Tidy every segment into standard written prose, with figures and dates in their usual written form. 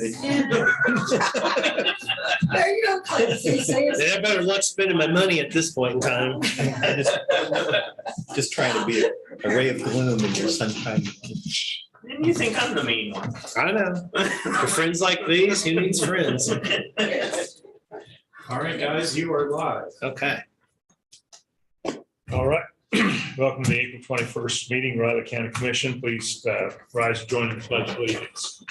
There you go, Clint. I better luck spending my money at this point in time. Just trying to be a ray of gloom in your sunshine. Didn't you think I'm the mean one? I know. For friends like these, who needs friends? All right, guys, you are live. Okay. All right. Welcome to the April 21st meeting, Riley County Commission. Please rise and join in the pledge of allegiance.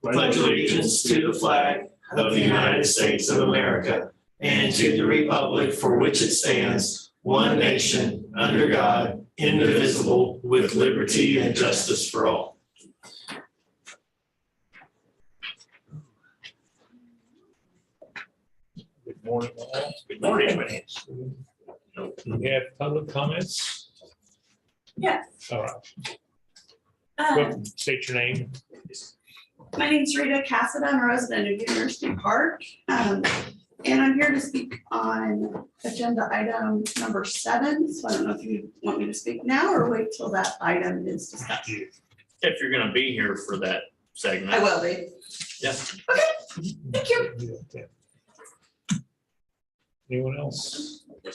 Pledge allegiance to the flag of the United States of America and to the republic for which it stands, one nation, under God, indivisible, with liberty and justice for all. Good morning, all. Good morning. We have public comments. Yes. All right. Um, State your name. My name's Rita Cassidy. I'm a resident of University Park. And I'm here to speak on agenda item number 7. So I don't know if you want me to speak now or wait till that item is discussed. If you're gonna be here for that segment. I will be. Yes. Okay, thank you. Anyone else? I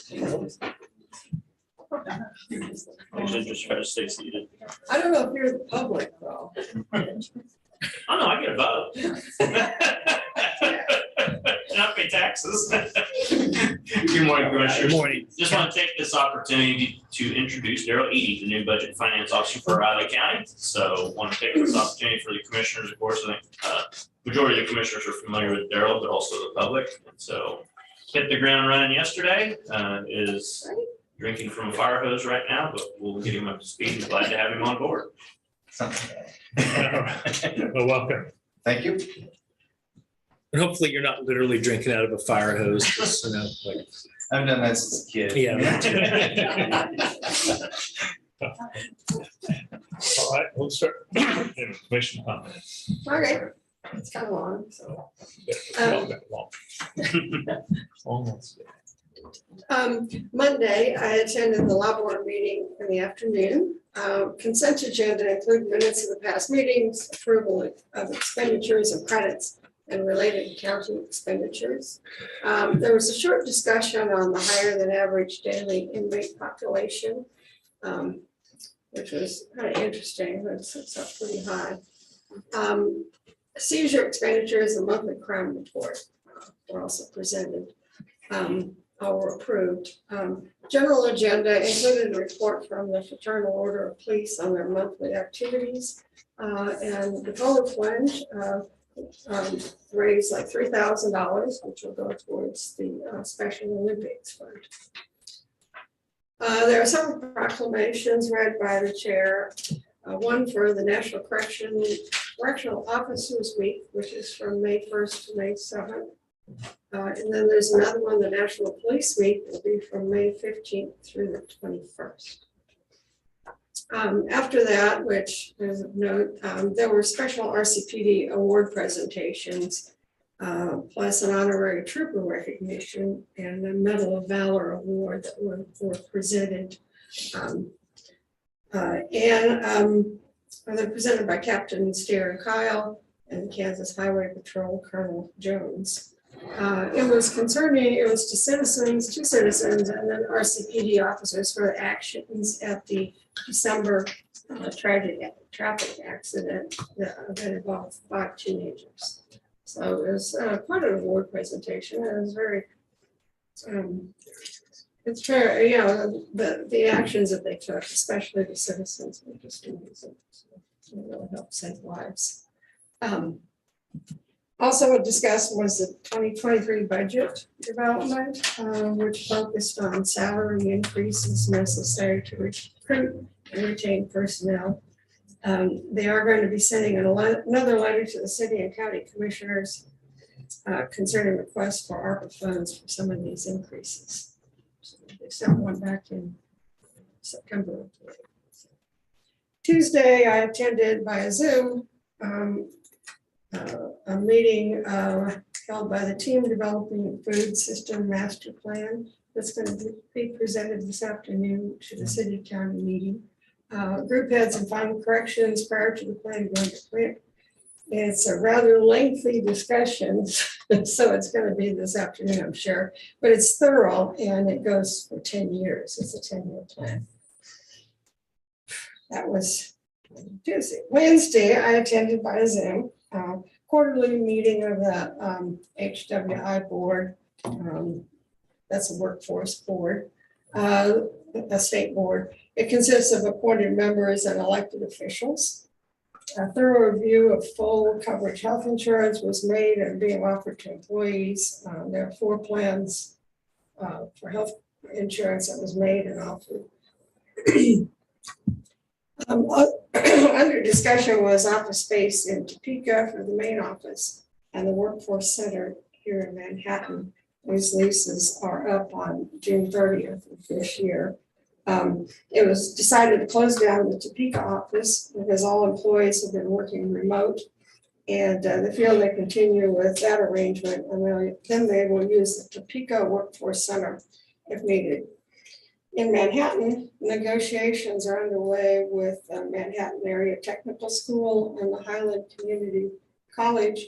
should just try to stay seated. I don't know if you're the public though. Oh, no, I get a vote. And I pay taxes. Good morning, Commissioners. Good morning. Just want to take this opportunity to introduce Daryl Eady, the new Budget and Finance Officer for Riley County. So want to take this opportunity for the Commissioners, of course, I think majority of the Commissioners are familiar with Daryl, but also the public. And so hit the ground running yesterday, is drinking from a fire hose right now, but we'll get him up to speed and glad to have him on board. All right. Well, welcome. Thank you. And hopefully you're not literally drinking out of a fire hose, just, you know, like, I've done that since a kid. yeah. All right, we'll start. Commission comments. Okay, it's kind of long, so. Almost. Monday, I attended the law board meeting in the afternoon. Consent agenda include minutes of the past meetings, approval of expenditures and credits, and related accounting expenditures. There was a short discussion on the higher than average daily inmate population, which was kind of interesting. It's up pretty high. Seizure expenditures and monthly crime report were also presented. All were approved. General agenda included a report from the Fraternal Order of Police on their monthly activities. And the total fund raised like $3,000, which will go towards the Special Olympics Fund. There are several proclamations read by the chair. One for the National Correctional Officers Week, which is from May 1st to May 7th. And then there's another one, the National Police Week, will be from May 15th through the 21st. After that, which is of note, there were special RCPD award presentations, plus an honorary trooper recognition and a Medal of Valor award that were presented. They're presented by Captain Steer Kyle and Kansas Highway Patrol Colonel Jones. It was to citizens, and then RCPD officers for actions at the December tragic traffic accident that involved 5 teenagers. So it was quite an award presentation. It was very, it's fair, you know, the actions that they took, especially the citizens, were just amazing. So it really helped save lives. Also discussed was the 2023 budget development, which focused on salary increases necessary to recruit and retain personnel. They are going to be sending another letter to the city and county commissioners concerning requests for ARPA funds for some of these increases. So they sent one back in September. Tuesday, I attended via Zoom a meeting held by the team developing a food system master plan that's going to be presented this afternoon to the city county meeting. group heads and final corrections prior to the plan going to print. It's a rather lengthy discussion, so it's going to be this afternoon, I'm sure, but it's thorough and it goes for 10 years. It's a 10-year plan. That was Tuesday. Wednesday, I attended by Zoom, quarterly meeting of the HWI board. That's a workforce board, a state board. It consists of appointed members and elected officials. A thorough review of full coverage health insurance was made and being offered to employees. There are 4 plans for health insurance that was made and offered. Under discussion was office space in Topeka for the main office and the workforce center here in Manhattan. These leases are up on June 30th of this year. It was decided to close down the Topeka office because all employees have been working remote. And they feel they continue with that arrangement and then they will use the Topeka Workforce Center if needed. In Manhattan, negotiations are underway with Manhattan Area Technical School and the Highland Community College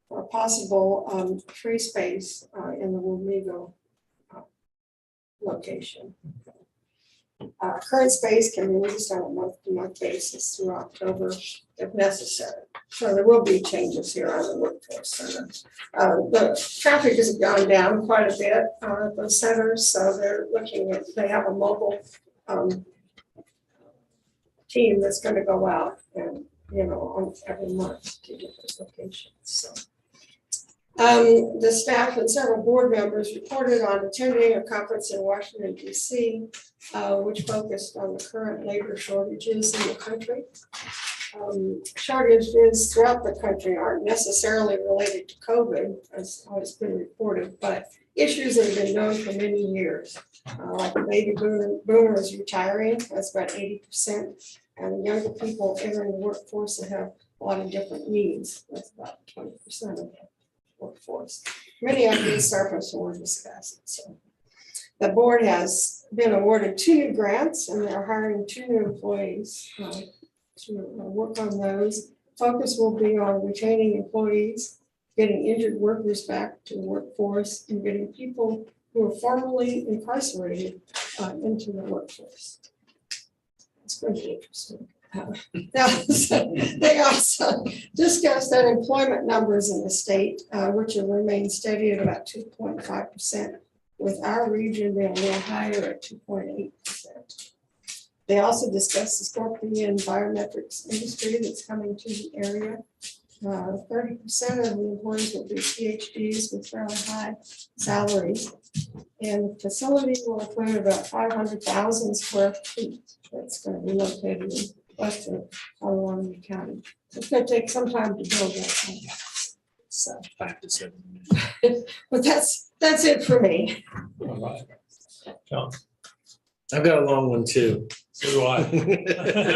for possible free space in the Wamego location. Current space can be leased on a month-to-month basis through October if necessary. So there will be changes here on the workforce center. The traffic has gone down quite a bit at those centers, so they're looking at, they have a mobile team that's going to go out and, every month to different locations. So. The staff and several board members reported on attending a conference in Washington, D.C., which focused on the current labor shortages in the country. Shortages throughout the country aren't necessarily related to COVID, as has been reported, but issues that have been known for many years, like the baby boomers retiring, that's about 80%, and younger people entering the workforce that have a lot of different needs, that's about 20% of the workforce. Many of these surface were discussed. So the board has been awarded 2 new grants and they're hiring 2 new employees to work on those. Focus will be on retaining employees, getting injured workers back to the workforce, and getting people who are formerly incarcerated into the workforce. It's going to be interesting. They also discussed unemployment numbers in the state, which have remained steady at about 2.5%, with our region being a little higher at 2.8%. They also discussed the Scorpion biometrics industry that's coming to the area. 30% of the employees will be PhDs with fairly high salaries. And the facility will include about 500,000 square feet that's going to be located in western Ottawa County. It's going to take some time to build that thing. So, 5 to 7. but that's it for me. All right. John, I've got a long one too. so do I.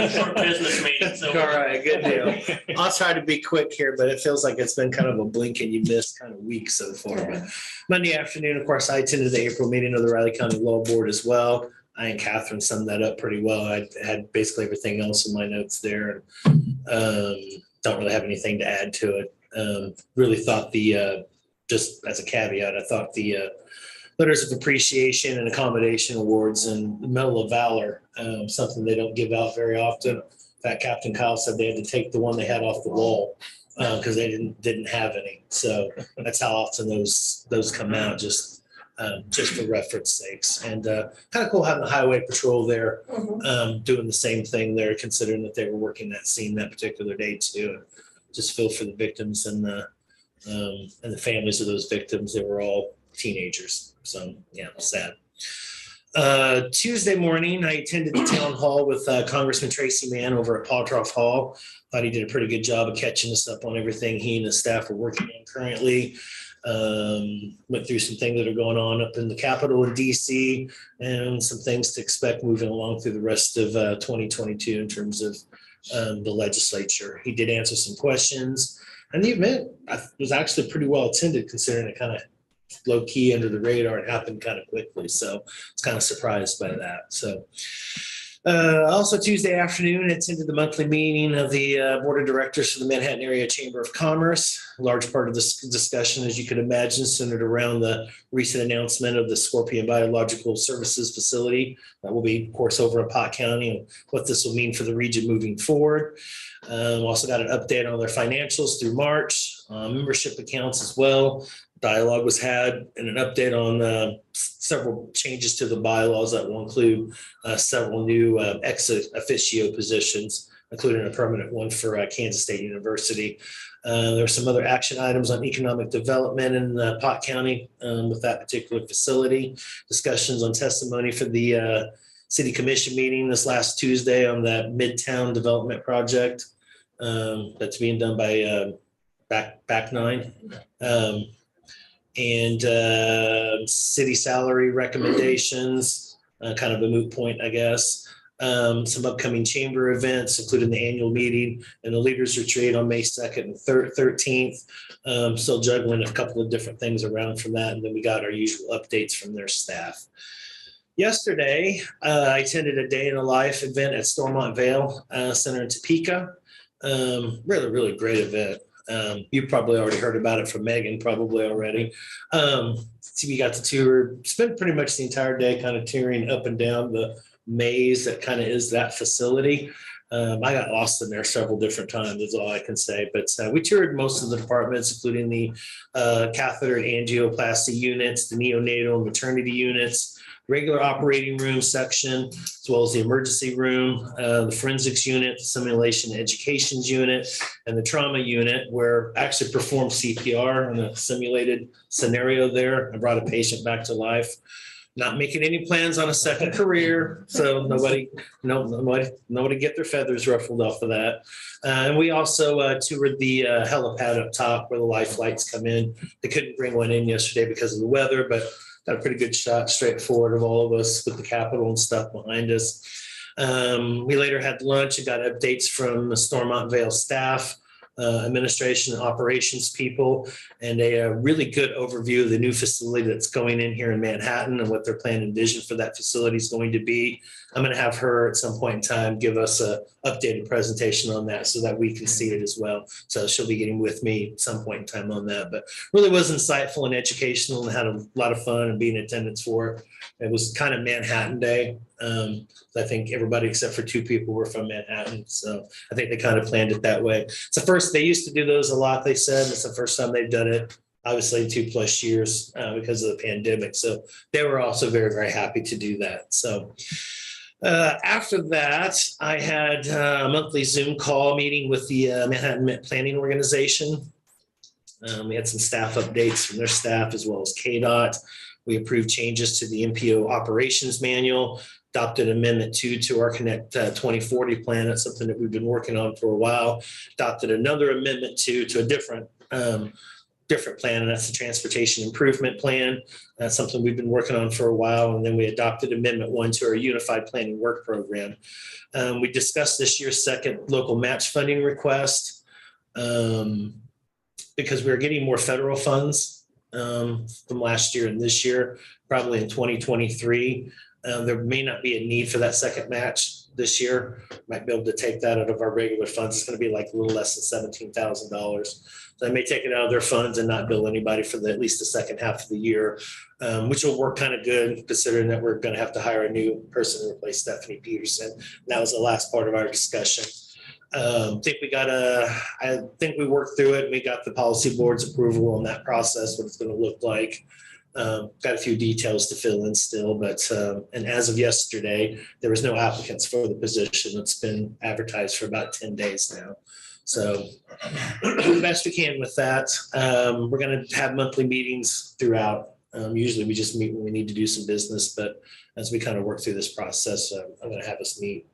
Short business meeting, so. All right, good deal. I'll try to be quick here, but it feels like it's been kind of a blink and you missed kind of week so far. But Monday afternoon, of course, I attended the April meeting of the Riley County Law Board as well. I and Catherine summed that up pretty well. I had basically everything else in my notes there. Don't really have anything to add to it. Really thought just as a caveat, I thought the letters of appreciation and accommodation awards and the Medal of Valor, something they don't give out very often. In fact, Captain Kyle said they had to take the one they had off the wall because they didn't have any. So that's how often those come out, just for reference sakes. And kind of cool having the highway patrol there doing the same thing there, considering that they were working that scene that particular day too. Just feel for the victims and the families of those victims. They were all teenagers. So yeah, sad. Tuesday morning, I attended the town hall with Congressman Tracy Mann over at Paw Trough Hall. Thought he did a pretty good job of catching us up on everything he and his staff are working on currently. Went through some things that are going on up in the Capitol in DC and some things to expect moving along through the rest of 2022 in terms of the legislature. He did answer some questions, and the event was actually pretty well attended considering it kind of low key under the radar. It happened kind of quickly, so it's kind of surprised by that. So Also Tuesday afternoon, attended the monthly meeting of the Board of Directors for the Manhattan Area Chamber of Commerce. A large part of this discussion, as you could imagine, centered around the recent announcement of the Scorpion Biological Services Facility that will be, of course, over in Pot County, and what this will mean for the region moving forward. Also got an update on their financials through March, membership accounts as well. Dialogue was had, and an update on several changes to the bylaws that will include several new ex officio positions, including a permanent one for Kansas State University. There are some other action items on economic development in Pot County with that particular facility. Discussions on testimony for the City Commission meeting this last Tuesday on that Midtown Development Project that's being done by Back Nine. And city salary recommendations, kind of a moot point, I guess. Some upcoming chamber events, including the annual meeting and the leaders retreat on May 2nd and 13th. Still juggling a couple of different things around from that. And then we got our usual updates from their staff. Yesterday, I attended a day in the life event at Stormont Vale Center in Topeka. Really, really great event. You probably already heard about it from Megan, probably already. So we got to tour, spent pretty much the entire day kind of touring up and down the maze that kind of is that facility. I got lost in there several different times, is all I can say. But we toured most of the departments, including the catheter and angioplasty units, the neonatal and maternity units, regular operating room section, as well as the emergency room, the forensics unit, the simulation educations unit, and the trauma unit, where I actually performed CPR in a simulated scenario there. I brought a patient back to life. Not making any plans on a second career, so nobody get their feathers ruffled off of that. And we also toured the helipad up top where the life flights come in. They couldn't bring one in yesterday because of the weather, but got a pretty good shot straight forward of all of us with the Capitol and stuff behind us. We later had lunch and got updates from the Stormont Vale staff, administration and operations people, and a really good overview of the new facility that's going in here in Manhattan and what their plan and vision for that facility is going to be. I'm going to have her at some point in time give us a updated presentation on that so that we can see it as well. So she'll be getting with me at some point in time on that, but really was insightful and educational and had a lot of fun and be in attendance for it. It was kind of Manhattan Day. I think everybody except for two people were from Manhattan. So I think they kind of planned it that way. It's the first, they used to do those a lot, they said. It's the first time they've done it, obviously in 2+ years because of the pandemic. So they were also very, very happy to do that. So after that, I had a monthly Zoom call meeting with the Manhattan Met Planning Organization. We had some staff updates from their staff as well as KDOT. We approved changes to the MPO operations manual, adopted Amendment 2 to our Connect 2040 plan. That's something that we've been working on for a while. Adopted another Amendment 2 to a different plan, and that's the Transportation Improvement Plan. That's something we've been working on for a while. And then we adopted Amendment 1 to our Unified Planning Work Program. We discussed this year's second local match funding request because we're getting more federal funds from last year and this year, probably in 2023. There may not be a need for that second match this year. Might be able to take that out of our regular funds. It's going to be like a little less than $17,000. So I may take it out of their funds and not bill anybody for at least the second half of the year, which will work kind of good considering that we're going to have to hire a new person to replace Stephanie Peterson. That was the last part of our discussion. I think we worked through it. We got the policy board's approval on that process, what it's going to look like. Got a few details to fill in still, but and as of yesterday, there was no applicants for the position. It's been advertised for about 10 days now. So the best we can with that. We're going to have monthly meetings throughout. Usually we just meet when we need to do some business, but as we kind of work through this process, I'm going to have us meet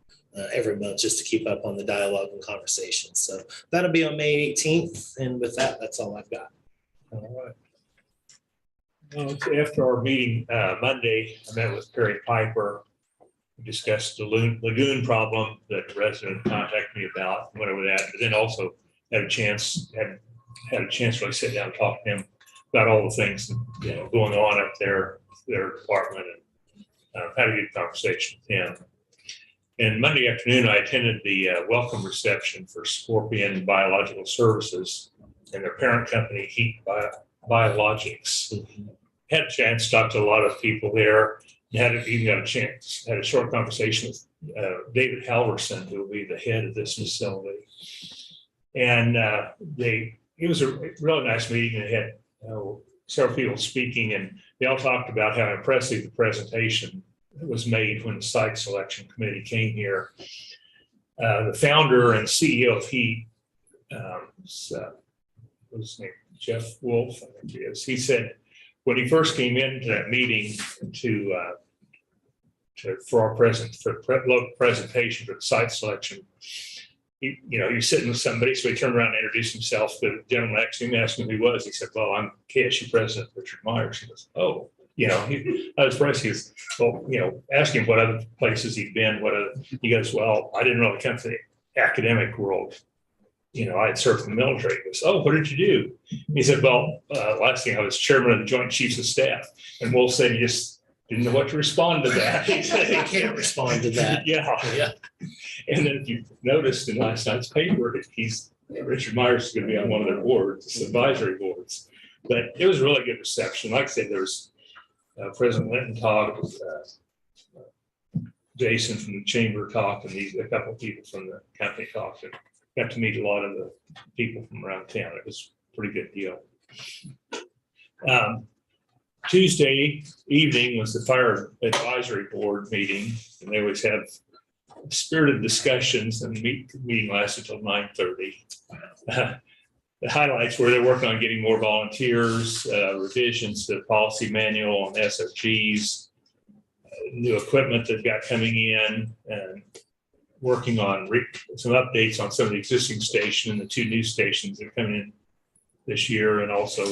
every month just to keep up on the dialogue and conversation. So that'll be on May 18th. And with that, that's all I've got. All right. Well, after our meeting Monday, I met with Perry Piper. We discussed the lagoon problem that the resident contacted me about, went over that, but then also had a chance to really sit down and talk to him about all the things going on up there, their department, and had a good conversation with him. And Monday afternoon, I attended the welcome reception for Scorpion Biological Services and their parent company, Heat Biologics. Had a chance to talk to a lot of people there. Had a short conversation with David Halverson, who will be the head of this facility. And it was a really nice meeting. They had several people speaking, and they all talked about how impressive the presentation was made when the site selection committee came here. The founder and CEO of Heat, what's his name? Jeff Wolf, I think he is. He said when he first came into that meeting for our local presentation for the site selection, you're sitting with somebody, so he turned around and introduced himself. The gentleman next to him asked him who he was. He said, "Well, I'm KSU President Richard Myers." He goes, "Oh." I was impressed. He goes, "Well, ask him what other places he'd been, he goes, "Well, I didn't really come to the academic world. I had served in the military." He goes, "Oh, what did you do?" He said, "Well, last thing, I was chairman of the Joint Chiefs of Staff." And Wolf said he just didn't know what to respond to that. He said, I can't respond to that. Yeah. And then if you noticed in last night's paper, Richard Myers is going to be on one of their boards, advisory boards. But it was a really good reception. Like I said, there was President Linton talked, Jason from the chamber talked, and a couple of people from the company talked, and got to meet a lot of the people from around town. It was a pretty good deal. Tuesday evening was the fire advisory board meeting, and they always have spirited discussions, and the meeting lasted until 9:30. The highlights were they're working on getting more volunteers, revisions to the policy manual on SOGs, new equipment they've got coming in, and working on some updates on some of the existing stations and the 2 new stations that are coming in this year, and also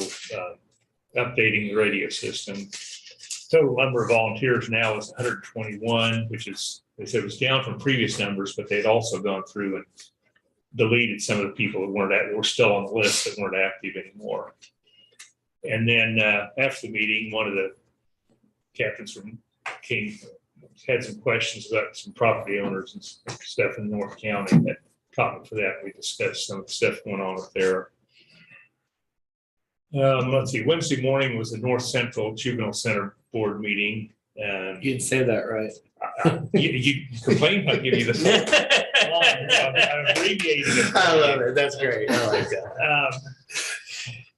updating the radio system. Total number of volunteers now is 121, which is, they said, was down from previous numbers, but they'd also gone through and deleted some of the people that were still on the list that weren't active anymore. And then after the meeting, one of the captains from King had some questions about some property owners and stuff in North County. That comment for that. We discussed some of the stuff going on up there. Let's see. Wednesday morning was the North Central Juvenile Center board meeting. You didn't say that right. You complained I give you the full I'm abbreviating it. I love it. That's great. I like that.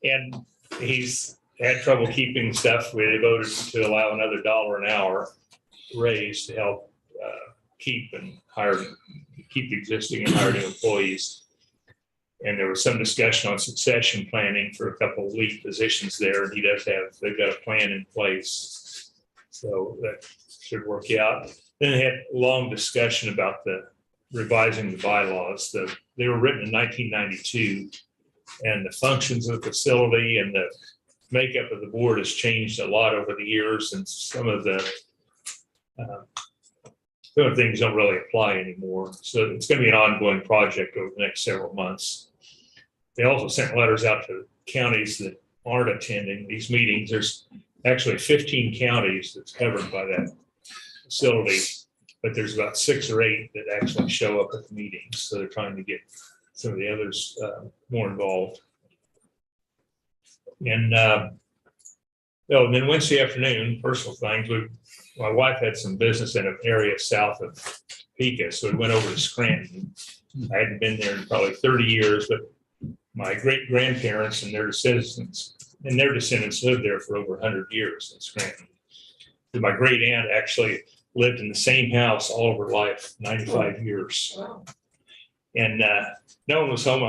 And he's had trouble keeping stuff. They voted to allow another $1 an hour raise to help keep the existing and hire new employees. And there was some discussion on succession planning for a couple of lead positions there. And they've got a plan in place. So that should work out. Then they had a long discussion about revising the bylaws. They were written in 1992, and the functions of the facility and the makeup of the board has changed a lot over the years, and some of the things don't really apply anymore. So it's going to be an ongoing project over the next several months. They also sent letters out to counties that aren't attending these meetings. There's actually 15 counties that's covered by that facility, but there's about 6 or 8 that actually show up at the meetings. So they're trying to get some of the others more involved. And then Wednesday afternoon, personal things. My wife had some business in an area south of Topeka, so we went over to Scranton. I hadn't been there in probably 30 years, but my great grandparents and their descendants lived there for over 100 years in Scranton. And my great aunt actually lived in the same house all of her life, 95 years. Wow. And no one was home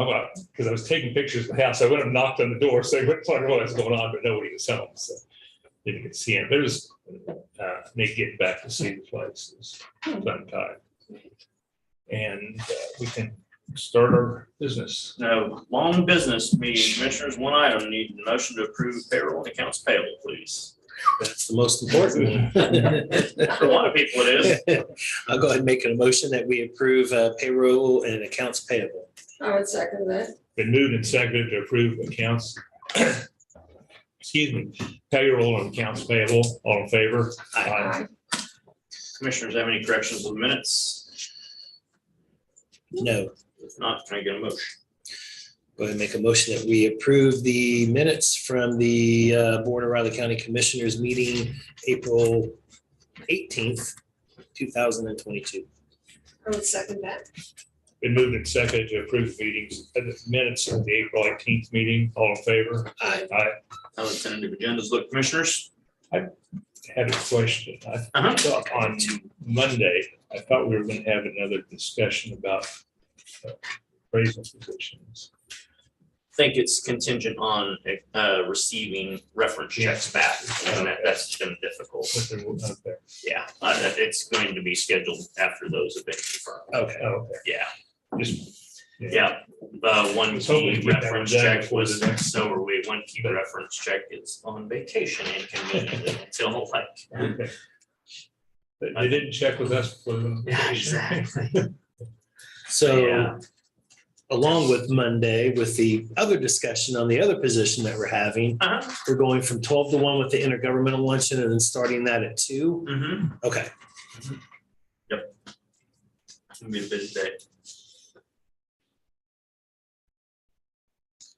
because I was taking pictures of the house. I went and knocked on the door, so I went to what was going on, but nobody was home. So didn't get to see him. But it was neat getting back to see the place. It was a fun time. And we can start our business. No, long business meeting. Commissioners, one item, need a motion to approve payroll and accounts payable, please. That's the most important one. For a lot of people, it is. I'll go ahead and make a motion that we approve payroll and accounts payable. I would second that. Been moved and seconded to approve accounts. Payroll and accounts payable. All in favor? Aye. Commissioners, have any corrections of the minutes? No. If not, can I get a motion? Go ahead and make a motion that we approve the minutes from the Board of Riley County Commissioners meeting April 18th, 2022. I would second that. Been moved and seconded to approve the minutes of the April 18th meeting. All in favor? Aye. Aye. How the tentative agendas look, commissioners? Had a question. I Uh-huh. thought on Monday, I thought we were going to have another discussion about appraisal positions. I think it's contingent on receiving reference checks back, and that's been difficult. But there was- okay. Yeah, it's going to be scheduled after those have been confirmed. Okay. Oh, okay. Yeah, Just, yeah. One Let's hope we key get that reference one done check before was, the next- so are we. One key reference check is on vacation inconveniently until like. Okay. They didn't check with us for the. Yeah, exactly. So Yeah. along with Monday, with the other discussion on the other position that we're having, Uh-huh. we're going from 12 to 1 with the intergovernmental luncheon and then starting that at 2. Mm-hmm. Okay. It's gonna be a busy day.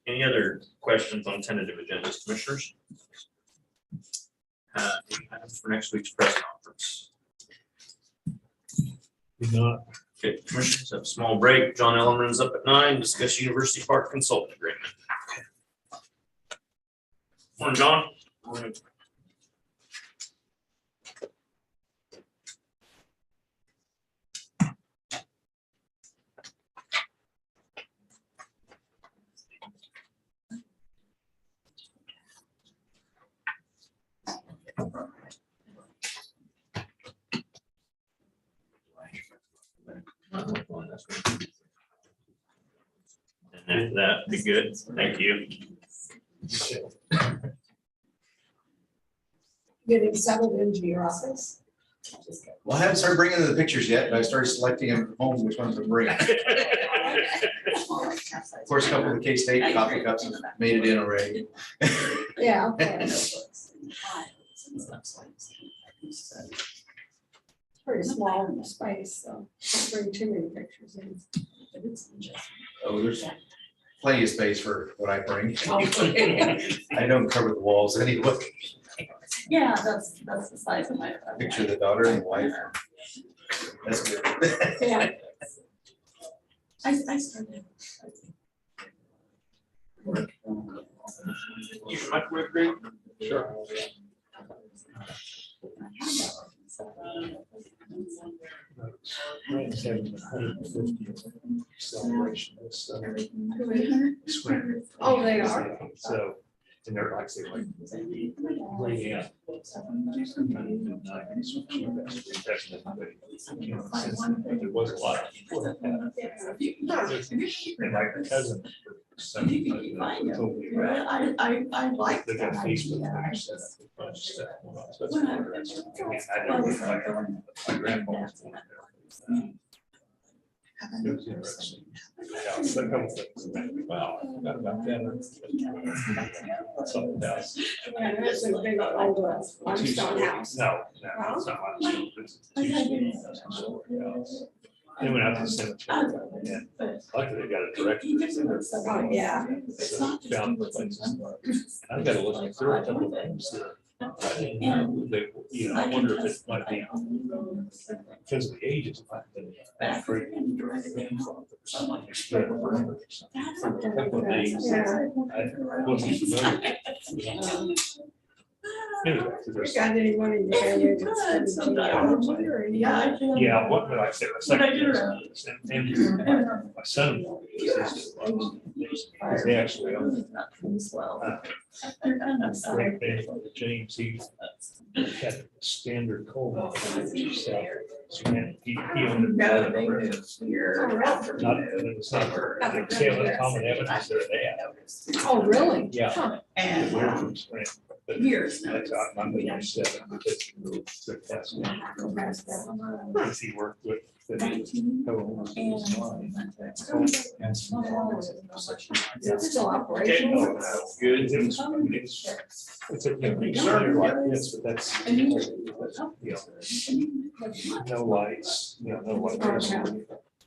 Any other questions on tentative agendas, commissioners? Any items for next week's press conference? Did not. Okay, commissioners have a small break. John Ellenman's up at 9, discuss University Park consultant agreement. Morning, John. Morning. And that'd be good. Thank you. Getting settled into your office. Well, I haven't started bringing in the pictures yet, but I started selecting them from home, which ones to bring. Of course, a couple of the K-State coffee cups have made it in already. Yeah. Okay. Pretty small space, so don't bring too many pictures in. Oh, there's plenty of space for what I bring. Okay. I don't cover the walls anyway. Yeah, that's the size of my. Picture of the daughter and wife. That's good. Yeah. I started. Use your microwave, Greg? Sure. Celebration. Oh, they are? So, and they're like, say, like, bringing up. There was a lot. And my cousin. told me about I like They got that Facebook idea. page set up with a bunch of stuff going on. So that's interesting. I mean, I never was like, my grandpa was going there. It was interesting. Yeah, so a couple things. Wow, I forgot about that. Something else. Yeah, that's a big old limestone house. No, it's not limestone. It's a two-story house. They went out to the cemetery. And luckily they got a director. Oh, yeah. So found the places. I've got to look through a couple of things that I didn't know. They, you know, I wonder if it might be because of the ages. It might have been afraid to spread around or something. A couple of names. Yeah. I wasn't familiar. Anyway, so You there's- got anyone in your family that's been in geology or anything? yeah, what did I say? My second and my son. They actually own great band, James, he had a standard coal mine, so he owned it. No, they moved here. Not, it's not, they have a common evidence that they have. Oh, really? Yeah. Huh. And We're from Sprint, but years now. that's out, I'm the 7, because he moved to Castle. Because he worked with the co-owners of his mine. Is it still Okay, operational? good. It's a concern like this, but that's, you know, no lights, you know, no lights.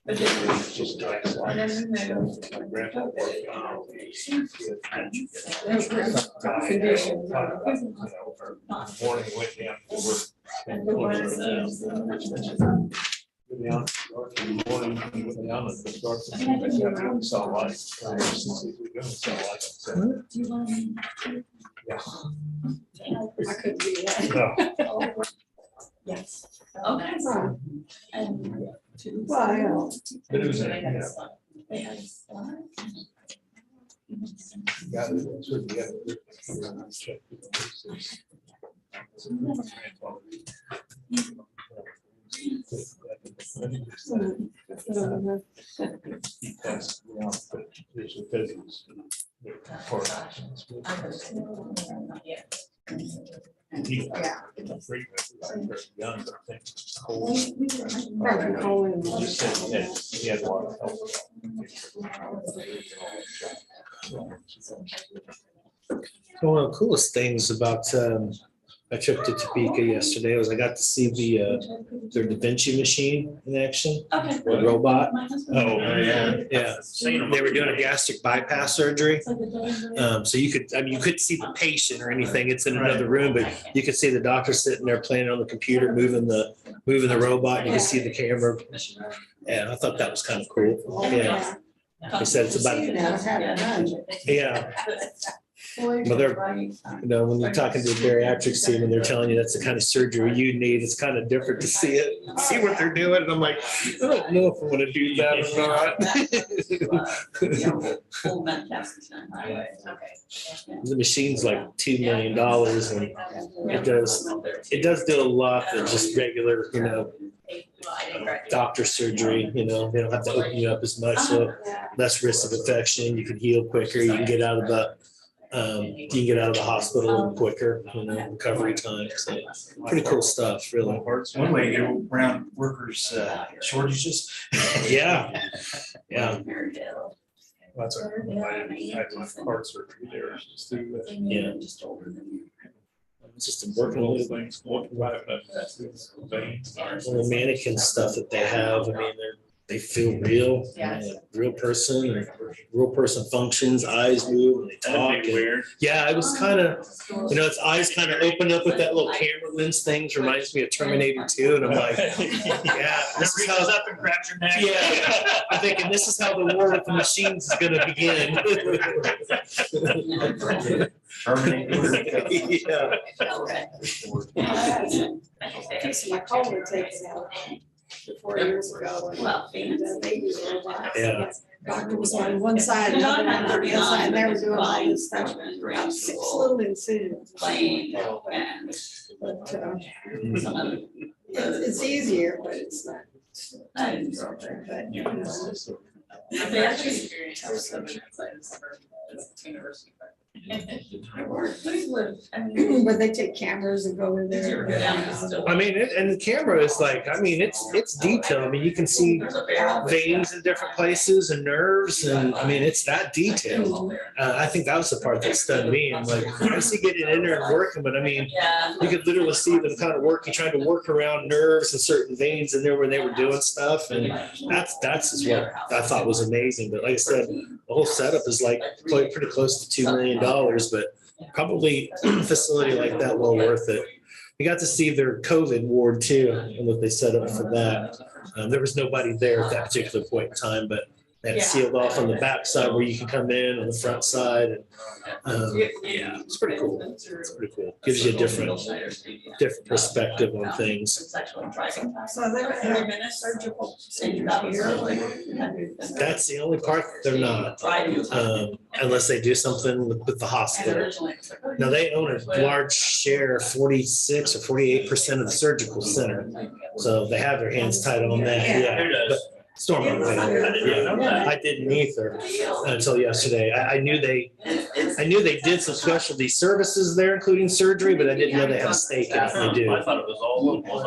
Just like Conditions. morning went down over. Down, morning, went down and started. Saw light. Saw light. Yeah. I couldn't do that. No. Yes. Okay. Well, But it was, yeah. They had slides. Got it. So we got it. Check. He passed around, but there's a physics. Young, but I think cold. probably calling. Just said he had a lot of help. One of the coolest things about my trip to Topeka yesterday was I got to see their Da Vinci machine in action, Okay. the robot. Oh, yeah. Yeah, Seen 'em. they were doing a gastric bypass surgery. So you could, I mean, you couldn't see the patient or anything. It's in another room, but you could see the doctor sitting there playing on the computer, moving the robot. You could see the camera. And I thought that was kind of cool. Yeah, he said it's about, yeah. Well, they're, when you're talking to the bariatrics team and they're telling you that's the kind of surgery you need, it's kind of different to see it, see what they're doing. And I'm like, I don't know if I want to do that or not. The machine's like $2 million and it does do a lot than just regular, doctor surgery, they don't have to open you up as much, so less risk of infection, you can heal quicker, you can get out of the hospital quicker, recovery time, so pretty cool stuff, really. One way to get around workers shortages. Yeah, yeah, That's a, I had my heart surgery there. Just through the yeah. It's just working little with things, walking by, but that's the veins. the mannequin stuff that they have. I mean, they feel real, real person functions, eyes move, and they talk. That'd be weird. Yeah, it was kind of, its eyes kind of open up with that little camera lens thing. Reminds me of Terminator 2. And I'm like, yeah, this is how, up and grabs your neck. yeah, I'm thinking this is how the war with the machines is going to begin. Piece of my colon taken out 4 years ago. And they used a robot. Yeah. Doctor was on one side, and the other one on the other side, and they were doing all this stuff. About 6 little incisions. But, it's easier, but it's not. But, but they take cameras and go in there. I mean, and the camera is like, I mean, it's detailed. I mean, you can see veins in different places and nerves, and I mean, it's that detailed. I think that was the part that stunned me. I'm like, I see getting in there and working, but I mean, you could literally see them kind of working, trying to work around nerves and certain veins in there where they were doing stuff, and that's is what I thought was amazing. But like I said, the whole setup is like pretty close to $2 million, but probably a facility like that well worth it. We got to see their COVID ward too, and what they set up for that. There was nobody there at that particular point in time, but they had it sealed off on the back side where you can come in on the front side. And, yeah, it's pretty cool. It's pretty cool. Gives you a different perspective on things. So they would have surgical procedures here. That's the only part they're not, unless they do something with the hospital. Now, they own a large share, 46 or 48% of the surgical center. So they have their hands tied on that, yeah. But Storm, I didn't either until yesterday. I knew they did some specialty services there, including surgery, but I didn't know they had a stake in it. They do. I thought it was all local.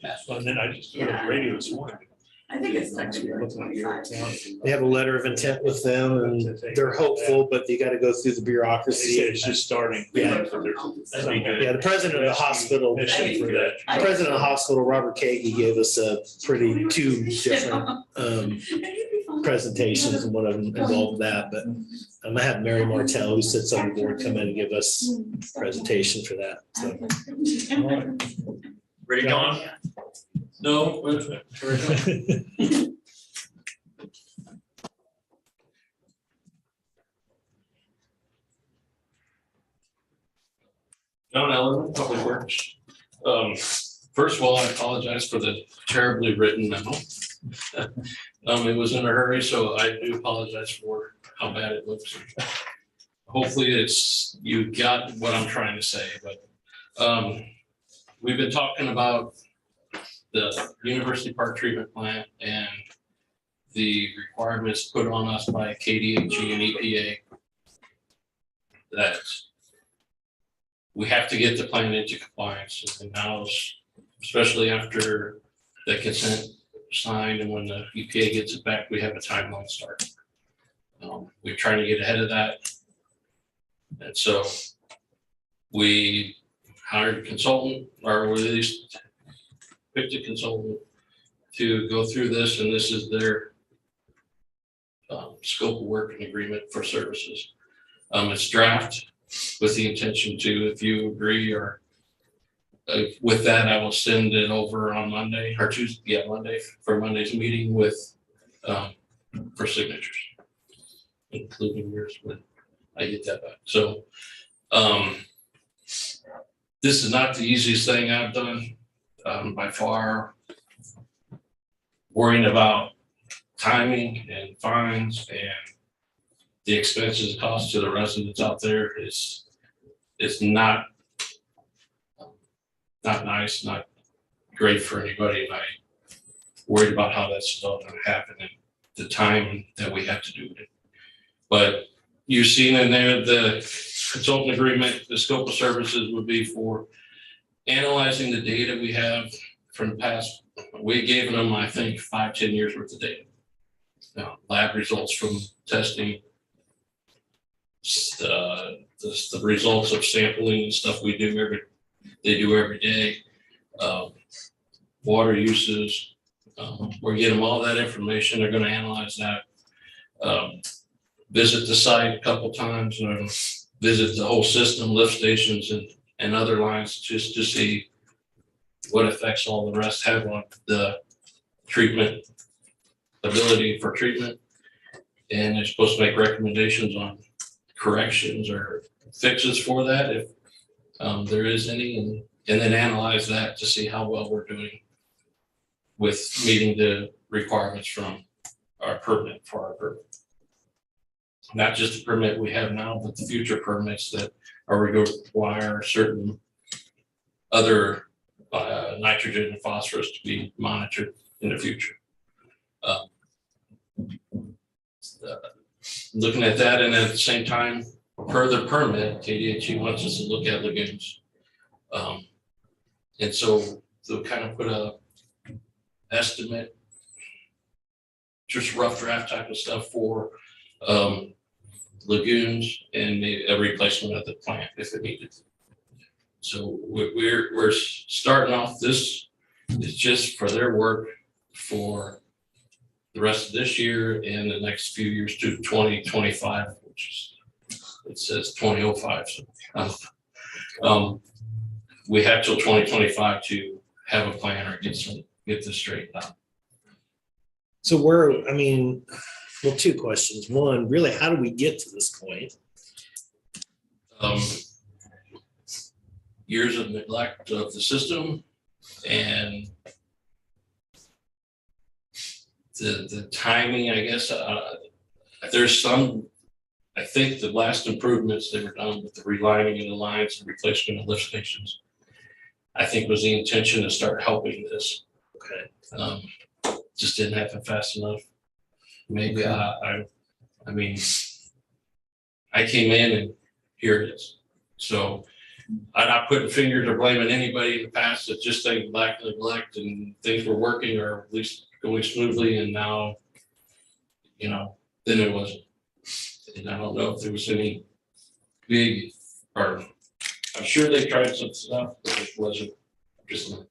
Yeah. And then I just heard on the radio this morning, I think it's technically like 25. They have a letter of intent with them and they're hopeful, but you got to go through the They said it's it's just starting. Yeah. Yeah, the president of the hospital, the Mission for that. president of the hospital, Robert Kagi, gave us a pretty two different presentations and one of them involved that, but I have Mary Martell, who sits on the board, come in and give us a presentation for that. So Ready, Dawn? No, John Ellerman, Public Works. First of all, I apologize for the terribly written memo. It was in a hurry, so I do apologize for how bad it looks. Hopefully you got what I'm trying to say, but we've been talking about the University Park Treatment Plant and the requirements put on us by KDHE and EPA that we have to get the plant into compliance. And now, especially after the consent signed and when the EPA gets it back, we have a timeline start. We're trying to get ahead of that. And so we hired a consultant, or at least picked a consultant to go through this, and this is their scope of work and agreement for services. It's draft with the intention to, if you agree or with that, I will send it over on Monday or Tuesday, yeah, Monday for Monday's meeting with for signatures, including yours when I get that back. So this is not the easiest thing I've done by far. Worrying about timing and fines and the expenses cost to the residents out there is not nice, not great for anybody. And I worried about how that's all going to happen and the time that we have to do it. But you've seen in there the consultant agreement, the scope of services would be for analyzing the data we have from the past. We gave them, I think, 5-10 years worth of data. Lab results from testing, the results of sampling and stuff they do every day, water uses. We're getting them all that information. They're going to analyze that. Visit the site a couple times, visit the whole system, lift stations and other lines, just to see what effects all the rest have on the treatment, ability for treatment. And they're supposed to make recommendations on corrections or fixes for that if there is any, and then analyze that to see how well we're doing with meeting the requirements from our permit for our permit. Not just the permit we have now, but the future permits that are going to require certain other nitrogen and phosphorus to be monitored in the future. Looking at that, and at the same time, per the permit, KDHE wants us to look at lagoons. And so they'll kind of put a estimate, just rough draft type of stuff for lagoons and a replacement of the plant if it needed. So we're starting off, this is just for their work for the rest of this year and the next few years to 2025, which is, it says 2005. So we have till 2025 to have a plan or get this straightened out. So well, two questions. One, really, how do we get to this point? Years of neglect of the system and the timing, I guess. There's some, I think the last improvements they were done with the relining of the lines and replacement of lift stations, I think was the intention to start helping this. Okay. Just didn't happen fast enough. Maybe I mean, I came in and here it is. So I'm not putting fingers or blaming anybody in the past. It's just a lack of neglect and things were working, or at least going smoothly, and now, then it wasn't. And I don't know if there was any big, or I'm sure they tried some stuff, but it wasn't just.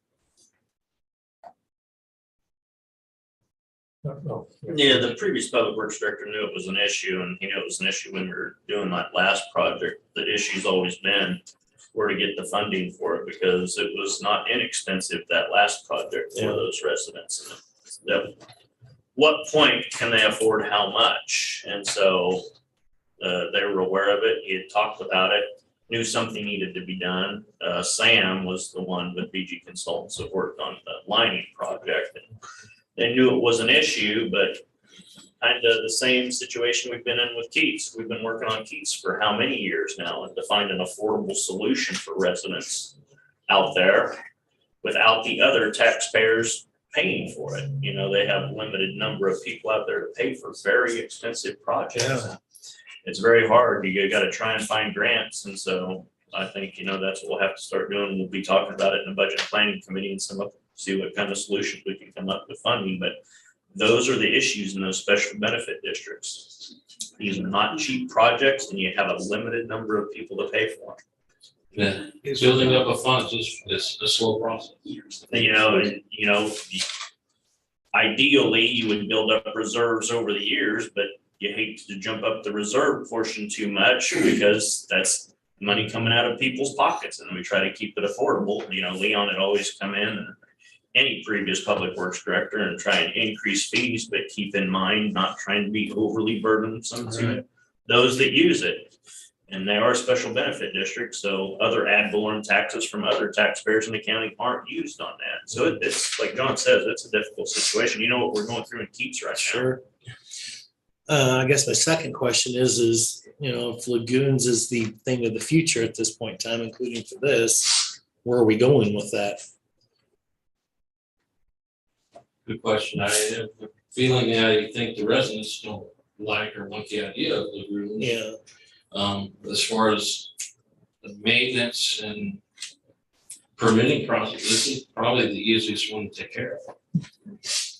Yeah, the previous public works director knew it was an issue, and he knew it was an issue when we were doing that last project. The issue's always been where to get the funding for it, because it was not inexpensive, that last project for those residents. And at what point can they afford how much? And so they were aware of it. He had talked about it, knew something needed to be done. Sam was the one with BG Consultants that worked on the lining project. And they knew it was an issue, but kind of the same situation we've been in with Keats. We've been working on Keats for how many years now, and to find an affordable solution for residents out there without the other taxpayers paying for it. They have a limited number of people out there to pay for very expensive projects. Yeah. It's very hard. You got to try and find grants. And so I think, that's what we'll have to start doing. We'll be talking about it in the budget planning committee and see what kind of solutions we can come up with funding. But those are the issues in those special benefit districts. These are not cheap projects, and you have a limited number of people to pay for them. Yeah, building up a fund is a slow process. Ideally, you would build up reserves over the years, but you hate to jump up the reserve portion too much, because that's money coming out of people's pockets, and we try to keep it affordable. Leon had always come in, and any previous public works director, and try and increase fees, but keep in mind not trying to be overly burdensome to those that use it. And they are special benefit districts, so other ad valorem taxes from other taxpayers in the county aren't used on that. So it's like John says, it's a difficult situation. You know what we're going through in Keats right now. Sure. I guess my second question is, if lagoons is the thing of the future at this point in time, including for this, where are we going with that? Good question. I have a feeling I think the residents don't like or want the idea of lagoons. Yeah. As far as the maintenance and permitting process, this is probably the easiest one to take care of.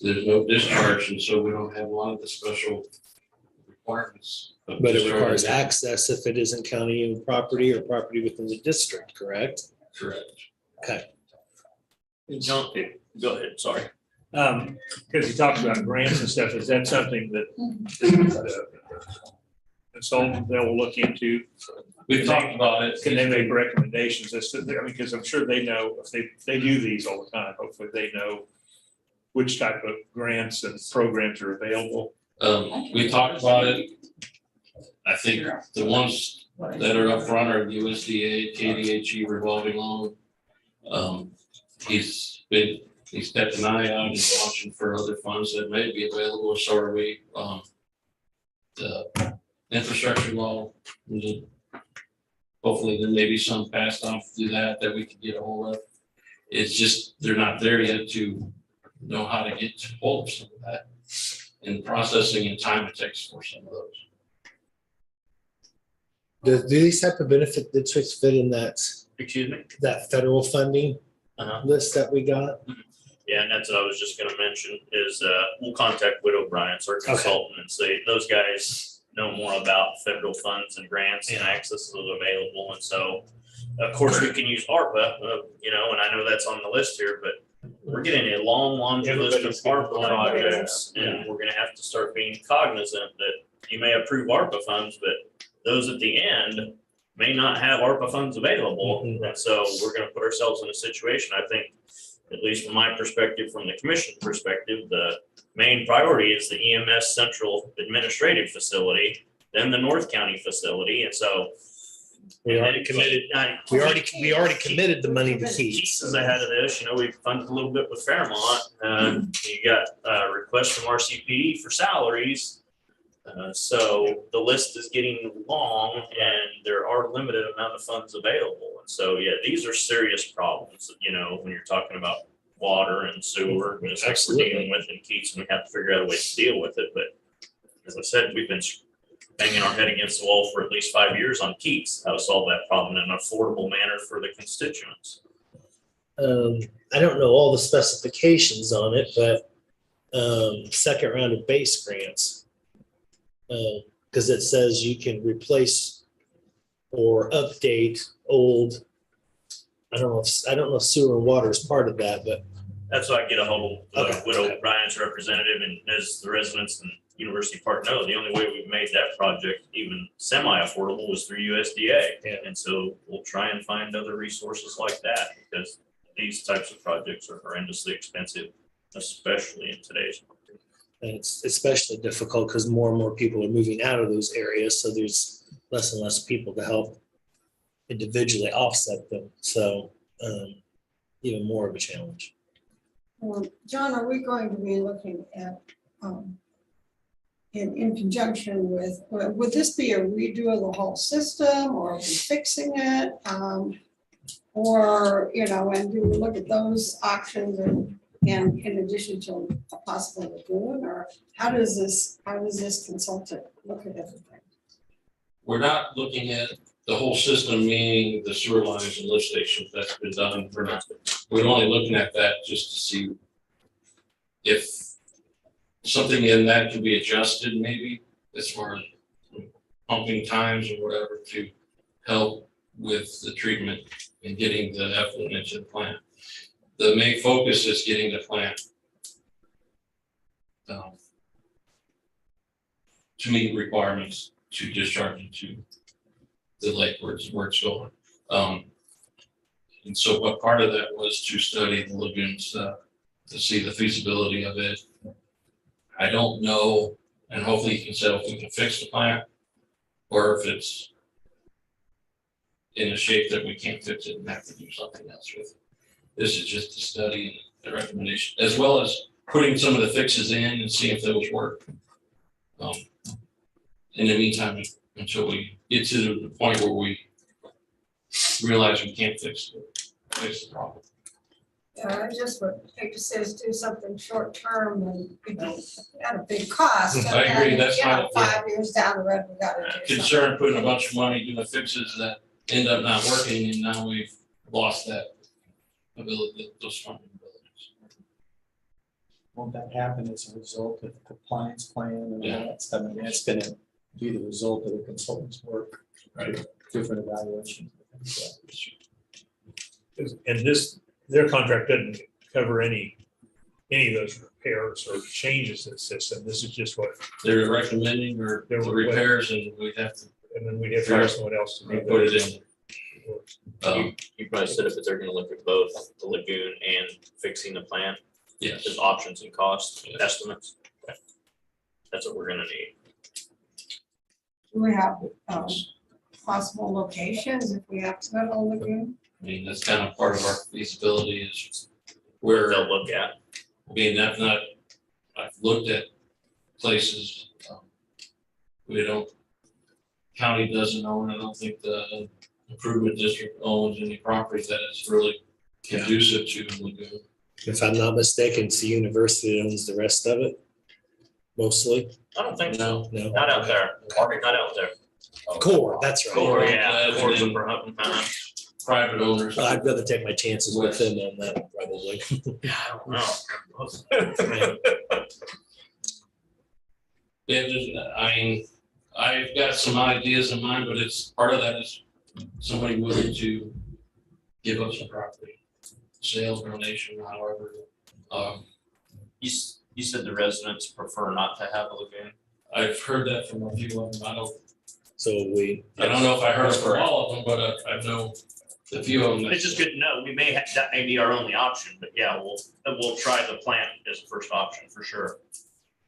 There's no discharge, and so we don't have a lot of the special requirements. But it requires access if it isn't county property or property within the district, correct? Correct. Okay. John, go ahead, sorry. Because you talked about grants and stuff, is that something that the consultant they'll look into? We've talked about it. Can they make recommendations as to, because I'm sure they know, if they do these all the time, hopefully they know which type of grants and programs are available. We talked about it. I think the ones that are up front are USDA, KDHE revolving loan. He's kept an eye out and watching for other funds that may be available. So are we. The infrastructure law, hopefully there may be some passed off through that we can get a hold of. It's just, they're not there yet to know how to get hold of some of that, and processing and time it takes for some of those. Do these type of benefit districts fit in that federal funding list that we got? Yeah, and that's what I was just gonna mention is, we'll contact Widow Bryant's our consultant and say, those guys know more about federal funds and grants and access to those available. And so, of course, we can use ARPA, and I know that's on the list here, but we're getting a long laundry list of ARPA projects. And we're gonna have to start being cognizant that you may approve ARPA funds, but those at the end may not have ARPA funds available. And so we're gonna put ourselves in a situation, I think, at least from my perspective, from the commission perspective, the main priority is the EMS Central Administrative Facility, then the North County facility. And so We already committed. We already committed the money to Keats. Keats is ahead of this. We funded a little bit with Fairmont. You got a request from RCPD for salaries. So the list is getting long, and there are a limited amount of funds available. And so, yeah, these are serious problems, when you're talking about water and sewer, and it's like we're dealing with in Keats, and we have to figure out a way to deal with it. But as I said, we've been banging our head against the wall for at least 5 years on Keats, how to solve that problem in an affordable manner for the constituents. I don't know all the specifications on it, but second round of base grants. Because it says you can replace or update old. I don't know if sewer and water is part of that, but That's why I get a hold of Okay. Widow Ryan's representative, and as the residents in University Park know, the only way we've made that project even semi-affordable was through USDA. Yeah. And so we'll try and find other resources like that, because these types of projects are horrendously expensive, especially in today's market. and it's especially difficult because more and more people are moving out of those areas. So there's less and less people to help individually offset them. So even more of a challenge. John, are we going to be looking at, in conjunction with, would this be a redo of the whole system, or are we fixing it? Or, and do we look at those options and in addition to a possible lagoon, or how does this consultant look at everything? We're not looking at the whole system, meaning the sewer lines and lift stations. That's been done for now. We're only looking at that just to see if something in that can be adjusted, maybe as far as pumping times or whatever, to help with the treatment and getting the effluent into the plant. The main focus is getting the plant to meet requirements to discharge into the lake where it's going. And so what part of that was to study the lagoon stuff, to see the feasibility of it. I don't know, and hopefully you can say if we can fix the plant, or if it's in a shape that we can't fix it and have to do something else with it. This is just a study and a recommendation, as well as putting some of the fixes in and see if those work. In the meantime, until we get to the point where we realize we can't fix the problem. I just would hate to say do something short term and, at a big cost. I agree, and, that's not- 5 years down the road, we gotta do something. Concerned putting a bunch of money doing fixes that end up not working, and now we've lost that ability, those funding abilities. Won't that happen as a result of the compliance plan and Yeah. all that stuff? I mean, that's gonna be the result of the consultant's work. Right. Different evaluations. And their contract doesn't cover any of those repairs or changes to the system. This is just what, They're recommending or the repairs, and we'd have to and then we'd have to hire someone else to do put it that. in. You probably said if they're gonna look at both the lagoon and fixing the plant, Yes. as options and cost Yes. estimates. That's what we're gonna need. Do we have possible locations if we have to go to a lagoon? I mean, that's kind of part of our feasibility is where, They'll look at. I mean, I've looked at places. We don't, county doesn't own, I don't think the improvement district owns any property that is really conducive to the lagoon. If I'm not mistaken, it's the university that owns the rest of it, mostly. I don't think so. No, Not out there. Not out there. core. That's right. Core, Core, yeah. yeah, Core's and- for hunting, Private owners. I'd rather take my chances with them on that, probably. I don't know. Yeah, I mean, I've got some ideas in mind, but it's, part of that is somebody willing to give up some property, sales, donation, however. You said the residents prefer not to have a lagoon. I've heard that from a few of them. I don't know if I heard it from all of them, but I know a few of them. that- It's just good to know. We may have, that may be our only option, but yeah, we'll try the plant as a first option for sure.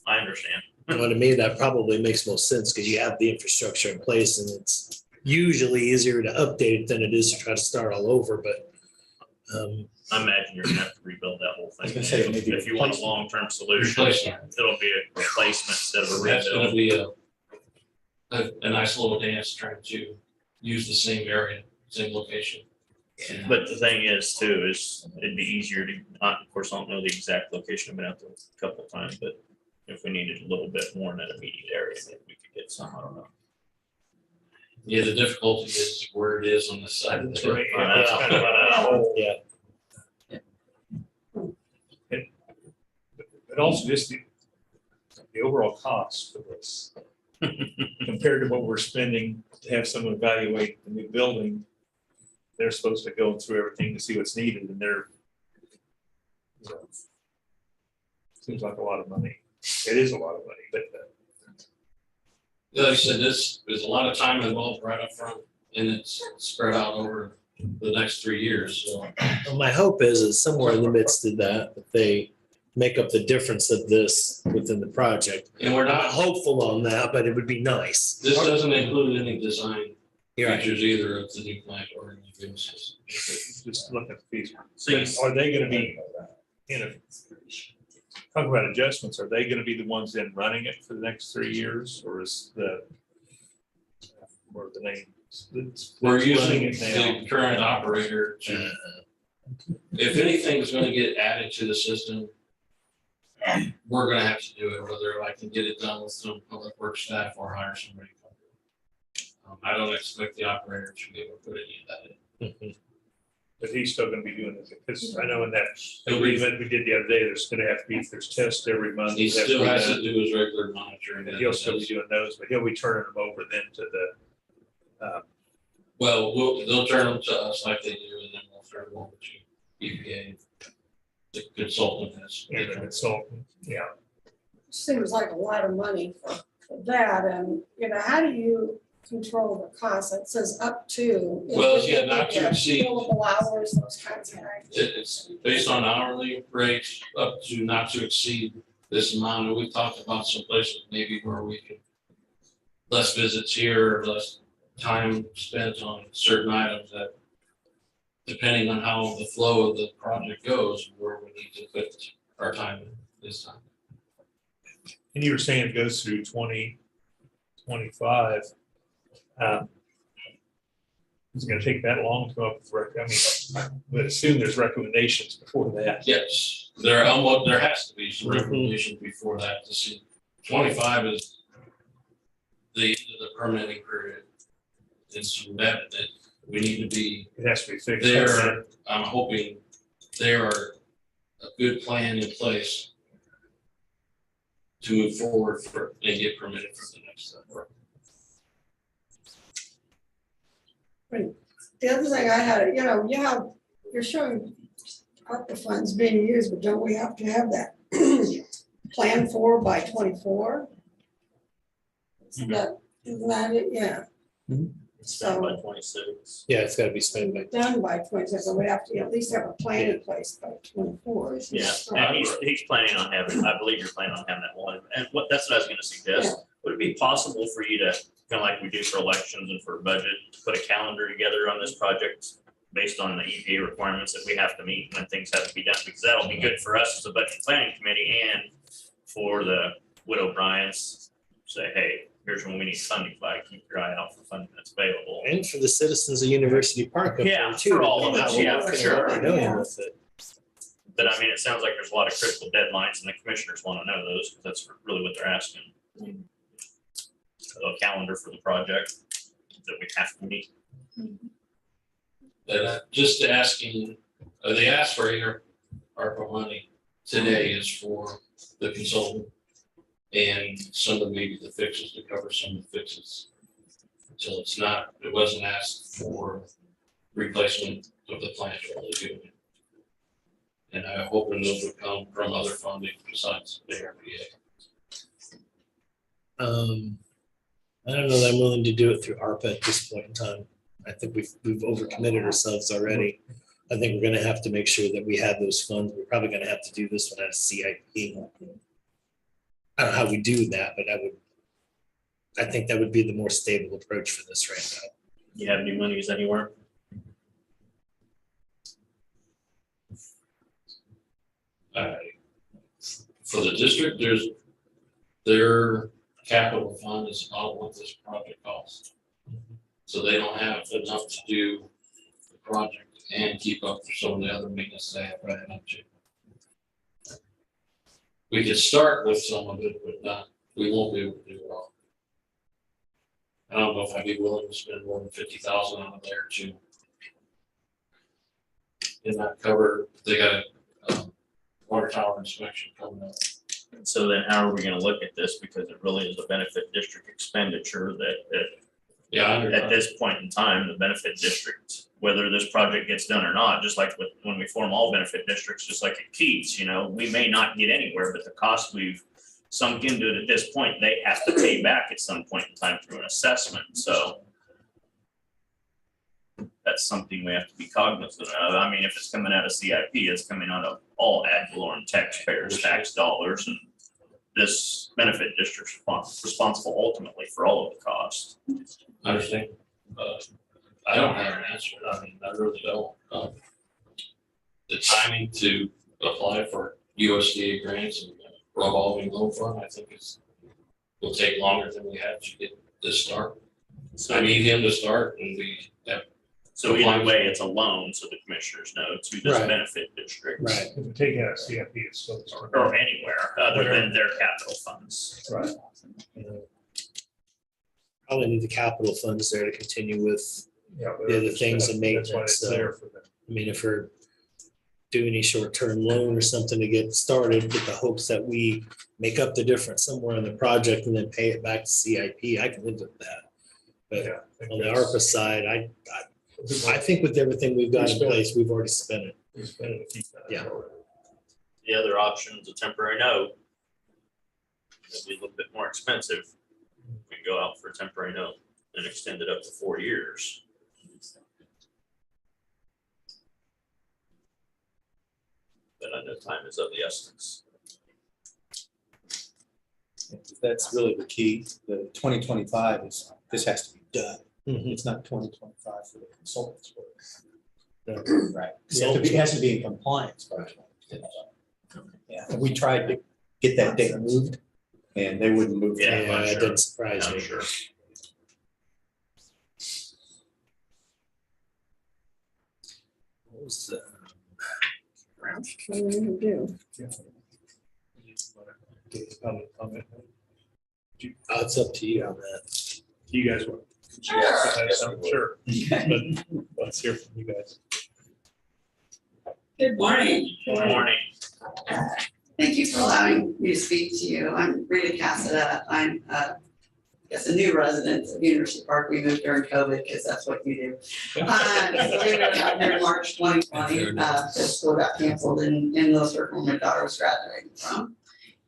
I understand. Well, to me, that probably makes most sense because you have the infrastructure in place and it's usually easier to update it than it is to try to start all over, but I imagine you're gonna have to rebuild that whole I was thing. gonna say, maybe If you want a replacement. long-term solution, Replacement. it'll be a replacement instead of a That's gonna rebuild. be a nice little dance trying to use the same area, same location. But the thing is too, is it'd be easier to, of course, I don't know the exact location. I've been out there a couple of times, but if we needed a little bit more in that immediate area, maybe we could get some, I don't know. Yeah, the difficulty is where it is on the side of the road. Yeah, that's kind of yeah. But also just the overall cost for this compared to what we're spending to have someone evaluate the new building. They're supposed to go through everything to see what's needed, and they're, you know, seems like a lot of money. It is a lot of money, but Like I said, this is a lot of time involved right up front, and it's spread out over the next 3 years, so. Well, my hope is somewhere in the midst of that they make up the difference of this within the project. And we're I'm not not, hopeful on that, but it would be nice. this doesn't include any design You're right. features either of the new plant or anything. just look at the fees. So you- Are they gonna be, you know, talk about adjustments, are they gonna be the ones then running it for the next 3 years, or is or the name? We're running using it now? the current operator to, if anything's gonna get added to the system, we're gonna have to do it, whether I can get it done with some public works staff or hire somebody. I don't expect the operator to be able to put any of that in. But he's still gonna be doing it, because I know in that agreement we did the other day, there's gonna have to be, if there's tests every month. He it has to still be has done, to do his regular monitoring. And he'll still be doing those, but he'll be turning them over then to the, Well, they'll turn them to us like they do, and then we'll turn them over to EPA. The consultant has. and the consultant, yeah. Seems like a lot of money for that, and, you know, how do you control the cost? It says up to. Well, yeah, not to exceed. Billable hours, those kinds of things. It's based on hourly rates up to not to exceed this amount, and we've talked about some places maybe where we can less visits here, less time spent on certain items that, depending on how the flow of the project goes, where we need to put our time in this time. And you were saying it goes through 2025. Is it gonna take that long to come up with, I mean, I would assume there's recommendations before that. Yes, there has to be some recommendations before that to see. 25 is the end of the permitting period. It's that we need to be It has to be fixed. there. I'm hoping there are a good plan in place to move forward and get permitted for the next step. The other thing I had, you know, you're showing ARPA funds being used, but don't we have to have that plan for by 24? Isn't that it? Yeah. Spent by So 26. Yeah, it's gotta be spent by. done by 26, so we have to at least have a plan in place by 24. isn't it? Yeah, and he's planning on having, I believe you're planning on having that one, and that's what I was gonna suggest. Would it be possible for you to, kind of like we do for elections and for budget, put a calendar together on this project based on the EPA requirements that we have to meet when things have to be done? Because that'll be good for us as a budget planning committee and for the Widow Bryant's, say, hey, here's when we need funding by, keep your eye out for funding that's available. And for the citizens of University Park up Yeah, there too. for all of us, How we're yeah, for working sure. and doing with it. But I mean, it sounds like there's a lot of critical deadlines and the commissioners want to know those, because that's really what they're asking. A calendar for the project that we have to meet. Just asking, they asked for your ARPA money today is for the consultant and some of maybe the fixes to cover some of the fixes. So it wasn't asked for replacement of the plant or the building. And I'm hoping those would come from other funding besides the ARPA. I don't know that I'm willing to do it through ARPA at this point in time. I think we've overcommitted ourselves already. I think we're gonna have to make sure that we have those funds. We're probably gonna have to do this one out of CIP. I don't know how we do that, but I think that would be the more stable approach for this right now. You have new monies anywhere? For the district, their capital fund is about what this project costs. So they don't have enough to do the project and keep up for some of the other maintenance they have right now too. We could start with some of it, but we won't be able to do it all. I don't know if I'd be willing to spend more than 50,000 out of there to. And not cover, they got a water tower inspection coming up. And so then how are we gonna look at this? Because it really is a benefit district expenditure that Yeah, I at understand. this point in time, the benefit district, whether this project gets done or not, just like when we form all benefit districts, just like at Keats, we may not get anywhere, but the cost we've sunk into it at this point, they have to pay back at some point in time through an assessment. So that's something we have to be cognizant of. I mean, if it's coming out of CIP, it's coming out of all ad valorem taxpayers' tax dollars, and this benefit district's responsible ultimately for all of the cost. I understand. I don't have an answer. I mean, I really don't. The timing to apply for USDA grants and revolving loan fund, I think will take longer than we have to get this start. So I need him to start and we have. So either way, it's a loan, so the commissioners know, to this Right. benefit district. Right. If we take it out of CIP, it's still. Or anywhere other than their capital funds. Right. Probably need the capital funds there to continue with, Yeah. the other things and That's why maintenance, it's so. there for them. I mean, if we're doing any short-term loan or something to get started with the hopes that we make up the difference somewhere in the project and then pay it back to CIP, I can live with that. But Yeah, I think on the that's- ARPA side, I think with everything we've got in place, we've already spent it. it's better to keep that. Yeah. The other option is a temporary note. It'll be a little bit more expensive. We can go out for a temporary note and extend it up to 4 years. But I know time is of the essence. That's really the key. The 2025 is, this has to be done. Mhm. It's not 2025 for the consultants work. Yeah. Right. It has to be in compliance by 2025. Yeah, and we tried to get that date moved and they wouldn't move. it. Yeah, I'm Yeah, it sure. didn't surprise I'm me. sure. What was the- What do we need to do? Public comment. It's up to you on that. You guys want? Sure. But let's hear from you guys. Good morning. Good morning. Thank you for allowing me to speak to you. I'm Rita Cassada. I'm, I guess, a new resident of University Park. We moved during COVID because that's what you do. So we moved out here in March 2020, the school got canceled in those circles my daughter was graduating from.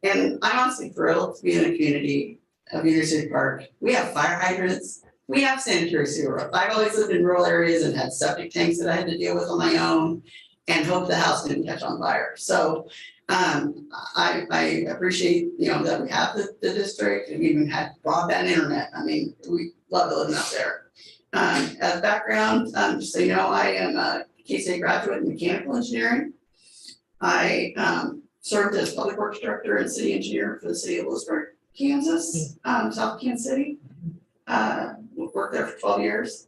And I'm honestly thrilled to be in a community of University Park. We have fire hydrants. We have sanitary sewer. I've always lived in rural areas and had septic tanks that I had to deal with on my own and hope the house didn't catch on fire. So I appreciate, that we have the district and we even had broadband internet. I mean, we love living out there. As background, just so you know, I am a K-State graduate in mechanical engineering. I served as public works director and city engineer for the city of Lewisburg, Kansas, South Kansas City. Worked there for 12 years.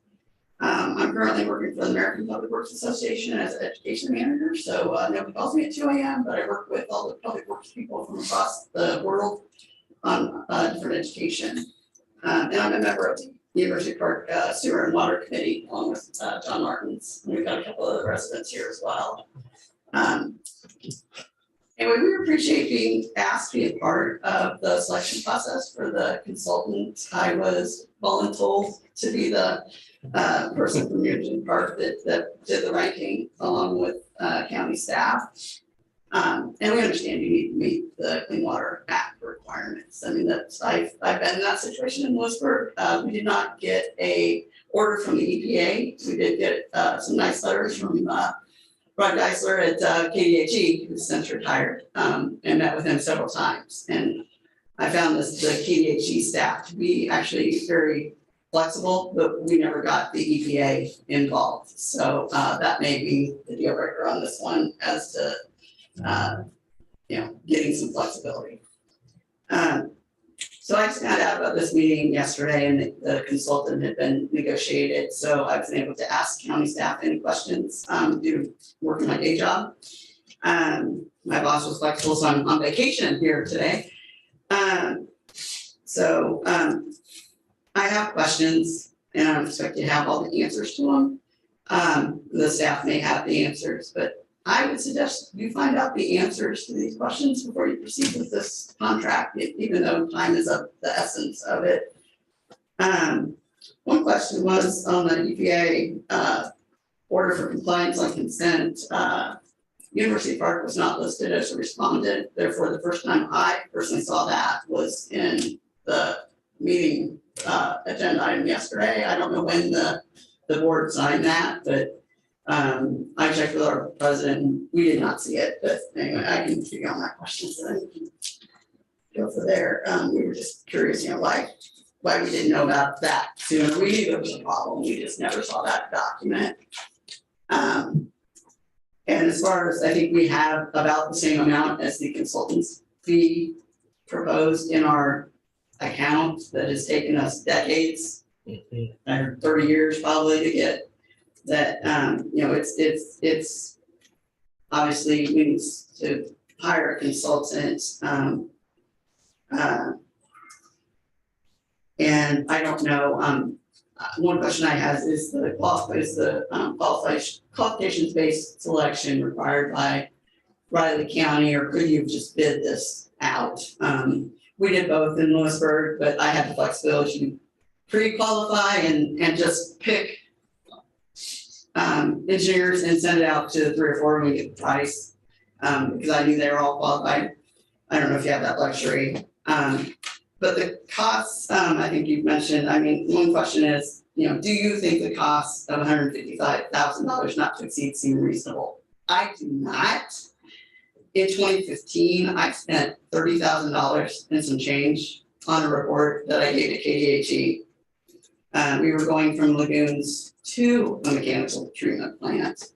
I'm currently working for the American Public Works Association as an education manager, so nobody calls me at 2 a.m., but I work with all the public works people from across the world on different education. And I'm a member of the University Park Sewer and Water Committee along with John Martins. And we've got a couple of residents here as well. Anyway, we appreciate being asked to be a part of the selection process for the consultant. I was voluntold to be the person from University Park that did the ranking along with county staff. And we understand you need to meet the Clean Water Act requirements. I mean, I've been in that situation in Lewisburg. We did not get a order from the EPA. We did get some nice letters from Rod Geisler at KDHE, who's since retired, and met with him several times. And I found the KDHE staff to be actually very flexible, but we never got the EPA involved. So that may be the deal breaker on this one as to, getting some flexibility. So I just found out about this meeting yesterday and the consultant had been negotiated. So I was able to ask county staff any questions due to working my day job. My boss was flexible, so I'm on vacation here today. So I have questions and I'm expecting to have all the answers to them. The staff may have the answers, but I would suggest you find out the answers to these questions before you proceed with this contract, even though time is of the essence of it. One question was on the EPA, order for compliance on consent. University Park was not listed as a respondent, therefore the first time I personally saw that was in the meeting, agenda item yesterday. I don't know when the board signed that, but I checked with our president, and we did not see it, but anyway, I can figure out that question, so then we can go for there. We were just curious, why we didn't know about that sooner. We knew there was a problem, we just never saw that document. And as far as, I think we have about the same amount as the consultant's fee proposed in our account that has taken us decades, or 30 years probably to get that. It's obviously we need to hire a consultant. And I don't know, one question I have is the qualifications-based selection required by Riley County, or could you have just bid this out? We did both in Lewisburg, but I had the flexibility to pre-qualify and just pick engineers and send it out to 3 or 4 and we get the price, because I knew they were all qualified. I don't know if you have that luxury. But the costs, I think you've mentioned, one question is, do you think the cost of $155,000 not to exceed seem reasonable? I do not. In 2015, I spent $30,000 and some change on a report that I gave to KDHE. We were going from lagoons to a mechanical treatment plant.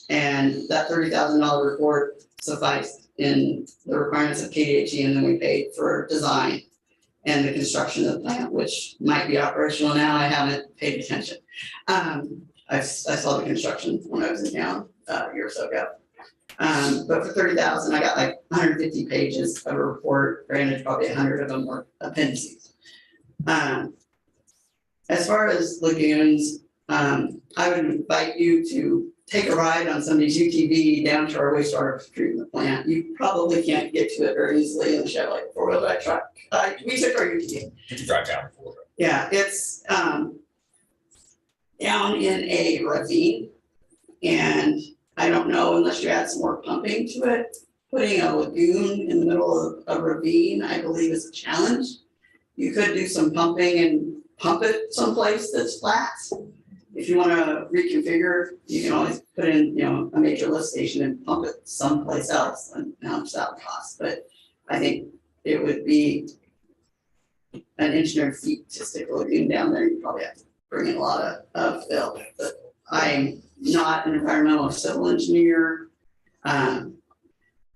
And that $30,000 report sufficed in the requirements of KDHE, and then we paid for design and the construction of the plant, which might be operational now. I haven't paid attention. I saw the construction when I was in town a year or so ago. But for $30,000, I got like 150 pages of a report. Granted, probably 100 of them were appendices. As far as lagoons, I would invite you to take a ride on somebody's UTV down to our wastewater treatment plant. You probably can't get to it very easily in the Chevrolet 4-wheel truck. We took our UTV. You can drive down for it. Yeah, it's down in a ravine. And I don't know, unless you add some more pumping to it, putting a lagoon in the middle of a ravine, I believe is a challenge. You could do some pumping and pump it someplace that's flat. If you want to reconfigure, you can always put in, a major lift station and pump it someplace else, and how much that would cost. But I think it would be an engineered feat to stick a lagoon down there. You probably have to bring in a lot of fill. But I'm not an environmental or civil engineer,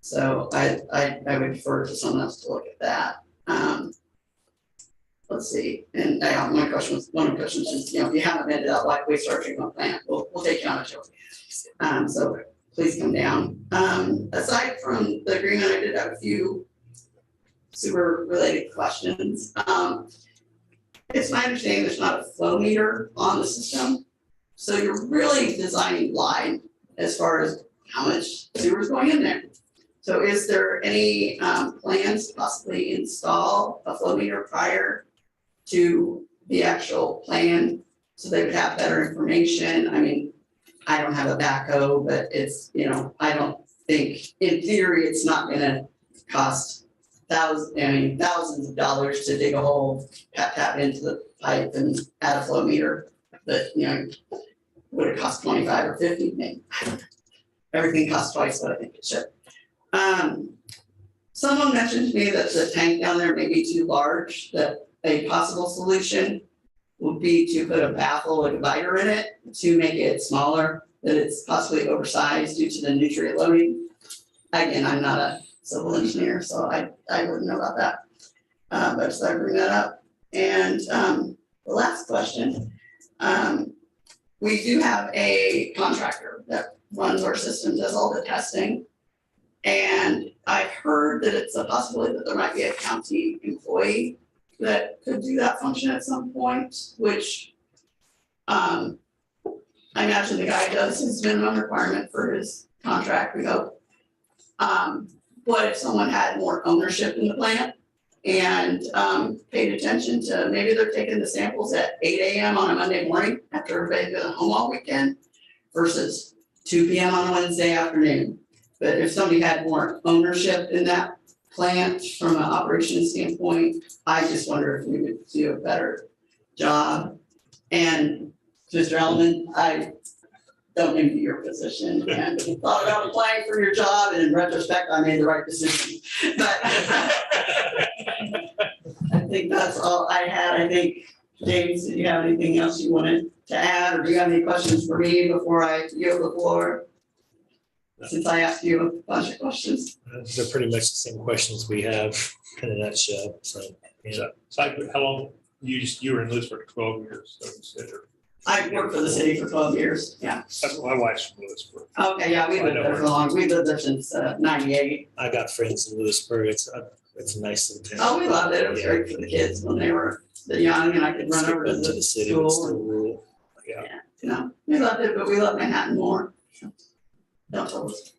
so I would defer to someone else to look at that. Let's see, and one of the questions is, if you haven't been to that white wastewater treatment plant, we'll take you on a tour. So please come down. Aside from the agreement, I did have a few sewer related questions. It's my understanding there's not a flow meter on the system. So you're really designing blind as far as how much sewer is going in there. So is there any plans to possibly install a flow meter prior to the actual plan so they would have better information? I don't have a backhoe, but it's, I don't think, in theory, it's not gonna cost thousands of dollars to dig a hole, tap into the pipe and add a flow meter. But, would it cost 25 or 50? Maybe. Everything costs twice what I think it should. Someone mentioned to me that the tank down there may be too large, that a possible solution would be to put a baffle or divider in it to make it smaller, that it's possibly oversized due to the nutrient loading. Again, I'm not a civil engineer, so I wouldn't know about that. But so I bring that up. And the last question, we do have a contractor that runs our system, does all the testing. And I've heard that it's a possibility that there might be a county employee that could do that function at some point, which I imagine the guy does his minimum requirement for his contract, we hope. What if someone had more ownership in the plant and paid attention to, maybe they're taking the samples at 8 AM on a Monday morning after everybody's been home all weekend versus 2 PM on a Wednesday afternoon. But if somebody had more ownership in that plant from an operations standpoint, I just wonder if we would do a better job. And Mr. Elman, I don't envy your position and thought about applying for your job, and in retrospect, I made the right decision. But I think that's all I had. I think, James, did you have anything else you wanted to add, or do you have any questions for me before I yield the floor? Since I asked you a bunch of questions. They're pretty much the same questions we have in a nutshell, so. Yeah. So how long, you were in Lewisburg 12 years, so you said, or- I worked for the city for 12 years, yeah. that's my wife's from Lewisburg. Okay, yeah, we lived there for long. We lived there since 98. I got friends in Lewisburg. It's a nice little town. Oh, we loved it. It was great for the kids when they were young, and I could run over to Into the the city, but school. still rural. Yeah, you know, we loved it, but we love Manhattan more. Don't tell us.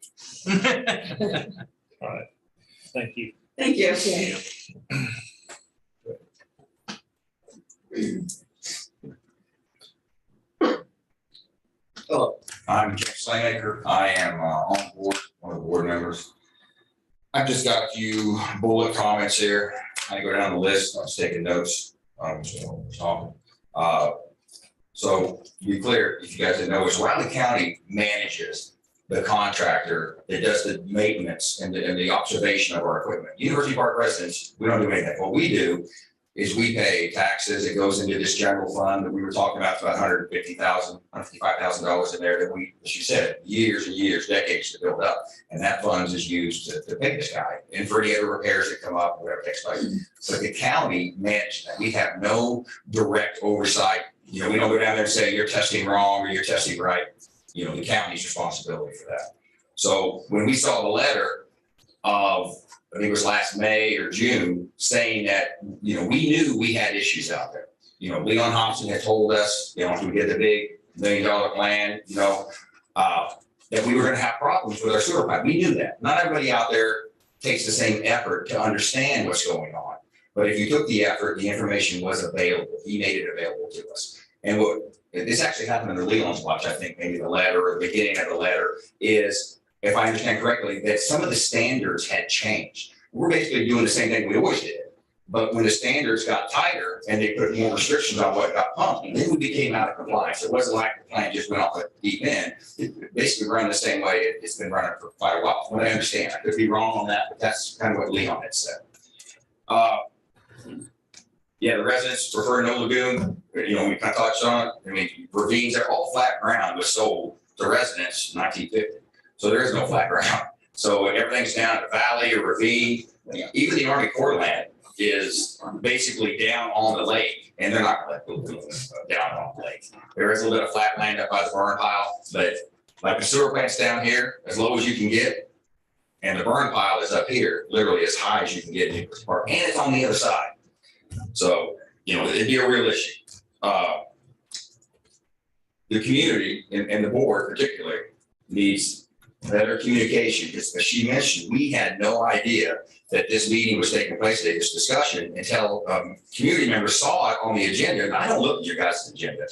All right, thank you. Thank you. Hello, I'm Jeff Slaymaker. I am on board, one of the board members. I've just got a few bullet comments here. I go down the list. I was taking notes. So talking. So to be clear, if you guys didn't know, it's Riley County manages the contractor that does the maintenance and the observation of our equipment. University Park residents, we don't do anything. What we do is we pay taxes. It goes into this general fund that we were talking about $155,000 in there that we, as you said, years and years, decades to build up. And that funds is used to pay this guy and for any other repairs that come up, whatever takes place. But the county manages that. We have no direct oversight. You know, we don't go down there and say you're testing wrong or you're testing right. You know, the county's responsibility for that. So when we saw the letter of, I think it was last May or June, saying that, you know, we knew we had issues out there. You know, Leon Hobson had told us, you know, if we did the big $1 million plan, you know, that we were gonna have problems with our sewer pipe. We knew that. Not everybody out there takes the same effort to understand what's going on. But if you took the effort, the information was available. He made it available to us. And what this actually happened under Leon's watch, I think maybe the letter or the beginning of the letter is, if I understand correctly, that some of the standards had changed. We're basically doing the same thing we always did. But when the standards got tighter and they put more restrictions on what got pumped, then we became out of compliance. It wasn't like the plant just went off the deep end. It basically ran the same way it's been running for quite a while. From what I understand, I could be wrong on that, but that's kind of what Leon had said. Yeah, the residents prefer no lagoon. You know, we kind of touched on it. I mean, ravines are all flat ground was sold to residents in 1950. So there is no flat ground. So everything's down a valley or ravine. Even the Army Corps land is basically down on the lake, and they're not going to let lagoons down on the lake. There is a little bit of flat land up by the burn pile, but like the sewer plant's down here, as low as you can get, and the burn pile is up here, literally as high as you can get in Newport Park, and it's on the other side. So, you know, it'd be a real issue. The community and the board particularly needs better communication, because as she mentioned, we had no idea that this meeting was taking place today, this discussion, until community members saw it on the agenda. And I don't look at your guys' agenda.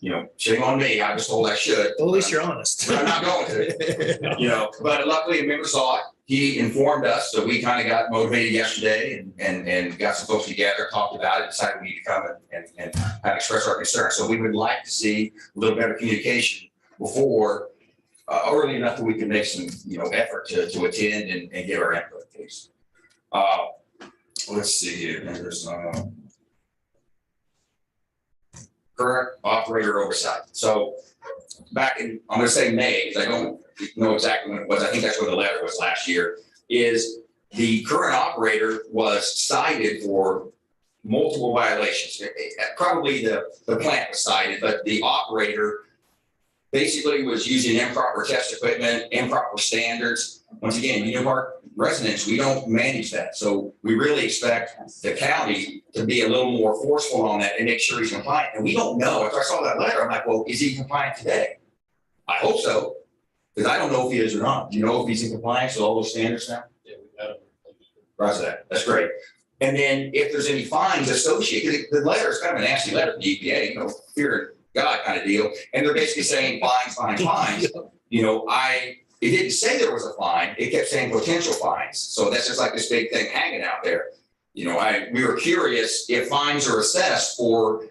You know, shame on me. I was told I should. Well, at least you're honest. But I'm not going to. You know, but luckily a member saw it. He informed us, so we kind of got motivated yesterday and got some folks together, talked about it, decided we need to come and kind of express our concern. So we would like to see a little better communication before early enough that we can make some, you know, effort to attend and give our input, please. Let's see here. There's current operator oversight. So back in, I'm going to say May, because I don't know exactly when it was. I think that's when the letter was last year. Is the current operator was cited for multiple violations. Probably the plant was cited, but the operator basically was using improper test equipment, improper standards. Once again, Union Park residents, we don't manage that. So we really expect the county to be a little more forceful on that and make sure he's compliant. And we don't know. After I saw that letter, I'm like, well, is he compliant today? I hope so. Because I don't know if he is or not. Do you know if he's in compliance with all those standards now? Yeah, we got it. Roger that. That's great. And then if there's any fines associated, the letter is kind of a nasty letter from the EPA, you know, fear God kind of deal. And they're basically saying fines. You know, it didn't say there was a fine. It kept saying potential fines. So that's just like this big thing hanging out there. You know, we were curious if fines are assessed for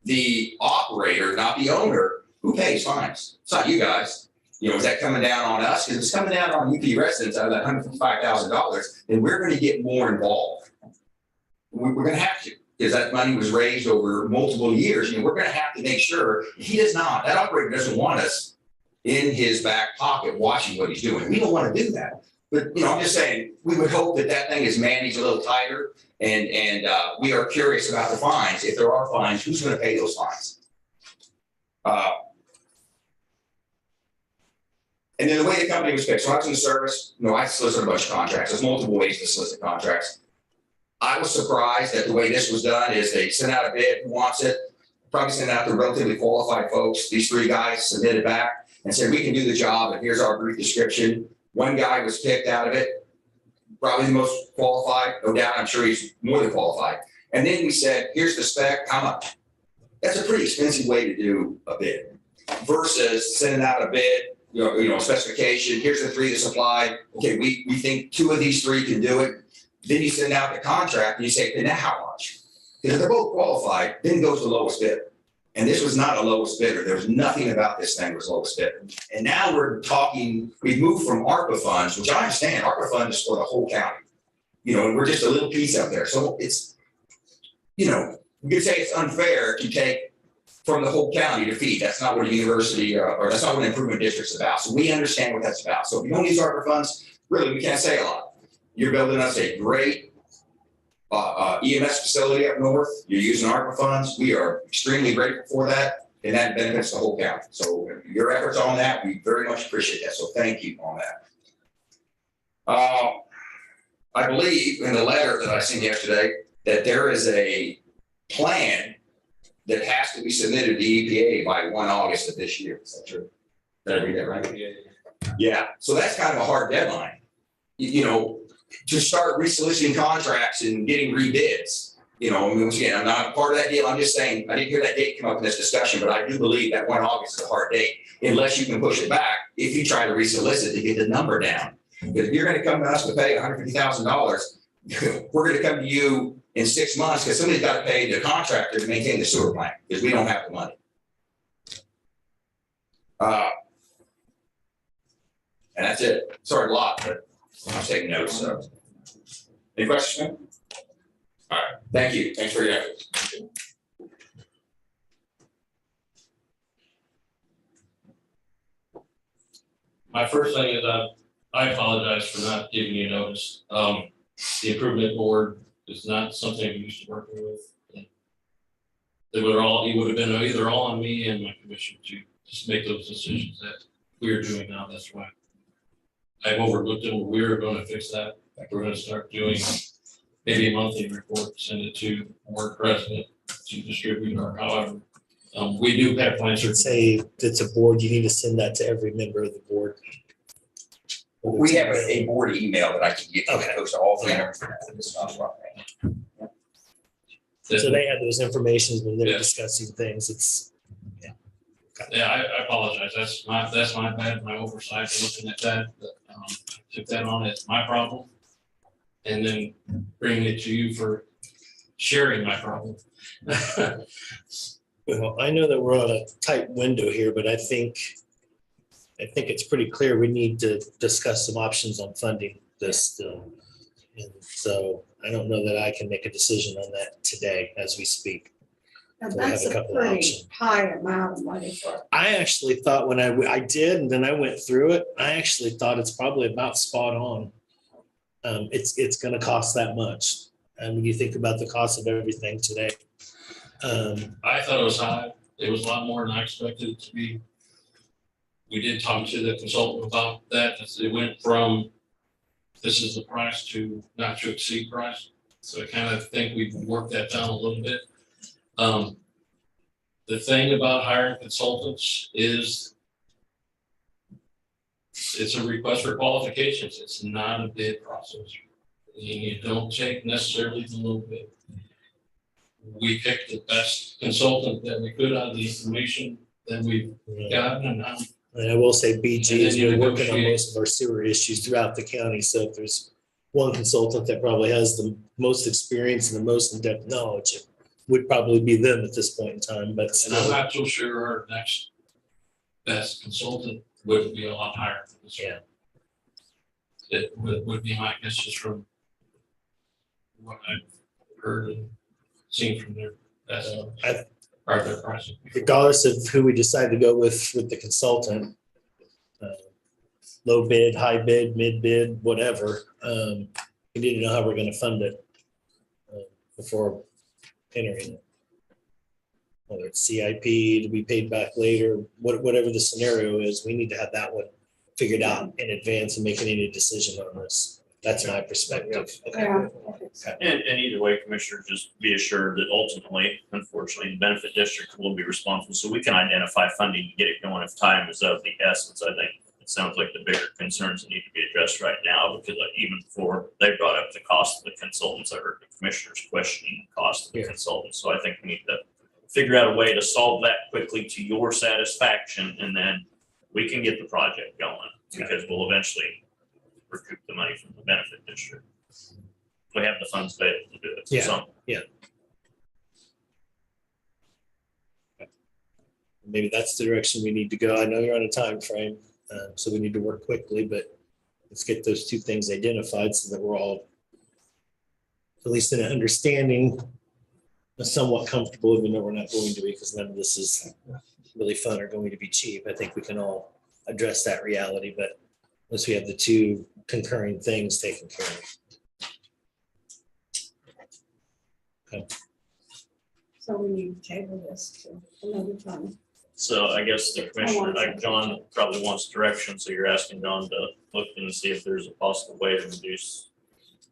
the operator, not the owner, who pays fines. It's not you guys. You know, is that coming down on us? Because if it's coming down on UP residents out of that $155,000, then we're going to get more involved. We're going to have to, because that money was raised over multiple years. You know, we're going to have to make sure he does not, that operator doesn't want us in his back pocket watching what he's doing. We don't want to do that. But, you know, I'm just saying, we would hope that that thing is managed a little tighter. And we are curious about the fines. If there are fines, who's going to pay those fines? And then the way the company was picked, so I was in the service, you know, I solicited a bunch of contracts. There's multiple ways to solicit contracts. I was surprised that the way this was done is they sent out a bid, who wants it, probably sent out to relatively qualified folks. These 3 guys submitted back and said, we can do the job, and here's our brief description. One guy was picked out of it, probably the most qualified, no doubt, I'm sure he's more than qualified. And then we said, here's the spec, how much? That's a pretty expensive way to do a bid versus sending out a bid, you know, specification, here's the 3 that supplied. Okay, we think 2 of these 3 can do it. Then you send out the contract and you say, now how much? Because if they're both qualified, then goes the lowest bidder. And this was not a lowest bidder. There was nothing about this thing was lowest bidder. And now we're talking, we've moved from ARPA funds, which I understand, ARPA funds is for the whole county. You know, and we're just a little piece out there. So it's, you know, you could say it's unfair to take from the whole county to feed. That's not what a university or that's not what an improvement district's about. So we understand what that's about. So if you don't use ARPA funds, really, we can't say a lot. You're building us a great EMS facility up north. You're using ARPA funds. We are extremely grateful for that, and that benefits the whole county. So your efforts on that, we very much appreciate that. So thank you on that. I believe in the letter that I sent yesterday that there is a plan that has to be submitted to the EPA by 1 August of this year. Is that true? Did I read that right? Yeah. So that's kind of a hard deadline. You know, to start resoliciting contracts and getting rebids. You know, I mean, once again, I'm not a part of that deal. I'm just saying, I didn't hear that date come up in this discussion, but I do believe that 1 August is a hard date, unless you can push it back if you try to resolicit to get the number down. Because if you're going to come to us to pay $150,000, we're going to come to you in 6 months because somebody's got to pay the contractor to maintain the sewer plant because we don't have the money. And that's it. Sorry, a lot, but I'm taking notes. So, any questions? All right. Thank you. Thanks for your efforts. My first thing is I apologize for not giving you notice. The improvement board is not something I'm used to working with. They were all, it would have been either all on me and my commission to just make those decisions that we are doing now. That's why I've overlooked them. We're going to fix that. We're going to start doing maybe a monthly report, send it to board president to distribute or however. We do have plans. I should say it's a board, you need to send that to every member of the board. We have a board email that I can get. Okay. Goes to all 3 members. So they have those informations when they're Yeah. discussing things. It's, Yeah, I apologize. That's my bad, my oversight for looking at that. But, took that on as my problem. And then bringing it to you for sharing my problem. well, I know that we're on a tight window here, but I think it's pretty clear we need to discuss some options on funding this still. And so I don't know that I can make a decision on that today as we speak. And We have that's a a couple of pretty options. high amount of money for. I actually thought when I did, and then I went through it, I actually thought it's probably about spot on. It's gonna cost that much. And when you think about the cost of everything today. I thought it was high. It was a lot more than I expected it to be. We did talk to the consultant about that. It went from this is the price to not to exceed price. So I kind of think we've worked that down a little bit. The thing about hiring consultants is it's a request for qualifications. It's not a bid process. You don't take necessarily the low bid. We picked the best consultant that we could out of the information that we've gotten, and And I will say BG has And then you been working on negotiate. most of our sewer issues throughout the county. So if there's one consultant that probably has the most experience and the most in-depth knowledge, it would probably be them at this point in time, but I'm still. not so sure our next best consultant would be a lot higher than this. Yeah. It would be my guess just from what I've heard and seen from their best, or their pricing. Regardless of who we decide to go with the consultant, low bid, high bid, mid bid, whatever, we need to know how we're gonna fund it before entering it. Whether it's CIP to be paid back later, whatever the scenario is, we need to have that one figured out in advance and making any decision on this. That's my perspective. Okay. Yeah. And either way, Commissioner, just be assured that ultimately, unfortunately, the benefit district will be responsible, so we can identify funding to get it going if time is of the essence. I think it sounds like the bigger concerns that need to be addressed right now, because like even before they brought up the cost of the consultants, I heard the commissioners questioning the cost of the consultants. So I think we need to figure out a way to solve that quickly to your satisfaction, and then we can get the project going, because we'll eventually recoup the money from the benefit district. We have the funds available to do it. Yeah. So, Maybe that's the direction we need to go. I know you're on a time frame, so we need to work quickly, but let's get those two things identified so that we're all at least in an understanding, somewhat comfortable, even though we're not going to be, because none of this is really fun or going to be cheap. I think we can all address that reality, but unless we have the two concurring things taken care of. Okay. So we need to table this to another time. so I guess the commissioner, like John probably wants direction, so you're asking John to look and see if there's a possible way to reduce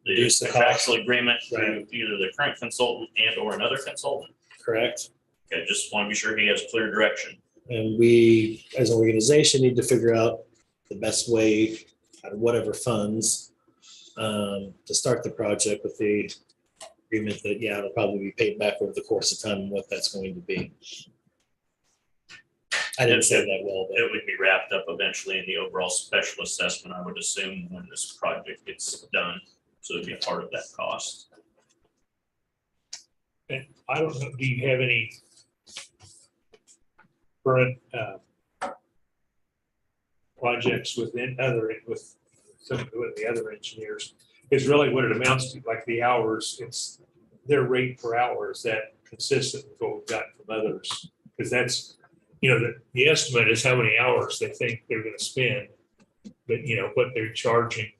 the Reduce the cost. contractual agreement to Right. either the current consultant and or another consultant. Correct. Okay, just want to be sure he has clear direction. And we, as an organization, need to figure out the best way out of whatever funds to start the project with the agreement that, yeah, it'll probably be paid back over the course of time and what that's going to be. I didn't say that well, but It would be wrapped up eventually in the overall special assessment, I would assume, when this project gets done. So it'd be part of that cost. And I don't know, do you have any current projects with some of the other engineers? Is really what it amounts to, like the hours, it's their rate per hour, is that consistent with what we've gotten from others? Because that's, the estimate is how many hours they think they're gonna spend, but what they're charging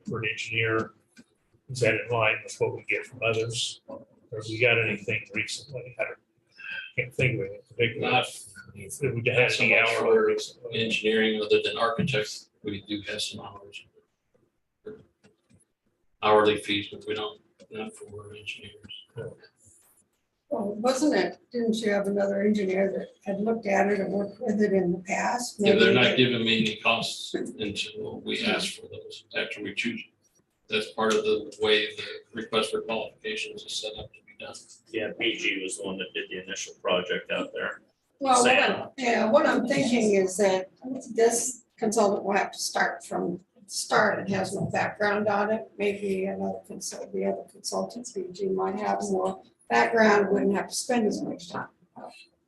for an engineer, is that in line with what we get from others? Or have we got anything recently? Can't think of it in particular. Not That we had so any much hour for recently. engineering other than architects. We do have some hours. Hourly fees, but we don't, not for engineers. Well, wasn't it, didn't you have another engineer that had looked at it and worked with it in the past? Yeah, they're Maybe not they- giving me any costs until we ask for those after we choose. That's part of the way the request for qualifications is set up to be done. Yeah, PG was the one that did the initial project out there. Well, Sam. what I'm thinking is that this consultant will have to start from the start. It has no background on it. Maybe another consult, the other consultants, BG might have more background, wouldn't have to spend as much time.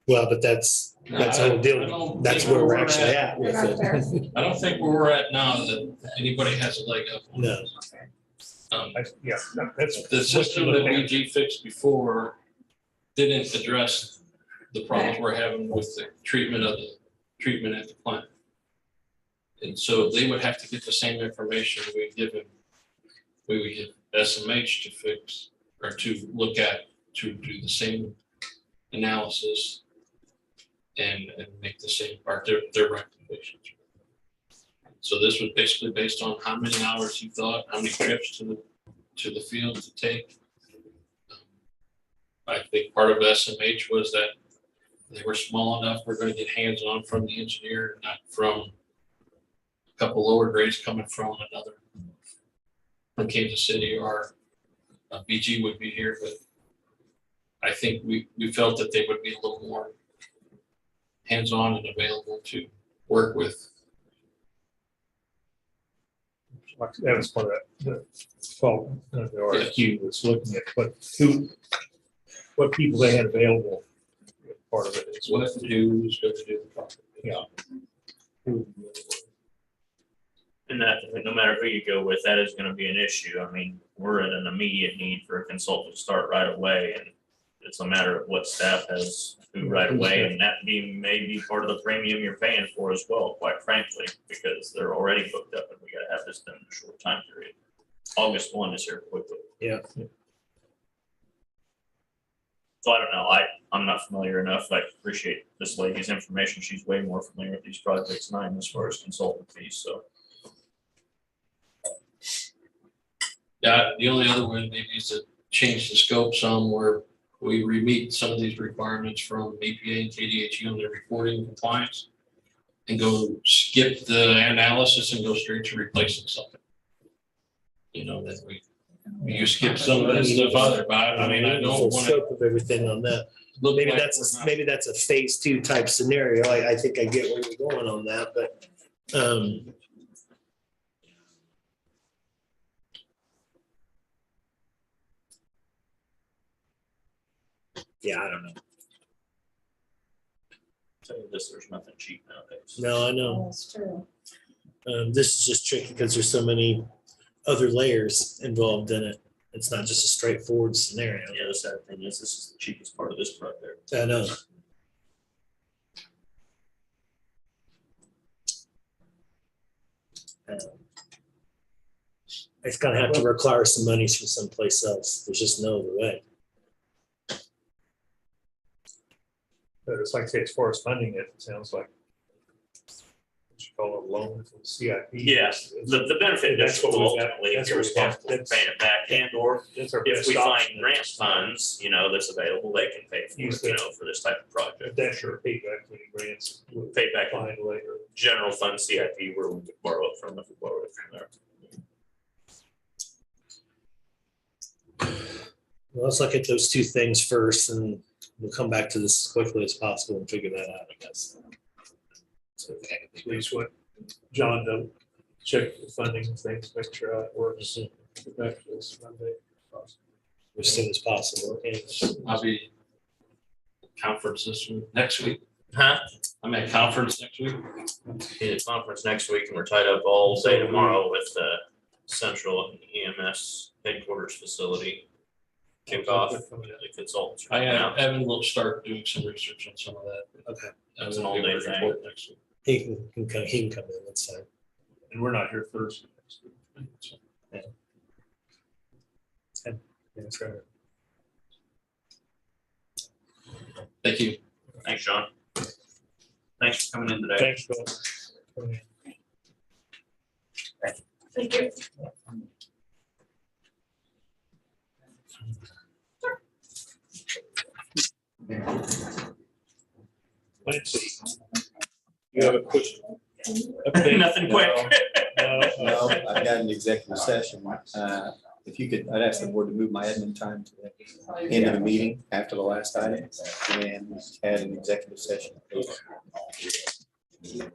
well, but that's the whole I deal. don't That's think where we're we're actually at. at We're with not there. it. I don't think where we're at now that anybody has a leg up. on No. this. Yeah, that's. The what you system look that at. BG fixed before didn't address the problems we're having with the treatment at the plant. And so they would have to get the same information we would give SMH to fix, or to look at, to do the same analysis and make the same, or their recommendations. So this was basically based on how many hours you thought, how many trips to the field to take. I think part of SMH was that they were small enough, we're gonna get hands-on from the engineer, not from couple lower grades coming from another, from Kansas City, or BG would be here, but I think we felt that they would be a little more hands-on and available to work with. Like, that was part of the fault of the RFQ was looking at what people they had available. Part of it is What to do, who's going to do the project. Yeah. And that, no matter who you go with, that is gonna be an issue. I mean, we're at an immediate need for a consultant to start right away, and it's a matter of what staff has who right away, and that may be part of the premium you're paying for as well, quite frankly, because they're already booked up and we gotta have this done in a short time period. August 1 is here quickly. Yeah. So I don't know, I'm not familiar enough. I appreciate this lady's information. She's way more familiar with these projects than I am as far as consultant fees, so. Yeah, the only other way maybe is to change the scope some, where we meet some of these requirements from EPA and KDHE on their reporting compliance, and go skip the analysis and go straight to replacing something. You know, that you skip some of that stuff out there, but I mean, I don't Full want scope of everything on that. to. Maybe that's a phase 2 type scenario. I think I get where you're going on that, but yeah, I don't know. Tell you this, there's nothing cheap nowadays. No, I know. That's true. This is just tricky because there's so many other layers involved in it. It's not just a straightforward scenario. Yeah, the sad thing is, this is the cheapest part of this project. I know. It's gonna have to require some monies from someplace else. There's just no other way. But it's like I say, as far as funding it, it sounds like what you call a loan from CIP. Yes, the benefit That's is what we got. ultimately, if That's you're what we got. responsible for paying it back, and or That's our if best we find option. grant funds, that's available, they can pay for Use it, that. for this type of project. But that's your payback when you grants. We'll Pay back in find later. general fund CIP where we could borrow it from, if we borrow it from there. Well, let's look at those two things first and we'll come back to this as quickly as possible and figure that out, I guess. So, okay. Please what John done, check the funding and things, make sure how it works. Get back to this Monday. As soon as possible. And I'll be conference next week. Huh? I'm at conference next week. In a conference next week, and we're tied up all day tomorrow with the central EMS headquarters facility kickoff. The consultants. are coming out. Evan will start doing some research on some of that. Okay. That's an all-day thing. Report next week. He can come in, that's fine. And we're not here Thursday. next week. So, Yeah, that's right. Thank you. Thanks, John. Thanks for coming in today. Thanks, Bill. Thank you. Let's see. You have a question? update? Nothing quick. No, I've got an executive session. If you could, I'd ask the board to move my admin time to the end of the meeting after the last item and add an executive session. You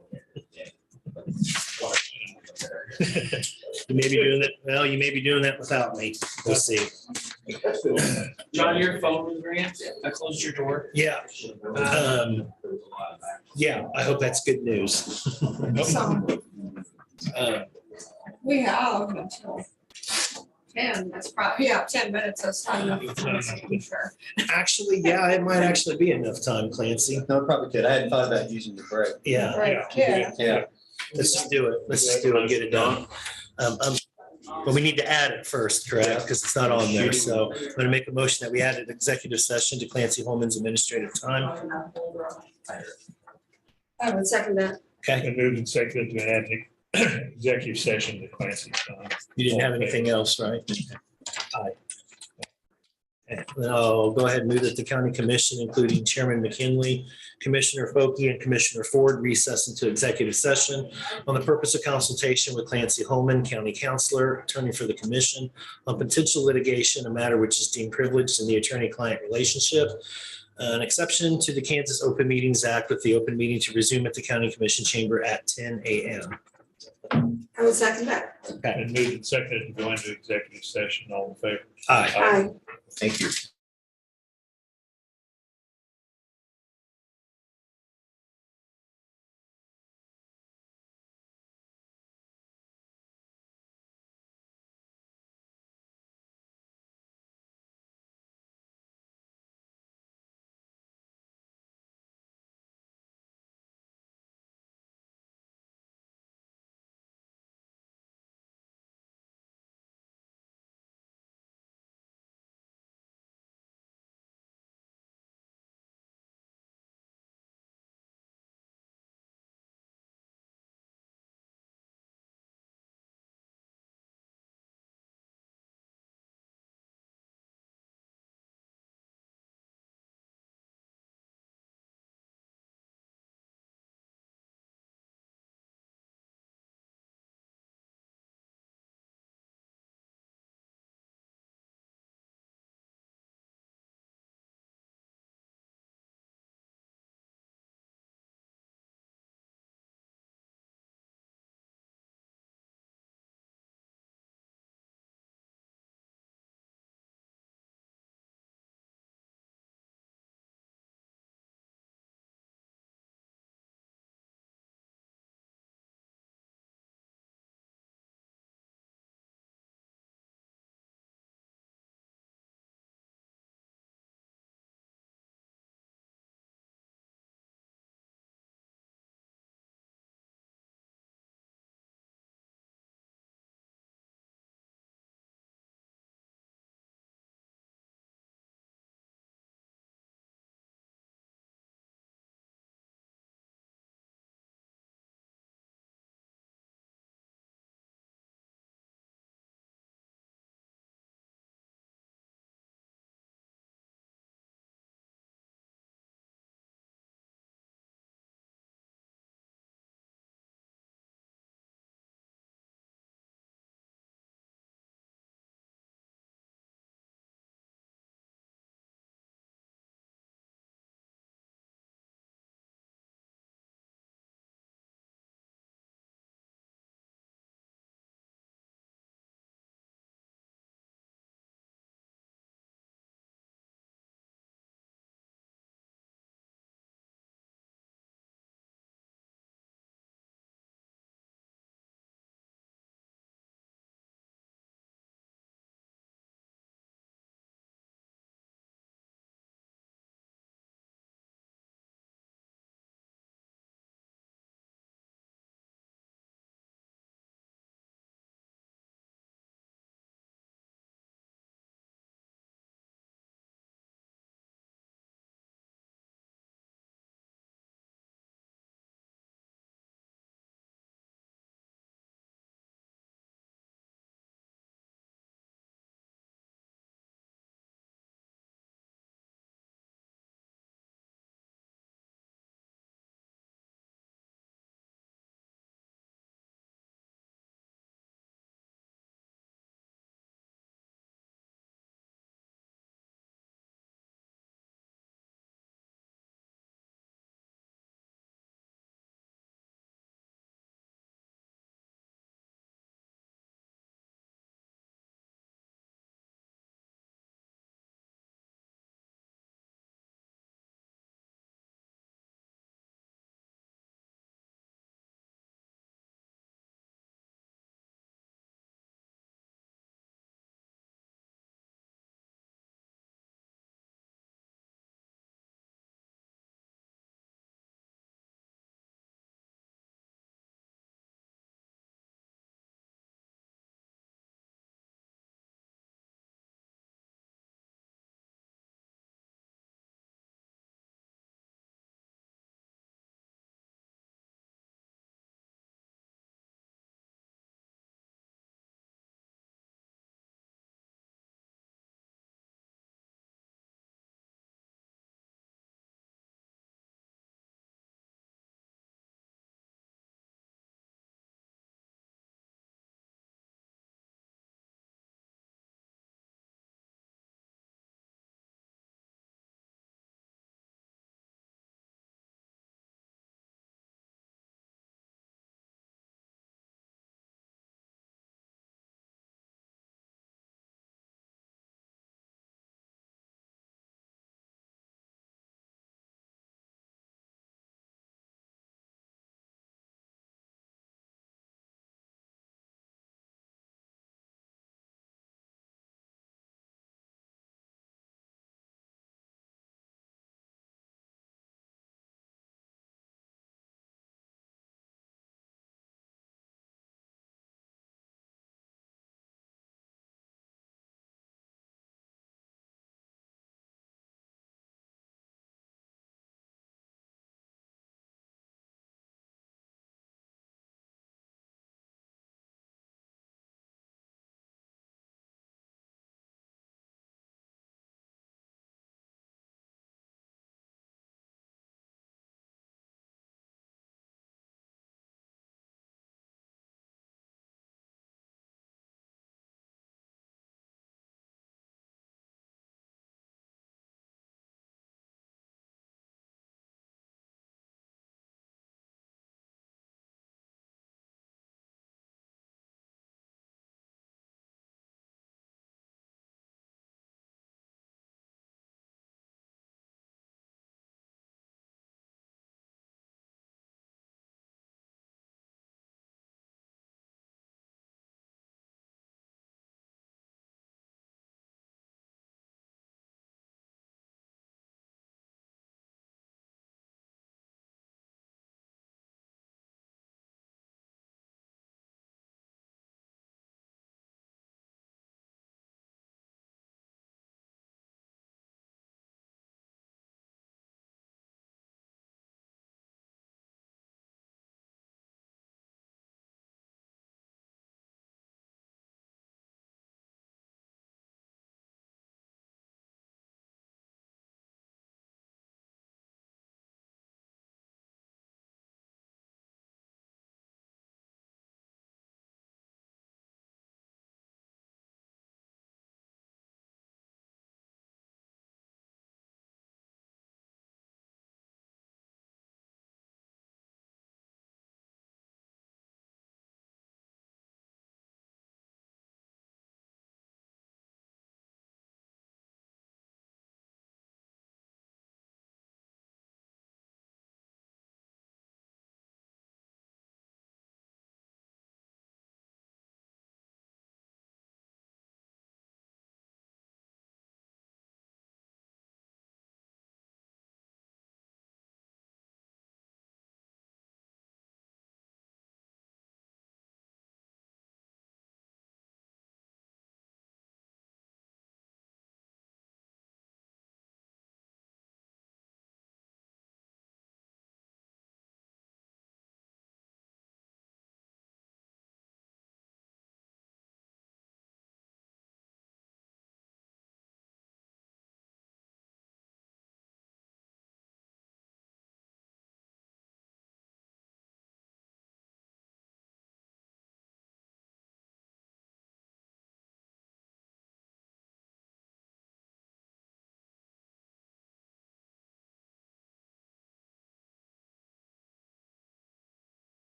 may be doing that, well, you may be doing that without me. We'll see. John, your phone was ringing. I closed your door. Yeah. Yeah, I hope that's good news. So Uh, we have until 10, that's probably, 10 minutes, that's time enough for us, I'm sure. Actually, yeah, it might actually be enough time, Clancy. No, probably could. I hadn't thought about using the break. Yeah, Right, yeah. Yeah. let's just do it. Let's just do it and get it done. But we need to add it first, correct? Because it's not on there. So I'm going to make a motion that we add an executive session to Clancy Holman's administrative time. I would second that. Okay, And moved and seconded to add an executive session to Clancy's time. you didn't have anything else, right? Okay, then I'll go ahead and move that the county commission, including Chairman McKinley, Commissioner Foki, and Commissioner Ford, recess into executive session on the purpose of consultation with Clancy Holman, County Counselor, attorney for the commission, on potential litigation, a matter which is deemed privileged in the attorney-client relationship. An exception to the Kansas Open Meetings Act with the open meeting to resume at the county commission chamber at 10 a.m. I will second that. Okay. And moved and seconded to go into executive session. All in favor? Aye. Aye. Thank you.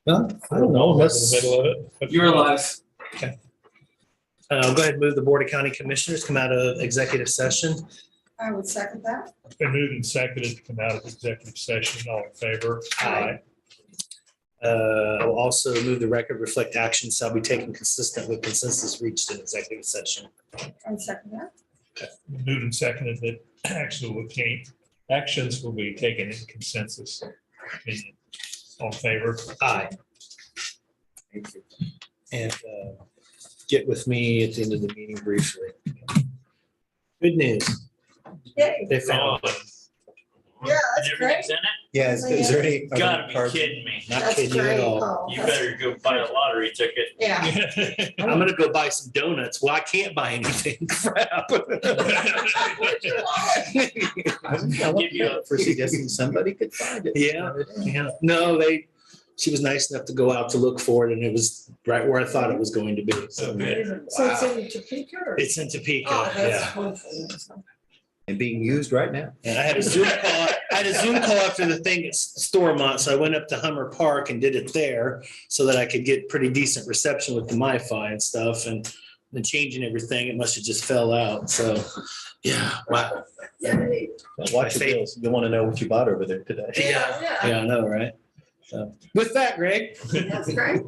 Well, I don't know. In the Let's, middle of it. You're alive. I'll go ahead and move the Board of County Commissioners come out of executive session. I would second that. Been moved and seconded to come out of executive session. All in favor? Aye. I'll also move the record reflect actions shall be taken consistent with consensus reached in executive session. I second that. Moved and seconded that actions will be taken in consensus. Opinion. All in favor? Aye. Thank you. And get with me at the end of the meeting briefly. Good news. Yay. They found, Yeah, that's great. Everything's in it? Yeah, is there any? You gotta be kidding me. not That's kidding you at great. all. Oh, You that's- better go buy a lottery ticket. Yeah. I'm gonna go buy some donuts. Well, I can't buy anything. Crap. Give you a- For suggesting somebody could find it. Yeah. Yeah, no, she was nice enough to go out to look for it and it was right where I thought it was going to be. So Amazing. So it's in Topeka or? it's in Topeka, Oh, yeah. that's wonderful. And being used right now. And I had a Zoom call after the thing at Stormont, so I went up to Hummer Park and did it there so that I could get pretty decent reception with the MiFi and stuff and then changing everything, it must have just fell out, so, yeah, wow. Yay. Watch your bills. You'll want to know what you bought over there today. Yeah, yeah, I know, right? So, with that, Greg. That's great.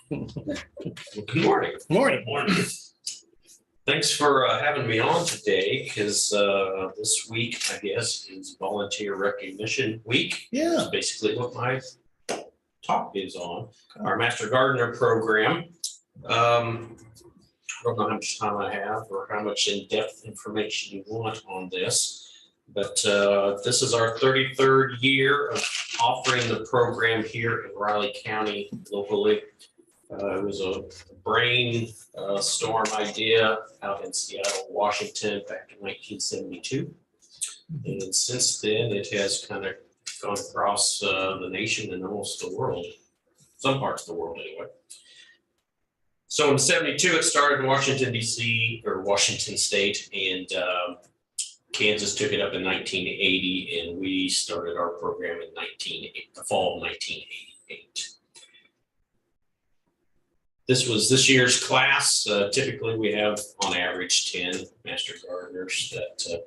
Good morning. Morning. Morning. Thanks for having me on today, because this week, I guess, is Volunteer Recognition Week. Yeah. That's basically what my talk is on, our Master Gardener program. I don't know how much time I have or how much in-depth information you want on this, but this is our 33rd year of offering the program here in Riley County locally. It was a brainstorm idea out in Seattle, Washington back in 1972. And since then, it has kind of gone across the nation and almost the world, some parts of the world anyway. So in 72, it started in Washington, D.C. or Washington State, and Kansas took it up in 1980, and we started our program in the fall of 1988. This was this year's class. Typically, we have on average 10 Master Gardeners that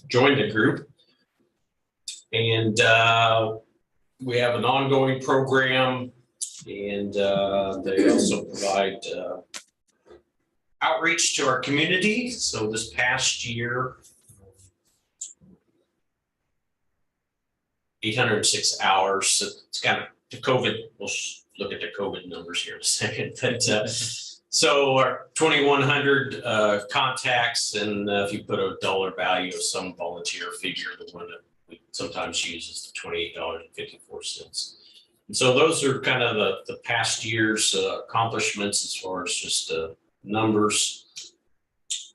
join the group. And we have an ongoing program, and they also provide outreach to our community. So this past year, 806 hours. It's kind of the COVID, we'll look at the COVID numbers here in a second. But so our 2,100 contacts, and if you put a dollar value of some volunteer figure, the one that we sometimes use is the $28.54. And so those are kind of the past year's accomplishments as far as just numbers.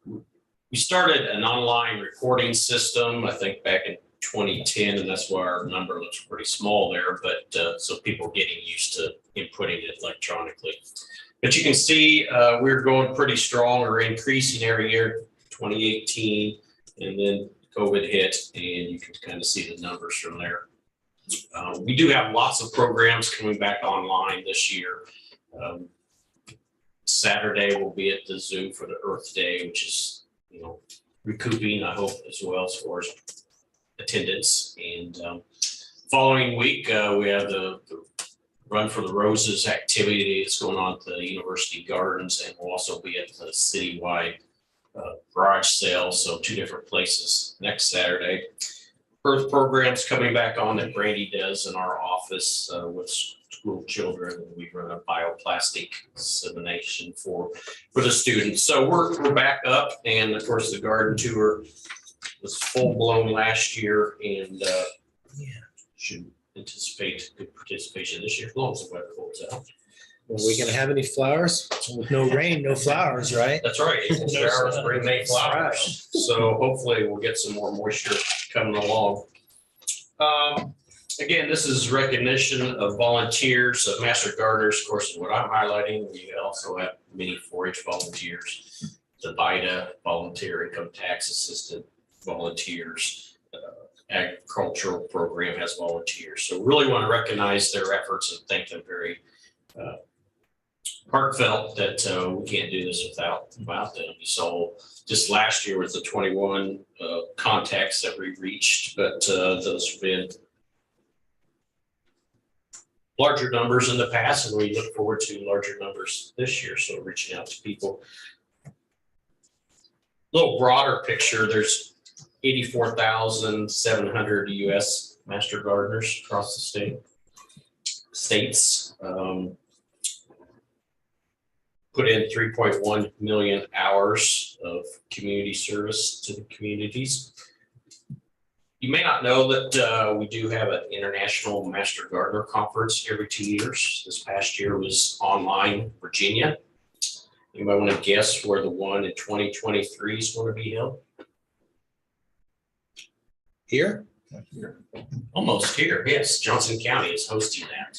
We started an online recording system, I think back in 2010, and that's why our number looks pretty small there, but so people are getting used to inputting it electronically. But you can see we're going pretty strong or increasing every year, 2018, and then COVID hit, and you can kind of see the numbers from there. We do have lots of programs coming back online this year. Saturday we'll be at the zoo for the Earth Day, which is, recouping, I hope, as well as far as attendance. And following week, we have the Run for the Roses activity. It's going on at the University Gardens, and we'll also be at the citywide garage sale. So 2 different places next Saturday. Earth program's coming back on that Brandy does in our office with school children. We run a bioplastic insemination for the students. So we're back up, and of course the garden tour was full blown last year, and should anticipate good participation this year as long as the weather holds out. Are we gonna have any flowers? With no rain, no flowers, right? That's right. April showers bring May flowers. So hopefully we'll get some more moisture coming along. Again, this is recognition of volunteers, of Master Gardeners, of course, is what I'm highlighting. We also have many 4-H volunteers, the VITA volunteer income tax assistant volunteers, agricultural program has volunteers. So really want to recognize their efforts and thank them very heartfelt that we can't do this without them. So just last year was the 21 contacts that we reached, but those have been larger numbers in the past, and we look forward to larger numbers this year. So reaching out to people. Little broader picture, there's 84,700 US master gardeners across the states. Put in 3.1 million hours of community service to the communities. You may not know that we do have an International Master Gardener Conference every 2 years. This past year was online, Virginia. Anybody want to guess where the one in 2023 is going to be held? Here? Almost here, yes. Johnson County is hosting that.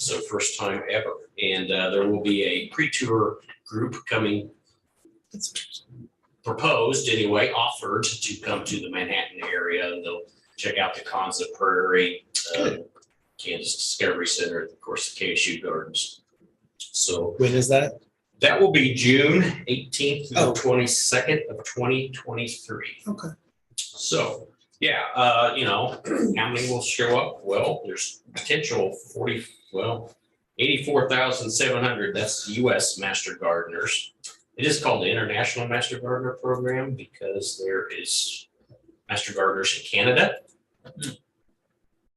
So first time ever. And there will be a pre-tour group coming, proposed anyway, offered to come to the Manhattan area, and they'll check out the Konza Prairie, Kansas Discovery Center, and of course the KSU Gardens. So When is that? that will be June 18th through Oh. 22nd of 2023. Okay. So, yeah, how many will show up? Well, there's potential 84,700, that's US Master Gardeners. It is called the International Master Gardener Program because there is Master Gardeners in Canada. A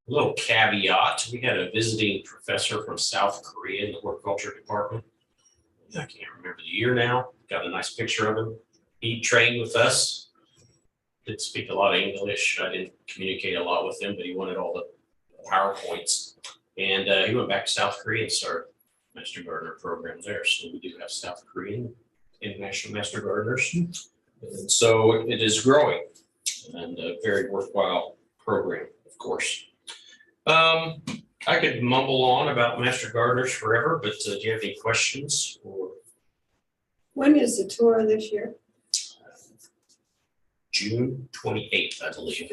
little caveat, we had a visiting professor from South Korea in the horticulture department. I can't remember the year now, got a nice picture of him. He trained with us. Didn't speak a lot of English. I didn't communicate a lot with him, but he wanted all the PowerPoints. And he went back to South Korea and started Master Gardener program there. So we do have South Korean International Master Gardeners. And so it is growing and a very worthwhile program, of course. I could mumble on about Master Gardeners forever, but do you have any questions? Or When is the tour this year? June 28th, I believe.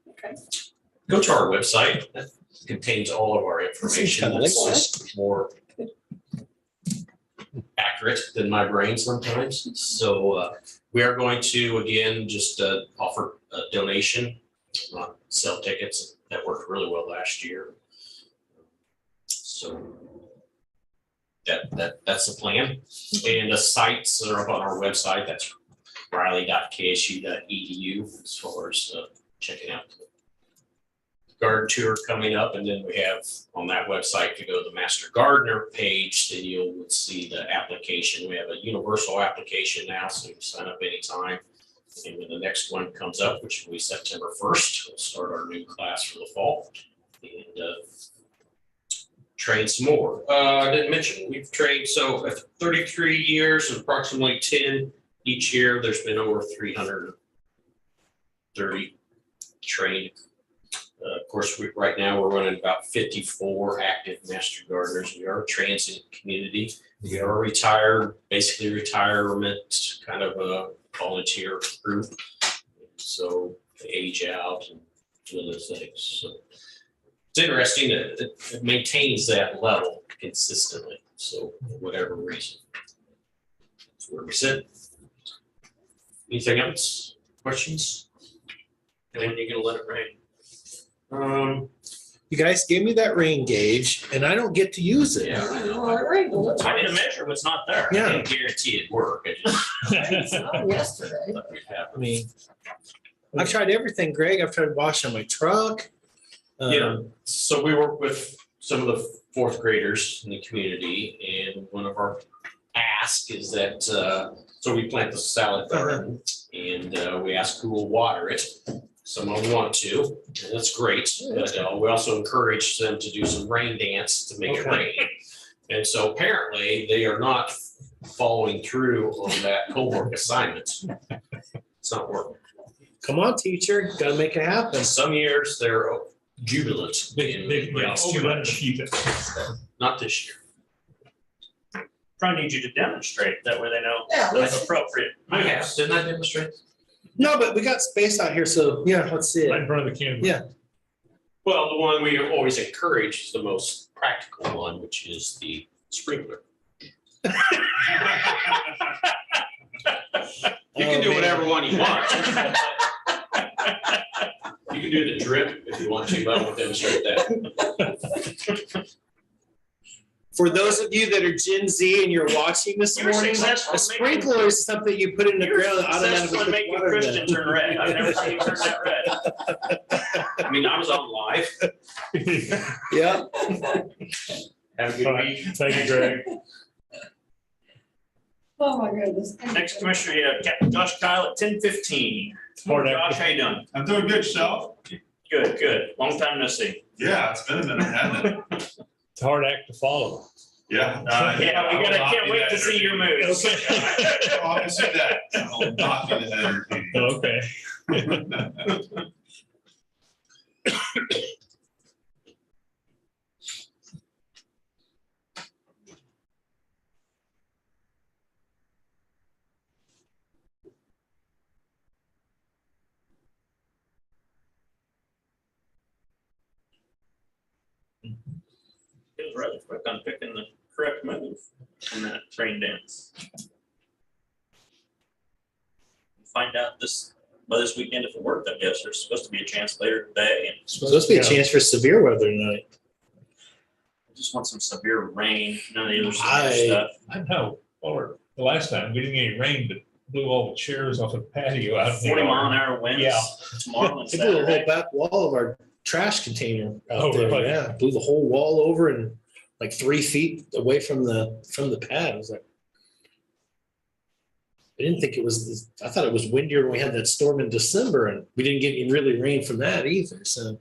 Okay. Go to our website. That contains all of our information. kinda That's like just more accurate than my brain sometimes. So we are going to, again, just offer a donation, not sell tickets. That worked really well last year. So that's the plan. And the sites are up on our website. That's riley.ksu.edu as far as checking out the garden tour coming up. And then we have on that website, to go to the Master Gardener page, then you would see the application. We have a universal application now, so you can sign up anytime. And when the next one comes up, which will be September 1st, we'll start our new class for the fall and train some more. I didn't mention, we've trained, so at 33 years and approximately 10 each year, there's been over 330 trained. Of course, right now we're running about 54 active Master Gardeners. We are a transient community. We are retired, basically retirement kind of a volunteer group. So they age out and do those things. So it's interesting that it maintains that level consistently. So for whatever reason, that's where we sit. Anything else? Questions? And then you're gonna let it rain. You guys gave me that rain gauge and I don't get to use it. Yeah, I know. I didn't measure what's not there. I Yeah. can't guarantee it work. I just Yesterday. thought we'd have I mean, I've tried everything, Greg. I've tried washing my truck. Yeah, so we work with some of the fourth graders in the community, and one of our ask is that, so we plant the salad garden, and we ask who will water it. Some of them want to, and that's great, but we also encourage them to do some rain dance to make it rain. And so apparently they are not following through on that homework assignment. It's not working. Come on, teacher, gotta make it happen. And some years they're jubilant. and it's too much. Not this year. Probably need you to demonstrate, that way they know Yeah, that's appropriate. I have, didn't I demonstrate? No, but we got space out here, so yeah, let's see Right in it. front of the camera. Yeah. Well, the one we always encourage is the most practical one, which is the sprinkler. You can do whatever one you want. You can do the drip if you want to, but I won't demonstrate that. For those of you that are Gen Z and you're watching this You were morning, successful a in making- sprinkler is something you put in the You're ground that automatically successful in puts making water in Christian it. turn red. I've never seen him turn that red. I mean, I was on live. Yeah. Have a good week. Thank you, Greg. Oh, my goodness. Next commissioner, you have Captain Josh Kyle at 10:15. Hard Josh, act. how you doing? I'm doing good, yourself? Good, good. Long time no see. Yeah, it's been a minute, hasn't it? It's a hard act to follow. Yeah. Yeah, we gotta, can't wait to see your moves. Oh, I can see that. I will not be that entertaining. Okay. He was rather quick on picking the correct move on that train dance. Find out by this weekend if it worked, I guess. There's supposed to be a chance later today, and Supposed to be a chance for severe weather tonight. I just want some severe rain, none of the other I- severe stuff. I know, or the last time, we didn't get any rain, but blew all the chairs off the patio out. in the 40-mile-an-hour winds Yeah. tomorrow and It blew the whole Saturday. back wall of our trash container Oh, out there. really? Yeah, blew the whole wall over and like 3 feet away from the pad. I was like, I didn't think it was, I thought it was windier when we had that storm in December and we didn't get any really rain from that either. So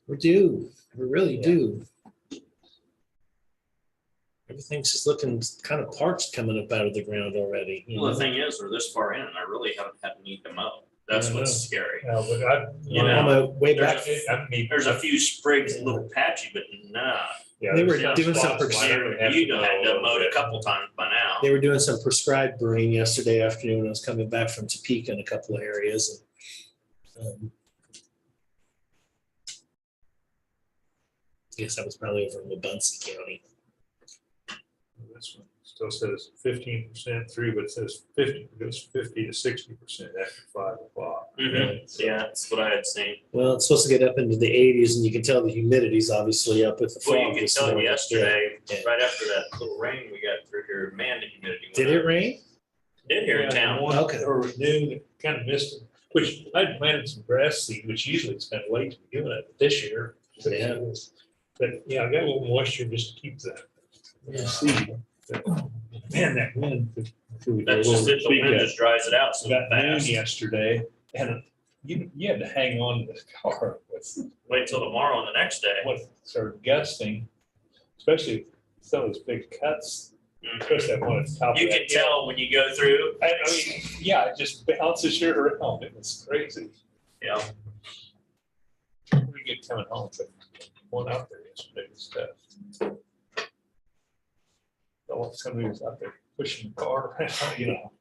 we're due. We really do. Everything's just looking kind of parched coming up out of the ground already. You Well, the know? thing is, we're this far in, and I really haven't had to need them out. That's I what's know. scary. Yeah, but I, You On know, my way back, There's a few sprigs, a little patchy, but nah. They were doing some You'd have had to mow it a couple times by now. they were doing some prescribed burning yesterday afternoon when I was coming back from Topeka in a couple of areas. And, I guess that was probably over in Wabunsee County. This one still says 15% through, but it says 50, it goes 50 to 60% after 5 o'clock. Mhm. So- Yeah, that's what I had seen. Well, it's supposed to get up into the 80s, and you can tell the humidity's obviously up with the fog. Well, you could this tell morning. yesterday, Yeah. right after that little rain we got through here, man, the humidity. Did went it up. rain? Did here in Yeah, town. one Okay. Or noon, it kind of missed it, which I planted some grass seed, which usually it's kind of late to be doing it, but this year. Yeah. But yeah, I got a little moisture just to keep the seed. But, man, that wind. That's just it, the wind just dries it out so Got noon fast. yesterday and you had to hang on to the car with Wait till tomorrow and the next day. what started gusting, especially some of those big cuts, especially that one at the top. You of can that hill. tell when you go through. I mean, yeah, it just bounces you around. It was crazy. Yeah. Pretty good coming home, but one out there yesterday was tough. Somebody was out there pushing the car around, you know.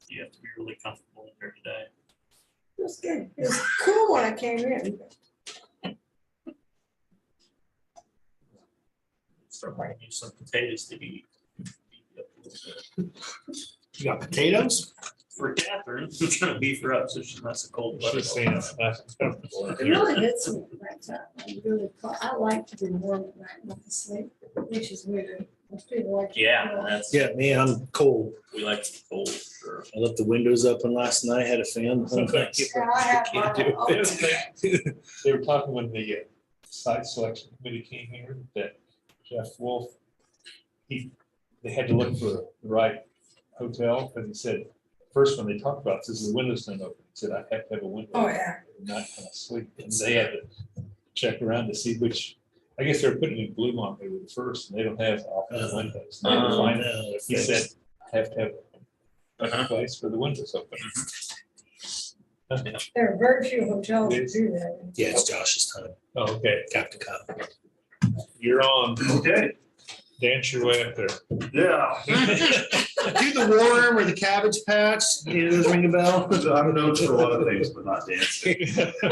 You have to be really comfortable in here today. It was good. It was cool when I came in. Start bringing you some potatoes to eat. You got potatoes? For Catherine, it's gonna be for us, so she's not so cold. She's saying it's nice and comfortable. It really hits me at that time. I really, I like to be warm at night, not to sleep, which is weird. Most people like. Yeah, that's, Yeah, man, I'm cold. we like to be cold, sure. I left the windows open last night, had a fan. the whole night. Yeah, I have Can't mine do all it. the time. They were talking when the site selection committee came here, that Jeff Wolf, they had to look for the right hotel, and he said, first one they talked about, says the window's not open. He said, I have to have a window. Oh, yeah. Not kind of sleep, and they had to check around to see which, I guess they were putting in Bluemont, they were the first, and they don't have office windows. They had to find it. No, He said, I have to have Uh-huh. a place where the windows open. There are very few hotels that do that. Yeah, it's Josh's time, Oh, okay, Captain Kyle. you're on. Okay, Dance your way up there. yeah. Do the worm or the cabbage patch, do those ring a bell? I'm known for a lot of things, but not dancing.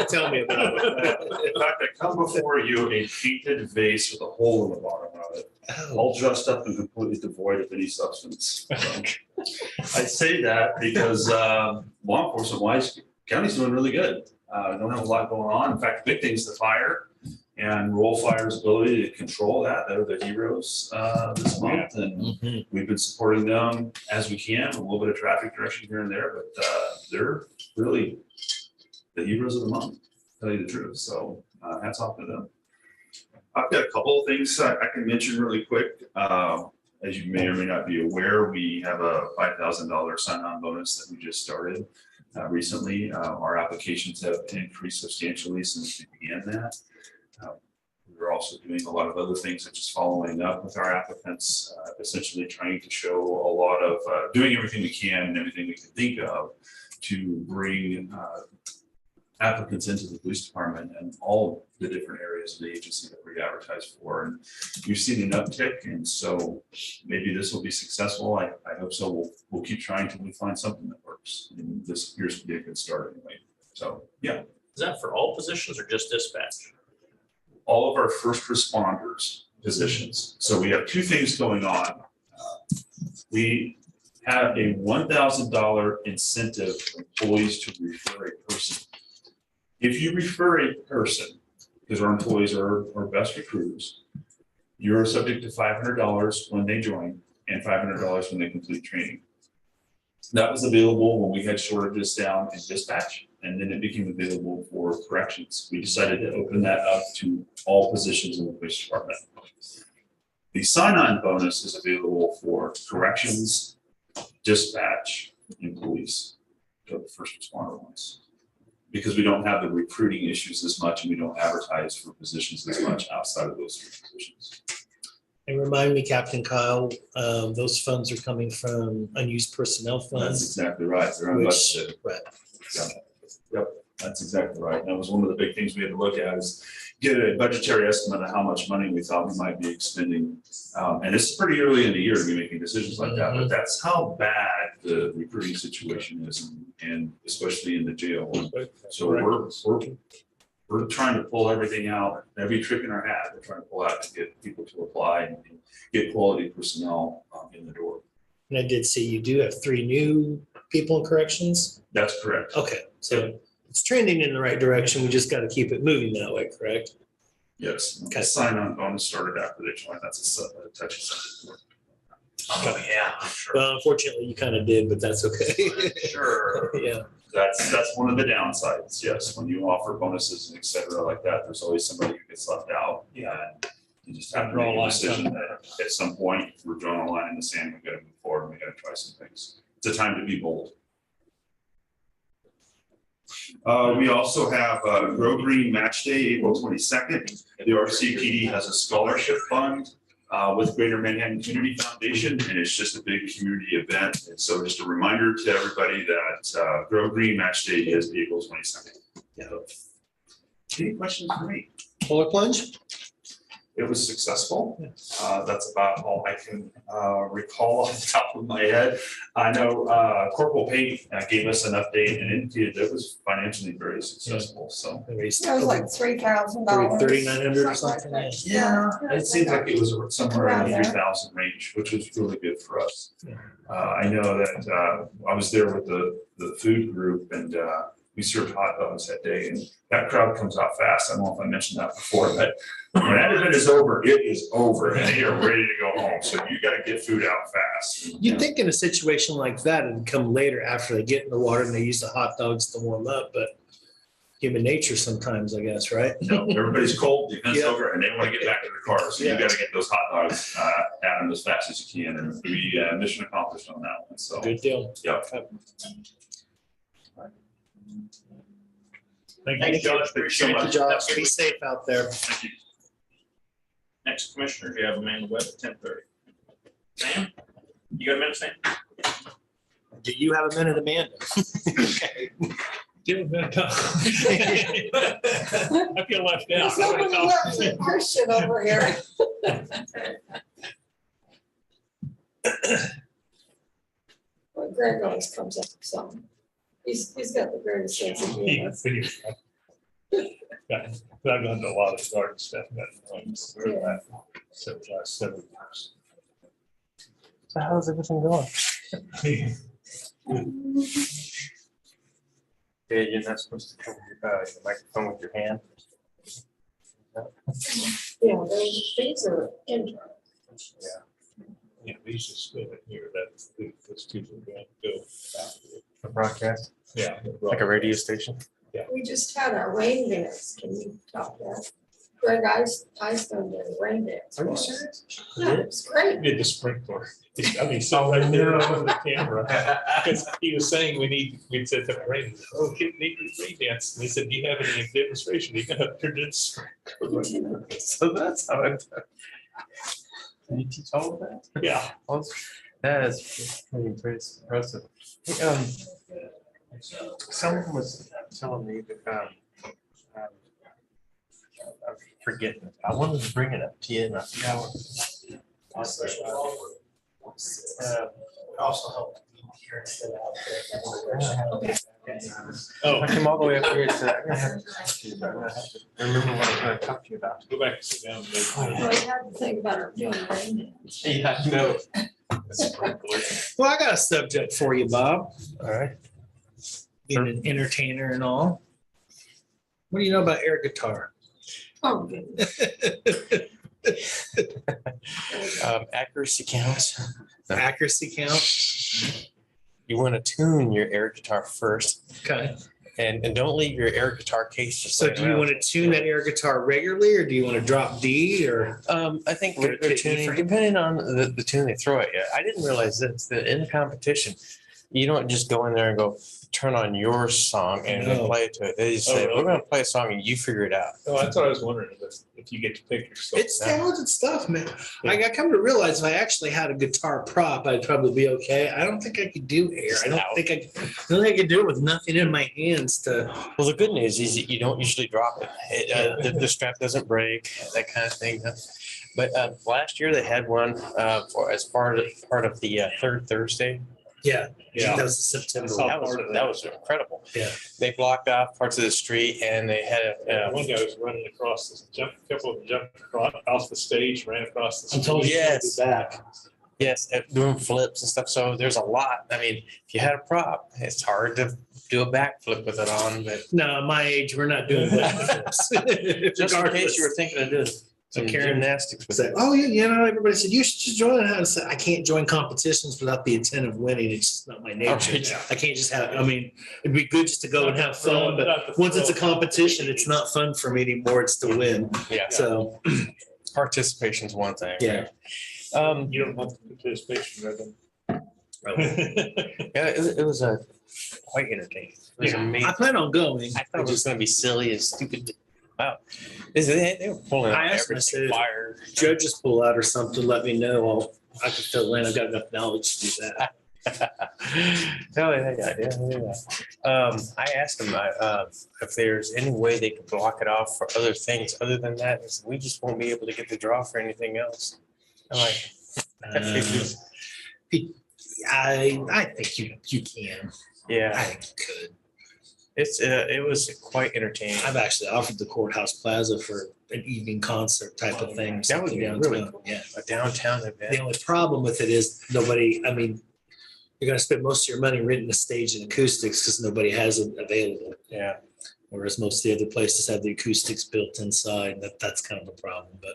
Tell me about it. In fact, I come before you a painted vase with a hole in the bottom of it, Oh, all dressed up and completely devoid of any substance. So, I say that because law enforcement wise, county's doing really good. Don't have a lot going on. In fact, the big thing is the fire and Roll Fire's ability to control that. They're the heroes this month, and mhm. we've been supporting them as we can, a little bit of traffic direction here and there, but they're really the heroes of the month, to tell you the truth. So hats off to them. I've got a couple of things I can mention really quick. As you may or may not be aware, we have a $5,000 sign-on bonus that we just started recently. Our applications have increased substantially since we began that. We're also doing a lot of other things, such as following up with our applicants, essentially trying to show a lot of, doing everything we can and everything we can think of to bring applicants into the police department and all the different areas of the agency that we advertise for. And we've seen an uptick, and so maybe this will be successful. I hope so. We'll keep trying till we find something that works. And this appears to be a good start anyway. So, yeah. Is that for all positions or just dispatch? All of our first responders positions. So we have two things going on. We have a $1,000 incentive for employees to refer a person. If you refer a person, because our employees are our best recruiters, you're subject to $500 when they join and $500 when they complete training. That was available when we had shortages down in dispatch, and then it became available for corrections. We decided to open that up to all positions in the police department. The sign-on bonus is available for corrections, dispatch, and police, so the first responder ones. Because we don't have the recruiting issues as much, and we don't advertise for positions as much outside of those three positions. And remind me, Captain Kyle, those funds are coming from unused personnel That's funds. exactly right. They're Which, unbudgeted. right. Yep, that's exactly right. And that was one of the big things we had to look at is get a budgetary estimate of how much money we thought we might be expending. And it's pretty early in the year to be making decisions like that, but that's how bad the recruiting situation is, and especially in the jail. So we're trying to pull everything out, every trick in our hat, we're trying to pull out to get people to apply and get quality personnel in the door. And I did see you do have 3 new people in corrections. That's correct. Okay, so it's trending in the right direction. We just got to keep it moving that way, correct? Yes, Okay. the sign-on bonus started after they joined. That's a touchy subject. Oh, yeah, sure. Well, unfortunately, you kind of did, but that's okay. Sure. Yeah. That's one of the downsides, yes, when you offer bonuses and et cetera like that, there's always somebody who gets left out. Yeah. You just have to make a decision that at some point, we're drawing a line in the sand, we gotta move forward, we gotta try some things. It's a time to be bold. We also have Grow Green Match Day, April 22nd. The RCPD has a scholarship fund with Greater Manhattan Community Foundation, and it's just a big community event. And so just a reminder to everybody that Grow Green Match Day is April 22nd. Yeah. Any questions for me? Polar plunge? It was successful. That's about all I can recall off the top of my head. I know Corporal Payne gave us an update and indicated that it was financially very successful, so. That was like $3,000. $3,900 or something. Yeah, it seems like it was somewhere in Around the there. 3,000 range, which was really good for us. I know that I was there with the food group, and we served hot dogs that day, and that crowd comes out fast. I don't know if I mentioned that before, but when that event is over, it is over, and they are ready to go home. So you got to get food out fast. You'd think in a situation like that, it'd come later after they get in the water and they use the hot dogs to warm up, but human nature sometimes, I guess, right? No, everybody's cold, the event's Yeah. over, and they want to get back to their cars. So you Yeah. got to get those hot dogs at them as fast as you can, and we mission accomplished on that one. So. Good deal. Yeah. Thank you, Josh. Appreciate Good it. job. Be safe out there. Thank you. Next commissioner, you have Amanda Webb at 10:30. Sam, you got a minute, Sam? Do you have a minute, Amanda? Okay. Give him that time. I feel left out. There's nobody left but Christian over here. Well, Greg always comes up with something. He's got the greatest sense of humor. I've done a lot of garden stuff. So last 7 years. So how's everything going? Yeah, you're not supposed to cover your microphone with your hand. Yeah, these are internal. Yeah, these just go in here, that's two are going to go. A broadcast, Yeah. like a radio station. We just had our rain dance. Can you top that? Greg Ice done the rain dance. Are you for us. serious? Yeah, it was great. Did the sprinkler. I mean, so right there on the camera, because he was saying we'd said to rain, oh, kid, need to rain dance. And he said, do you have any demonstration? You got to do sprinkler. So that's how it. Can you teach all of that? Yeah. Well, that is pretty impressive. Someone was telling me that I'm forgetting it. I wanted to bring it up to you, and I forgot what. Also help here instead of. Oh, I came all the way up here to. I'm gonna have to talk to you about it. I'm gonna have to remember what I'm gonna talk to you about. go back and sit down. Well, we had to think about our doing rain dance. Yeah, I know. Well, I got a subject for you, Bob. All right. Being an entertainer and all. What do you know about air guitar? Oh, goodness. Accuracy counts. Accuracy count? You want to tune your air guitar first, Okay. and don't leave your air guitar case just So laying do you around. want to tune that air guitar regularly or do you want to drop D or? I think Or they're to tuning, E-frame? depending on the tune they throw at you. I didn't realize this, that in a competition, you don't just go in there and go turn on your song and then No. play it to it. They just Oh, say, really? we're gonna play a song and you figure it out. Oh, that's what I was wondering, if you get to pick your stuff. It's talented stuff, man. I come to realize if I actually had a guitar prop, I'd probably be okay. I don't think I could do air. I don't think I could do it with nothing in my hands to. Well, the good news is that you don't usually drop it. The strap doesn't break, that kind of thing. But last year they had one as part of the third Thursday. Yeah. Yeah. That was September. Saw That was incredible. Yeah. They blocked off parts of the street and they had One guy was running across a couple of them jumped across the stage, ran across the I'm street. told you. Yes. Back. yes, doing flips and stuff. So there's a lot. I mean, if you had a prop, it's hard to do a backflip with it on, but No, at my age, we're not doing that. just in case you were thinking of doing some Karen gymnastics with Said, it. oh, everybody said, you should just join it. I said, I can't join competitions without the intent of winning. It's just not my nature. Right. I can't just have, I mean, it'd be good just to go and have fun, but once it's a competition, it's not fun for me anymore. It's to win. Yeah, So, participation's one thing. yeah. You don't have the participation rhythm. Yeah, it was quite entertaining. It was amazing. I plan on going. I thought it was gonna be silly and stupid. Wow. They were pulling I out asked everything, myself, fire. Judges pull out or something, let me know. I can fill in. I've got enough knowledge to do that. I asked them if there's any way they could block it off for other things other than that. They said, we just won't be able to get the draw for anything else. I'm like, I think you can. I yeah, think you could. it was quite entertaining. I've actually offered the Courthouse Plaza for an evening concert type of thing. That would something be downtown. really cool. Yeah. A downtown The event. only problem with it is nobody, I mean, you're gonna spend most of your money renting a stage and acoustics because nobody has it available. Yeah. Whereas most of the other places have the acoustics built inside. That's kind of a problem, but.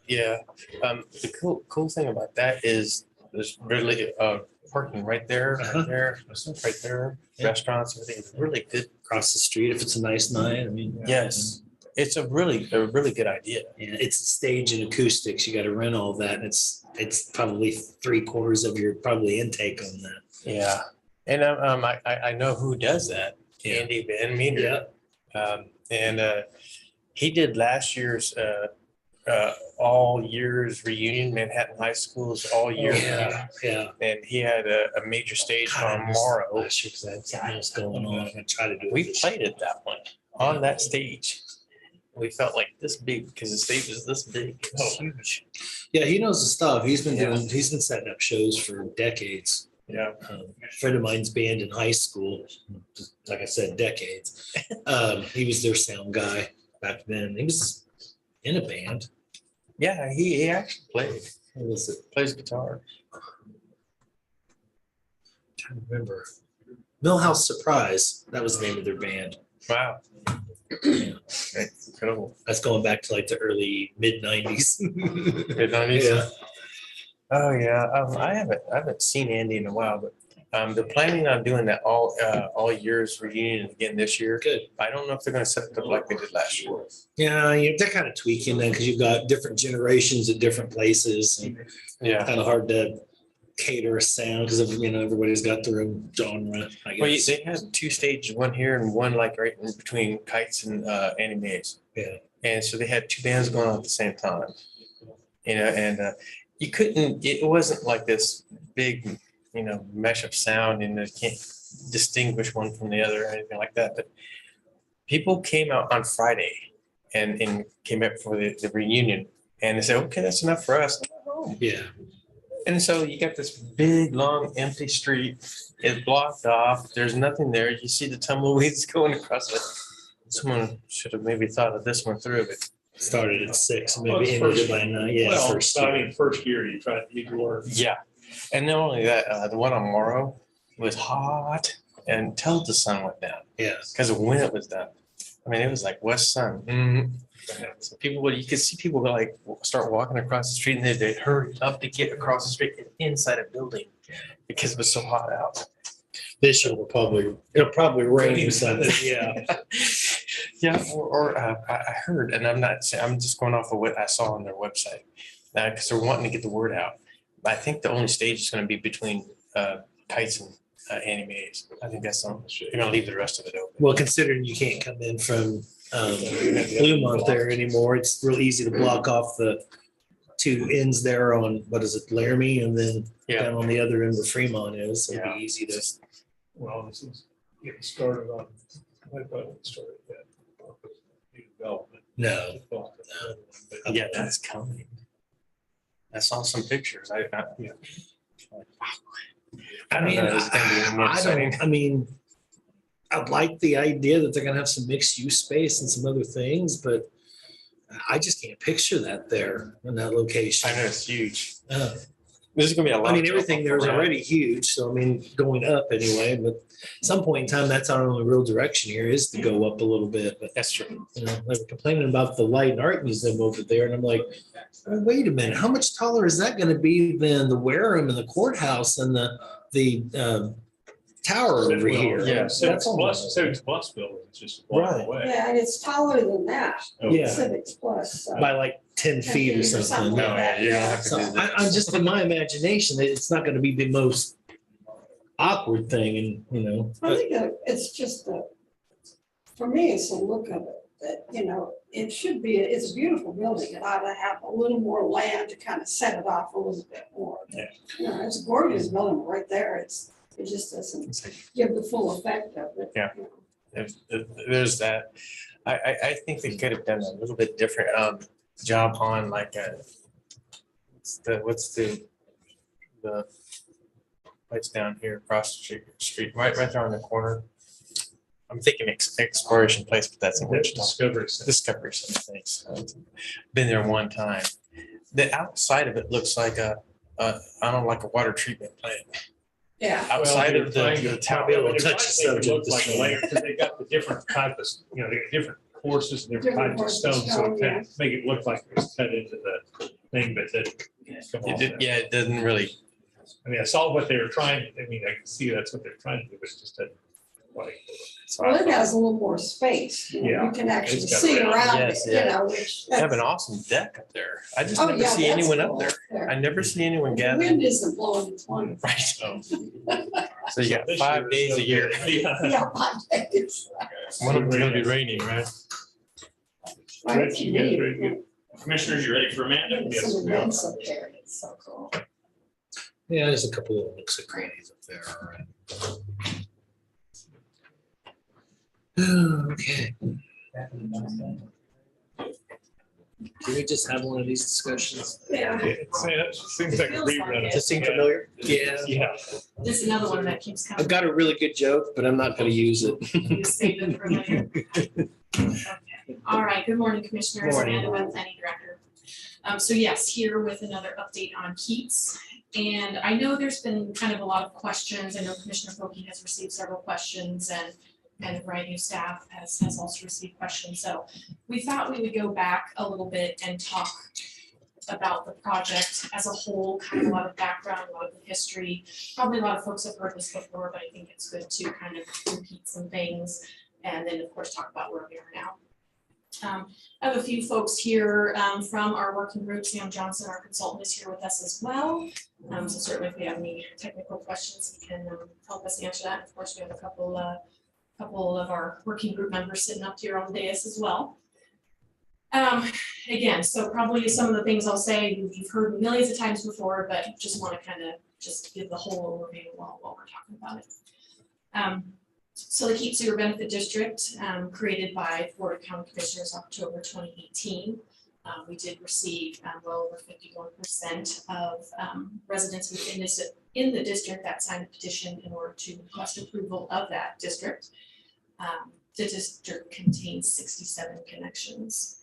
Yeah. The cool thing about that is there's really parking right there, Uh-huh. right there, Yeah. restaurants, everything. It's really good. Across the street, if it's a nice night, I mean. Yes. It's a really good idea. Yeah, it's a stage and acoustics. You gotta rent all that. And it's probably 3/4 of your probably intake on that. Yeah. And I know who does that. Yeah. Andy Van Meter. Yeah. And he did last year's all years reunion, Manhattan High School's all year. Yeah, yeah. And he had a major stage God, I on missed tomorrow. last year 'cause I had something else going on. I'm gonna try to do it. We this year. played at that one on that stage. We felt like this big because the stage was this big. It was huge. Yeah, he knows the stuff. He's been Yeah. he's been setting up shows for decades. Yeah. A friend of mine's band in high school, like I said, decades. He was their sound guy back then. He was in a band. Yeah, he actually played. What was it? Plays guitar. Trying to remember. Millhouse Surprise. That was the name of their band. Wow. Yeah. Incredible. That's going back to like the early mid-90s. Mid-90s? Yeah. Oh yeah, I haven't seen Andy in a while, but they're planning on doing that all years reunion again this year. Good. I don't know if they're going to set it up like they did last year. Yeah, they're kind of tweaking then because you've got different generations at different places. And Yeah. kind of hard to cater a sound because everybody's got their own genre, I Well, guess. they had two stages, one here and one like right in between Kites and Andy Mays. Yeah. And so they had two bands going on at the same time. And you couldn't. It wasn't like this big, mesh of sound, and you can't distinguish one from the other or anything like that. But people came out on Friday and came up for the reunion, and they said, "Okay, that's enough for us." Yeah. And so you got this big, long, empty street. It's blocked off. There's nothing there. You see the tumbleweeds going across it. Someone should have maybe thought of this one through, but Started at 6, Well, maybe it's ended first- it by 9. Yeah, Well, first I year. mean, first year you try to use your word. yeah. And not only that, the one on Morrow was hot until the sun went down Yeah. because of when it was done. I mean, it was like west sun. So you could see people like start walking across the street and they'd hurry up to get across the street and inside a building because it was so hot out. This year it'll probably rain or something. Yeah. Yeah, I heard, and I'm not saying, I'm just going off of what I saw on their website. Because they're wanting to get the word out. I think the only stage is going to be between Kites and Annie Mays. I think that's on, they're going to leave the rest of it open. Well, considering you can't come in from Bluemont there anymore, it's real easy to block off the two ends there on, what is it, Laramie, and then Yeah. down on the other end where Fremont is. So it'd Yeah. be easy to. Well, this is getting started on, I thought it started that. New development. No. Yeah, that's coming. I saw some pictures. I don't know. It's gonna be more exciting. I'd like the idea that they're gonna have some mixed use space and some other things, but I just can't picture that there in that location. I know it's huge. Uh, This is gonna be a lot. I mean, to everything there is around. already huge, so I mean, going up anyway, but at some point in time, that's our only real direction here is to go up a little bit, but That's true. they were complaining about the Light and Art Museum over there, and I'm like, oh, wait a minute, how much taller is that gonna be than the Wareham and the courthouse and the tower over here? Yeah, Civics all Plus, right. Civics Plus building is just a block Right. away. Yeah, and it's taller than that, Yeah, Civics Plus. so- by like 10 feet or something. No, yeah, you're gonna have to So do that. I'm just in my imagination, it's not gonna be the most awkward thing and, I think it's just for me, it's the look of it, that, it should be, it's a beautiful building. It ought to have a little more land to kind of set it off a little bit more. Yeah. It's a gorgeous building right there. It just doesn't It's like, give the full effect of it. Yeah. There's that. I think they could have done a little bit different job on like what's the place down here across the street, right there on the corner. I'm thinking Exploration Place, but that's in Wichita. Discovery Center. Discovery Center, thanks. Been there one time. The outside of it looks like like a water treatment plant. Yeah. Outside Well, of they're trying the to- tower. Be able to they're touch trying the to make it look subject like this a layer, because they got the different type of, they got different courses and different Different types of courses of stones, so stone, it kind of make it look like it was cut into the thing, but then. come off that. Yeah, it doesn't really. I mean, I saw what they were trying, I can see that's what they're trying to do, but it just doesn't quite. Well, it has a little more space. Yeah. You can actually It's got see rail. around it, Yes, yeah. which. They have an awesome deck up there. I just Oh, never yeah, see that's anyone up cool there. there. I never see anyone The gather. wind isn't blowing, it's wonderful. Right. So So you got this 5 year days is a no year. good. Yeah. Yeah, 5 days. One of them's gonna be raining, right? Right, Rich, you guys ready to Commissioners, you ready for Amanda? We have Some some- events up there, it's so cool. Yeah, there's a couple of nooks and crannies up there, all right. Okay. Can we just have one of these discussions? Yeah. It seems like a Feels like rerun. it. of- Does it seem familiar? Yeah. Yeah. This is another one that keeps I've coming. got a really good joke, but I'm not gonna use it. You save it for later. Okay. All right, good morning, Commissioners. Morning. Amanda Webb, Planning Director. So yes, here with another update on Keats. And I know there's been kind of a lot of questions. I know Commissioner Foki has received several questions and a variety of staff has also received questions. So we thought we would go back a little bit and talk about the project as a whole, kind of a lot of background, a lot of the history. Probably a lot of folks have heard this before, but I think it's good to kind of repeat some things. And then, of course, talk about where we are now. I have a few folks here from our working group. Sam Johnson, our consultant, is here with us as well. So certainly if we have any technical questions, he can help us answer that. Of course, we have a couple of our working group members sitting up here on the dais as well. Again, so probably some of the things I'll say you've heard millions of times before, but just want to kind of just give the whole overview while we're talking about it. So the Keats Sewer Benefit District, created by Florida County Commissioners October 2018. We did receive well over 51% of residents within the district that signed a petition in order to request approval of that district. The district contains 67 connections.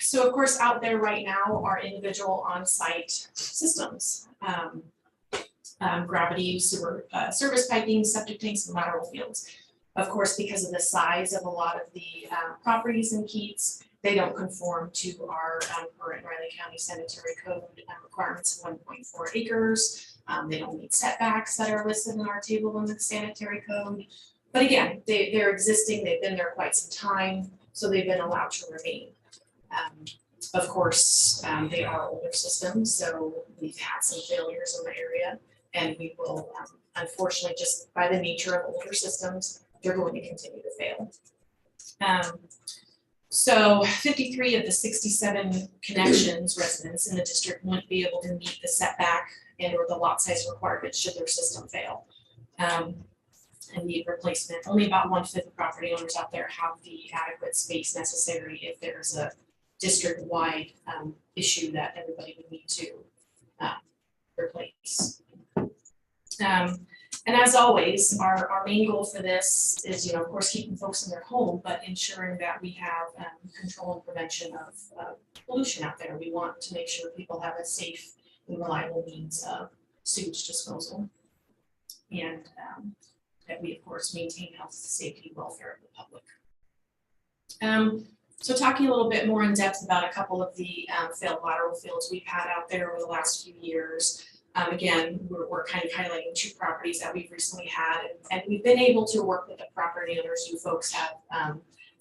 So of course, out there right now are individual on-site systems. Gravity, sewer, service piping, septic tanks, and lateral fields. Of course, because of the size of a lot of the properties in Keats, they don't conform to our current Riley County Sanitary Code requirements of 1.4 acres. They don't meet setbacks that are listed in our table in the sanitary code. But again, they're existing, they've been there quite some time, so they've been allowed to remain. Of course, they are older systems, so we've had some failures in the area. And we will, unfortunately, just by the nature of older systems, they're going to continue to fail. So 53 of the 67 connections residents in the district wouldn't be able to meet the setback and or the lot size requirements should their system fail. And need replacement. Only about 1/5 of property owners out there have the adequate space necessary if there's a district-wide issue that everybody would need to replace. And as always, our main goal for this is, of course, keeping folks in their home, but ensuring that we have control and prevention of pollution out there. We want to make sure people have a safe and reliable means of sewage disposal. And that we, of course, maintain health, safety, welfare of the public. So talking a little bit more in depth about a couple of the failed lateral fields we've had out there over the last few years. Again, we're kind of highlighting 2 properties that we've recently had, and we've been able to work with the property owners. You folks have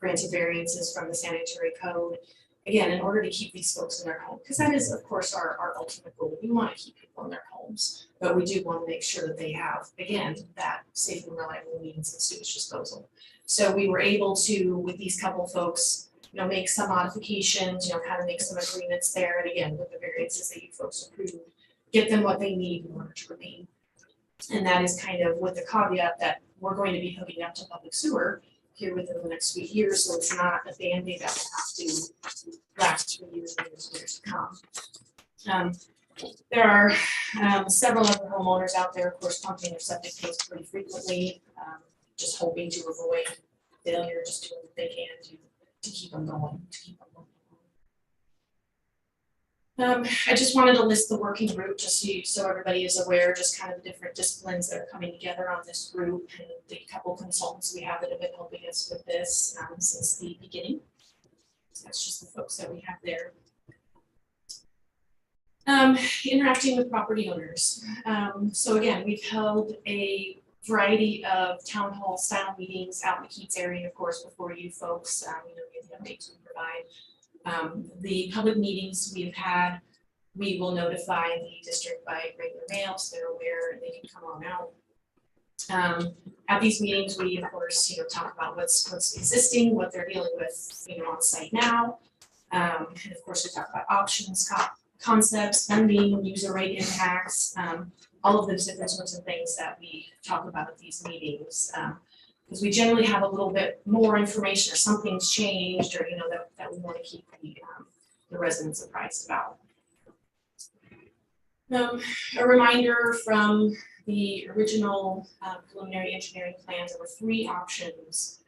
granted variances from the sanitary code. Again, in order to keep these folks in their home, because that is, of course, our ultimate goal. We want to keep people in their homes, but we do want to make sure that they have, again, that safe and reliable means of sewage disposal. So we were able to, with these couple folks, make some modifications, kind of make some agreements there, and again, with the variances that you folks approved, get them what they need in order to remain. And that is kind of with the caveat that we're going to be hooking up to public sewer here within the next few years, so it's not a Band-Aid that will have to last for years and years and years to come. There are several other homeowners out there, of course, pumping their septic tanks pretty frequently, just hoping to avoid failure, just doing what they can to keep them going, I just wanted to list the working group just so everybody is aware, just kind of the different disciplines that are coming together on this group and the couple consultants we have that have been helping us with this since the beginning. So that's just the folks that we have there. Interacting with property owners. So again, we've held a variety of town hall style meetings out in the Keats area, of course, before you folks, get the updates we provide. The public meetings we've had, we will notify the district by regular mail so they're aware and they can come on out. At these meetings, we of course, talk about what's existing, what they're dealing with, on site now, And of course, we talk about options, concepts, funding, user rate impacts, all of those different sorts of things that we talk about at these meetings. Because we generally have a little bit more information or something's changed or, that we want to keep the residents apprised about. A reminder from the original preliminary engineering plans, there were 3 options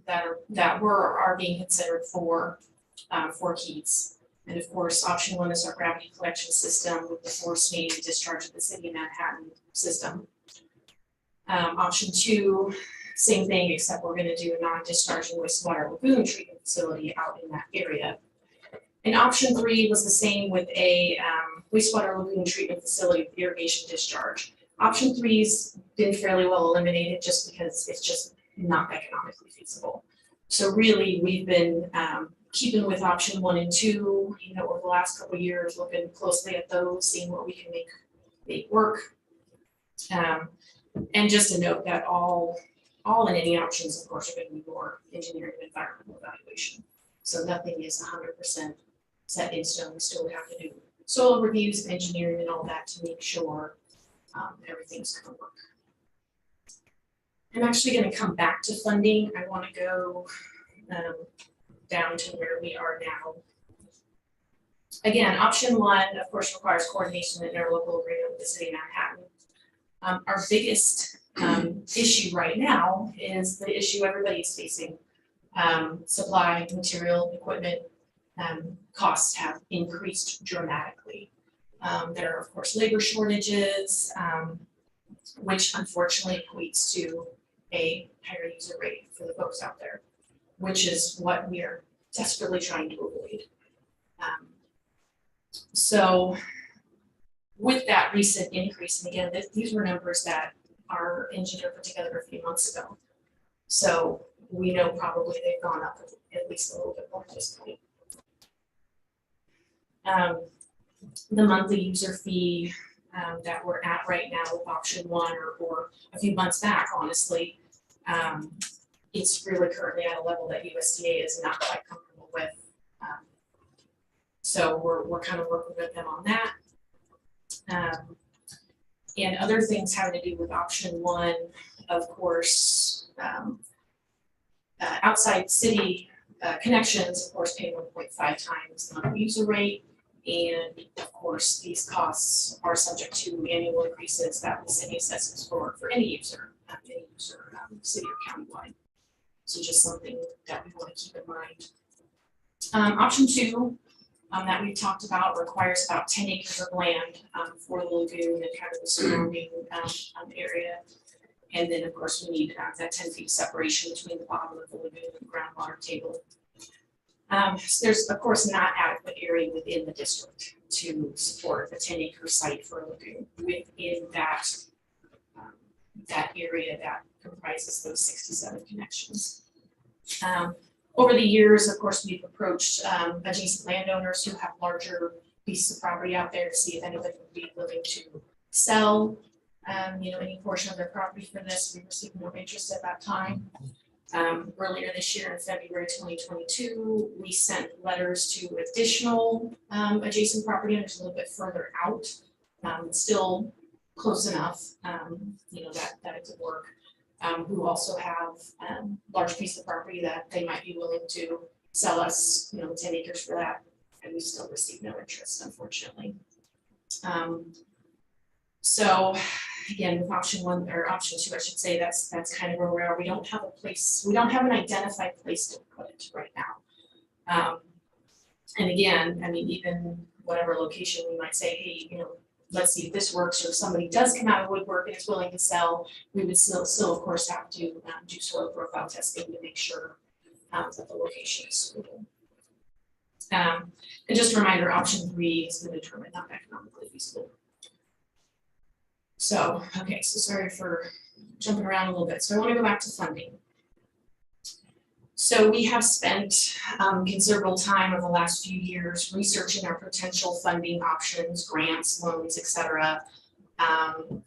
that are being considered for Keats. And of course, option 1 is our gravity collection system with the force main discharge of the city of Manhattan system. Option 2, same thing, except we're going to do a non-discharging wastewater lagoon treatment facility out in that area. And option 3 was the same with a wastewater lagoon treatment facility with irrigation discharge. Option 3's been fairly well eliminated just because it's just not economically feasible. So really, we've been keeping with option 1 and 2, over the last couple of years, looking closely at those, seeing what we can make work. And just to note that all and any options, of course, are going to be more engineering and environmental evaluation. So nothing is 100% set in stone. We still would have to do soil reviews, engineering, and all that to make sure everything's going to work. I'm actually going to come back to funding. I want to go down to where we are now. Again, option 1, of course, requires coordination and interlocal agreement with the city of Manhattan. Our biggest issue right now is the issue everybody's facing. Supply, material, equipment costs have increased dramatically. There are, of course, labor shortages, which unfortunately equates to a higher user rate for the folks out there, which is what we are desperately trying to avoid. So with that recent increase, and again, these were numbers that our engineer put together a few months ago. So we know probably they've gone up at least a little bit more at this point. The monthly user fee that we're at right now with option 1 or a few months back, honestly, it's really currently at a level that USDA is not quite comfortable with. So we're kind of working with them on that. And other things having to do with option 1, of course, outside city connections, of course, pay 1.5 times the monthly user rate. And of course, these costs are subject to annual increases that the city assesses for any user, city or countywide. So just something that we want to keep in mind. Option 2 that we've talked about requires about 10 acres of land for the lagoon and kind of the surrounding area. And then, of course, we need that 10 feet separation between the bottom of the lagoon and the groundwater table. So there's, of course, not adequate area within the district to support a 10-acre site for a lagoon within that area that comprises those 67 connections. Over the years, of course, we've approached adjacent landowners who have larger pieces of property out there to see if anybody would be willing to sell any portion of their property for this. We received no interest at that time. Earlier this year in February 2022, we sent letters to additional adjacent property owners a little bit further out, still close enough, that it could work, who also have large piece of property that they might be willing to sell us, 10 acres for that, and we still received no interest, unfortunately. So again, with option 1 or option 2, I should say, that's kind of where we are. We don't have a place, we don't have an identified place to put it right now. And again, I mean, even whatever location we might say, hey, let's see if this works, or if somebody does come out of woodwork and is willing to sell, we would still of course have to do soil profile testing to make sure that the location is suitable. And just a reminder, option 3 has been determined not economically feasible. So, okay, so sorry for jumping around a little bit. So I want to go back to funding. So we have spent considerable time over the last few years researching our potential funding options, grants, loans, etc.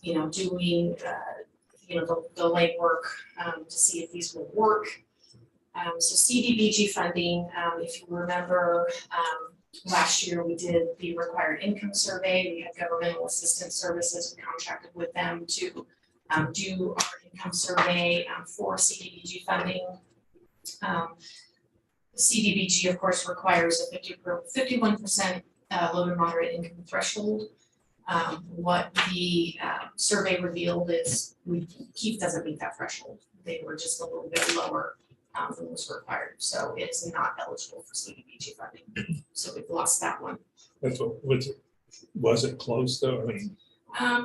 Doing the legwork to see if these will work. So CDBG funding, if you remember, last year we did the required income survey. We had governmental assistance services. We contracted with them to do our income survey for CDBG funding. CDBG, of course, requires a 51% low to moderate income threshold. What the survey revealed is Keith doesn't meet that threshold. They were just a little bit lower than was required, so it's not eligible for CDBG funding. So we've lost that one. That's what, was it close though? I mean,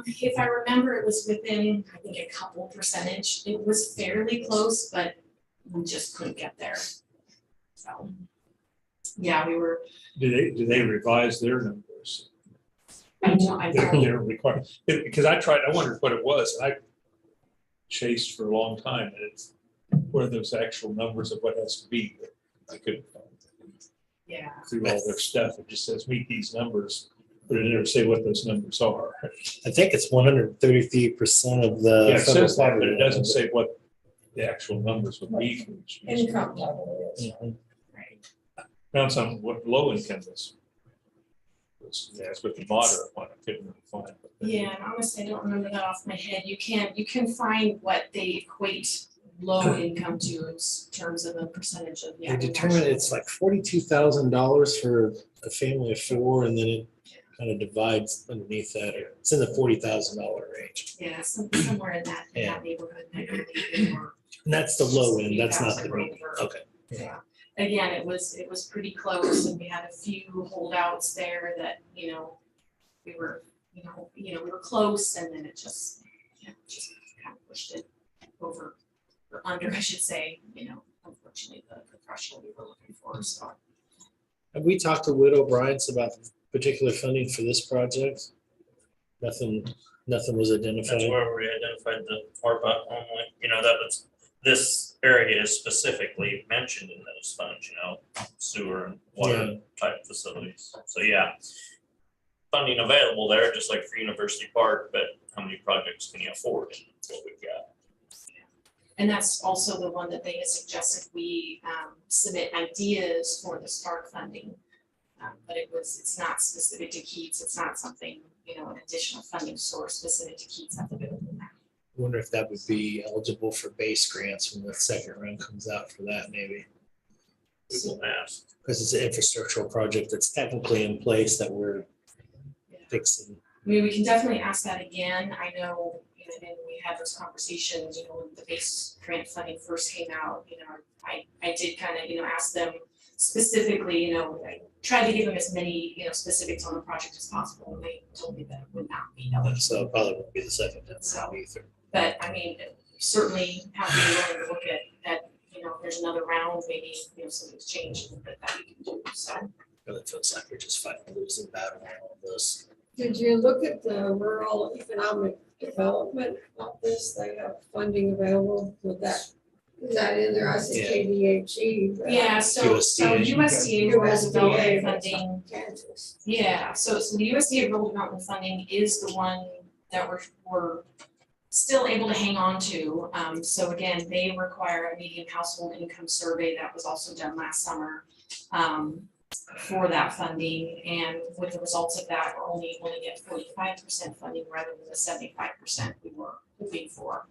If I remember, it was within, I think, a couple percentage. It was fairly close, but we just couldn't get there. So, yeah, we were. do they revise their numbers? I don't. They're required, because I wondered what it was. I chased for a long time and it's what are those actual numbers of what has to be. I couldn't find it. Yeah. Through all their stuff. It just says meet these numbers, but it never say what those numbers are. I think it's 133% of the. Yeah, it federal says that, but poverty it doesn't level. say what the actual numbers would be for each. Income level is. Mhm. Found some, what low income is. That's what the moderate one, I couldn't really find. Yeah, and honestly, I don't remember that off my head. You can find what they equate low income to in terms of a percentage of the. They determine it's like $42,000 for a family of four, and then it kind of divides underneath that. It's in the $40,000 range. Yeah, somewhere in that neighborhood. I believe they were. And that's the low end. That's not the $60,000 median. Okay. Yeah, again, it was pretty close, and we had a few holdouts there that, we were, we were close, and then it just kind of pushed it over, or under, I should say, unfortunately, the threshold we were looking for, so. Have we talked to Widow Bryant's about particular funding for this project? Nothing was identified. That's where we identified the ARPA only, that was, this area is specifically mentioned in those funds, sewer and water type facilities. So yeah, funding available there, just like for University Park, but how many projects can you afford? And what we've got. And that's also the one that they had suggested we submit ideas for the SPARK funding. But it's not specific to Keats. It's not something, an additional funding source specific to Keats at the building. I wonder if that would be eligible for base grants when the second round comes out for that, maybe. We will ask. Because it's an infrastructural project that's technically in place that we're fixing. I mean, we can definitely ask that again. I know, and we had those conversations, when the base grant funding first came out, I did kind of, ask them specifically, I tried to give them as many, specifics on the project as possible, and they told me that it would not be eligible. So it probably won't be the second So, either. But I mean, certainly have to be willing to look at, if there's another round, maybe, something's changed a little bit that we can do, so. Really feels like we're just fighting a losing battle on all this. Did you look at the rural economic development office? They have funding available with that. Is that in there? I see KDHE. but- Yeah, so USDA rural development funding. Kansas. Yeah, so the USDA rural development funding is the one that we're still able to hang on to. So again, they require a median household income survey that was also done last summer for that funding. And with the results of that, we're only able to get 45% funding rather than the 75% we were hoping for.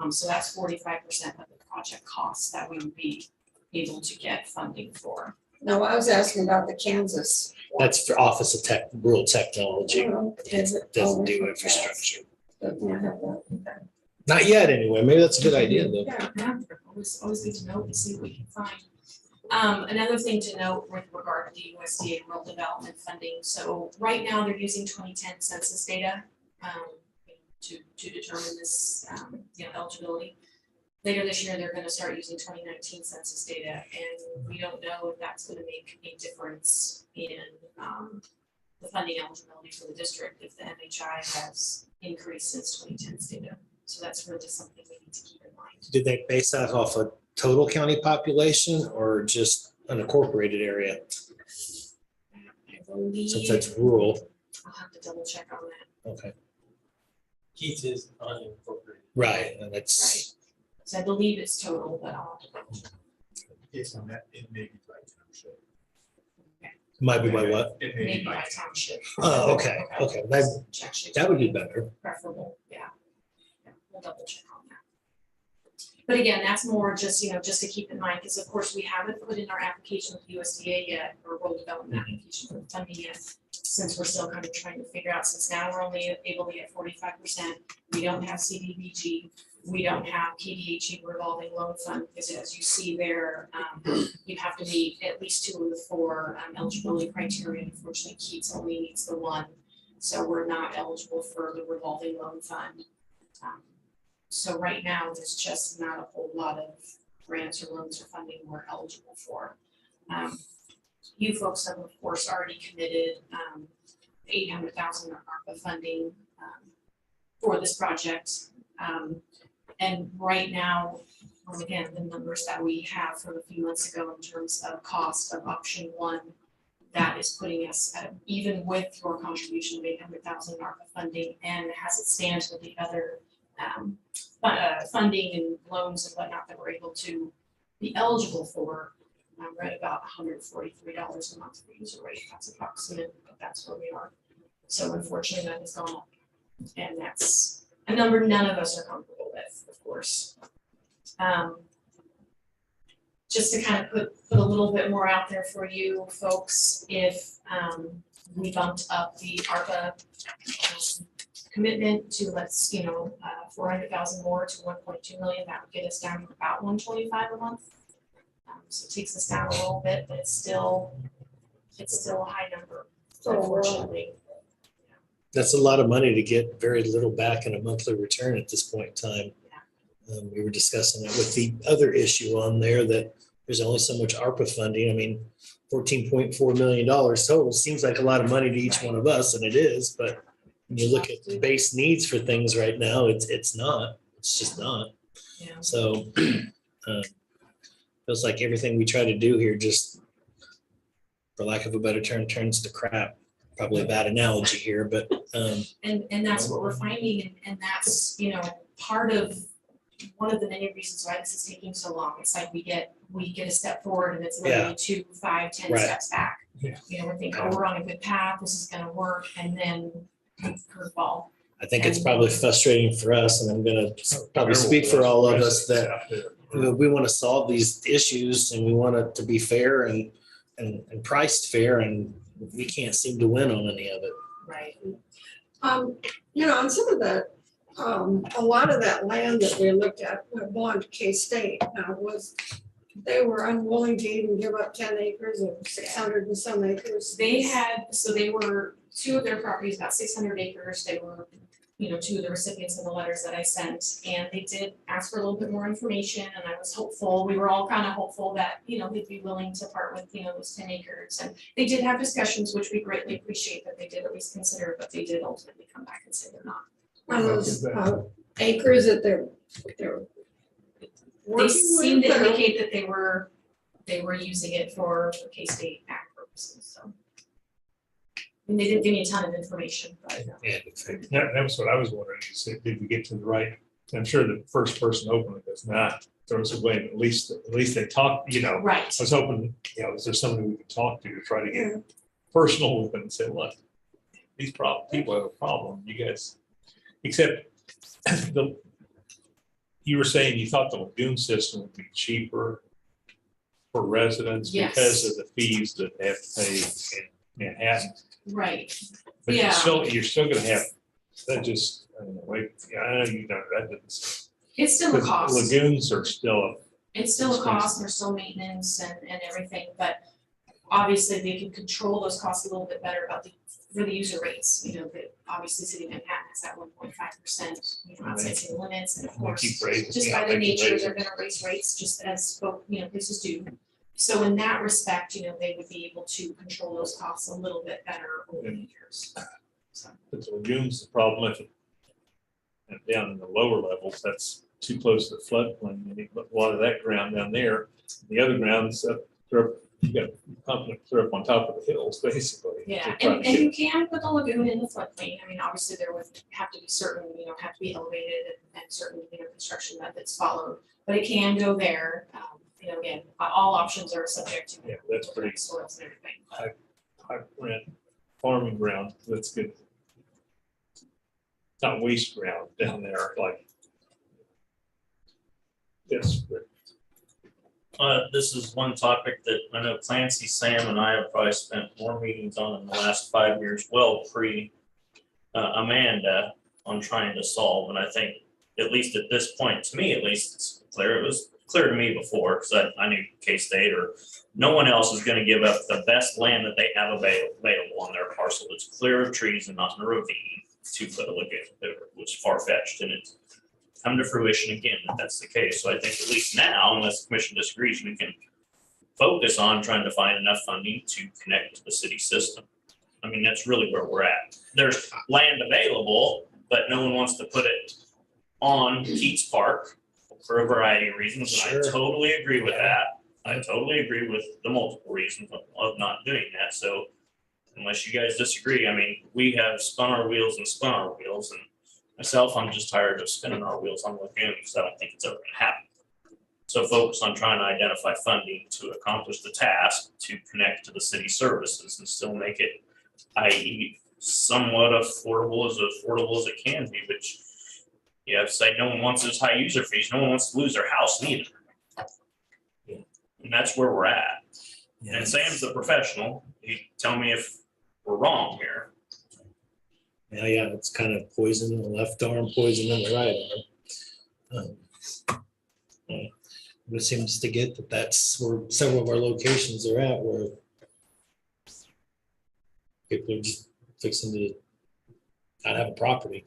So that's 45% of the project costs that we would be able to get funding for. No, I was asking about the Kansas. That's for Office of Rural Technology. Is it? Doesn't do infrastructure. Doesn't have that. Okay. Not yet, anyway. Maybe that's a good idea, though. Yeah, always good to know and see what we can find. Another thing to note with regard to the USDA rural development funding, so right now they're using 2010 census data to determine this eligibility. Later this year, they're going to start using 2019 census data, and we don't know if that's going to make a difference in the funding eligibility for the district if the MHI has increased since 2010's data. So that's really something we need to keep in mind. Did they base that off a total county population or just an incorporated area? I believe, Since that's rural. I'll have to double check on that. Okay. Keats is unincorporated. Right, and that's. So I believe it's total, but I'll have to double check. It's on that, it may be by township. Might be by what? It may maybe be by by township. Oh, okay, that, Check sheet. that would be better. Preferable, yeah. Yeah, we'll double check on that. But again, that's more just, just to keep in mind, because of course, we haven't put in our application with USDA yet, or rural development application for funding yet, since we're still kind of trying to figure out, since now we're only able to get 45%, we don't have CDBG, we don't have KDHE revolving loan fund, because as you see there, you have to meet at least 2 of the 4 eligibility criteria. Unfortunately, Keats only needs the 1, so we're not eligible for the revolving loan fund. So right now, there's just not a whole lot of grants or loans or funding we're eligible for. You folks have, of course, already committed $800,000 ARPA funding for this project. And right now, again, the numbers that we have from a few months ago in terms of cost of option 1, that is putting us at, even with your contribution of $800,000 ARPA funding, and as it stands with the other funding and loans and whatnot that we're able to be eligible for, we're at about $143 a month for user rate. That's approximate, but that's where we are. So unfortunately, that has gone up, and that's a number none of us are comfortable with, of course. Just to kind of put a little bit more out there for you folks, if we bumped up the ARPA commitment to, let's, 400,000 more to 1.2 million, that would get us down to about 125 a month. So it takes us down a little bit, but it's still a high number, unfortunately. That's a lot of money to get very little back in a monthly return at this point in time. We were discussing it with the other issue on there, that there's only so much ARPA funding. I mean, $14.4 million total seems like a lot of money to each one of us, and it is, but when you look at the base needs for things right now, it's not. It's just not. Yeah. So feels like everything we try to do here just, for lack of a better term, turns to crap. Probably a bad analogy here, but and that's what we're finding, and that's part of one of the many reasons why this is taking so long. It's like we get a step forward, and it's literally 2, 5, 10 Right. steps back. Yeah. We're thinking, oh, we're on a good path, this is gonna work, and then curveball. I think it's probably frustrating for us, and I'm gonna probably speak for all of us, that we want to solve these issues, and we want it to be fair and priced fair, and we can't seem to win on any of it. Right. On some of that, a lot of that land that we looked at belonged to K-State. Now, they were unwilling to even give up 10 acres or 600 and some acres. They were 2 of their properties, about 600 acres. They were, 2 of the recipients of the letters that I sent, and they did ask for a little bit more information, and I was hopeful, we were all kind of hopeful that, they'd be willing to part with, those 10 acres. And they did have discussions, which we greatly appreciate that they did at least consider, but they did ultimately come back and say they're not. On those acres that they're They working seemed with, to indicate that they were using it for K-State Act purposes, so. And they didn't give me a ton of information, but. Yeah. That was what I was wondering, is did we get to the right? I'm sure the first person opened it does not throw us away, but at least they talk, Right. I was hoping, is there somebody we could talk to try to get personal with them and say, look, these people have a problem, you guys, except you were saying you thought the lagoon system would be cheaper for residents Yes. because of the fees that they have to pay in Manhattan. Right. But Yeah. you're still gonna have, that just, I don't know, I know that didn't. It's still a cost. Lagoons are still, It's still a cost, there's still maintenance and everything, but obviously they can control those costs a little bit better for the user rates. That obviously City of Manhattan has that 1.5%, outside city limits, and of course, just by their nature, they're gonna raise rates just as places do. So in that respect, they would be able to control those costs a little bit better over the years. So. but the lagoons, the problem if and down in the lower levels, that's too close to the floodplain. You need a lot of that ground down there. The other grounds up, you got pumping up on top of the hills, basically. Yeah, and you can put the lagoon in the floodplain. I mean, obviously there would have to be certain, have to be elevated and certain, construction methods followed, but it can go there. again, all options are subject to. Yeah, that's pretty- Soils and everything. high rent farming ground, that's good. It's not waste ground down there like this, but This is one topic that I know Clancy, Sam, and I have probably spent more meetings on in the last 5 years, well, Amanda, on trying to solve, and I think, at least at this point, to me at least, it's clear, it was clear to me before, because I knew K-State or no one else is gonna give up the best land that they have available on their parcel that's clear of trees and not in a ravine, 2 foot of lagoon, it was far-fetched, and it's come to fruition again, that that's the case, so I think at least now, unless the commission disagrees, we can focus on trying to find enough funding to connect to the city system. I mean, that's really where we're at. There's land available, but no one wants to put it on Keats Park for a variety of reasons, and I Sure. totally agree with that. I totally agree with the multiple reasons of not doing that, so unless you guys disagree, I mean, we have spun our wheels, and myself, I'm just tired of spinning our wheels on Lagoon, because I don't think it's ever gonna happen. So focus on trying to identify funding to accomplish the task, to connect to the city services and still make it, i.e. somewhat affordable as it can be, which you have to say, no one wants those high user fees, no one wants to lose their house neither. And that's where we're at. And Sam's the professional, he tell me if we're wrong here. Yeah, it's kind of poison in the left arm, poison in the right arm. It seems to get that that's where several of our locations are at, where people are just fixing to not have a property.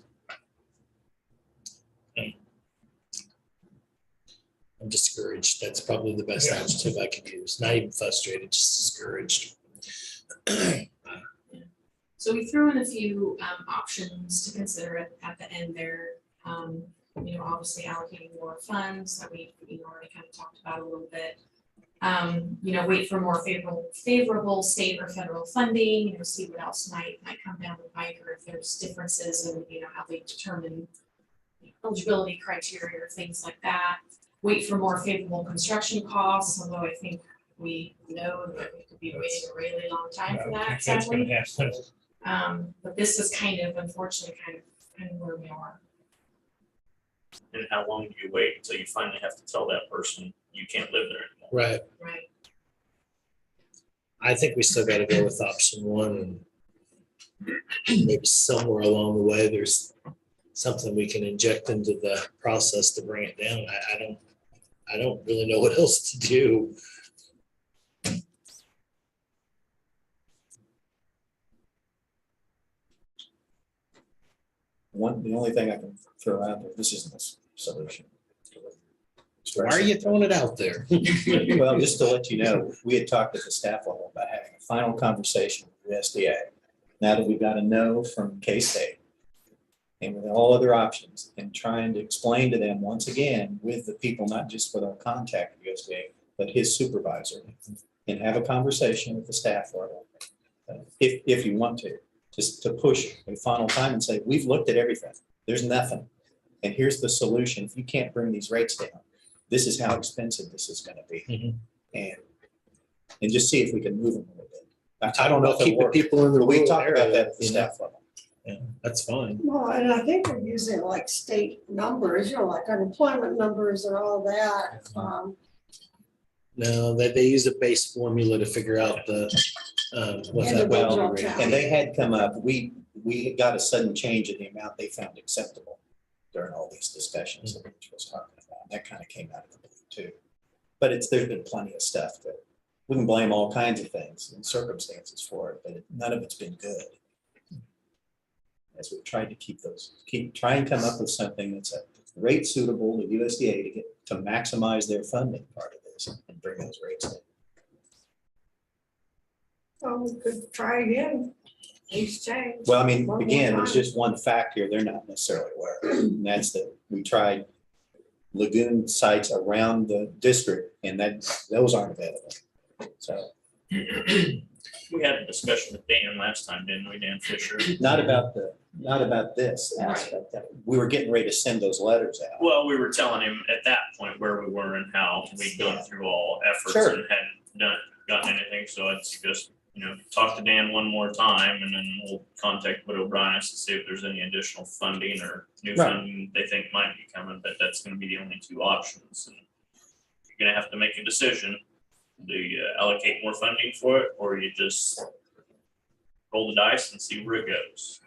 I'm discouraged. That's probably the best adjective I could use. Not even frustrated, just discouraged. So we threw in a few options to consider at the end there. Obviously allocating more funds that we already kind of talked about a little bit. Wait for more favorable state or federal funding, see what else might come down the pike, or if there's differences in, how they determine eligibility criteria or things like that. Wait for more favorable construction costs, although I think we know that we could be waiting a really long time for that, that's gonna sadly. happen. But this is kind of, unfortunately, kind of where we are. And how long do you wait until you finally have to tell that person you can't live there anymore? Right. Right. I think we still got to go with option one, and maybe somewhere along the way, there's something we can inject into the process to bring it down. I don't really know what else to do. The only thing I can throw out there, this isn't a solution. Why are you throwing it out there? Well, just to let you know, we had talked at the staff level about having a final conversation with the SDA. Now that we've got a no from K-State and with all other options, and trying to explain to them once again with the people, not just with our contact at USDA, but his supervisor, and have a conversation with the staff level. If you want to, just to push a final time and say, we've looked at everything. There's nothing. And here's the solution. If you can't bring these rates down, this is how expensive this is going to be. And just see if we can move them a little bit. I don't know if Keeping it'll work, people in the but we rural talked about area, that at the you know? staff level. Yeah, that's fine. Well, and I think they're using like state numbers, like unemployment numbers and all that. No, they use a base formula to figure out the, what that Individual boundary rate. tax. And they had come up, we got a sudden change in the amount they found acceptable during all these discussions that Rich was talking about. And that kind of came out of the blue too. But there's been plenty of stuff that we can blame all kinds of things and circumstances for it, but none of it's been good. As we've tried to try and come up with something that's a rate suitable to USDA to maximize their funding part of this and bring those rates in. Well, we could try again. Exchange. Well, I mean, One more again, there's time. just one fact here they're not necessarily aware of, and that's that we tried lagoon sites around the district and those aren't available. So We had a discussion with Dan last time, didn't we, Dan Fisher? not about the not about this aspect. That we were getting ready to send those letters out. Well, we were telling him at that point where we were and how we'd gone through all efforts Sure. and hadn't gotten anything, so I'd suggest, talk to Dan one more time and then we'll contact Widow O'Brien to see if there's any additional funding or new Right. funding they think might be coming, but that's gonna be the only two options. And you're gonna have to make a decision. Do you allocate more funding for it, or you just roll the dice and see where it goes?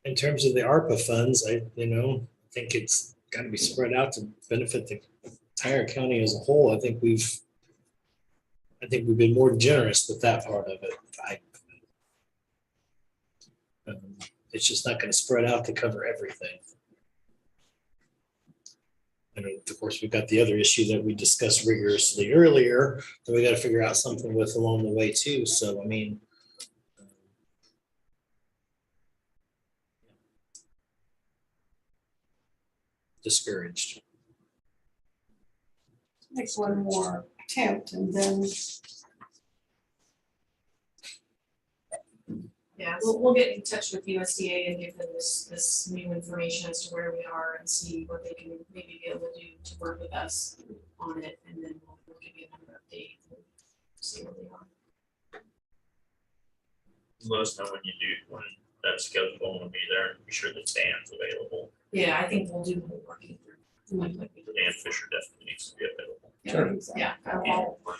In terms of the ARPA funds, I think it's got to be spread out to benefit the entire county as a whole. I think we've been more generous with that part of it. It's just not going to spread out to cover everything. And of course, we've got the other issue that we discussed rigorously earlier that we got to figure out something with along the way too. So, I mean, discouraged. Makes one more attempt and then Yeah, we'll get in touch with USDA and give them this new information as to where we are and see what they can maybe be able to do to work with us on it, and then we'll give you another update and see where we are. Let us know when that schedule will be there, and be sure that Dan's available. Yeah, I think we'll do more working through. Dan Fisher definitely needs to be available. Sure. Yeah.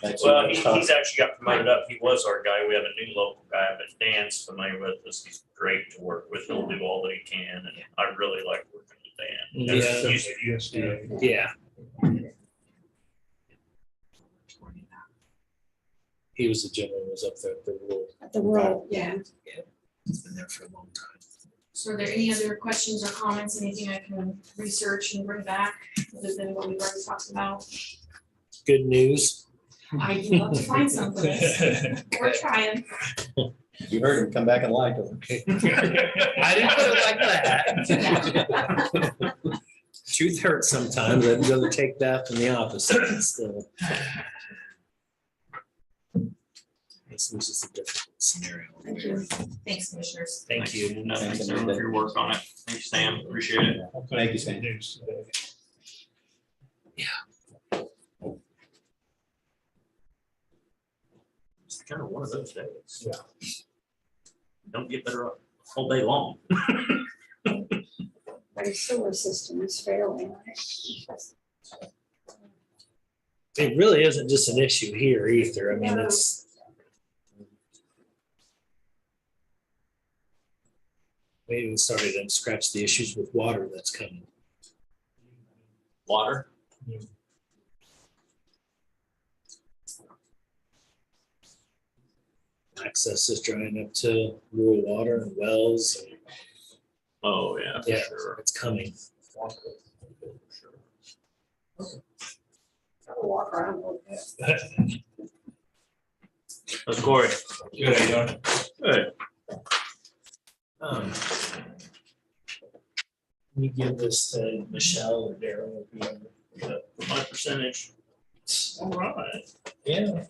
Thanks. Well, he's actually got promoted up. He was our guy. We have a new local guy, but Dan's familiar with us. He's great to work with. He'll do all that he can, and I really like working with Dan. Yeah. USDA. Yeah, he was the gentleman who was up there at the rural. yeah. He's been there for a long time. So are there any other questions or comments, anything I can research and bring back, other than what we've already talked about? Good news. I do love to find something. We're trying. You heard him come back and lie to him. I didn't put it like that. Truth hurts sometimes. I'd rather take that than the opposite. So. This was just a difficult scenario. Thank you. Thanks, commissioners. Thank you. No, thanks for your work on it. Thanks, Sam. Appreciate it. Thank you, Sam. News today. It's kind of one of those days. Yeah. Don't get better all day long. My sewer system is failing. It really isn't just an issue here either. I mean, it's. We even started to scratch the issues with water that's coming. Water. Access is drying up to rural water and wells. And Oh, yeah, for yeah, sure. it's coming. I'll walk around a little bit. That's Corey. Good, how you doing? Good. Can you give this to Michelle or Daryl or whoever? My percentage. All right. Yeah.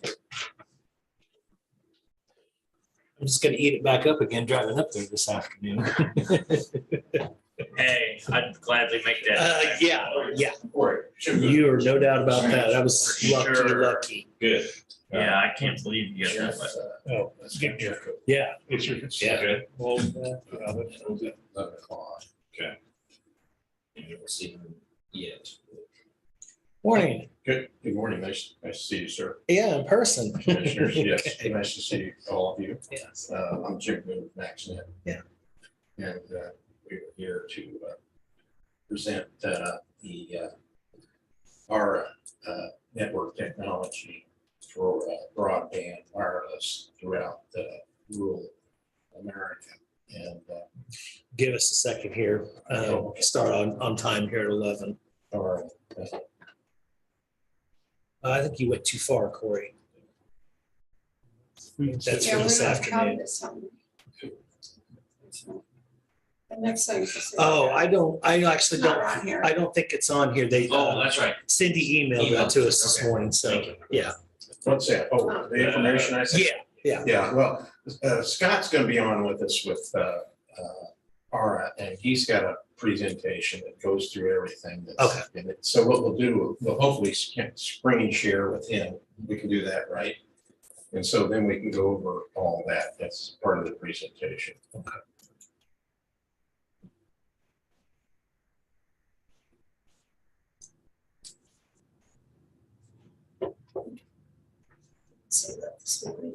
I'm just gonna eat it back up again driving up there this afternoon. Hey, I'd gladly make that. Yeah. Corey, should we- You are no doubt about that. I was For lucky, sure. lucky. Good. Yeah, I can't believe you got that. Oh, let's get your, Yeah. it's your. Yeah. Good. Well, 11:00. Okay. And we'll see him yet. Morning. Good morning. Nice to see you, sir. Yeah, in person. Commissioners, yes, nice to see all of you. Yes. I'm Jim Boone, MaxNet. Yeah. And we were here to present our network technology for broadband wireless throughout rural America. And Give us a second here. Start on time here at 11. all right. I think you went too far, Corey. That's Yeah, for we're this gonna afternoon. count this on. The next thing. is to see- Oh, I actually Not don't, on here. I don't think it's on here. They, Oh, that's right. Cindy emailed that to us this morning, so, Thank you. yeah. What's that? Oh, the information I sent? Yeah, well, Scott's gonna be on with us with Ara, and he's got a presentation that goes through everything that's in it. So what we'll do, we'll hopefully screen share with him. We can do that, right? And so then we can go over all that. That's part of the presentation. Okay. Say that this morning.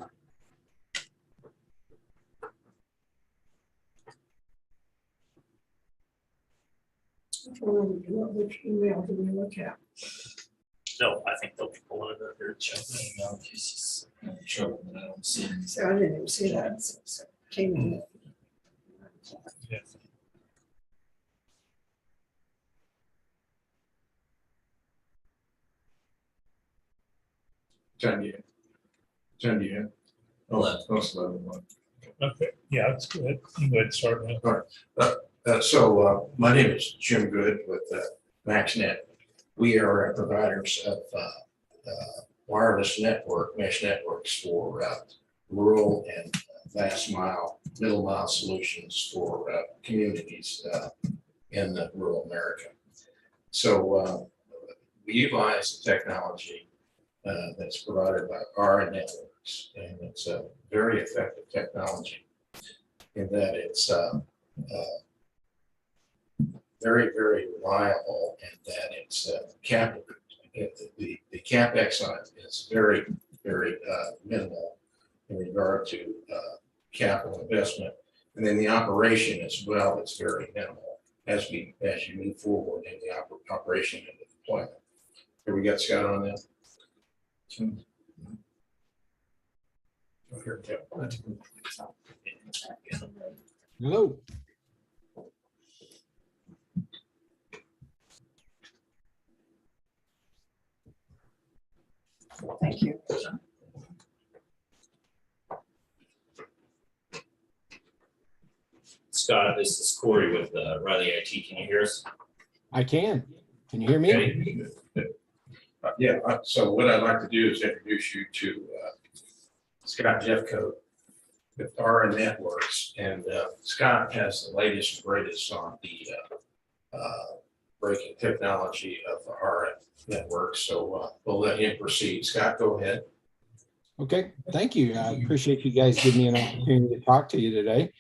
Which email do we look at? No, I think they'll be pulling it up here. So I didn't even see that. So it came in. John, do you have? Oh, it's 11:01. Okay, yeah, that's good. You go ahead and start now. So my name is Jim Good with MaxNet. We are providers of wireless mesh networks for rural and last mile, middle mile solutions for communities in rural America. So we utilize the technology that's provided by Ara Networks, and it's a very effective technology in that it's very, very reliable, and that it's the CapEx on it is very, very minimal in regard to capital investment. And then the operation as well is very minimal as you move forward in the operation and the deployment. Here we got Scott on that. Hello. Thank you. Scott, this is Corey with Riley IT. Can you hear us? I can. Can you hear me? Okay. Yeah, so what I'd like to do is introduce you to Scott Jeffcoat with Ara Networks. And Scott has the latest and greatest on the breaking technology of Ara Networks. So we'll let him proceed. Scott, go ahead. Okay, thank you. I appreciate you guys giving me an opportunity to talk to you today.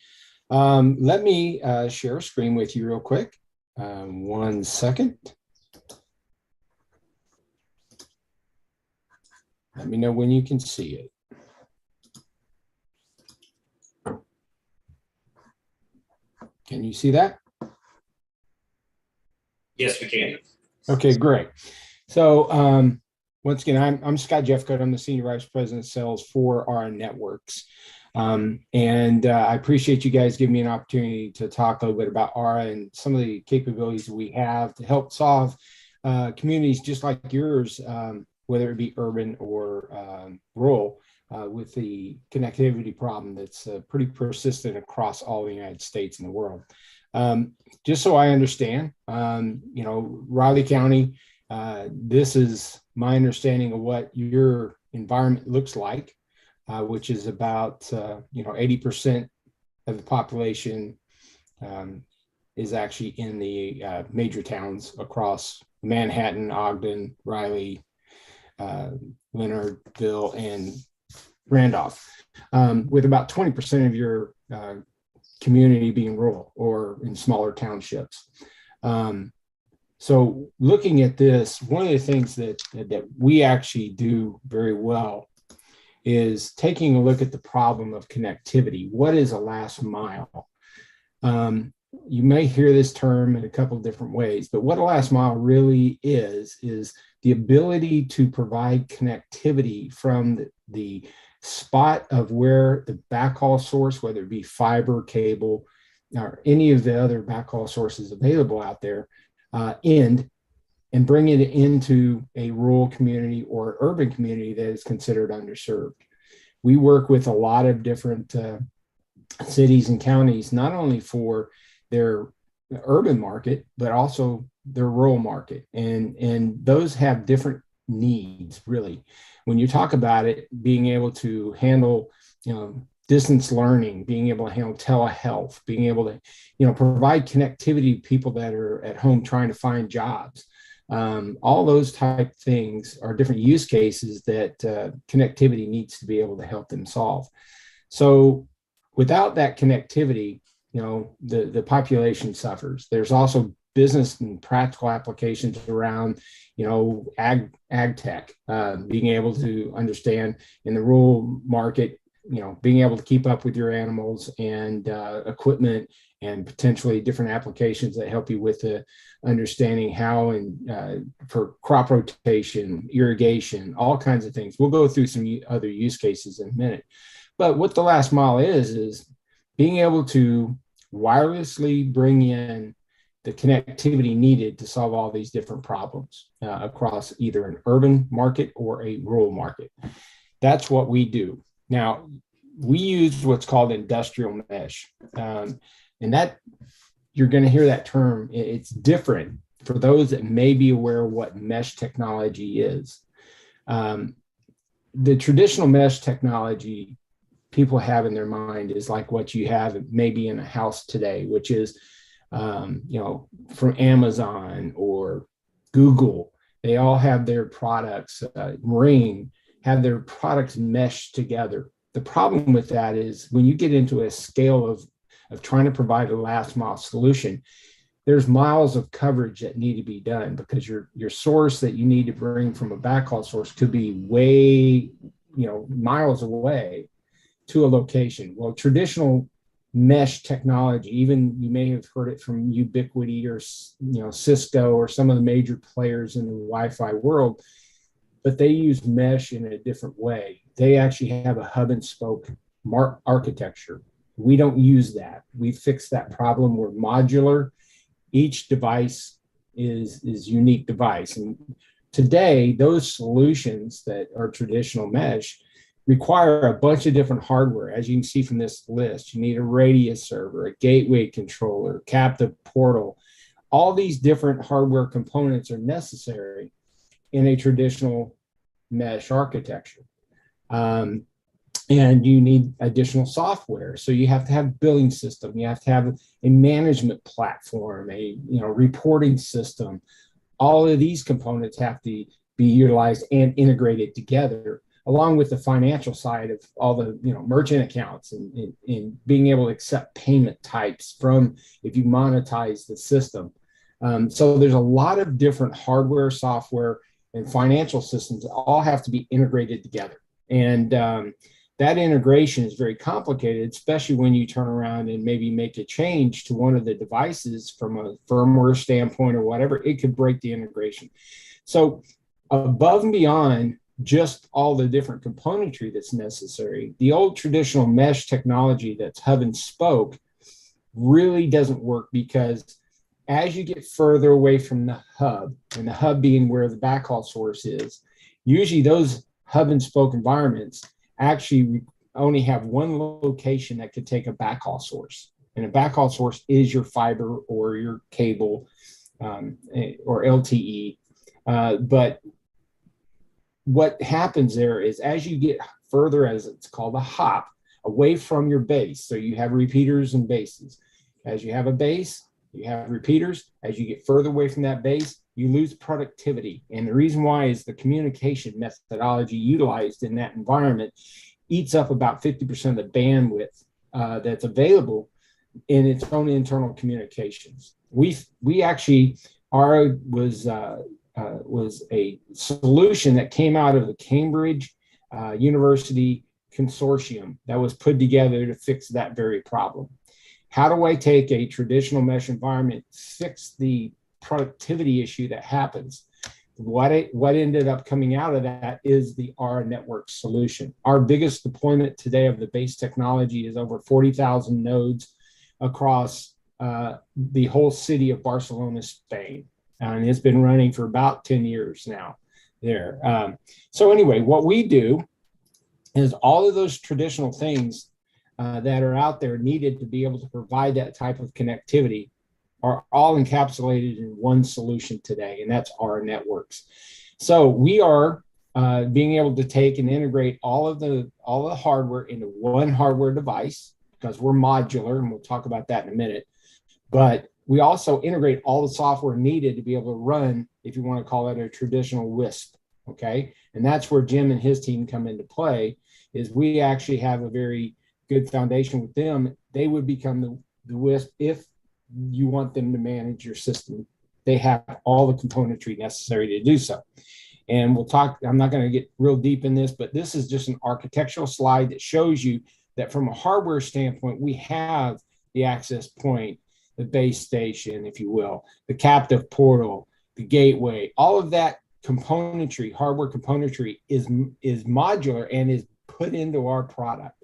Let me share a screen with you real quick. 1 second. Let me know when you can see it. Can you see that? Yes, we can. Okay, great. So once again, I'm Scott Jeffcoat. I'm the Senior Vice President of Sales for Ara Networks. And I appreciate you guys giving me an opportunity to talk a little bit about Ara and some of the capabilities that we have to help solve communities just like yours, whether it be urban or rural, with the connectivity problem that's pretty persistent across all the United States and the world. Just so I understand, Riley County, this is my understanding of what your environment looks like, which is about 80% of the population is actually in the major towns across Manhattan, Ogden, Riley, Leonardville, and Randolph, with about 20% of your community being rural or in smaller townships. So looking at this, one of the things that we actually do very well is taking a look at the problem of connectivity. What is a last mile? You may hear this term in a couple of different ways, but what a last mile really is the ability to provide connectivity from the spot of where the backhaul source, whether it be fiber, cable, or any of the other backhaul sources available out there, end and bring it into a rural community or urban community that is considered underserved. We work with a lot of different cities and counties, not only for their urban market, but also their rural market. And those have different needs, really. When you talk about it, being able to handle distance learning, being able to handle telehealth, being able to, provide connectivity to people that are at home trying to find jobs. All those type things are different use cases that connectivity needs to be able to help them solve. So without that connectivity, the population suffers. There's also business and practical applications around, ag tech, being able to understand in the rural market, being able to keep up with your animals and equipment, and potentially different applications that help you with the understanding how and for crop rotation, irrigation, all kinds of things. We'll go through some other use cases in a minute. But what the last mile is being able to wirelessly bring in the connectivity needed to solve all these different problems across either an urban market or a rural market. That's what we do. Now, we use what's called industrial mesh. And that, you're going to hear that term. It's different for those that may be aware of what mesh technology is. The traditional mesh technology people have in their mind is like what you have maybe in a house today, which is, from Amazon or Google. They all have their products, Ring, have their products meshed together. The problem with that is when you get into a scale of trying to provide a last mile solution, there's miles of coverage that need to be done because your source that you need to bring from a backhaul source could be way, miles away to a location. Well, traditional mesh technology, even you may have heard it from Ubiquiti or Cisco or some of the major players in the Wi-Fi world, but they use mesh in a different way. They actually have a hub and spoke architecture. We don't use that. We fixed that problem. We're modular. Each device is unique device. And today, those solutions that are traditional mesh require a bunch of different hardware. As you can see from this list, you need a radius server, a gateway controller, captive portal. All these different hardware components are necessary in a traditional mesh architecture. And you need additional software. So you have to have a billing system. You have to have a management platform, a reporting system. All of these components have to be utilized and integrated together, along with the financial side of all the merchant accounts and being able to accept payment types from if you monetize the system. So there's a lot of different hardware, software, and financial systems that all have to be integrated together. And that integration is very complicated, especially when you turn around and maybe make a change to one of the devices from a firmware standpoint or whatever. It could break the integration. So above and beyond just all the different componentry that's necessary, the old traditional mesh technology that's hub and spoke really doesn't work, because as you get further away from the hub, and the hub being where the backhaul source is, usually those hub and spoke environments actually only have one location that could take a backhaul source. And a backhaul source is your fiber or your cable or LTE. But what happens there is as you get further, as it's called a hop, away from your base, so you have repeaters and bases. As you have a base, you have repeaters. As you get further away from that base, you lose productivity. And the reason why is the communication methodology utilized in that environment eats up about 50% of the bandwidth that's available in its own internal communications. We actually, ARA was a solution that came out of the Cambridge University consortium that was put together to fix that very problem. How do I take a traditional mesh environment, fix the productivity issue that happens? What ended up coming out of that is the ARA network solution. Our biggest deployment today of the base technology is over 40,000 nodes across the whole city of Barcelona, Spain. And it's been running for about 10 years now there. So anyway, what we do is all of those traditional things that are out there needed to be able to provide that type of connectivity are all encapsulated in one solution today, and that's ARA networks. So we are being able to take and integrate all the hardware into one hardware device, because we're modular, and we'll talk about that in a minute. But we also integrate all the software needed to be able to run, if you want to call it a traditional WISP. Okay. And that's where Jim and his team come into play, is we actually have a very good foundation with them. They would become the WISP if you want them to manage your system. They have all the componentry necessary to do so. And we'll talk, I'm not going to get real deep in this, but this is just an architectural slide that shows you that from a hardware standpoint, we have the access point, the base station, if you will, the captive portal, the gateway, all of that componentry, hardware componentry is modular and is put into our product.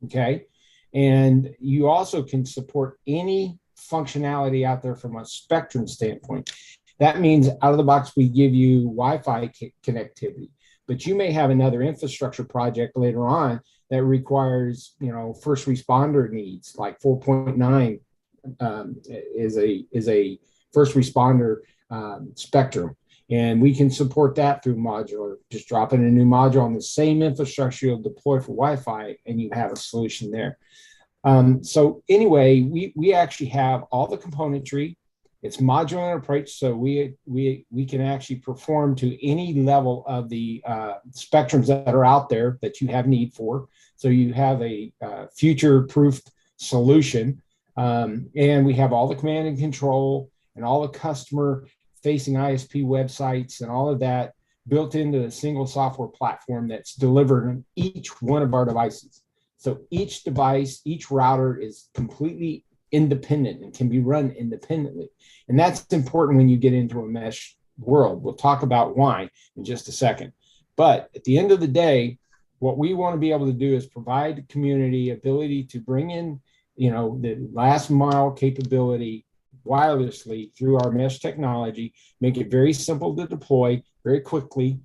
Okay. And you also can support any functionality out there from a spectrum standpoint. That means out of the box, we give you Wi-Fi connectivity, but you may have another infrastructure project later on that requires, first responder needs, like 4.9 is a first responder spectrum. And we can support that through modular. Just drop in a new module on the same infrastructure you'll deploy for Wi-Fi, and you have a solution there. So anyway, we actually have all the componentry. It's modular in approach, so we can actually perform to any level of the spectrums that are out there that you have need for. So you have a future-proofed solution, and we have all the command and control and all the customer-facing ISP websites and all of that built into a single software platform that's delivered on each one of our devices. So each device, each router is completely independent and can be run independently. And that's important when you get into a mesh world. We'll talk about why in just a second. But at the end of the day, what we want to be able to do is provide the community ability to bring in, the last mile capability wirelessly through our mesh technology, make it very simple to deploy very quickly,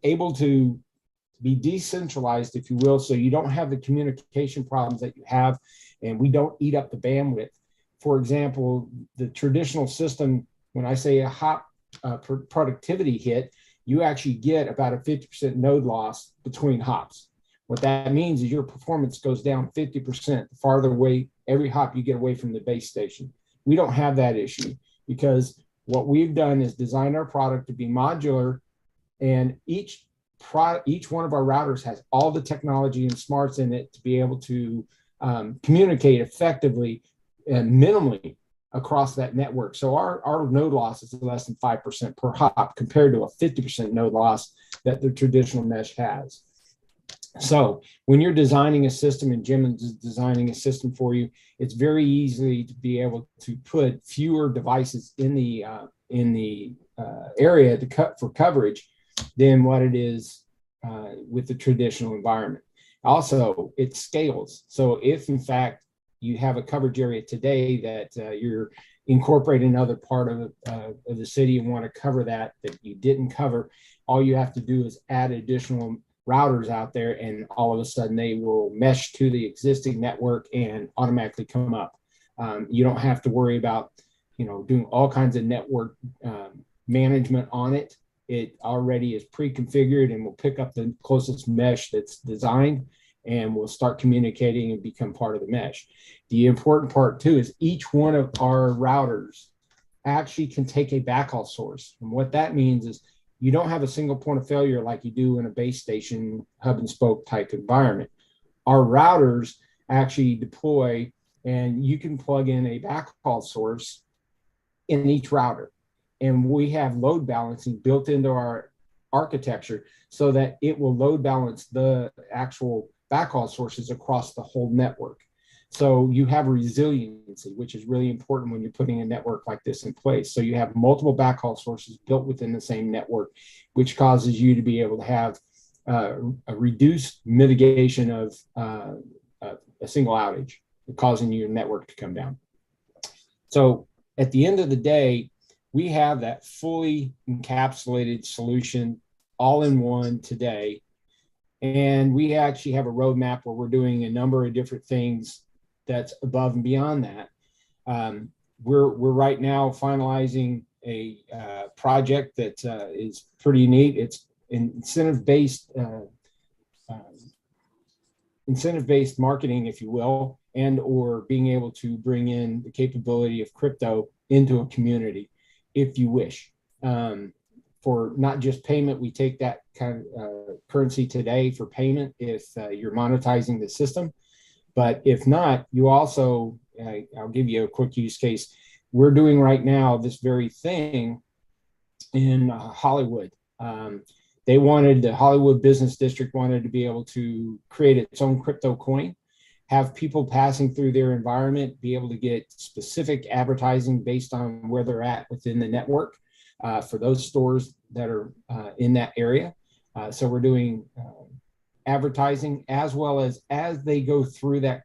able to be decentralized, if you will, so you don't have the communication problems that you have, and we don't eat up the bandwidth. For example, the traditional system, when I say a hop productivity hit, you actually get about a 50% node loss between hops. What that means is your performance goes down 50% the farther away every hop you get away from the base station. We don't have that issue, because what we've done is design our product to be modular, and each one of our routers has all the technology and smarts in it to be able to communicate effectively and minimally across that network. So our node loss is less than 5% per hop compared to a 50% node loss that the traditional mesh has. So when you're designing a system, and Jim is designing a system for you, it's very easy to be able to put fewer devices in the area to cut for coverage than what it is with the traditional environment. Also, it scales. So if in fact you have a coverage area today that you're incorporating another part of the city and want to cover that you didn't cover, all you have to do is add additional routers out there, and all of a sudden they will mesh to the existing network and automatically come up. You don't have to worry about, doing all kinds of network management on it. It already is pre-configured and will pick up the closest mesh that's designed, and will start communicating and become part of the mesh. The important part too is each one of our routers actually can take a backhaul source. And what that means is you don't have a single point of failure like you do in a base station hub and spoke type environment. Our routers actually deploy, and you can plug in a backhaul source in each router. And we have load balancing built into our architecture so that it will load balance the actual backhaul sources across the whole network. So you have resiliency, which is really important when you're putting a network like this in place. So you have multiple backhaul sources built within the same network, which causes you to be able to have a reduced mitigation of a single outage, causing your network to come down. So at the end of the day, we have that fully encapsulated solution all in one today. And we actually have a roadmap where we're doing a number of different things that's above and beyond that. We're right now finalizing a project that is pretty neat. It's incentive-based incentive-based marketing, if you will, and or being able to bring in the capability of crypto into a community, if you wish. For not just payment, we take that kind of currency today for payment if you're monetizing the system. But if not, you also, I'll give you a quick use case. We're doing right now this very thing in Hollywood. The Hollywood Business District wanted to be able to create its own crypto coin, have people passing through their environment be able to get specific advertising based on where they're at within the network for those stores that are in that area. So we're doing advertising as well as they go through that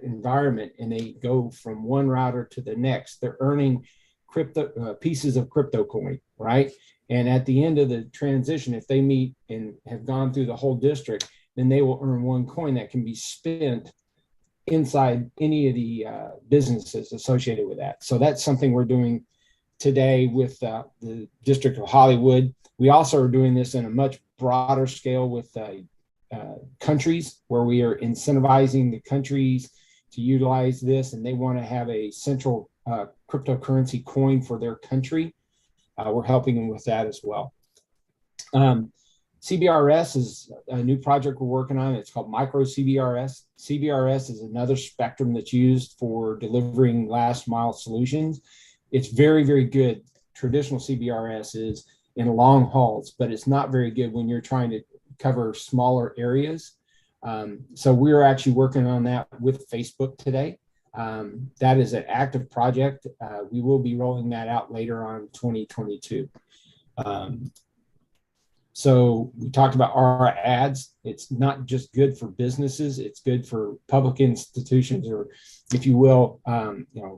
environment and they go from one router to the next, they're earning crypto pieces of crypto coin, right? And at the end of the transition, if they meet and have gone through the whole district, then they will earn one coin that can be spent inside any of the businesses associated with that. So that's something we're doing today with the District of Hollywood. We also are doing this in a much broader scale with countries, where we are incentivizing the countries to utilize this, and they want to have a central cryptocurrency coin for their country. We're helping them with that as well. CBRS is a new project we're working on. It's called micro CBRS. CBRS is another spectrum that's used for delivering last mile solutions. It's very, very good. Traditional CBRS is in long hauls, but it's not very good when you're trying to cover smaller areas. So we're actually working on that with Facebook today. That is an active project. We will be rolling that out later on 2022. So we talked about our ads. It's not just good for businesses, it's good for public institutions, or if you will,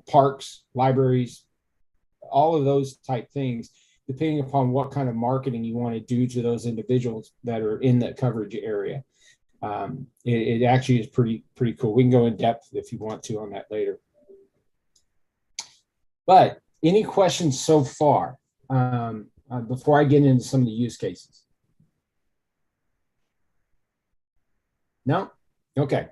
parks, libraries, all of those type things, depending upon what kind of marketing you want to do to those individuals that are in the coverage area. It actually is pretty cool. We can go in depth if you want to on that later. But any questions so far before I get into some of the use cases? No? Okay.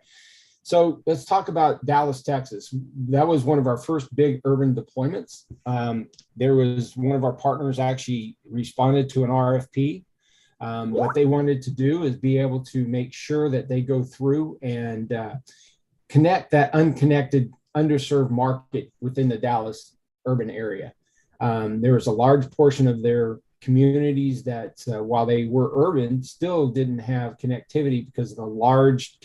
So let's talk about Dallas, Texas. That was one of our first big urban deployments. There was one of our partners actually responded to an RFP. What they wanted to do is be able to make sure that they go through and connect that unconnected, underserved market within the Dallas urban area. There was a large portion of their communities that, while they were urban, still didn't have connectivity because the large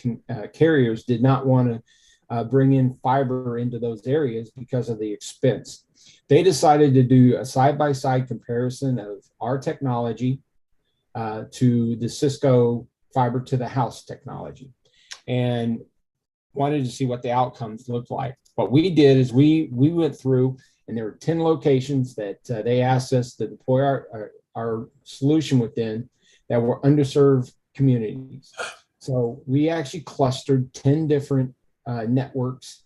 carriers did not want to bring in fiber into those areas because of the expense. They decided to do a side-by-side comparison of our technology to the Cisco fiber to the house technology, and wanted to see what the outcomes looked like. What we did is we went through, and there were 10 locations that they asked us to deploy our solution within that were underserved communities. So we actually clustered 10 different networks.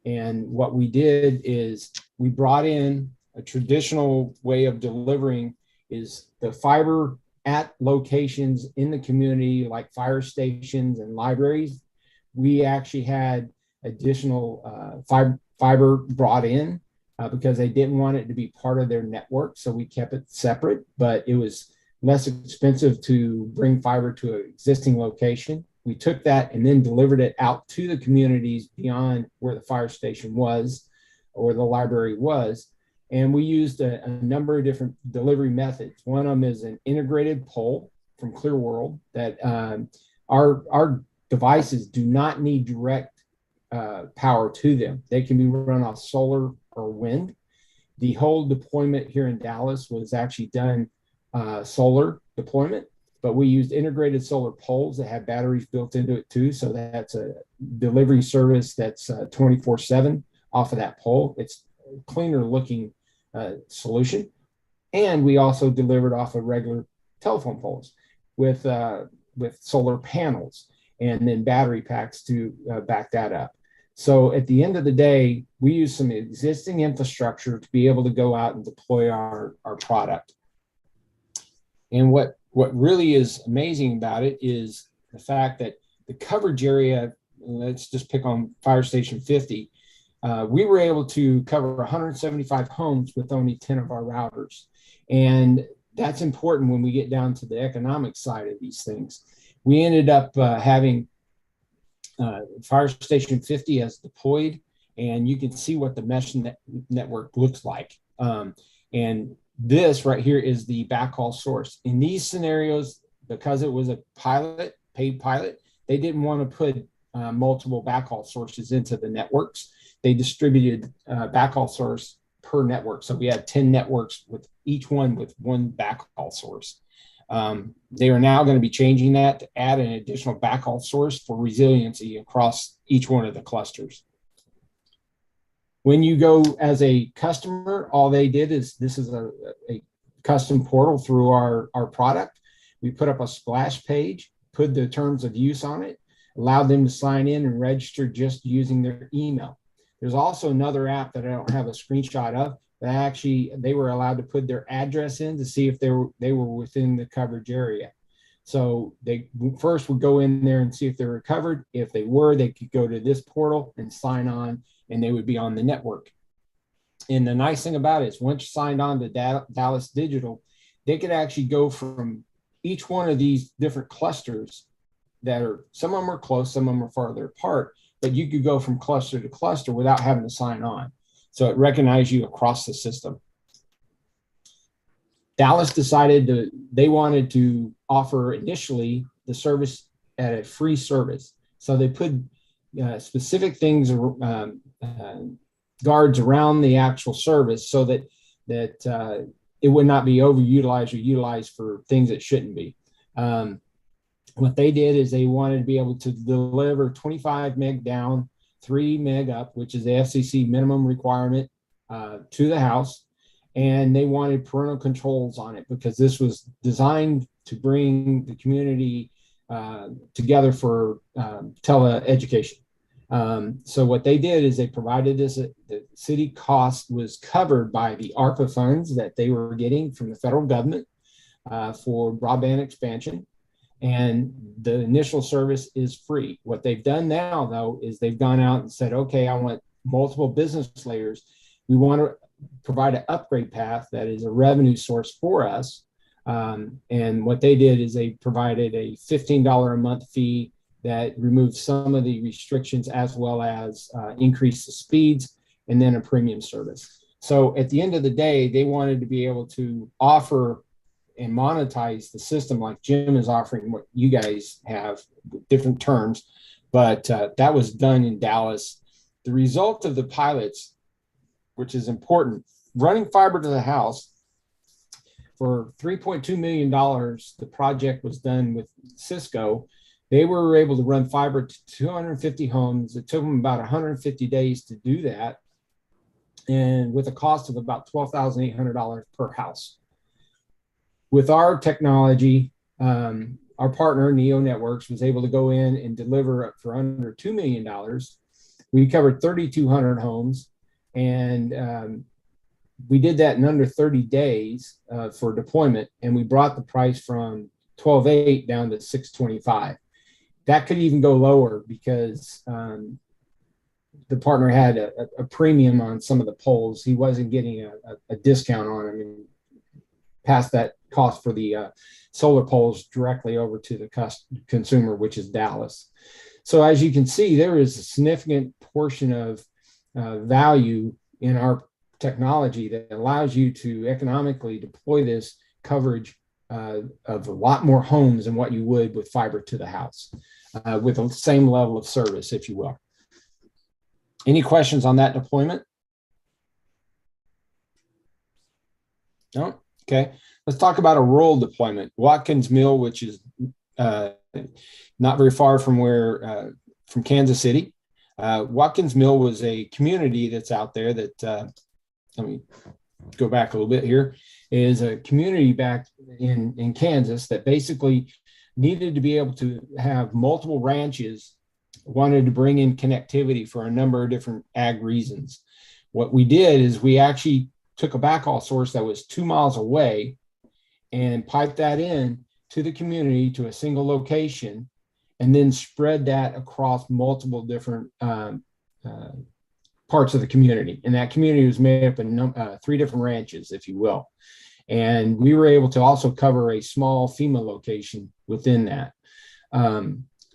And what we did is we brought in a traditional way of delivering is the fiber at locations in the community, like fire stations and libraries. We actually had additional fiber brought in because they didn't want it to be part of their network. So we kept it separate, but it was less expensive to bring fiber to an existing location. We took that and then delivered it out to the communities beyond where the fire station was or the library was. And we used a number of different delivery methods. One of them is an integrated pole from Clearworld that our devices do not need direct power to them. They can be run off solar or wind. The whole deployment here in Dallas was actually done solar deployment, but we used integrated solar poles that have batteries built into it too. So that's a delivery service that's 24/7 off of that pole. It's a cleaner looking solution. And we also delivered off of regular telephone poles with solar panels and then battery packs to back that up. So at the end of the day, we use some existing infrastructure to be able to go out and deploy our product. And what what really is amazing about it is the fact that the coverage area, let's just pick on Fire Station 50, we were able to cover 175 homes with only 10 of our routers. And that's important when we get down to the economic side of these things. We ended up having Fire Station 50 as deployed, and you can see what the mesh network looks like. And this right here is the backhaul source. In these scenarios, because it was a pilot, paid pilot, they didn't want to put multiple backhaul sources into the networks. They distributed backhaul source per network. So we had 10 networks with each one with one backhaul source. They are now going to be changing that to add an additional backhaul source for resiliency across each one of the clusters. When you go as a customer, all they did is, this is a custom portal through our product. We put up a splash page, put the terms of use on it, allowed them to sign in and register just using their email. There's also another app that I don't have a screenshot of, that actually they were allowed to put their address in to see if they were within the coverage area. So they first would go in there and see if they were covered. If they were, they could go to this portal and sign on, and they would be on the network. And the nice thing about it is, once you signed on to Dallas Digital, they could actually go from each one of these different clusters that are, some of them are close, some of them are farther apart, but you could go from cluster to cluster without having to sign on. So it recognized you across the system. Dallas decided they wanted to offer initially the service at a free service. So they put specific things, guards around the actual service, so that it would not be overutilized or utilized for things it shouldn't be. What they did is they wanted to be able to deliver 25 meg down, 3 meg up, which is the FCC minimum requirement, to the house. And they wanted parental controls on it, because this was designed to bring the community together for tele-education. So what they did is they provided this, the city cost was covered by the ARPA funds that they were getting from the federal government for broadband expansion. And the initial service is free. What they've done now, though, is they've gone out and said, okay, I want multiple business layers. We want to provide an upgrade path that is a revenue source for us. And what they did is they provided a $15 a month fee that removed some of the restrictions, as well as increased the speeds, and then a premium service. So at the end of the day, they wanted to be able to offer and monetize the system like Jim is offering, what you guys have, different terms, but that was done in Dallas. The result of the pilots, which is important, running fiber to the house for $3.2 million, the project was done with Cisco. They were able to run fiber to 250 homes. It took them about 150 days to do that, and with a cost of about $12,800 per house. With our technology, our partner, Neo Networks, was able to go in and deliver for under $2 million. We covered 3,200 homes, and we did that in under 30 days for deployment, and we brought the price from $12,800 down to $625. That could even go lower, because the partner had a premium on some of the poles. He wasn't getting a discount on them, and passed that cost for the solar poles directly over to the consumer, which is Dallas. So as you can see, there is a significant portion of value in our technology that allows you to economically deploy this coverage of a lot more homes than what you would with fiber to the house, with the same level of service, if you will. Any questions on that deployment? No? Okay. Let's talk about a rural deployment. Watkins Mill, which is not very far from from Kansas City. Watkins Mill was a community that's out there that, let me go back a little bit here, is a community back in Kansas that basically needed to be able to have multiple ranches, wanted to bring in connectivity for a number of different ag reasons. What we did is we actually took a backhaul source that was 2 miles away and piped that in to the community to a single location and then spread that across multiple different parts of the community. And that community was made up of 3 different ranches, if you will. And we were able to also cover a small FEMA location within that.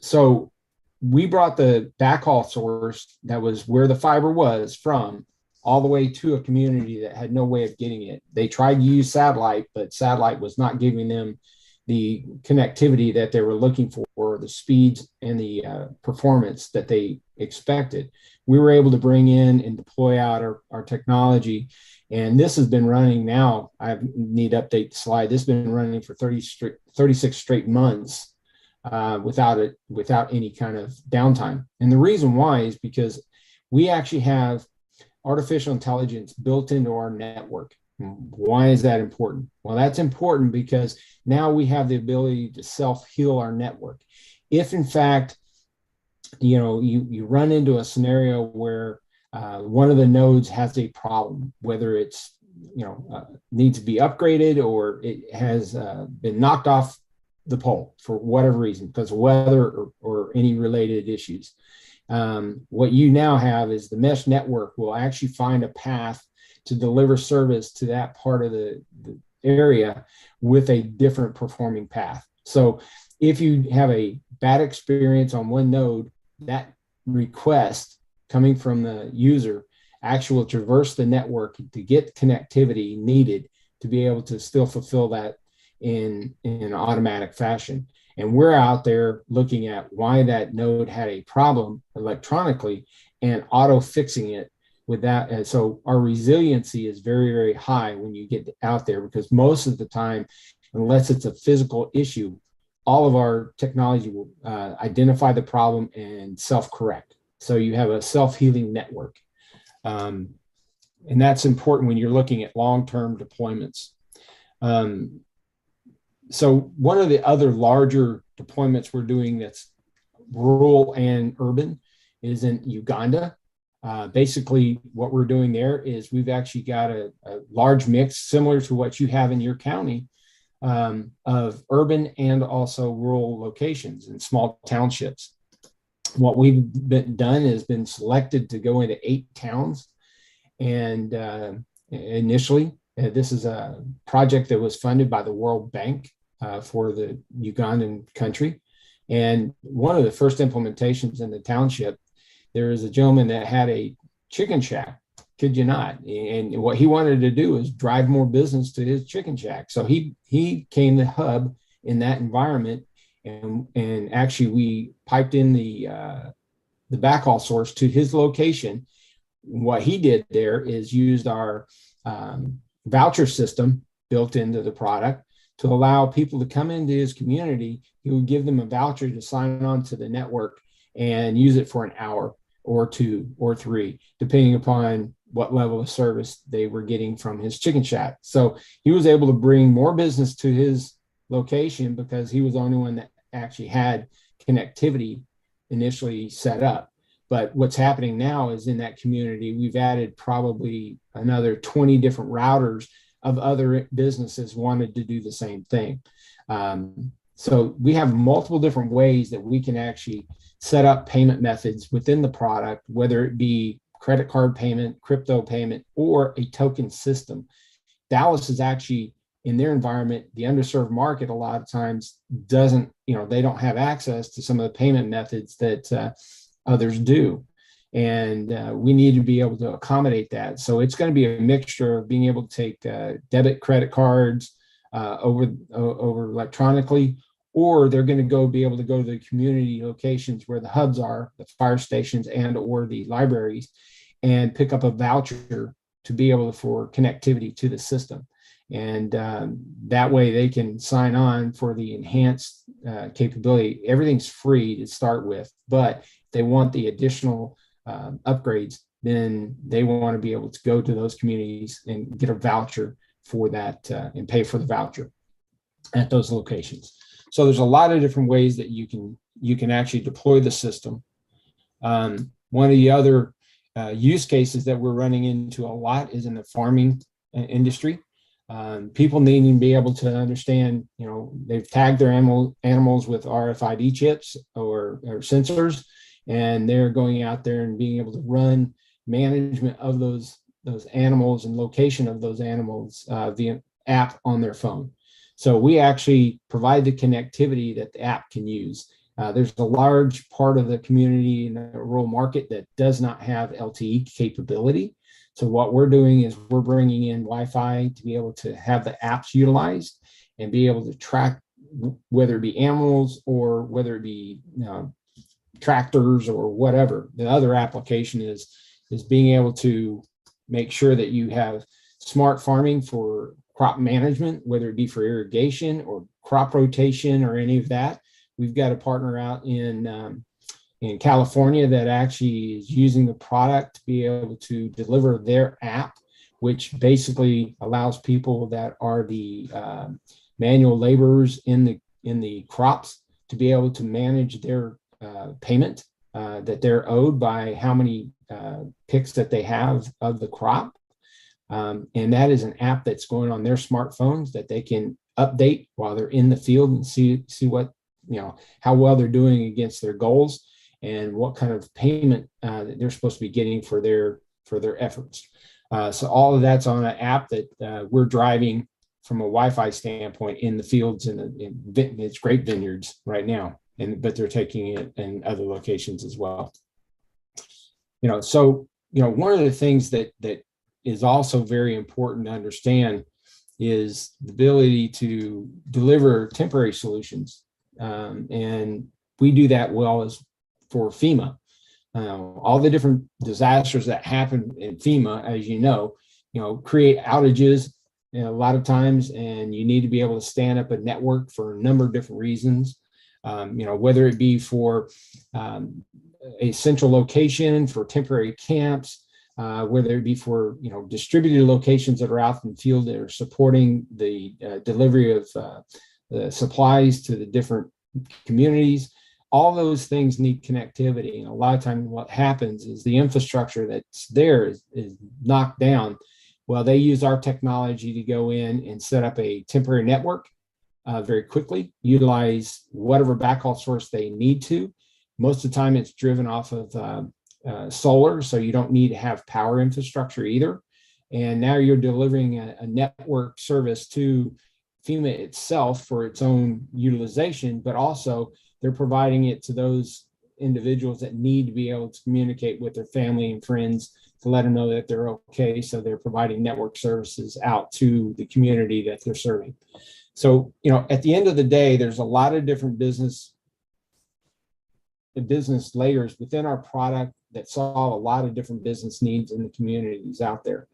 So we brought the backhaul source that was where the fiber was from all the way to a community that had no way of getting it. They tried to use satellite, but satellite was not giving them the connectivity that they were looking for, the speeds and the performance that they expected. We were able to bring in and deploy out our technology. And this has been running now, I need to update the slide. This has been running for 36 straight months without any kind of downtime. And the reason why is because we actually have artificial intelligence built into our network. Why is that important? Well, that's important because now we have the ability to self-heal our network. If in fact, you run into a scenario where one of the nodes has a problem, whether it's needs to be upgraded or it has been knocked off the pole for whatever reason, because of weather or any related issues. What you now have is the mesh network will actually find a path to deliver service to that part of the area with a different performing path. So if you have a bad experience on one node, that request coming from the user actually will traverse the network to get connectivity needed to be able to still fulfill that in an automatic fashion. And we're out there looking at why that node had a problem electronically and auto fixing it with that. And so our resiliency is very, very high when you get out there, because most of the time, unless it's a physical issue, all of our technology will identify the problem and self-correct. So you have a self-healing network. And that's important when you're looking at long-term deployments. So one of the other larger deployments we're doing that's rural and urban is in Uganda. Basically, what we're doing there is we've actually got a large mix similar to what you have in your county of urban and also rural locations and small townships. What we've done is been selected to go into 8 towns. And initially, this is a project that was funded by the World Bank for the Ugandan country. And one of the first implementations in the township, there is a gentleman that had a chicken shack, kid you not. And what he wanted to do is drive more business to his chicken shack. So he became the hub in that environment. And actually we piped in the backhaul source to his location. What he did there is used our voucher system built into the product to allow people to come into his community. He would give them a voucher to sign on to the network and use it for an hour or 2 or 3, depending upon what level of service they were getting from his chicken shack. So he was able to bring more business to his location because he was the only one that actually had connectivity initially set up. But what's happening now is in that community, we've added probably another 20 different routers of other businesses wanted to do the same thing. So we have multiple different ways that we can actually set up payment methods within the product, whether it be credit card payment, crypto payment, or a token system. Dallas is actually, in their environment, the underserved market a lot of times doesn't, they don't have access to some of the payment methods that others do. And we need to be able to accommodate that. So it's going to be a mixture of being able to take debit credit cards over electronically, or they're going to be able to go to the community locations where the hubs are, the fire stations and or the libraries, and pick up a voucher to be able for connectivity to the system. And that way they can sign on for the enhanced capability. Everything's free to start with, but if they want the additional upgrades, then they want to be able to go to those communities and get a voucher for that and pay for the voucher at those locations. So there's a lot of different ways that you can actually deploy the system. One of the other use cases that we're running into a lot is in the farming industry. People needing to be able to understand, they've tagged their animals with RFID chips or sensors, and they're going out there and being able to run management of those animals and location of those animals via app on their phone. So we actually provide the connectivity that the app can use. There's a large part of the community in the rural market that does not have LTE capability. So what we're doing is we're bringing in Wi-Fi to be able to have the apps utilized and be able to track whether it be animals or whether it be tractors or whatever. The other application is being able to make sure that you have smart farming for crop management, whether it be for irrigation or crop rotation or any of that. We've got a partner out in California that actually is using the product to be able to deliver their app, which basically allows people that are the manual laborers in the crops to be able to manage their payment that they're owed by how many picks that they have of the crop. And that is an app that's going on their smartphones that they can update while they're in the field and see what, how well they're doing against their goals and what kind of payment that they're supposed to be getting for their efforts. So all of that's on an app that we're driving from a Wi-Fi standpoint in the fields and it's great vineyards right now, but they're taking it in other locations as well. So one of the things that is also very important to understand is the ability to deliver temporary solutions. And we do that well as for FEMA. All the different disasters that happen in FEMA, as create outages a lot of times, and you need to be able to stand up a network for a number of different reasons. Whether it be for a central location for temporary camps, whether it be for distributed locations that are out in the field that are supporting the delivery of the supplies to the different communities. All those things need connectivity, and a lot of times what happens is the infrastructure that's there is knocked down. Well, they use our technology to go in and set up a temporary network very quickly, utilize whatever backhaul source they need to. Most of the time it's driven off of solar, so you don't need to have power infrastructure either. And now you're delivering a network service to FEMA itself for its own utilization, but also they're providing it to those individuals that need to be able to communicate with their family and friends to let them know that they're okay. So they're providing network services out to the community that they're serving. So, at the end of the day, there's a lot of different business layers within our product that solve a lot of different business needs in the communities out there.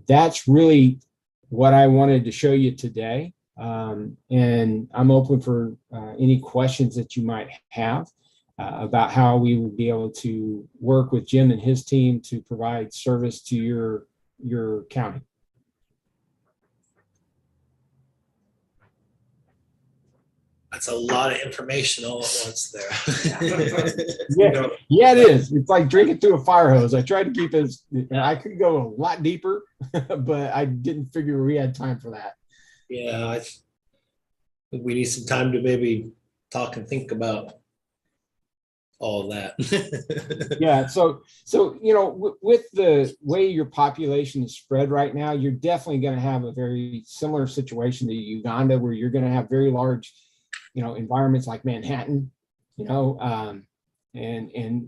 That's really what I wanted to show you today. And I'm open for any questions that you might have about how we would be able to work with Jim and his team to provide service to your county. That's a lot of information all at once there. Yeah, it is. It's like drinking through a fire hose. I tried to keep it, I could go a lot deeper, but I didn't figure we had time for that. Yeah, I think we need some time to maybe talk and think about all that. Yeah, so with the way your population is spread right now, you're definitely going to have a very similar situation to Uganda, where you're going to have very large environments like Manhattan, and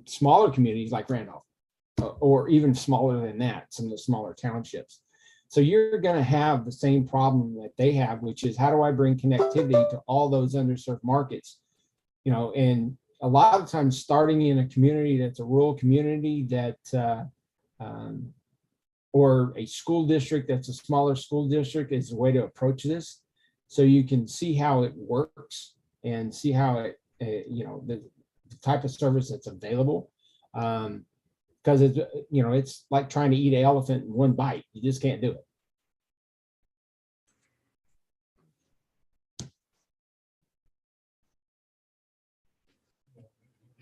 smaller communities like Randolph, or even smaller than that, some of the smaller townships. So you're going to have the same problem that they have, which is how do I bring connectivity to all those underserved markets? And a lot of times starting in a community that's a rural community that, or a school district that's a smaller school district is a way to approach this. So you can see how it works and see how it, the type of service that's available. Because it's like trying to eat an elephant in one bite. You just can't do it.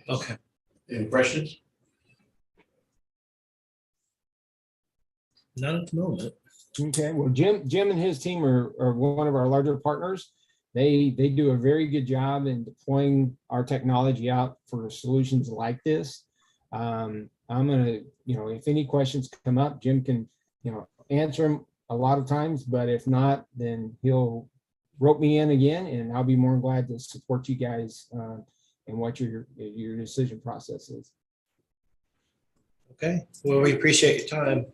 Okay. Any questions? Not at the moment. Okay, well, Jim and his team are one of our larger partners. They do a very good job in deploying our technology out for solutions like this. I'm gonna, if any questions come up, Jim can, answer them a lot of times, but if not, then he'll rope me in again, and I'll be more than glad to support you guys in what your decision process is. Okay, well, we appreciate your time.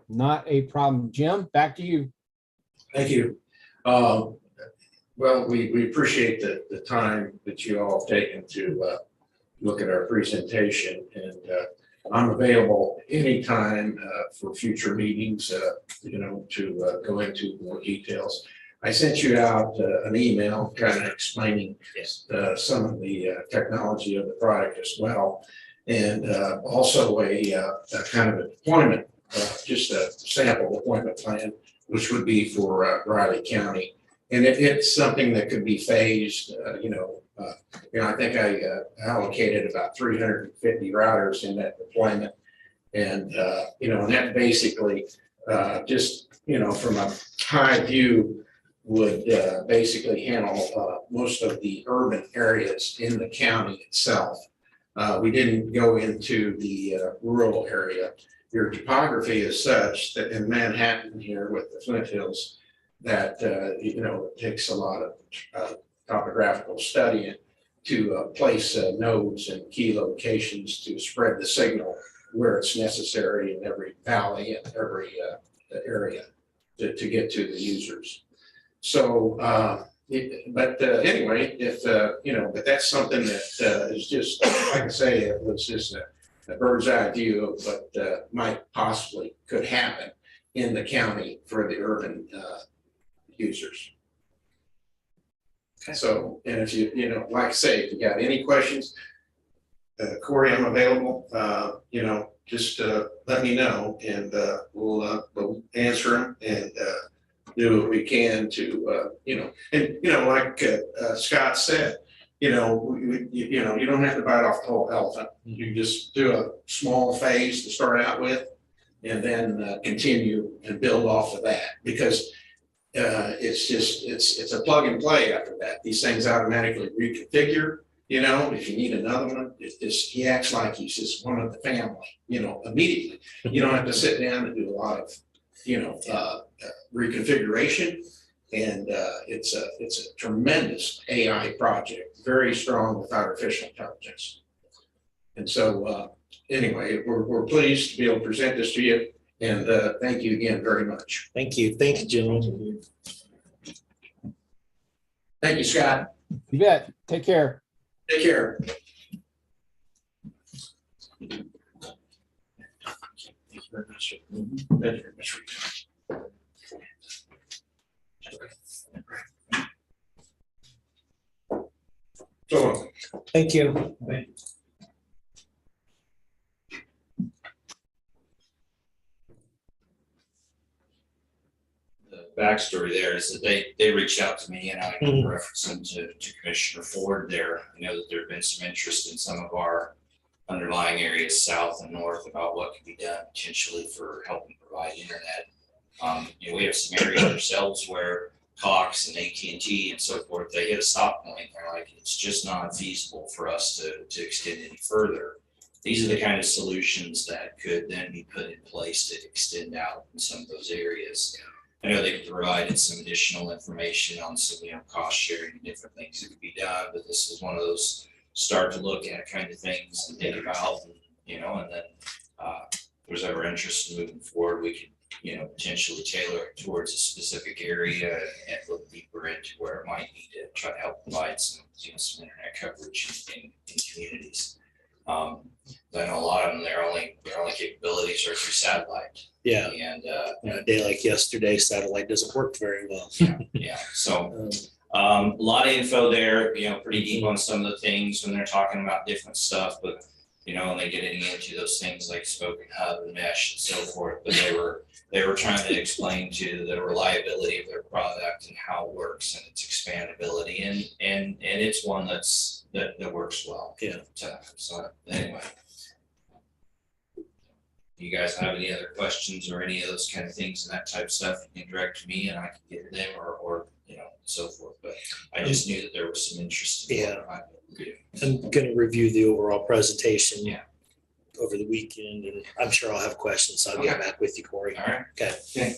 Not a problem. Jim, back to you. Thank you. Well, we appreciate the time that you all have taken to look at our presentation, and I'm available anytime for future meetings, to go into more details. I sent you out an email kind of explaining some of the technology of the product as well, and also a kind of a deployment, just a sample deployment plan, which would be for Riley County. And it's something that could be phased, I think I allocated about 350 routers in that deployment. And, and that basically just, from a high view would basically handle most of the urban areas in the county itself. We didn't go into the rural area. Your topography is such that in Manhattan here with the Flint Hills, that, it takes a lot of topographical studying to place nodes and key locations to spread the signal where it's necessary in every valley and every area to get to the users. So, anyway, but that's something that is just, like I say, it was just a bird's eye view of what might possibly could happen in the county for the urban users. Okay. So, and if you, like I say, if you got any questions, Corey, I'm available, just let me know, and we'll answer them and do what we can to, like Scott said, you don't have to bite off the whole elephant. You just do a small phase to start out with, and then continue and build off of that, because it's a plug and play after that. These things automatically reconfigure, if you need another one, he acts like he's just one of the family, immediately. You don't have to sit down and do a lot of, reconfiguration. And it's a tremendous AI project, very strong with artificial intelligence. And so anyway, we're pleased to be able to present this to you. And thank you again very much. Thank you. Thank you, gentlemen. Thank you, Scott. You bet. Take care. Take care. Thank you very much. Thank you very much. So, Thank you. Backstory there is that they reached out to me, and I can reference them to Commissioner Ford there. I know that there have been some interest in some of our underlying areas south and north about what could be done potentially for helping provide internet. We have some areas ourselves where Cox and AT&T and so forth, they hit a stop point. They're like, it's just not feasible for us to extend any further. These are the kind of solutions that could then be put in place to extend out in some of those areas. I know they provided some additional information on some, cost sharing and different things that could be done, but this is one of those start to look at kind of things and think about, and then if there's ever interest in moving forward, we could, potentially tailor it towards a specific area and look deeper into where it might need to try to help provide some, some internet coverage in communities. I know a lot of them, their only capabilities are through satellite. Yeah. And a day like yesterday, satellite doesn't work very well. yeah. So a lot of info there, pretty deep on some of the things when they're talking about different stuff, but when they get into those things like Spoken Hub and Mesh and so forth, but they were trying to explain to the reliability of their product and how it works and its expandability, and it's one that works well. Yeah. So anyway. you guys have any other questions or any of those kind of things and that type of stuff, you can direct to me and I can get to them or, you know, so forth. But I just knew that there was some interest. In what I might do. I'm gonna review the overall presentation. Yeah. Over the weekend, and I'm sure I'll have questions, so I'll get back with you, Corey. All right. Okay. Okay.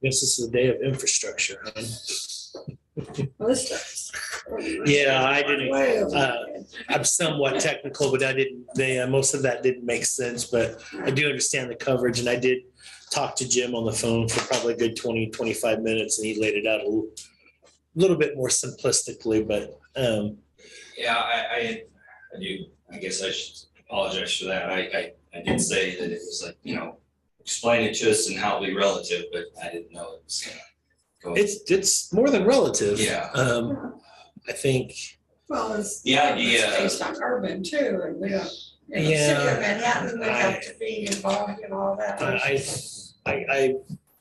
Guess this is the day of infrastructure, huh? Well, this stuff's- Yeah, I didn't, Way over my head. I'm somewhat technical, but I didn't, most of that didn't make sense, but I do understand the coverage, and I did talk to Jim on the phone for probably a good 20, 25 minutes, and he laid it out a little bit more simplistically, but, Yeah, I do, I guess I should apologize for that. I did say that it was like, you know, explain it to us and how it'll be relative, but I didn't know it was gonna go. it's more than relative. Yeah. I think, Well, it's. The idea- It's based on urban too, and we don't, you know, city of Manhattan, we have to be involved in all that. I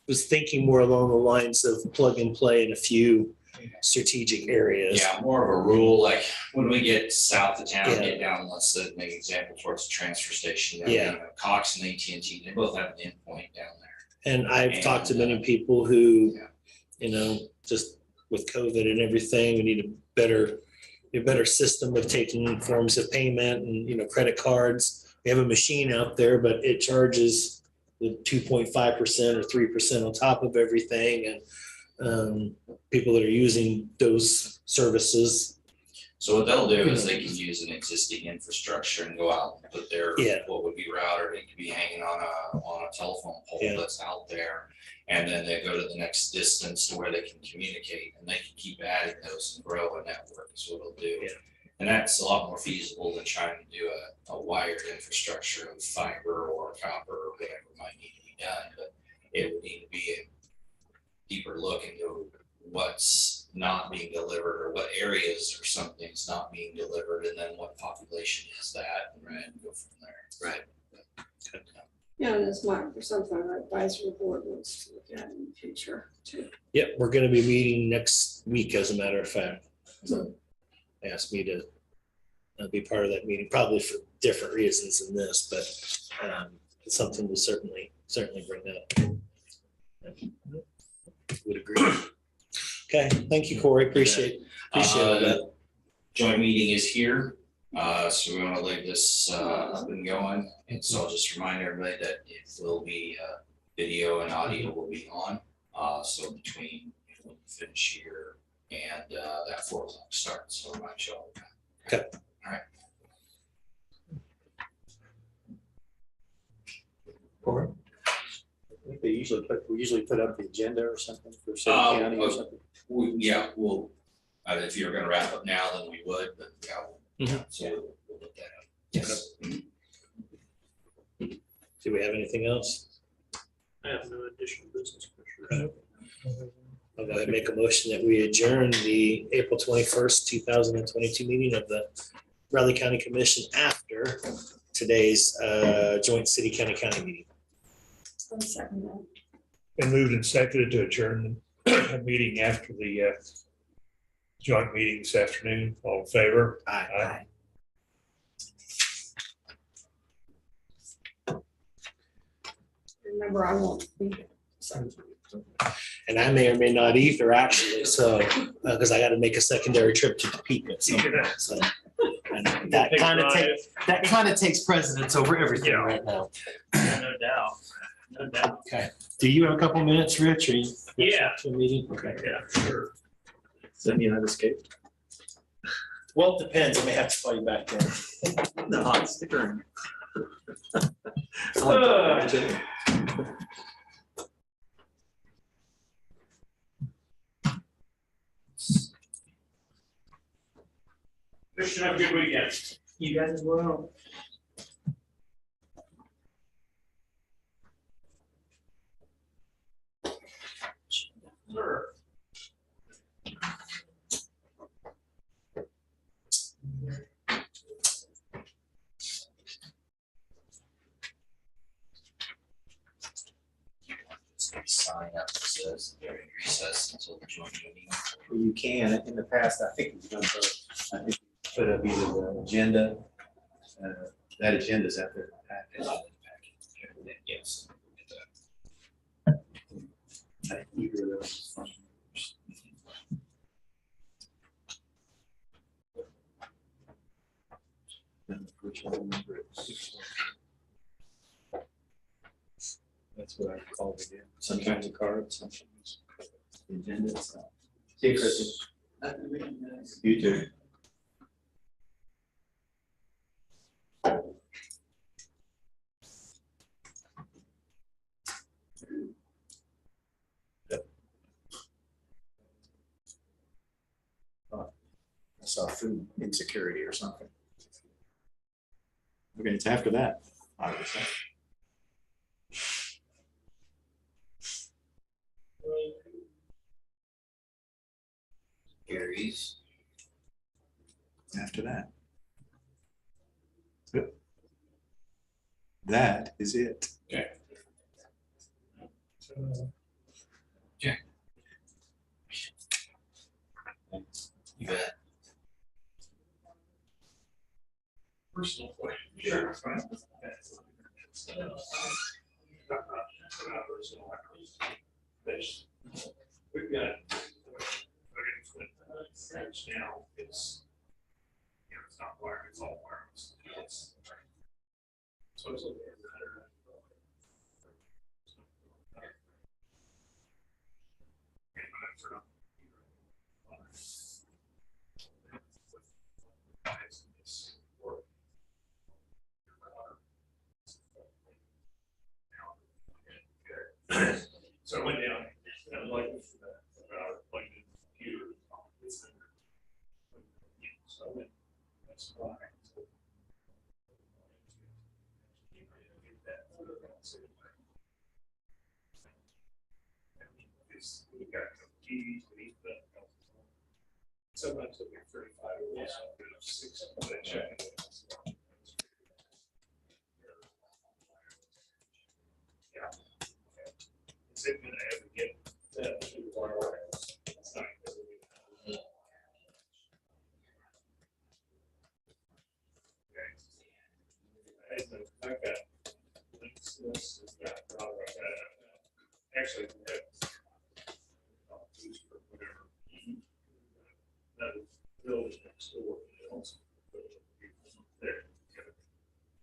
was thinking more along the lines of plug and play in a few strategic areas. Yeah, more of a rule, like when we get south of town, Yeah. get down, let's say, make an example towards the transfer station. down Yeah. there, Cox and AT&T, they both have an endpoint down there. And I've talked to many And, people who, yeah. you know, just with COVID and everything, we need a better system of taking forms of payment and, you know, credit cards. We have a machine out there, but it charges the 2.5% or 3% on top of everything. And people that are using those services. So what they'll do is they can use an existing infrastructure and go out and put their, Yeah. what would be router, it could be hanging on a telephone pole Yeah. that's out there. And then they go to the next distance to where they can communicate, and they can keep adding those and grow a network is what it'll do. Yeah. And that's a lot more feasible than trying to do a wired infrastructure of fiber or copper or whatever might need to be done, but it would need to be a deeper look into what's not being delivered or what areas or something's not being delivered, and then what population is that, right, and go from there. Right. Yeah, and it's my, for something our advisory board wants to look at in the future too. Yep, we're gonna be meeting next week, as a matter of fact. So they asked me to be part of that meeting, probably for different reasons than this, but it's something we'll certainly bring up. Would agree. Okay, thank you, Corey. Appreciate all that. Joint meeting is here, so we want to leave this up and going, and so I'll just remind everybody that it will be video and audio will be on. So between when we finish here and that 4 o'clock start, so I might show up. Okay. All right. Corey? I think we usually put up the agenda or something for city Um, county or something. Yeah, well, if you're gonna wrap up now, then we would, but yeah, Mhm. so we'll look that up. Yes. Do we have anything else? I have no additional business. I'll go ahead and make a motion that we adjourn the April 21st, 2022 meeting of the Raleigh County Commission after today's joint city-county meeting. I'll second that. Been moved and seconded to adjourn the meeting after the joint meeting this afternoon. All in favor? Aye. Remember, I won't be here. So. And I may or may not either, actually, so, because I got to make a secondary trip to Topeka. So and that kind of takes precedence over everything right now. No doubt, no doubt. Okay. Do you have a couple minutes, Rich? Or you? Yeah. To a meeting? Okay. Yeah, sure. Does that mean I've escaped? Well, it depends. I may have to call you back then. No, stick around. Christian, have a good weekend. You guys as well. Sure. Sign up. recess until the joint meeting. You can, in the past, I think we've done both. I think we put up either the agenda, that agenda's out there. Yes. I think either of those is fine. Which one number it is? That's what I called it. Yeah. Sometimes a card, sometimes the agenda itself. See you, Kristen. You too. I saw food insecurity or something. Okay, it's after that, obviously. Carries. After that. Yep. That is it. Okay. Okay. You bet. Personal question. Sure. We've got French now, it's, you know, it's not wireless, it's all wireless. It's, so it's a little bit better. So I went down and I was like, like the computer. So I went, that's why. We got TVs, we need that. Sometimes it'll be 35 or 6, but I check it. Yeah. Is it gonna ever get that to the wireless? It's not gonna be. Okay. I got links to this, is that problem? Actually, we have for whatever. That building next door. There.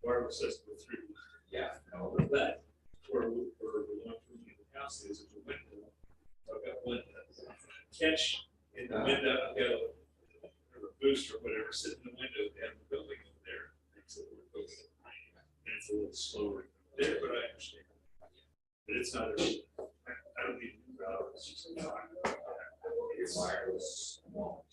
Wireless system through. Yeah. All of that. Where we want to be the house is a window. I've got one catch in the window, I've got a booster or whatever sitting in the window, they have the building over there. And it's a little slower there, but I understand. But it's not, I don't need new route, it's just not. Your wireless won't.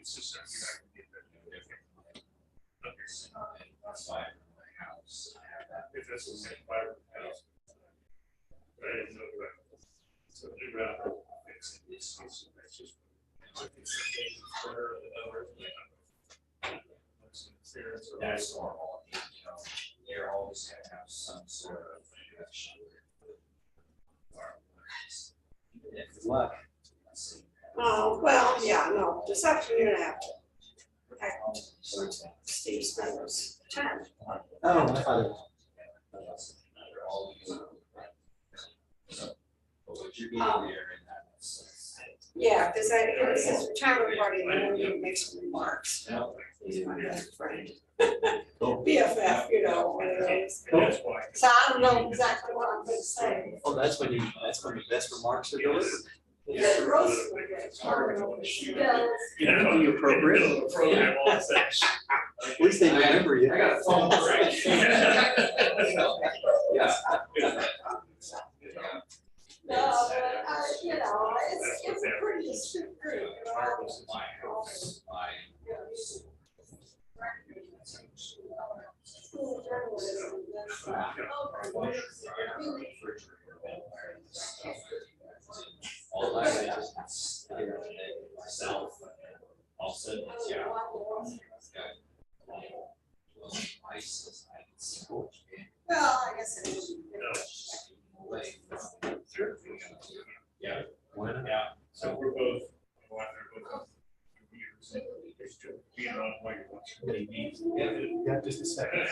It's just something I can get that different. Okay. That's fine in my house. I have that. If that's the same fiber house. But I didn't know that. So new router. It's just. That's normal. You know, they're always gonna have some sort of connection with wireless. Even if luck. Oh, well, yeah, no, this afternoon after. Steve Spencer's 10. Oh, I thought it. Yeah, because it was his retirement party and I wanted to make some remarks. He's my best friend. BFF, you know, one of those. So I don't know exactly what I'm gonna say. Oh, that's when the best remarks are delivered. Yeah, roast. Be appropriate. Program all that. At least they remember you. I got a phone right. Yeah. No, but, you know, it's a pretty strict group. You know. School journalism. All that I just myself. All said, yeah. Well, I guess it is. Yeah. Yeah. So we're both. Yeah, just a second.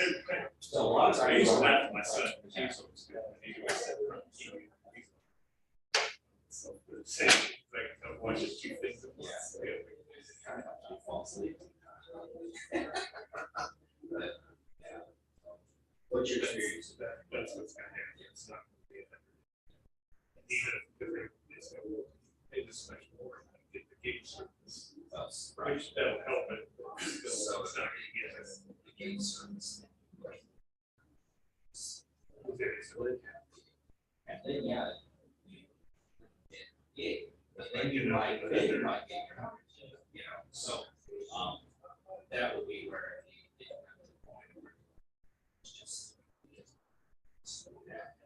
Still a lot of I used to time. laugh at my son. He was always good. He always said, so the same thing, of watching two things at once. Fall asleep. What's your experience with that? That's what's gonna happen. It's not gonna be even if they just much more get the gate service. Right, that'll help it. So it's not gonna get us. The gate service. And then, yeah. Yeah, but then you might get your number, you know, so, that would be where. It's just. So that.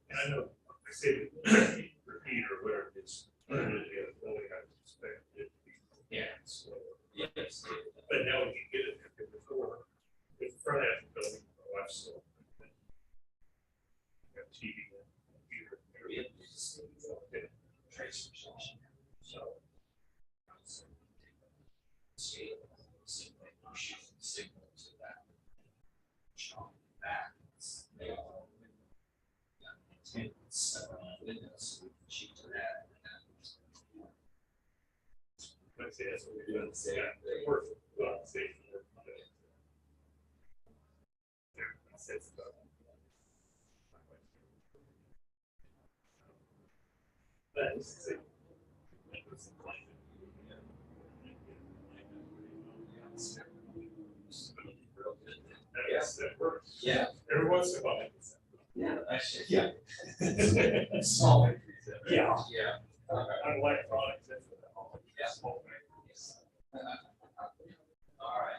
And I know, I say repeat or whatever it's. Only have to expect it to be. Yeah. So, Yes. but now we can get it before, with front end building, my wife's still. Got TV and computer. Trace. So. Signal to that. Strong back. Windows, cheap to that. Let's say that's what we're doing. Yeah, it works. Well, it's safe. Yeah, that's it. That is it. Yes, that works. Yeah. Every once in a while. Yeah. Yeah. Small. Yeah. Yeah. Unlike products. That's all. Yeah. Small things. All right.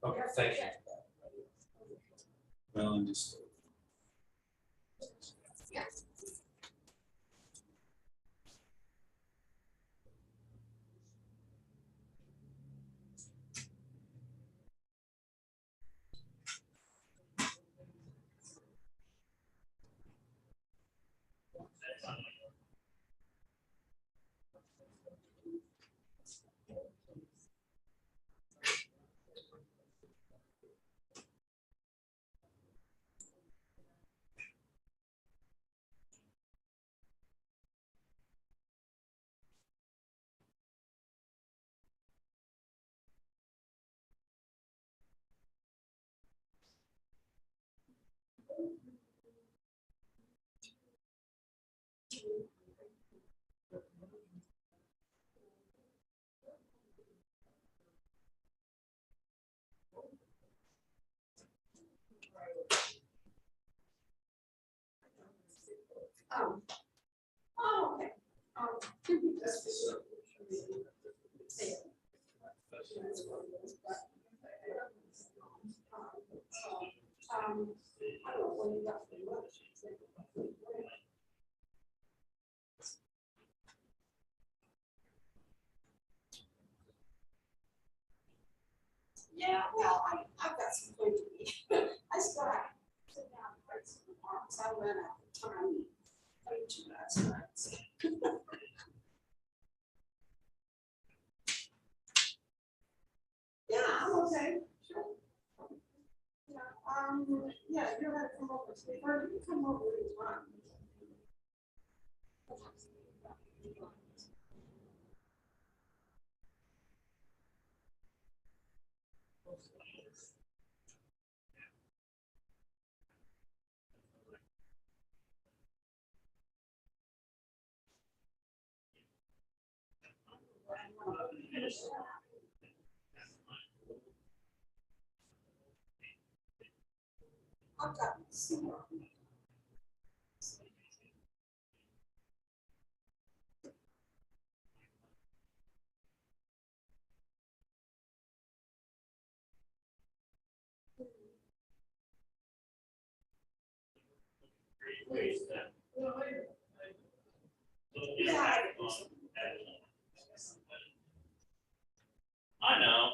Okay, thank you. Well, and just. Oh, okay. Yeah, well, I've got some food to eat. I still have to sit down and write some remarks. I ran out of time. Way too much nights. Yeah, I'm okay. Sure. Yeah, you're gonna come over. Or you can come over anytime. I've got some. Yeah. I know.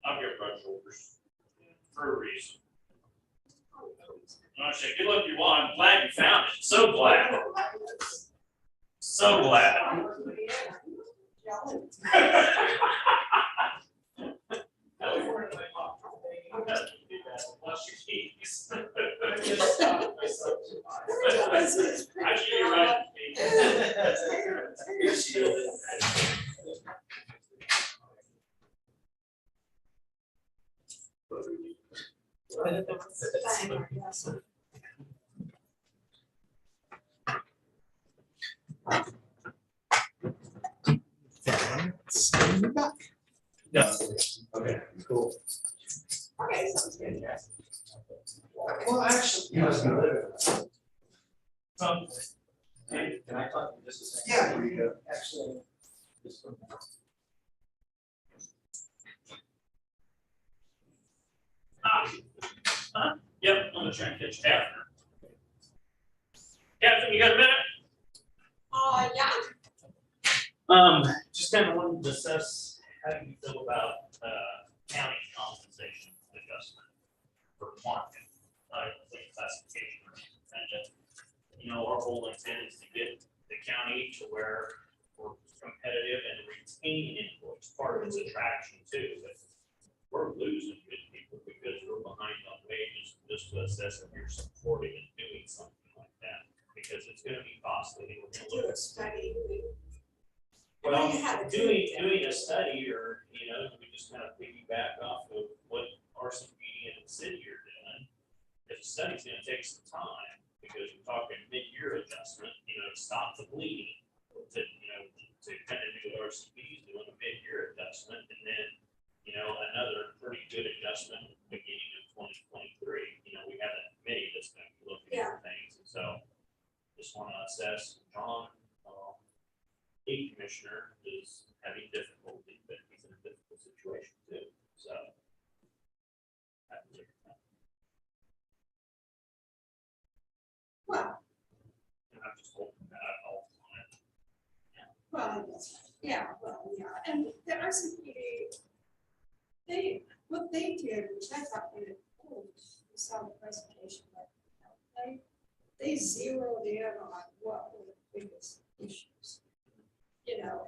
I'm your front shoulders for a reason. I say, good luck you want. I'm glad you found it. So glad. So glad. Watch your keys. Actually, you're right. No. Okay, cool. Okay, sounds good. Well, actually. Can I talk to just a second? Yeah. Before you go? Actually. Yep, I'm gonna try and catch Catherine. Catherine, you got a minute? Yeah. Just kind of wanted to discuss how you feel about, county compensation adjustment for market, classification. And, our whole intent is to get the county to where we're competitive and retain employees. Part of its attraction too, but we're losing good people because we're behind on wages, just to assess if you're supporting and doing something like that, because it's gonna be costly. We're gonna look Do a study. well, You have a doing a study or, we just kind of piggyback off of what RCPD and the city are doing. If the study's gonna take some time, because we're talking mid-year adjustment, to stop the bleeding. To kind of do what RCPD is doing a mid-year adjustment, and then, another pretty good adjustment beginning of 2023. We have a committee that's gonna be looking at things, and so just wanna assess John. A commissioner is having difficulty, but he's in a difficult situation too, so. Well. And I'm just hoping that all on it. Well, and the RCPD, what they did, which I thought was cool, you saw the presentation, but they zeroed in on what were the biggest issues.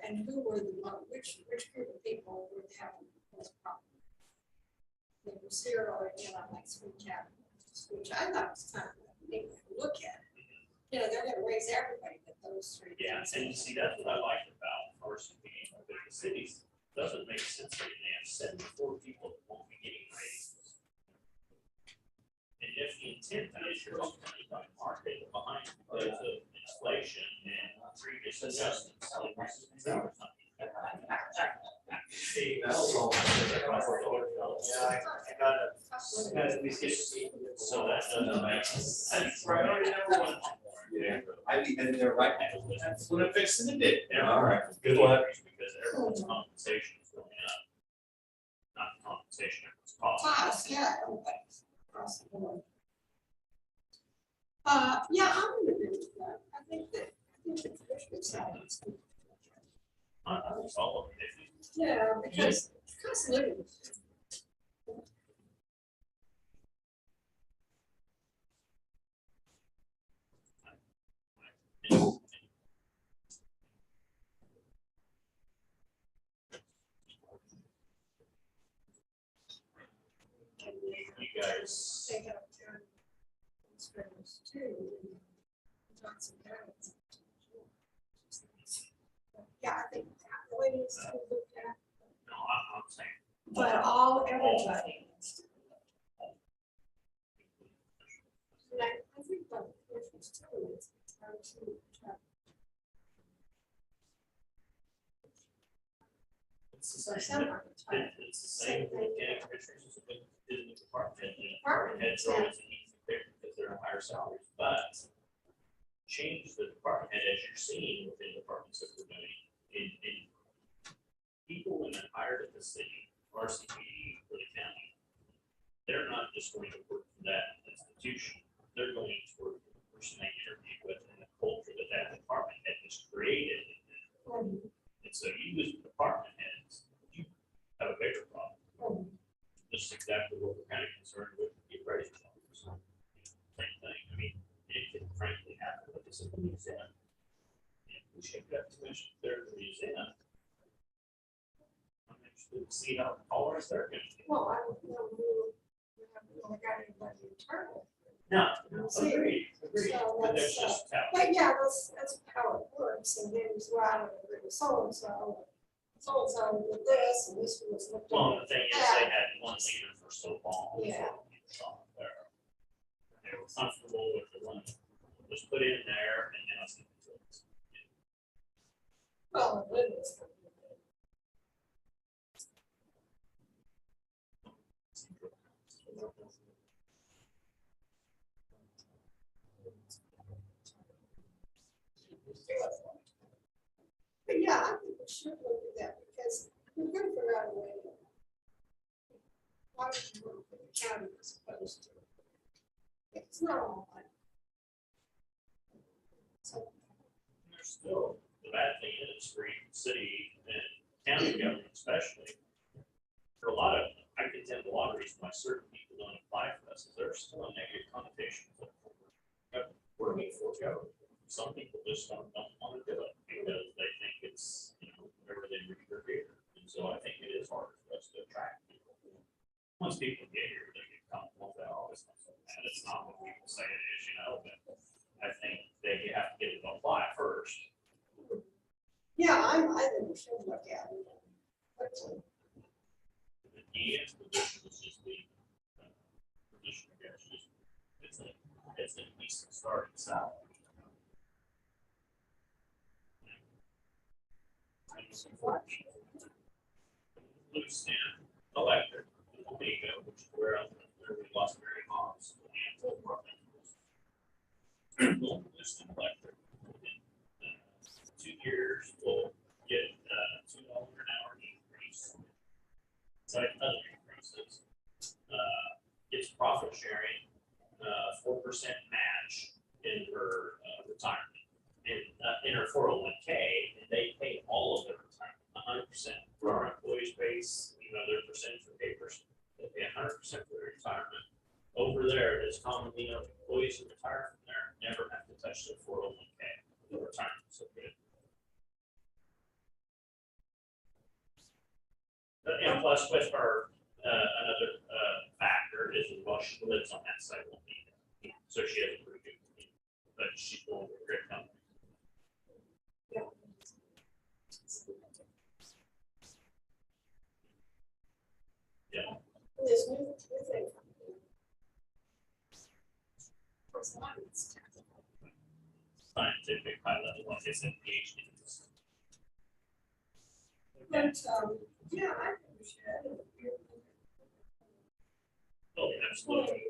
And who were which group of people were having the most problems. They were zeroing in on like 3 categories, which I thought was kind of neat to look at it. They're gonna raise everybody but those 3 Yeah, things. and you see, that's what I like about RCP, but the cities, doesn't make sense that they have 74 people that won't be getting raises. And if the intent is you're ultimately by market behind because of inflation and previous adjustments. That was all. Yeah, I gotta at least get to see. So that doesn't make sense. That's priority number one. Yeah. I've been there right now. That's what I'm fixing to do. All right. Good luck. Because everyone's compensation is going up. Not compensation, it's cost. Cost, yeah. Across the board. Yeah, I'm gonna agree with that. I think that. I was all of it. Yeah, because cost of living. You guys. Take out town inspectors too. Johnson County. Yeah, I think that the way it's looked at, No, I'm saying. but all, everybody. And I think the difference too is it's hard to track. It's the same, it's the same with getting commissioners as with the department head. And department heads are always an easy pick because they're on higher salaries, but change the department head as you're seeing within departments that we're doing in people when they're hired at the city, RCP, for the county, they're not just going to work for that institution. They're going to work for the person they interview with and the culture that that department head has created. And so you as department heads, you have a bigger problem. Just exactly what we're kind of concerned with, get ready for. Same thing. I mean, it can frankly happen with this at the museum. If we should have commission there at the museum. I'm interested to see how tolerant they're going to be. Well, I don't know, we haven't really got anybody internal. No, See, agreed. so But that's that's, just how. But yeah, that's how it works, and then it's well, I don't agree with so-and-so did this, and this was looked at. Well, the thing is, they had one leader for so long. Yeah. They were comfortable with the one that was put in there and now it's. Well, it is. But yeah, I think we should look at that because we're gonna figure out a way. Why would you work for the county as opposed to? It's not all money. So, There's still, the bad thing is for each city and county government especially. For a lot of, I contend a lot of reasons why certain people don't apply for this is there's still a negative connotation. We're being forego. Some people just don't want to do it because they think it's, whatever they read or hear. And so I think it is harder for us to attract people. Once people get here, they get comfortable with that, all this stuff. And it's not what people say it is, but I think they have to get it to apply first. yeah, I think we should look at it. Quickly. The DES position is just the position, I guess, it's a decent starting salary. Loose end electric, Amigo, which is where we lost Mary Hobbs. Loose end electric. In 2 years, we'll get $2 an hour increase. So other increases. Gets profit sharing, 4% match in her retirement. In her 401k, and they pay all of their retirement, 100% for our employees base, their percentage for papers, they pay 100% for their retirement. Over there, it's commonly known employees who retire from there never have to touch their 401k. The retirement so good. And plus with her, another factor is while she lives on that site, won't need it. So she has a pretty good, but she's going to a great company. Yeah. This new thing. Scientific high level, like I said, PhDs. But, Oh, absolutely.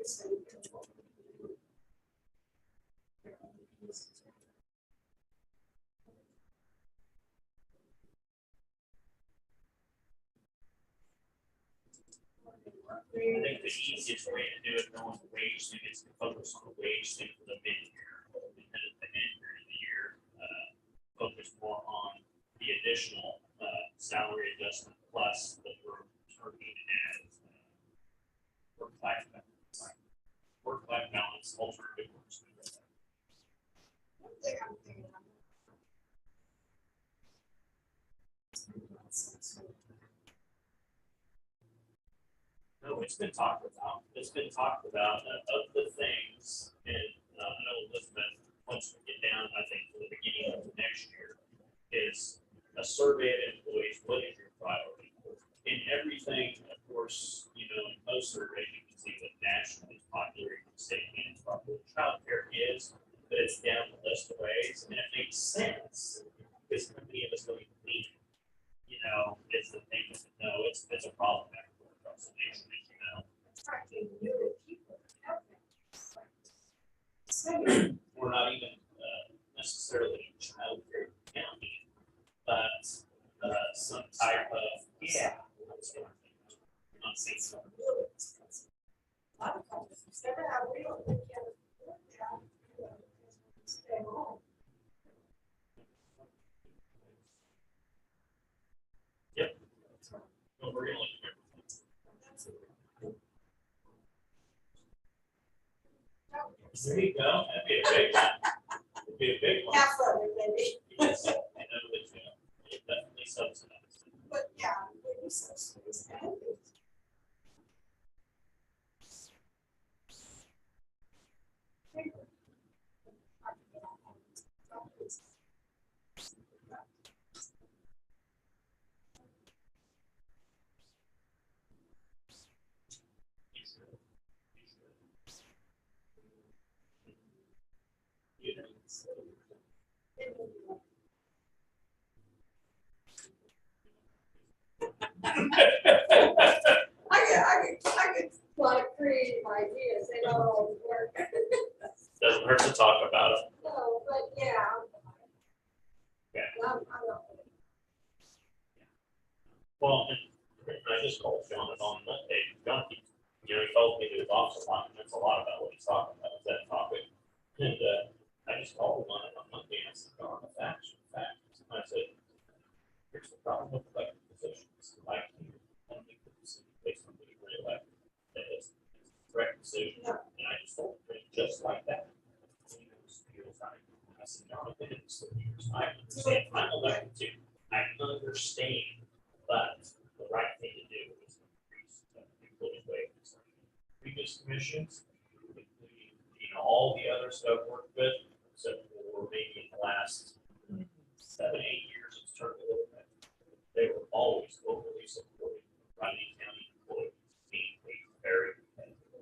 I think the easiest way to do it, knowing the wage thing, is to focus on the wage thing for the mid-year. And then at the end of the year, focus more on the additional salary adjustment plus that we're targeting as work-life balance. Work-life balance, alternative works. No, it's been talked about. It's been talked about of the things, and I know Elizabeth, once we get down, I think to the beginning of next year, is a survey of employees. What is your priority? In everything, of course, you know, in most surveys, you can see that nationally is popular, in the state and popular. Childcare is, but it's down the list of ways, and it makes sense because many of us don't even need it. You know, it's the thing to know it's a problem across the nation, as you know. We're not even necessarily childcare county, but some type of, yeah. Not saying so. Yep. No, we're gonna look at there you go. That'd be a big one. That'd be a big one. Half of it, maybe. Yes, I know that, it definitely subsidized. But yeah, maybe subsidies and I get a lot of creative ideas, they don't always work. Doesn't hurt to talk about it. No, but yeah. Yeah. I'm not. Well, and I just called John on Monday. John, you know, he told me to his office a lot, and that's a lot about what he's talking about, is that topic. And I just called him on it on Monday, and I said, John, the facts. And I said, here's the problem with elected positions. Like, I don't think the decision based on being reelected, that is the correct decision. And I just told him, just like that. I said, John, I've been in this 30 years. I understand. I'm elected too. I understand, but the right thing to do is increase employee wages. Previous commissions, including, you know, all the other stuff worked with, except for maybe in the last 7, 8 years, it's turned a little bit. They were always overly supporting Riley County employees being paid very competitive.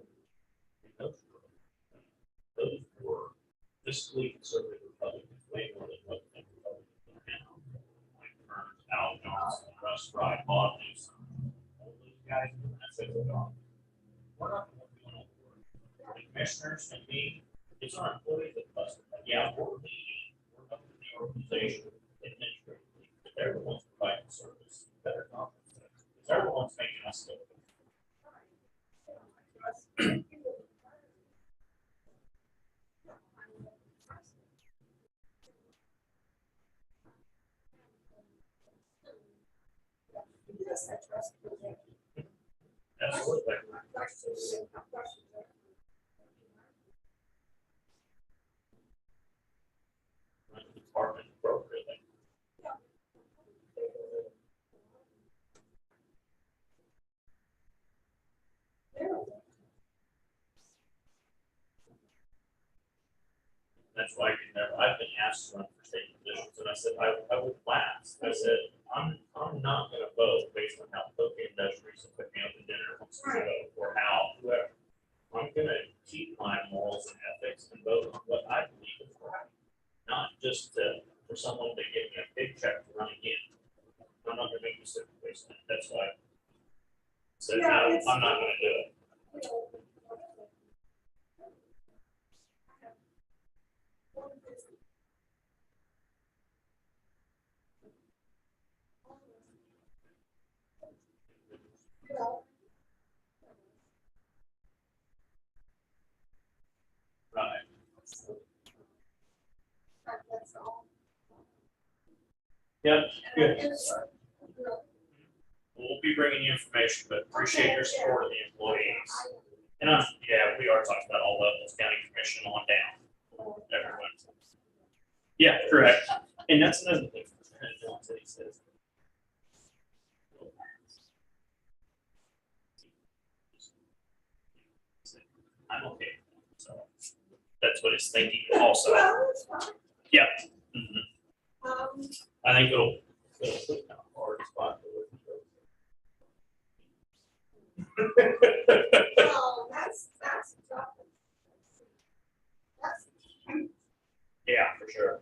Those were fiscally conservative Republicans, way more than what the Republicans are now. Like Burns, Al Johnson, Russ Fry, Bob Newsom, all those guys, and I said, we're not going to do all the work. The commissioners and me, it's our employees that busted that. Yeah, we're leading, we're up in the organization administratively, but they're the ones providing service, better compensation. They're the ones making us go. Yes, I trust you. Absolutely. Department appropriately. That's why I've been asked to run for state positions, and I said, I would last. I said, I'm not gonna vote based on how cooking industries put me up to dinner once a week, or how whoever. I'm gonna keep my morals and ethics and vote on what I believe is right, not just for someone to give me a big check to run again. I'm not gonna make you sit and wait. isn't it? That's why. So Yeah, no, it's- I'm not gonna do it. Right. That's all. Yep, good. It's- We'll be bringing you information, but appreciate your support of the employees. And yeah, we are talking about all levels, county commission on down, everyone. Yeah, correct. And that's another thing. John said he says. I'm okay. So that's what it's thinking also. Well, it's fine. Yep. Mhm. Um, I think it'll put it on a hard spot. well, that's tough. That's, Yeah, for sure.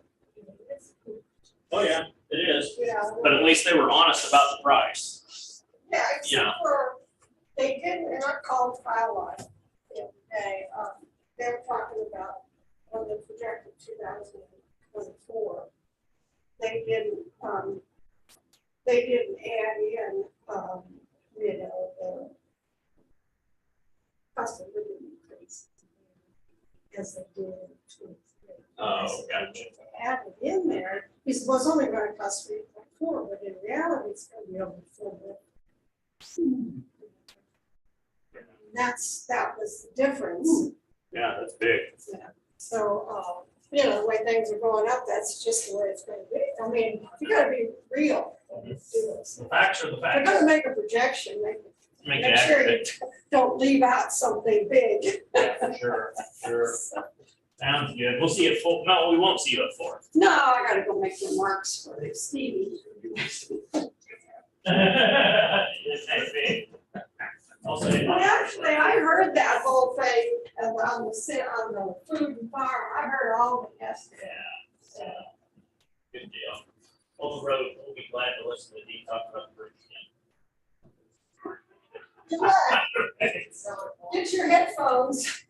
it's, Oh, yeah, it is. yeah. But at least they were honest about the price. Yeah, Yeah. except for, they didn't, they're not called file line. They were talking about when they projected 2024. They didn't add in, the cost of living increase. As they did in 23. Oh, gotcha. Added in there, he said, well, it's only gonna cost 3.4, but in reality, it's gonna be over 4 million. That was the difference. Yeah, that's big. Yeah. So, the way things are going up, that's just the way it's gonna be. I mean, you gotta be real when you do this. The facts are the If you're facts. gonna make a projection, Make make it sure you accurate. don't leave out something big. Yeah, for sure, sure. Sounds good. We'll see you at 4. No, we won't see you at 4. No, I gotta go make the marks for Stevie. It may be. I'll say. Well, actually, I heard that whole thing on the food and farm. I heard all of it yesterday. Yeah, yeah. Good deal. On the road, we'll be glad to listen to Dee talk about the bridge Good luck. again. Get your headphones.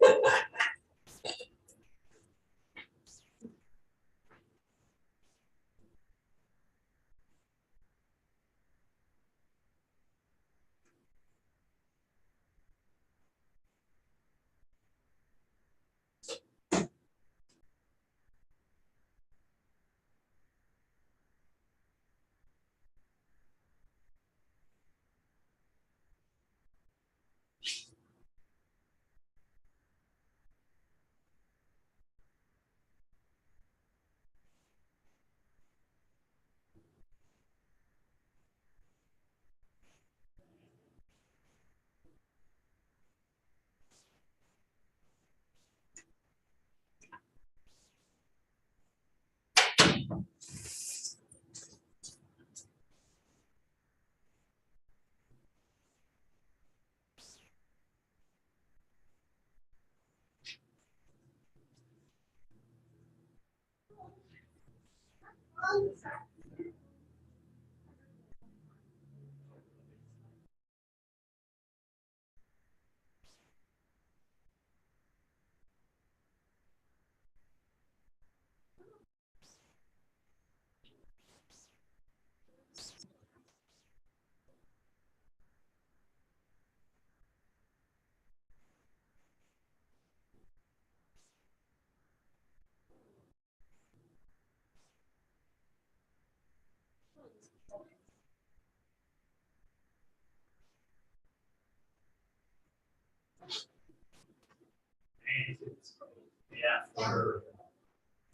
Yeah.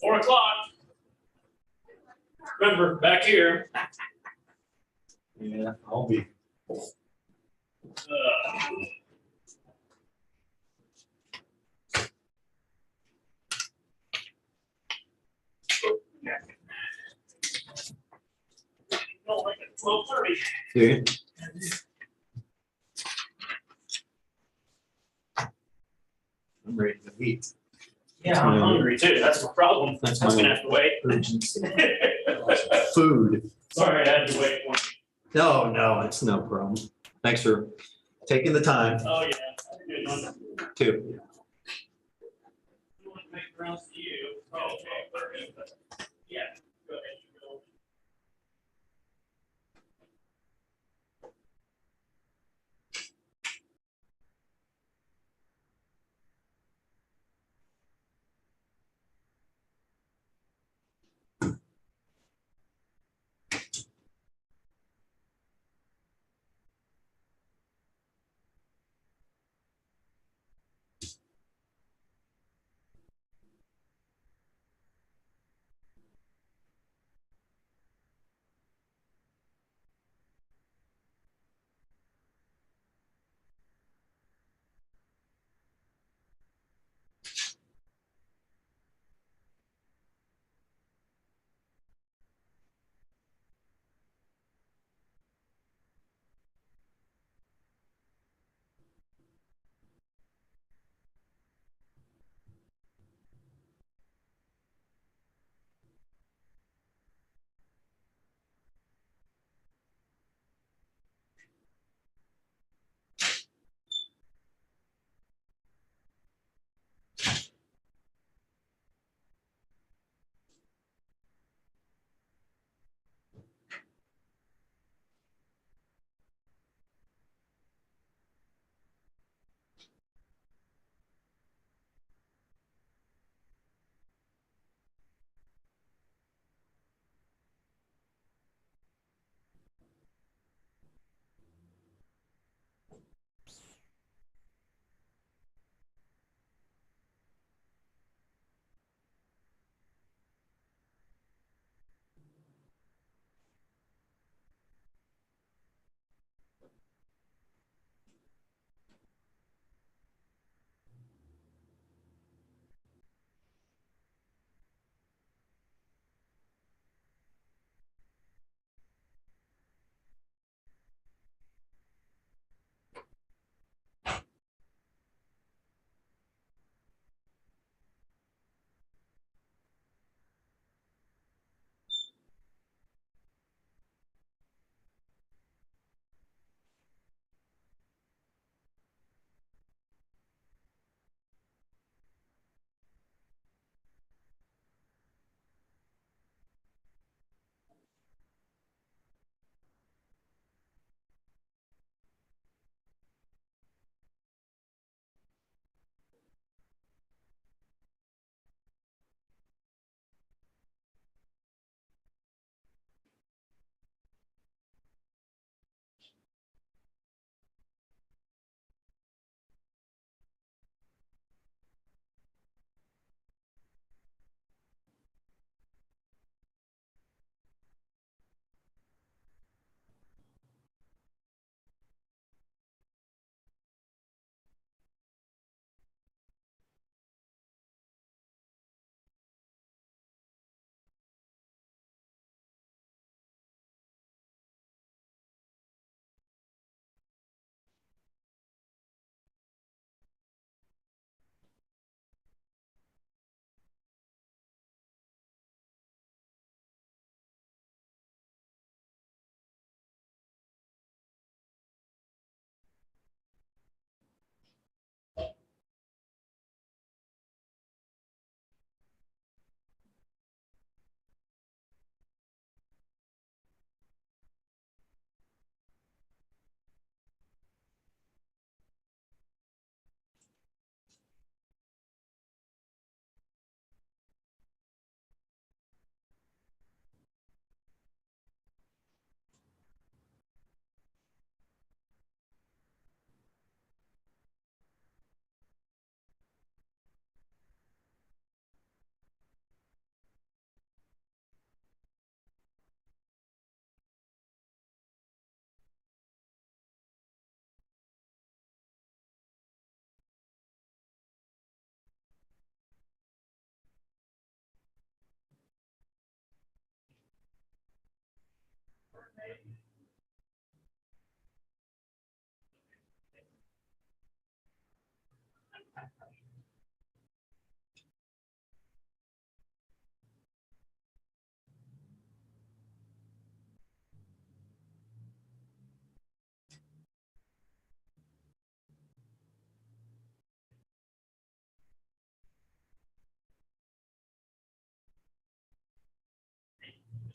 4 o'clock. Remember, back here. Yeah, I'll be. No, like at 12:30. Yeah. I'm ready to eat. Yeah, I'm hungry too. That's the problem. That's I'm my gonna have to wait. urgency. Food. Sorry, I had to wait one. No, it's no problem. Thanks for taking the time Oh, yeah. Good one. to. You want to make rounds to you? Oh, okay. Yeah, go ahead.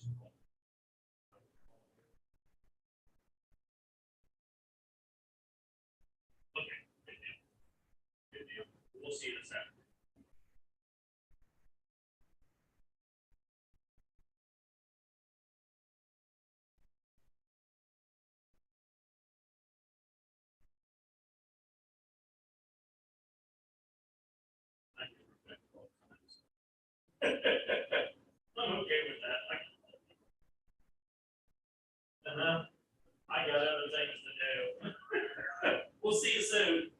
Okay, good deal. Good deal. We'll see you in a second. I'm okay with that. I got other things to do. We'll see you soon.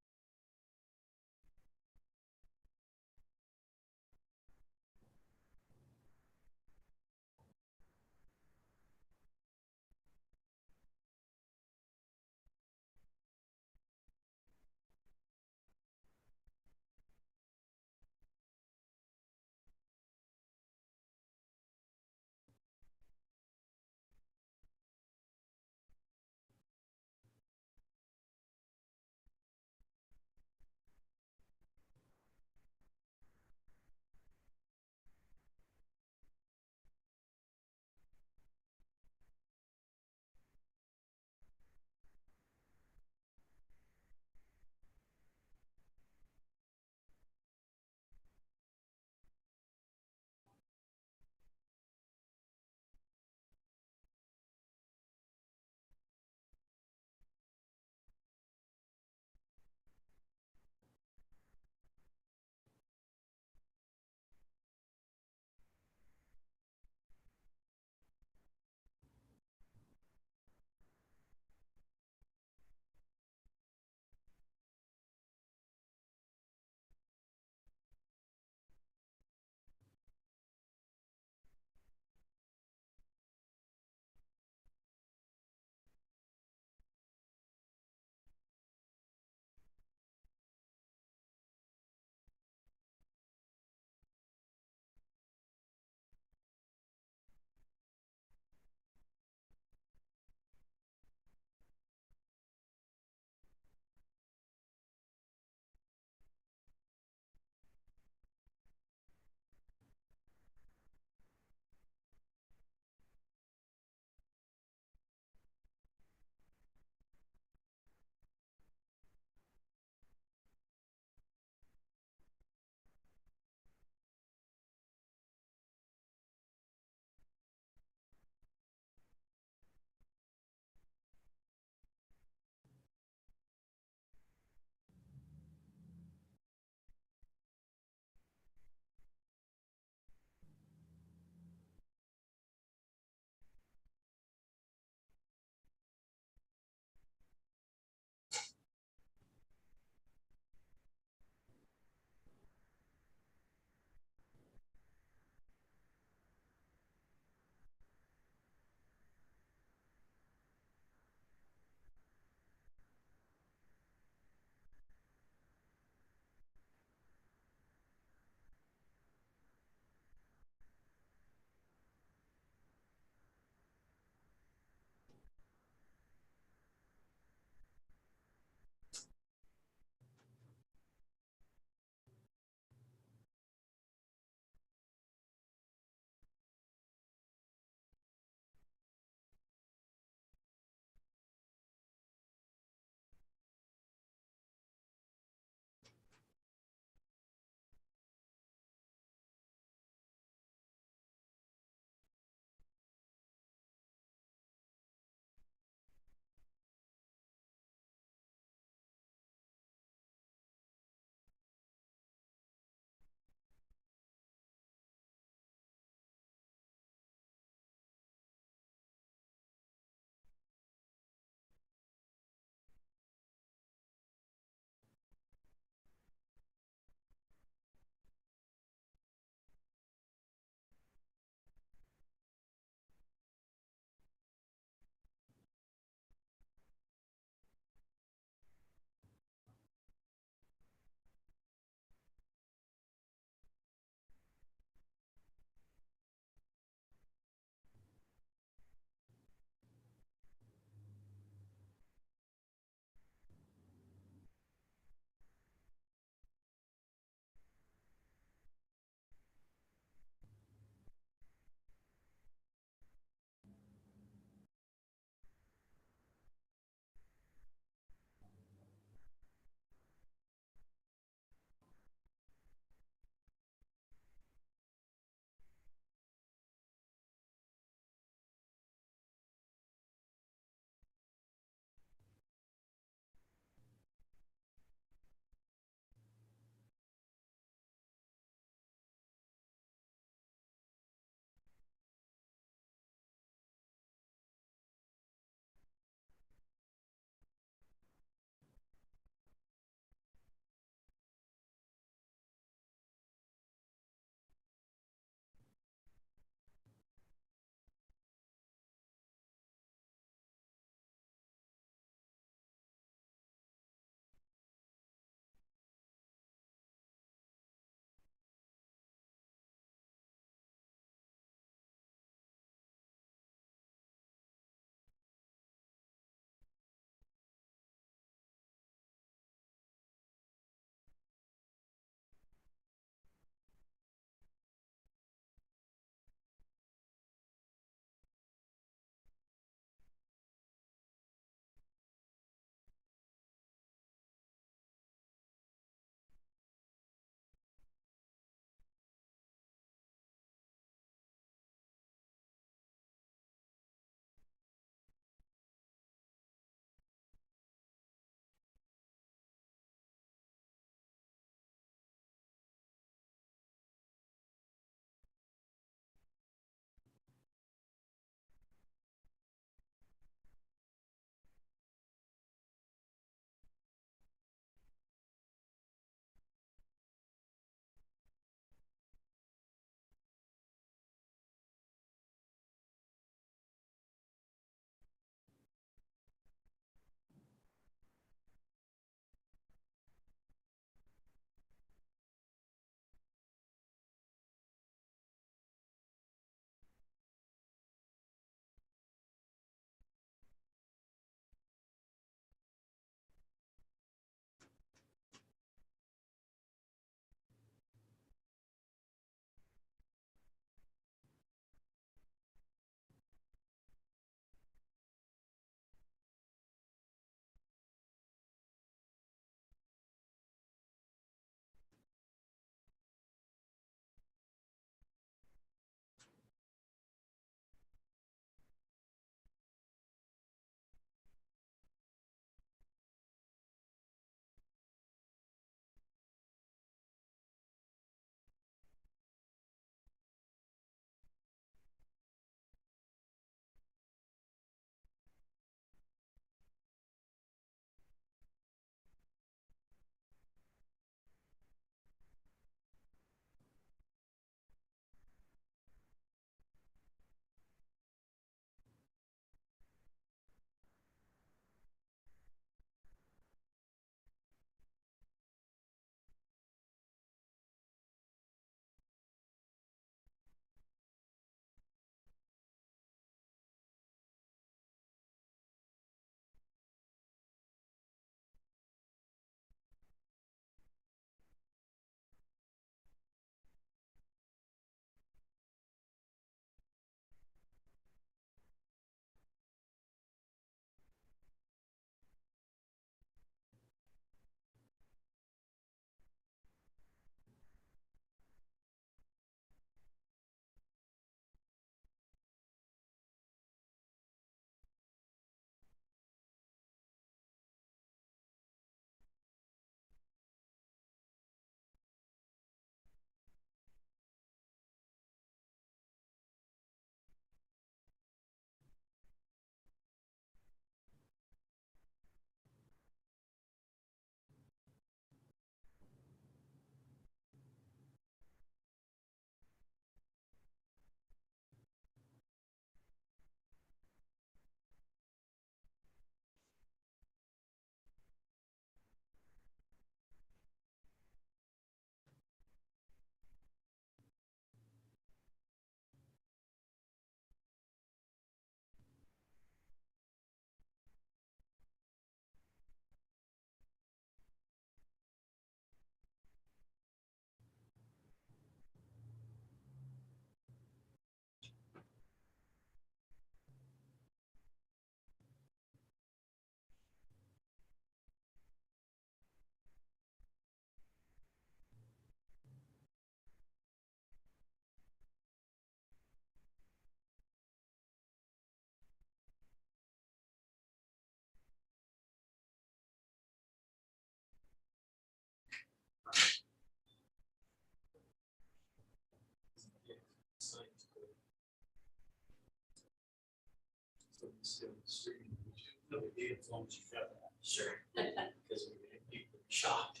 Sure. Because people are shocked.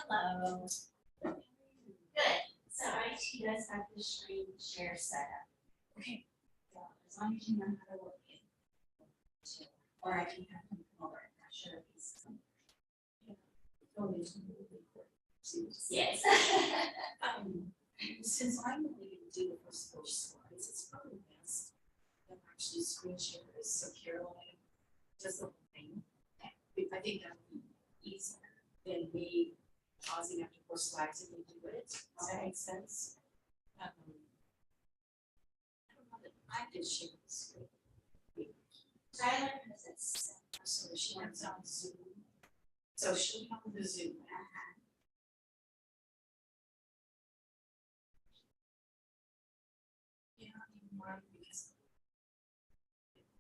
Hello. Good. So IT does have the screen share setup. Okay. So as long as you know how to work it. Or I can have him come over. I'm not sure if he's coming. Yes. Since I'm only going to do the first 4 slides, it's probably best that actually screen share is securely just the whole thing. I think that would be easier than me pausing after 4 slides and we do it. Does that make sense? I don't know that I did share the screen. Tyler has it set up so that she works on Zoom. So she'll be on the Zoom. Yeah, even more because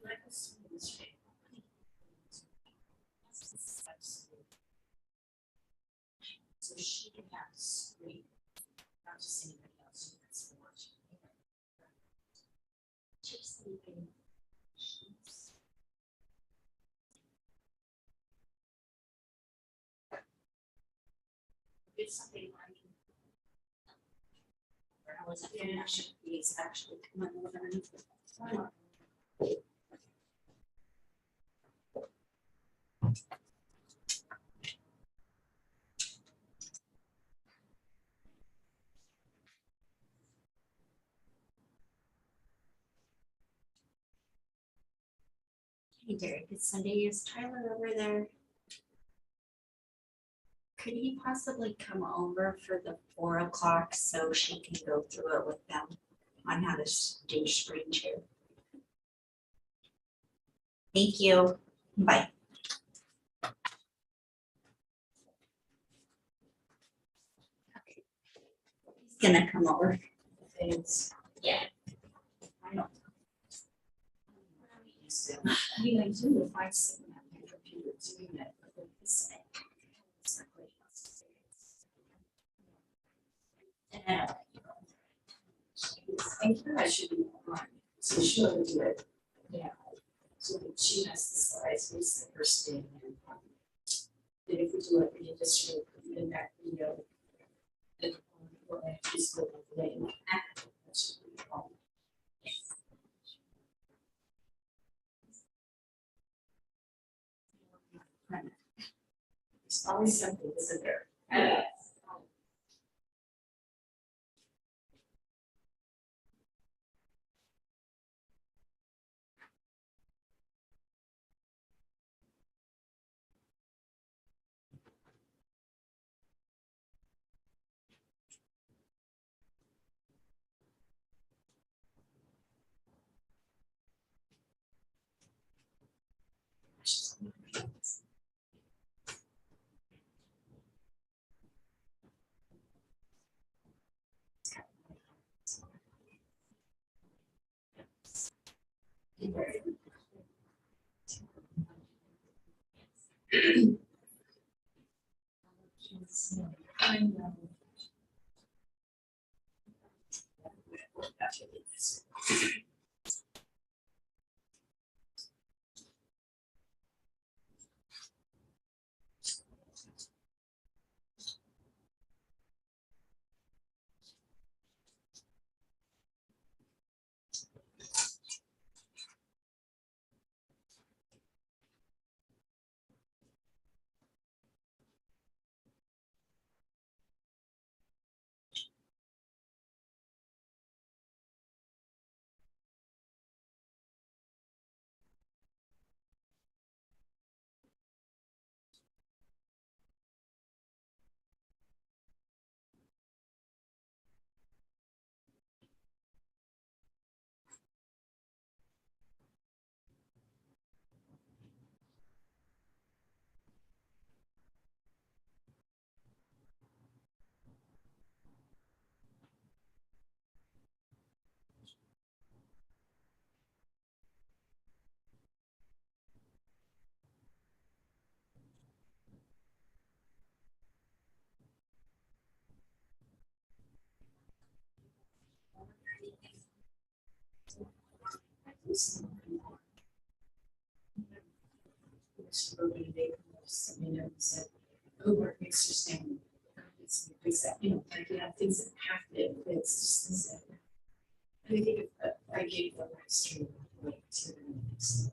like a Zoom is right. So she can have the screen, not just anybody else who wants to watch. Just leaving. It's something I can. I was actually coming over underneath. Hey Derek, it's Sunday. Is Tyler over there? Could he possibly come over for the 4 o'clock so she can go through it with them on how to do screen share? Thank you. Bye. Okay. He's gonna come over. Thanks. Yeah. I know. I mean, I do if I sit at my computer doing it with this thing. It's not really possible. And I think I should be on, so she'll do it. Yeah. So that she has the slides, we set her stand and then if we do it, we just show the back video. And we'll actually split up the name. That should be all. There's always something, isn't there? I know. Work makes you stand. It's that, you know, like you have things that have to, it's just the same. I think if I gave the right stream, like to the next.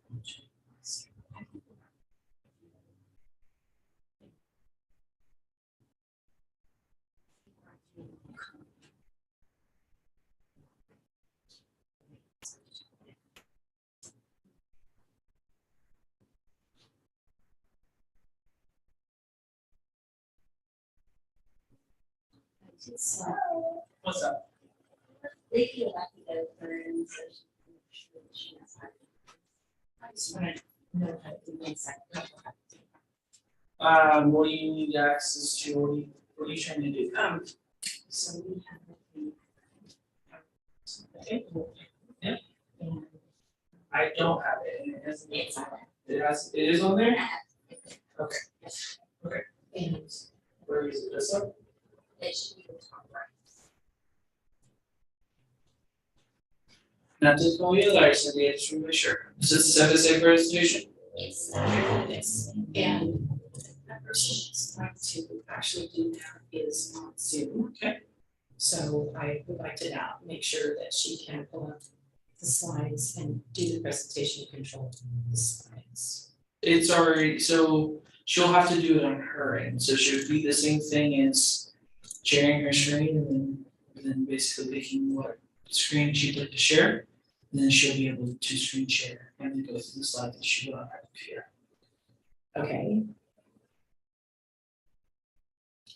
What's up? They feel like the burns. I just want to know how to do things like. What do you need access to? What are you trying to do? So we have the. Okay. Yeah. And I don't have it, and it hasn't. it's on It is on there? it. Okay. Okay. And Where is it? This one? it should be the top right. Not to call you a liar, Cindy, I just want to make sure. Is this the FSA presentation? It's this, and that person she's trying to actually do now is on Zoom. Okay. So I would like to now make sure that she can pull up the slides and do the presentation control the slides. It's already, so she'll have to do it on her end, so she'll do the same thing as sharing her screen and then basically picking what screen she'd like to share. And then she'll be able to screen share and then go through the slides that she will on her computer. Okay.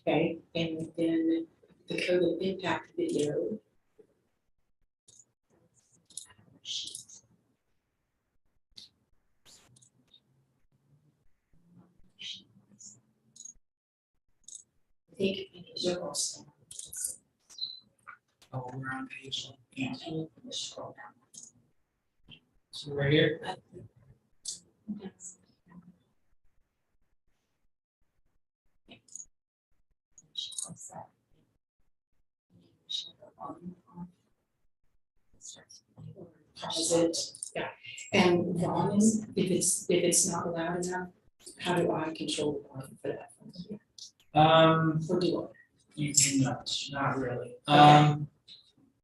Okay, and then the COVID impact video. I think you're also. Oh, we're on page one. Yeah, And you can scroll down. so right here. Pause it, yeah, and volume, if it's not loud enough, how do I control the volume for that? Or do I? You cannot, not really.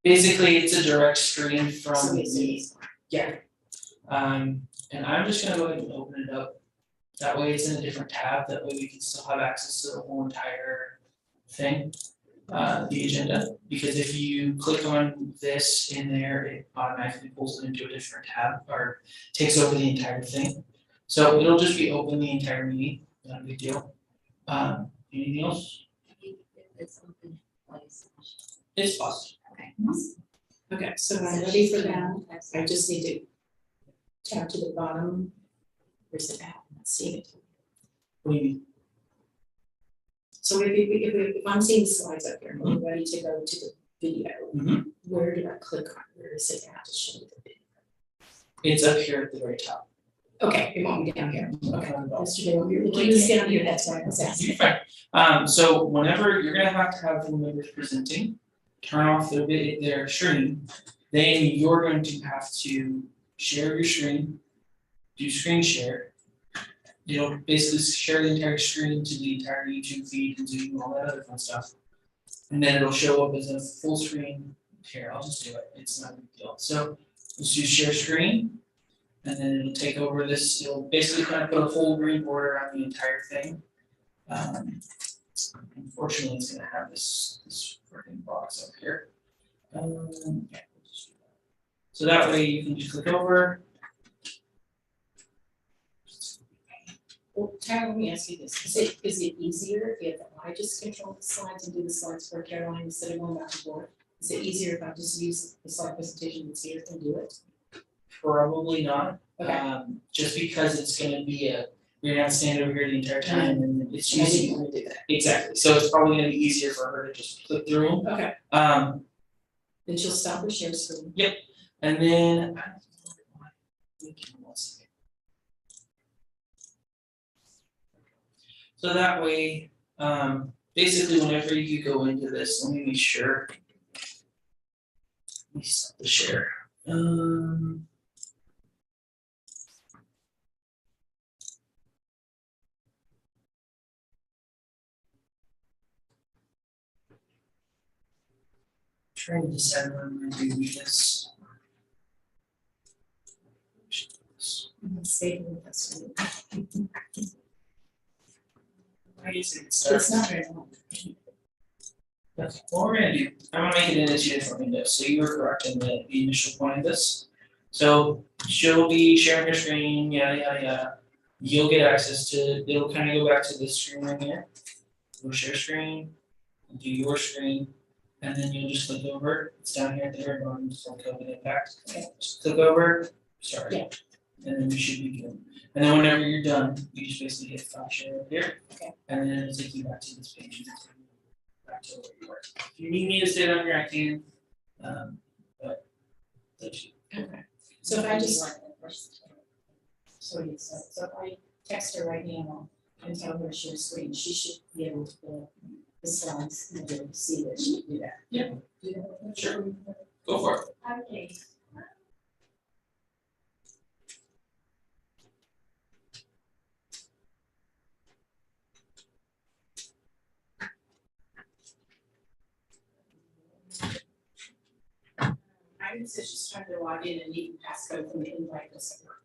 Basically, it's a direct screen from So it's- the, yeah. And I'm just gonna go ahead and open it up. That way it's in a different tab, that way we can still have access to the whole entire thing, the agenda. Because if you click on this in there, it automatically pulls it into a different tab or takes over the entire thing. So it'll just be open the entire meeting, not a big deal. Anything else? It's open, place. It's possible. Okay. Okay, so I'm ready for that, I just need to tap to the bottom. Where's it at? I'm not seeing it. What do you mean? So if I'm seeing the slides up here, I'm ready to go to the video. Mhm. Where do I click on? Where is it at to show me the video? It's up here at the very top. Okay, you want me down here? Okay. Yesterday, when we were Well, doing this down here, that's why I was asking. You're fine. So whenever you're gonna have the members presenting, turn off their stream, then you're going to have to share your screen, do screen share. It'll basically share the entire screen to the entire YouTube feed and Zoom and all that other fun stuff. And then it'll show up as a full screen. Here, I'll just do it. It's not a big deal. So let's do share screen. And then it'll take over this, it'll basically kind of put a whole green border on the entire thing. Unfortunately, it's gonna have this freaking box up here. Yeah, we'll just do that. So that way you can just click over. Well, Tara, let me ask you this, is it easier if I just control the slides and do the slides for Caroline instead of going back and forth? Is it easier if I just use the slide presentation that's here and do it? Probably not. Okay. Just because it's gonna be you're gonna have to stand over here the entire time and it's And I didn't using. want to do that. Exactly, so it's probably gonna be easier for her to just click through them. Okay, Um, then she'll stop her share screen. and then. So that way, basically whenever you go into this, let me be sure. Let me stop the share. Trying to decide what I'm gonna do with this. Save with us. I guess it's. It's not very long. That's what we're gonna do. I'm gonna make it into two different windows, so you were correct in the initial point of this. So she'll be sharing her screen, yada, yada, yada. You'll get access to, it'll kind of go back to this screen right here. You'll share screen, do your screen, and then you'll just click over, it's down here at the very bottom, just like COVID impact. Okay, just click over, start. Yeah. And then you should be good. And then whenever you're done, you just basically hit file share up here. Okay. And then it'll take you back to this page. Back to where you were. If you need me to stay down here, I can. But that's you. Okay, so if I just. So if I text her right now and tell her to share screen, she should be able to pull the slides and be able to see that she can do that. Yeah. Do that? Sure. Go for it. Okay. I was just trying to log in and need passcode from the invite doesn't work.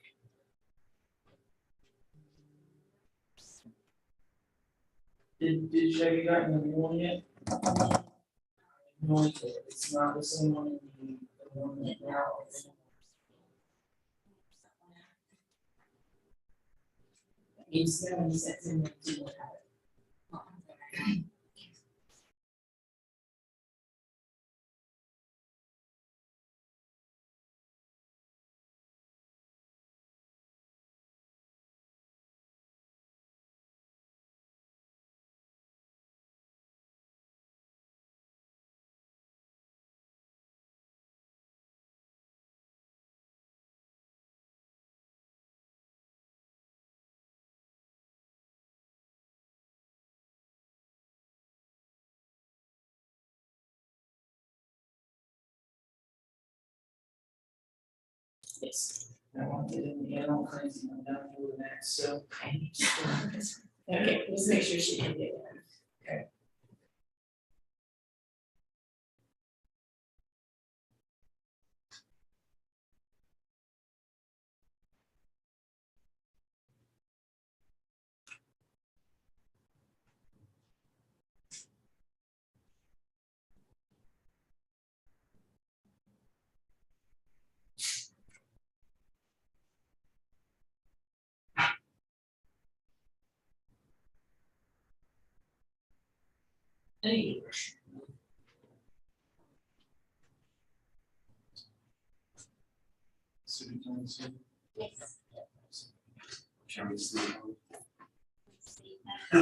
Did you have you gotten the new one yet? No, it's not the same one, the one that now. Means 70 cents in the deal have it. Yes. I want it in the animal crazy, I'm down to the next, so. Okay, let's make sure she can get it. Hey. Yes. Can we see? So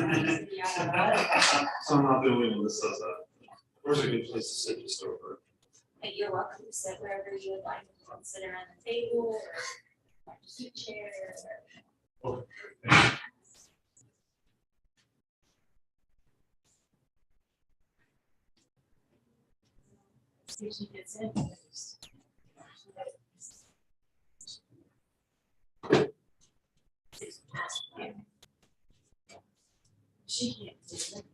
I'm not the only one that says that. Where's a good place to sit just over? And you're welcome to sit wherever you would like, sit around the table or like a seat chair or. See if she gets in. She can't do it.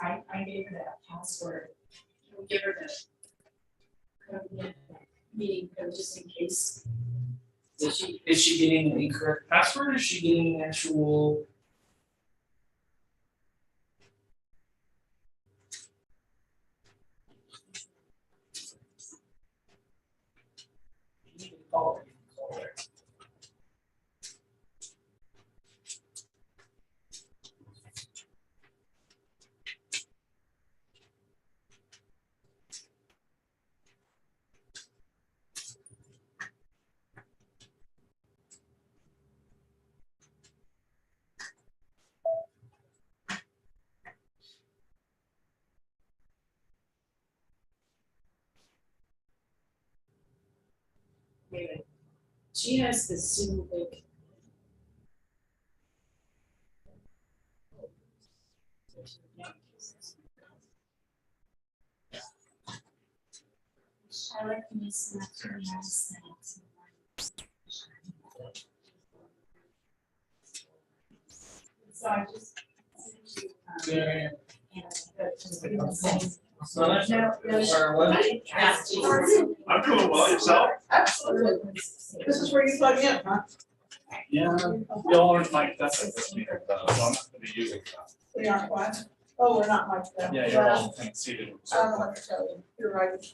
I gave her that password. I'll give her the code, yeah, meeting code just in case. Is she getting an incorrect password, or is she getting an actual? You need to call her, you can call her. Anyway, she has the Zoom link. I like the miss that. So I just. Yeah. No, no. Or what? I'm doing well, yourself? Absolutely. This is where you plug in, huh? Yeah, y'all aren't mic'd up at this meeting, so I'm not gonna be using that. We aren't what? Oh, we're not like that. Yeah, you're all kind of seated. I don't know what to tell you. You're right.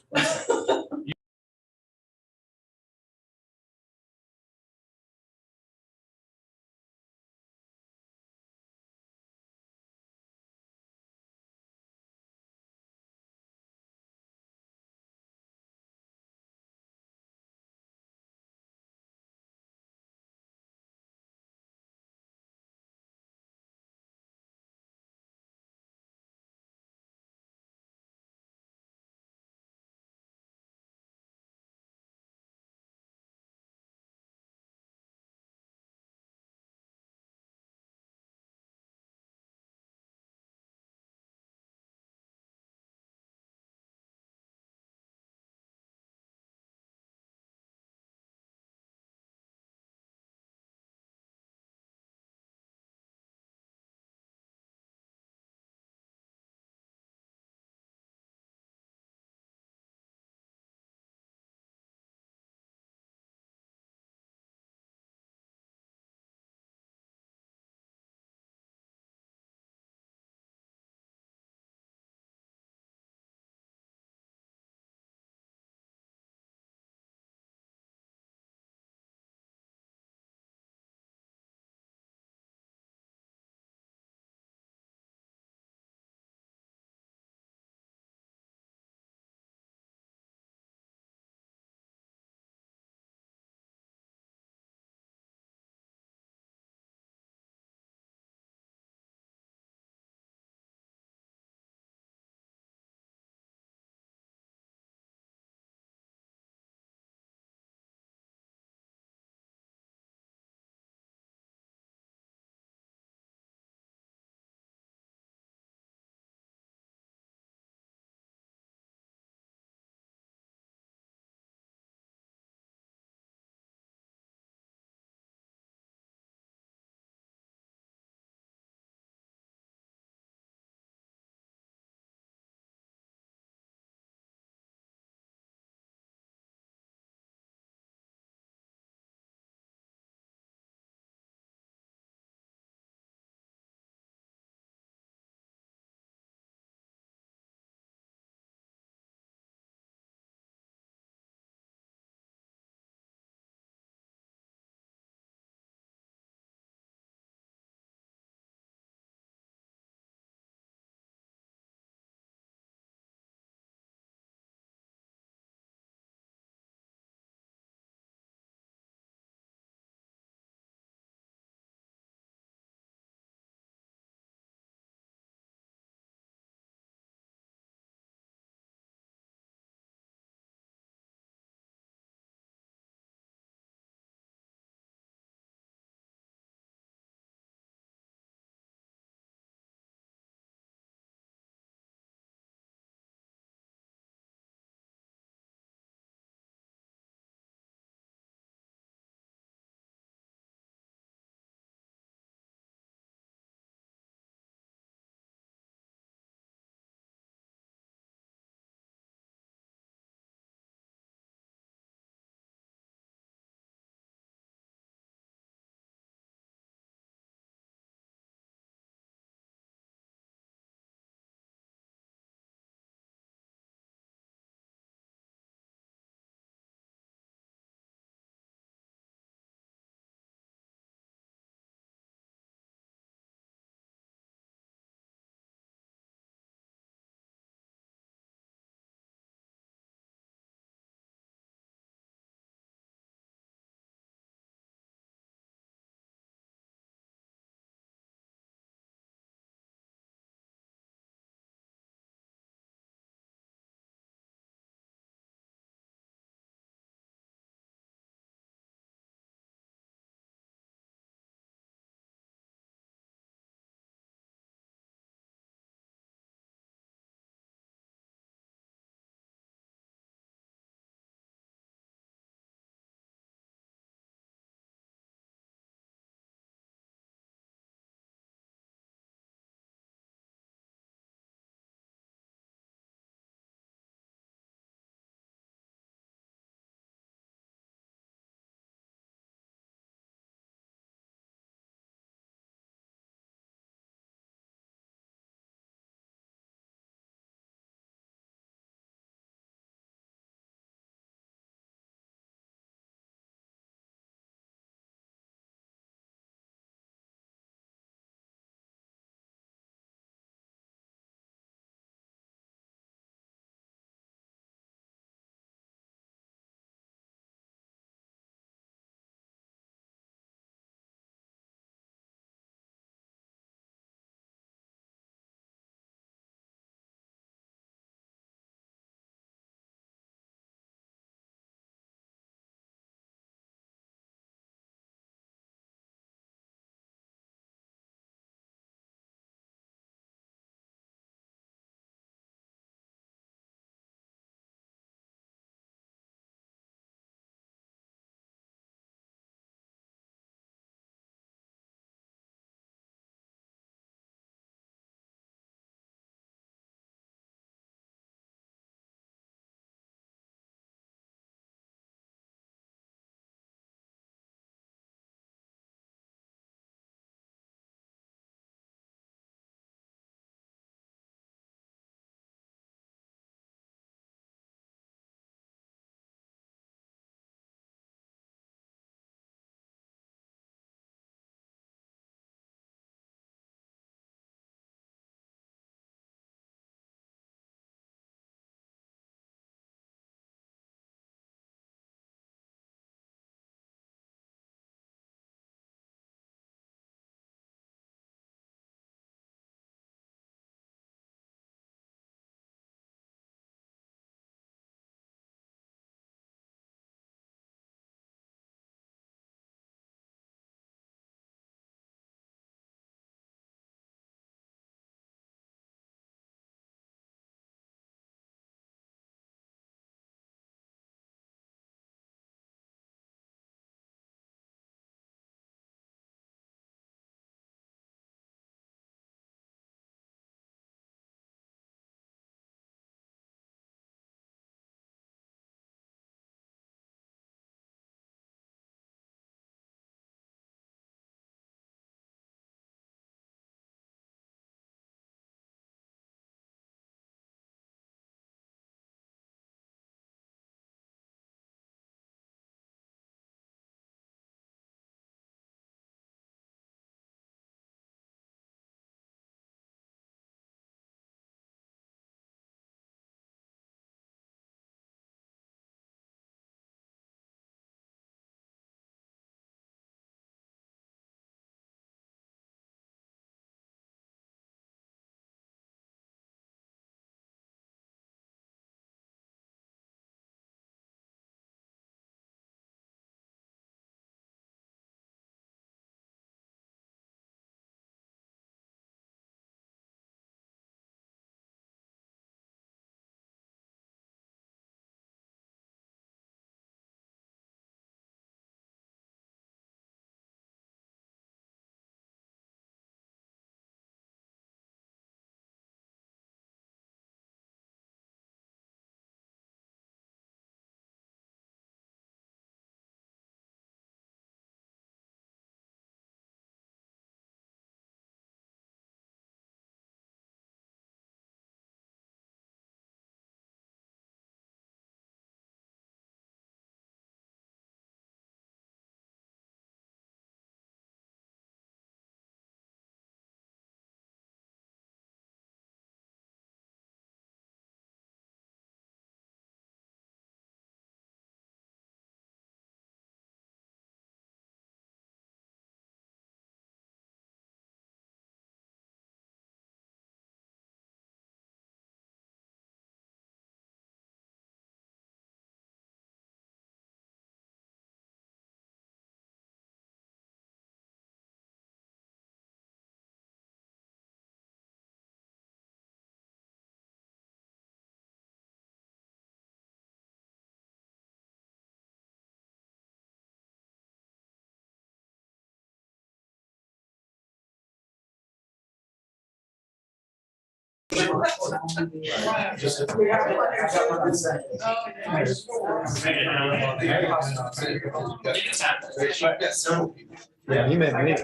Yeah, you meant me. I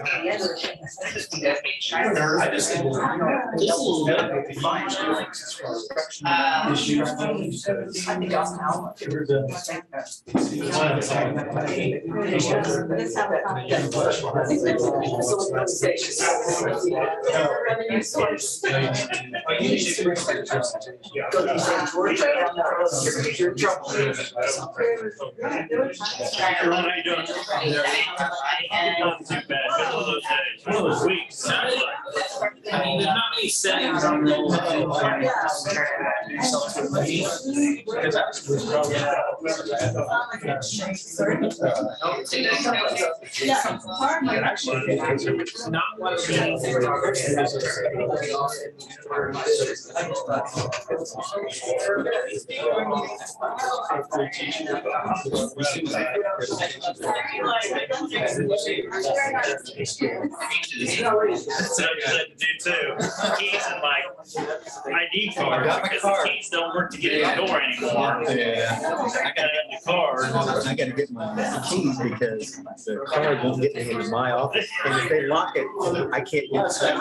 just think, Not too bad, been one of those days, one of those weeks. I mean, there's not many settings on roll. So you had to do too. Keys and my ID card, because the keys don't work to get in the door anymore. Yeah. I gotta have the card. I gotta get my keys because the card won't get me into my office. And if they lock it, I can't use it.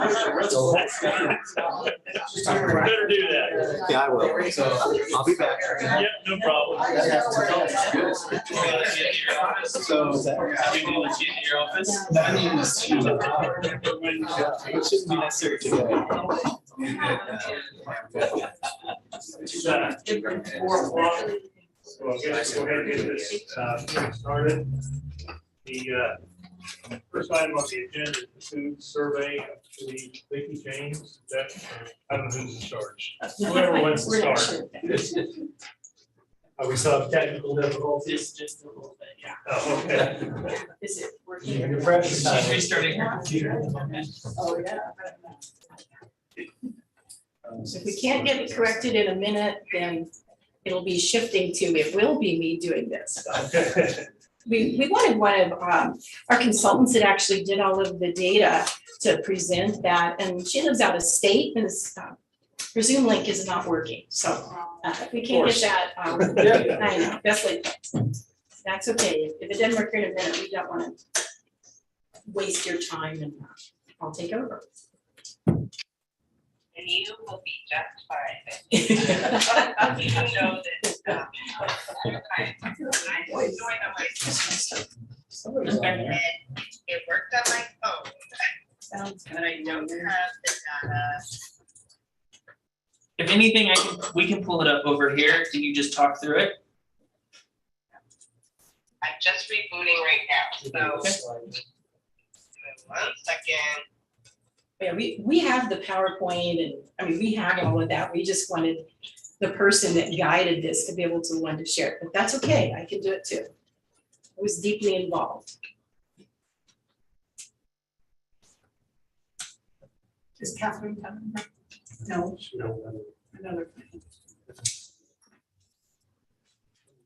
Better do that. Yeah, I will. So I'll be back. Yep, no problem. So Have you legit in your office? it shouldn't be necessary today. 4:00. So I guess we'll go ahead and get this meeting started. The first item on the agenda is the food survey to the Vicky James. That, I don't know who's in charge. Whoever wants to start. We still have technical difficulties. Just a little bit, yeah. Oh, okay. Is it working? Your precious She's time. restarting her computer. Oh, yeah. If we can't get it corrected in a minute, then it'll be shifting to, it will be me doing this. We wanted one of our consultants that actually did all of the data to present that, and she lives out of state, and her Zoom link is not working, so if we can't get that, I know, that's like, that's okay. If it doesn't work in a minute, we don't wanna waste your time, and I'll take over. And you will be just fine. You know that, I enjoy the way. And then it worked on my phone. Sounds And I don't have the data. If anything, we can pull it up over here. Can you just talk through it? I'm just rebooting right now, so. 1 second. Yeah, we have the PowerPoint and, I mean, we have all of that. We just wanted the person that guided this to be able to want to share it, but that's okay. I can do it too. I was deeply involved. Is Catherine coming? No. Another.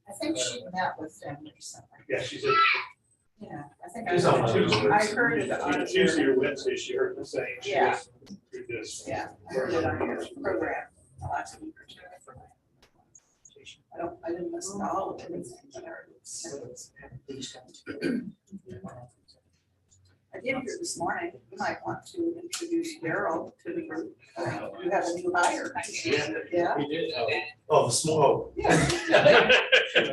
I think she met with them recently. Yeah, she's a. Yeah, I think She's on Tuesday. I heard it on. Tuesday or Wednesday, she heard the same. She Yeah. listened through this. Yeah, I heard it on your program the last week or two. I didn't listen to all of it. But I heard it. I did hear this morning, you might want to introduce Daryl to the group. You have a new hire. Yeah. We did. Oh, the small. Yeah.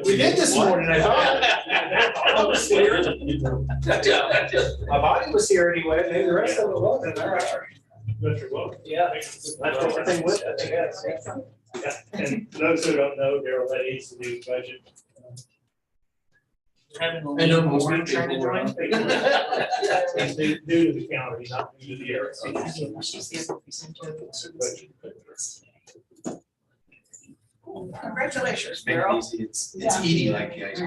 We did this morning, I thought. I was here. My body was here anyway, maybe the rest of it wasn't. All right. But you're welcome. Yeah. That's everything with it, I guess. Yeah, and those who don't know, Daryl leads the new budget. Having a I know little more more trying to join. It's new to the county, not new to the area. She's the representative. Congratulations, Daryl. It's eating like you guys.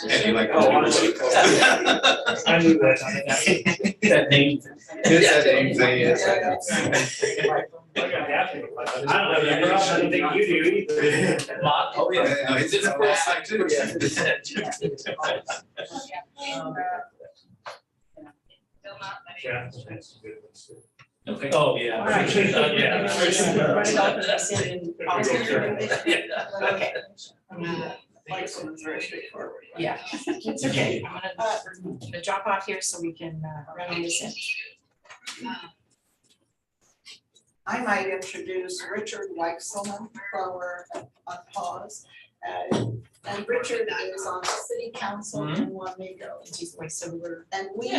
And you're like, oh, honestly. I knew that. That name. That name thing, yes. I don't know, I don't think you do either. Oh, yeah, no, it's in the first time too. Yeah, that's good. Okay. Oh, yeah. All right. Yeah. Run it off and I send in Okay. Yeah, it's okay. I'm gonna drop off here so we can run on this end. I might introduce Richard Weichselman while we're on pause. And Richard is on the city council in Wamego. And we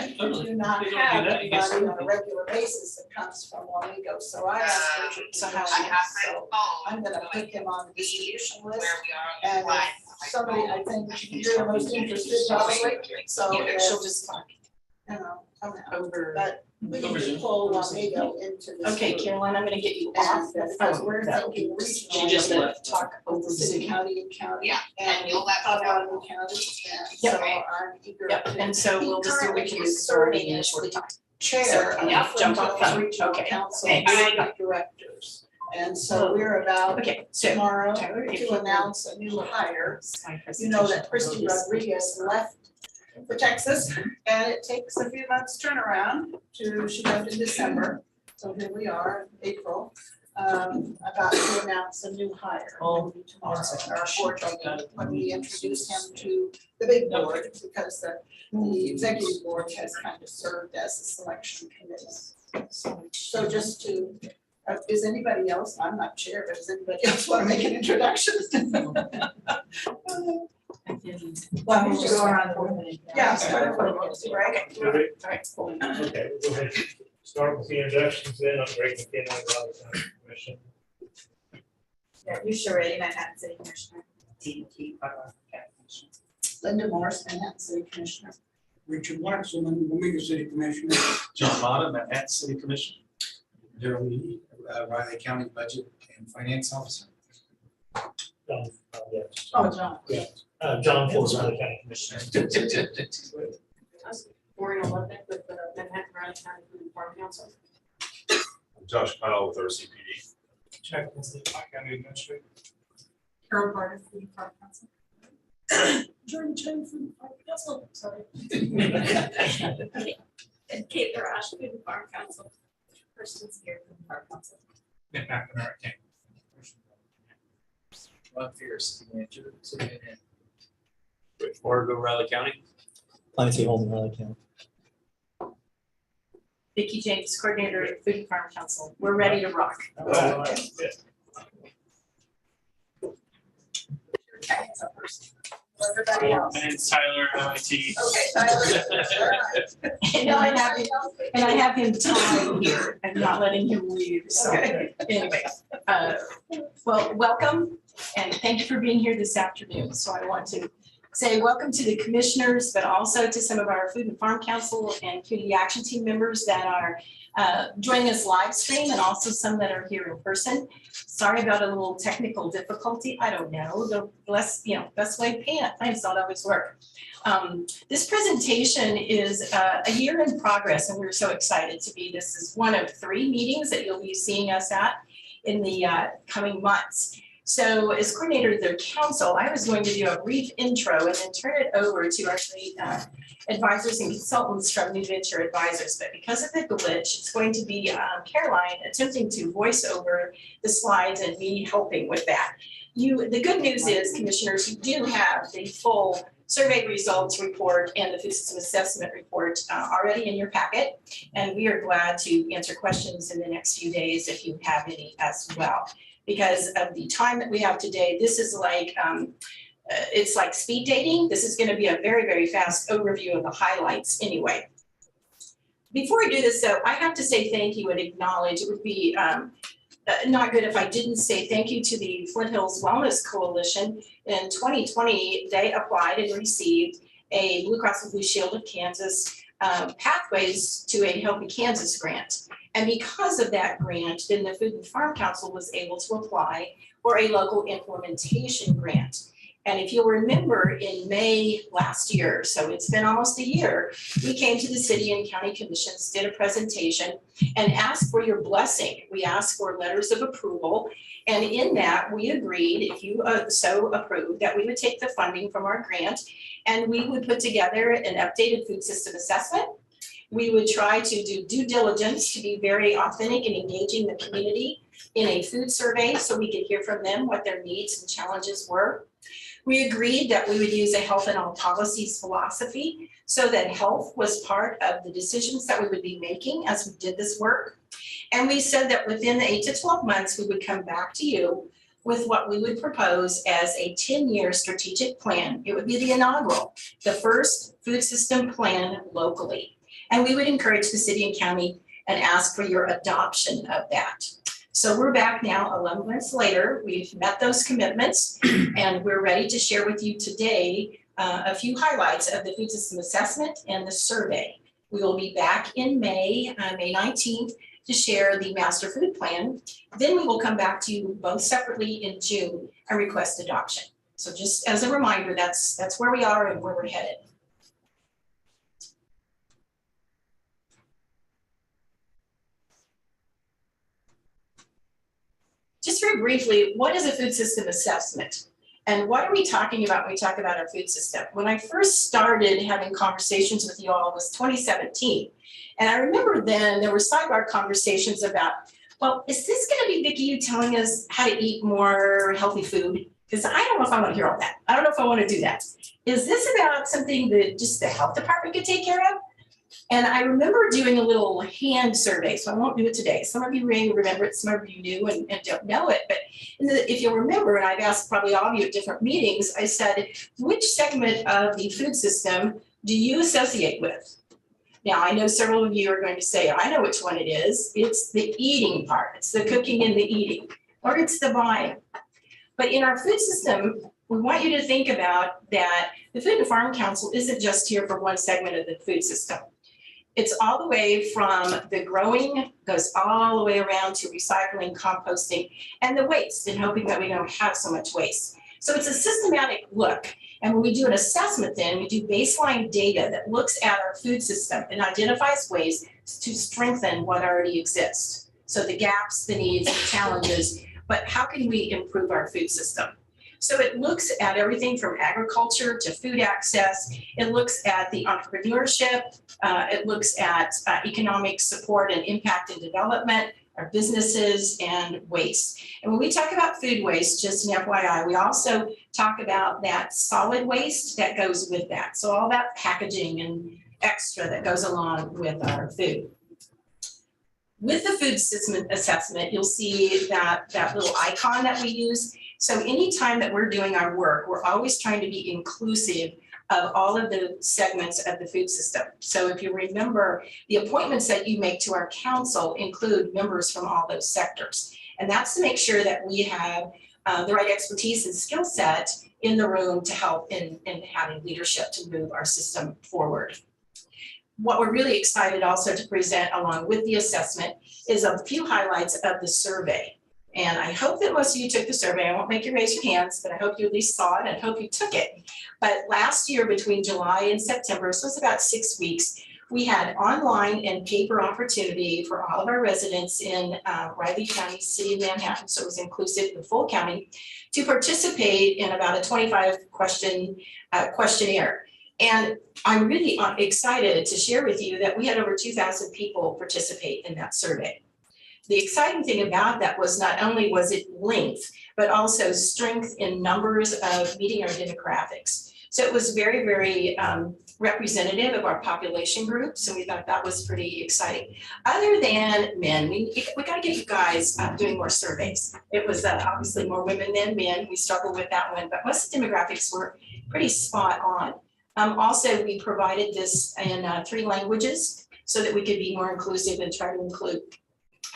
do not have anybody on a regular basis that comes from Wamego, so I asked Richard to join us. So I'm gonna put him on the distribution list. And somebody, I think you're the most interested probably, so. She'll just talk. You know, come over. But we can just pull Wamego into this. Okay, group. Caroline, I'm gonna get you off the phone. We're thinking regional. She just left. Talk over City, county and county. Yeah, And you'll let me know. Ottawa County, and Yep. so I'm eager. Yep, to- and so we'll just do what we can do, it's already in a short time. Chair of Yeah, jump on Flintstones phone. Regional Okay. Council Thanks. Board of Directors. And so we're about Okay, so tomorrow Tyler, if you to would- announce a new hire. my You know presentation. that Christy Rodriguez left for Texas, and it takes a few months turnaround she left in December. So here we are, April, about to announce a new hire. Maybe tomorrow, our board meeting, when we introduce him to the big board, because the executive board has kind of served as a selection committee. So just to, is anybody else, I'm not chair, but does anybody else want to make an introduction? Well, we should go around the room. Yeah, start with the right? Okay, we'll go ahead. Start with the introductions then. I'm Greg McKenna, Raleigh County Commission. Yeah, you sure ready, Manhattan City Commissioner. Linda Morris, Manhattan City Commissioner. Richard Waxman, Wamego City Commissioner. John Mata, Manhattan City Commission. Darrell Lee, Riley County Budget and Finance Officer. John, yes. Oh, John. Yeah, John Ford, Riley County Commissioner. Warren Olympic with the Manhattan Riley County Food and Farm Council. I'm Josh Kyle with RCPD. Chuck Kinsley, County Administrator. Carol Carter, Food and Farm Council. Jordan Chen from Farm Council, sorry. And Kate Barash, Food and Farm Council. Person's here from Farm Council. Nick McNamara, County. Ron Fierce, Manager, City Manager. Rich Fargo, Riley County. Clancy Holman, Raleigh County. Vicki James, Coordinator at Food and Farm Council. We're ready to rock. Everybody else. My name's Tyler, MIT. Okay, Tyler. And I have him tied here. I'm not letting him leave, so anyway. Well, welcome and thank you for being here this afternoon. So I want to say welcome to the commissioners, but also to some of our Food and Farm Council and Community Action Team members that are joining us live stream and also some that are here in person. Sorry about a little technical difficulty. I don't know. The best way to plans don't always work. This presentation is a year in progress, and we're so excited to be. This is one of 3 meetings that you'll be seeing us at in the coming months. So as coordinator of the council, I was going to do a brief intro and then turn it over to our great advisors and consultants from New Venture Advisors. But because of the glitch, it's going to be Caroline attempting to voice over the slides and me helping with that. The good news is, commissioners, you do have the full survey results report and the food system assessment report already in your packet. And we are glad to answer questions in the next few days if you have any as well. Because of the time that we have today, this is like, it's like speed dating. This is going to be a very, very fast overview of the highlights anyway. Before I do this though, I have to say thank you and acknowledge, it would be not good if I didn't say thank you to the Flint Hills Wellness Coalition. In 2020, they applied and received a Blue Cross and Blue Shield of Kansas Pathways to a Healthy Kansas grant. And because of that grant, then the Food and Farm Council was able to apply for a local implementation grant. And if you'll remember, in May last year, so it's been almost a year, we came to the city and county commissions, did a presentation and asked for your blessing. We asked for letters of approval. And in that, we agreed, if you so approved, that we would take the funding from our grant and we would put together an updated food system assessment. We would try to do due diligence to be very authentic and engaging the community in a food survey so we could hear from them what their needs and challenges were. We agreed that we would use a health in all policies philosophy so that health was part of the decisions that we would be making as we did this work. And we said that within the 8 to 12 months, we would come back to you with what we would propose as a 10-year strategic plan. It would be the inaugural, the first food system plan locally. And we would encourage the city and county and ask for your adoption of that. So we're back now 11 months later. We've met those commitments and we're ready to share with you today a few highlights of the food system assessment and the survey. We will be back in May, May 19th, to share the master food plan. Then we will come back to you both separately in June and request adoption. So just as a reminder, that's where we are and where we're headed. Just very briefly, what is a food system assessment? And what are we talking about when we talk about our food system? When I first started having conversations with you all, it was 2017. And I remember then there were sidebar conversations about, well, is this gonna be Vicki, you telling us how to eat more healthy food? Because I don't know if I wanna hear all that. I don't know if I wanna do that. Is this about something that just the health department could take care of? And I remember doing a little hand survey, so I won't do it today. Some of you may remember it, some of you knew and don't know it. But if you'll remember, and I've asked probably all of you at different meetings, I said, which segment of the food system do you associate with? Now, I know several of you are going to say, I know which one it is. It's the eating part. It's the cooking and the eating, or it's the buying. But in our food system, we want you to think about that the Food and Farm Council isn't just here for one segment of the food system. It's all the way from the growing, goes all the way around to recycling, composting, and the waste, and hoping that we don't have so much waste. So it's a systematic look. And when we do an assessment then, we do baseline data that looks at our food system and identifies ways to strengthen what already exists. So the gaps, the needs, the challenges, but how can we improve our food system? So it looks at everything from agriculture to food access. It looks at the entrepreneurship. It looks at economic support and impact and development, our businesses, and waste. And when we talk about food waste, just an FYI, we also talk about that solid waste that goes with that. So all that packaging and extra that goes along with our food. With the food system assessment, you'll see that little icon that we use. So anytime that we're doing our work, we're always trying to be inclusive of all of the segments of the food system. So if you remember, the appointments that you make to our council include members from all those sectors. And that's to make sure that we have the right expertise and skill set in the room to help in having leadership to move our system forward. What we're really excited also to present along with the assessment is a few highlights of the survey. And I hope that most of you took the survey. I won't make you raise your hands, but I hope you at least saw it and hope you took it. But last year between July and September, so it's about 6 weeks, we had online and paper opportunity for all of our residents in Riley County, City of Manhattan, so it was inclusive of the full county, to participate in about a 25 question questionnaire. And I'm really excited to share with you that we had over 2,000 people participate in that survey. The exciting thing about that was not only was it length, but also strength in numbers of meeting our demographics. So it was very, very representative of our population groups, and we thought that was pretty exciting. Other than men, we got to get you guys doing more surveys. It was obviously more women than men. We struggled with that one, but most of the demographics were pretty spot on. Also, we provided this in 3 languages so that we could be more inclusive and try to include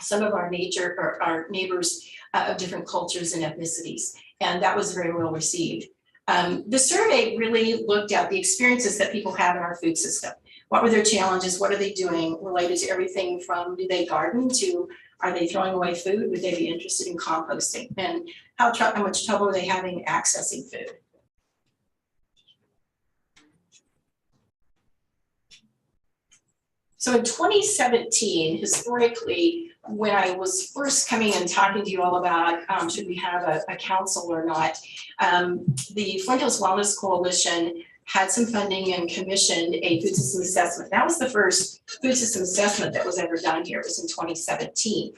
some of our neighbors of different cultures and ethnicities. And that was very well received. The survey really looked at the experiences that people have in our food system. What were their challenges? What are they doing related to everything from do they garden to are they throwing away food? Would they be interested in composting? And how much trouble are they having accessing food? So in 2017, historically, when I was first coming and talking to you all about should we have a council or not, the Flint Hills Wellness Coalition had some funding and commissioned a food system assessment. That was the first food system assessment that was ever done here. It was in 2017.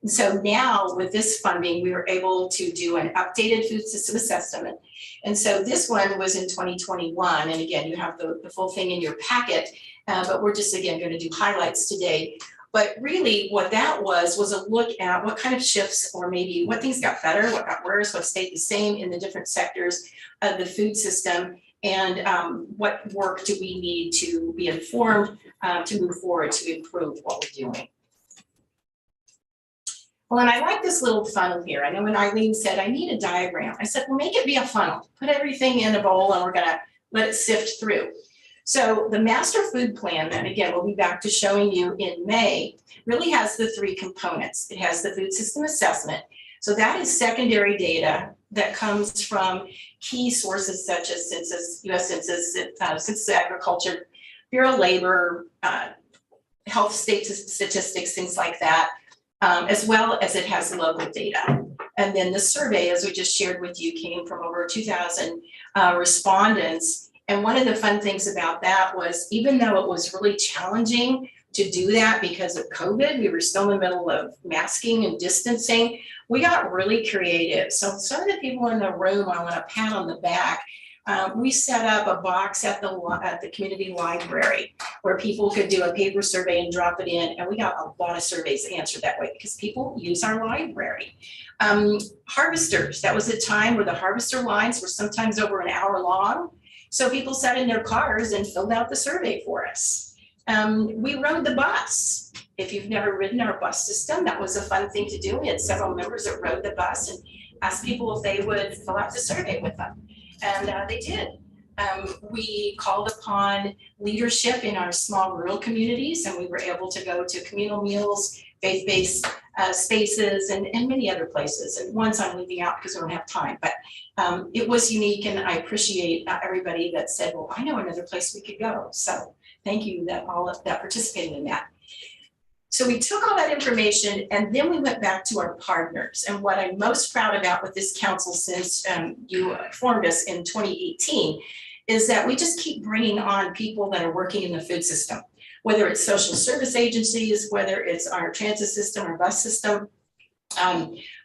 And so now with this funding, we were able to do an updated food system assessment. And so this one was in 2021. And again, you have the full thing in your packet, but we're just again going to do highlights today. But really what that was a look at what kind of shifts or maybe what things got better, what got worse, what stayed the same in the different sectors of the food system, and what work do we need to be informed to move forward to improve what we're doing. Well, and I like this little funnel here. I know when Eileen said, I need a diagram, I said, well, make it be a funnel. Put everything in a bowl and we're gonna let it sift through. So the master food plan, and again, we'll be back to showing you in May, really has the three components. It has the food system assessment. So that is secondary data that comes from key sources such as Census, US Census, Census Agriculture, Bureau of Labor, health statistics, things like that. As well as it has local data. And then the survey, as we just shared with you, came from over 2,000 respondents. And one of the fun things about that was, even though it was really challenging to do that because of COVID, we were still in the middle of masking and distancing, we got really creative. So some of the people in the room, I want to pat on the back. We set up a box at the community library where people could do a paper survey and drop it in, and we got a lot of surveys answered that way because people use our library. Harvesters, that was a time where the harvester lines were sometimes over an hour long, so people sat in their cars and filled out the survey for us. We rode the bus. If you've never ridden our bus system, that was a fun thing to do. We had several members that rode the bus and asked people if they would fill out the survey with them. And they did. We called upon leadership in our small rural communities, and we were able to go to communal meals, faith-based spaces, and many other places. And ones I'm leaving out because we don't have time, but it was unique, and I appreciate everybody that said, well, I know another place we could go. So thank you that all of that participated in that. So we took all that information and then we went back to our partners. And what I'm most proud about with this council since you formed us in 2018 is that we just keep bringing on people that are working in the food system, whether it's social service agencies, whether it's our transit system or bus system,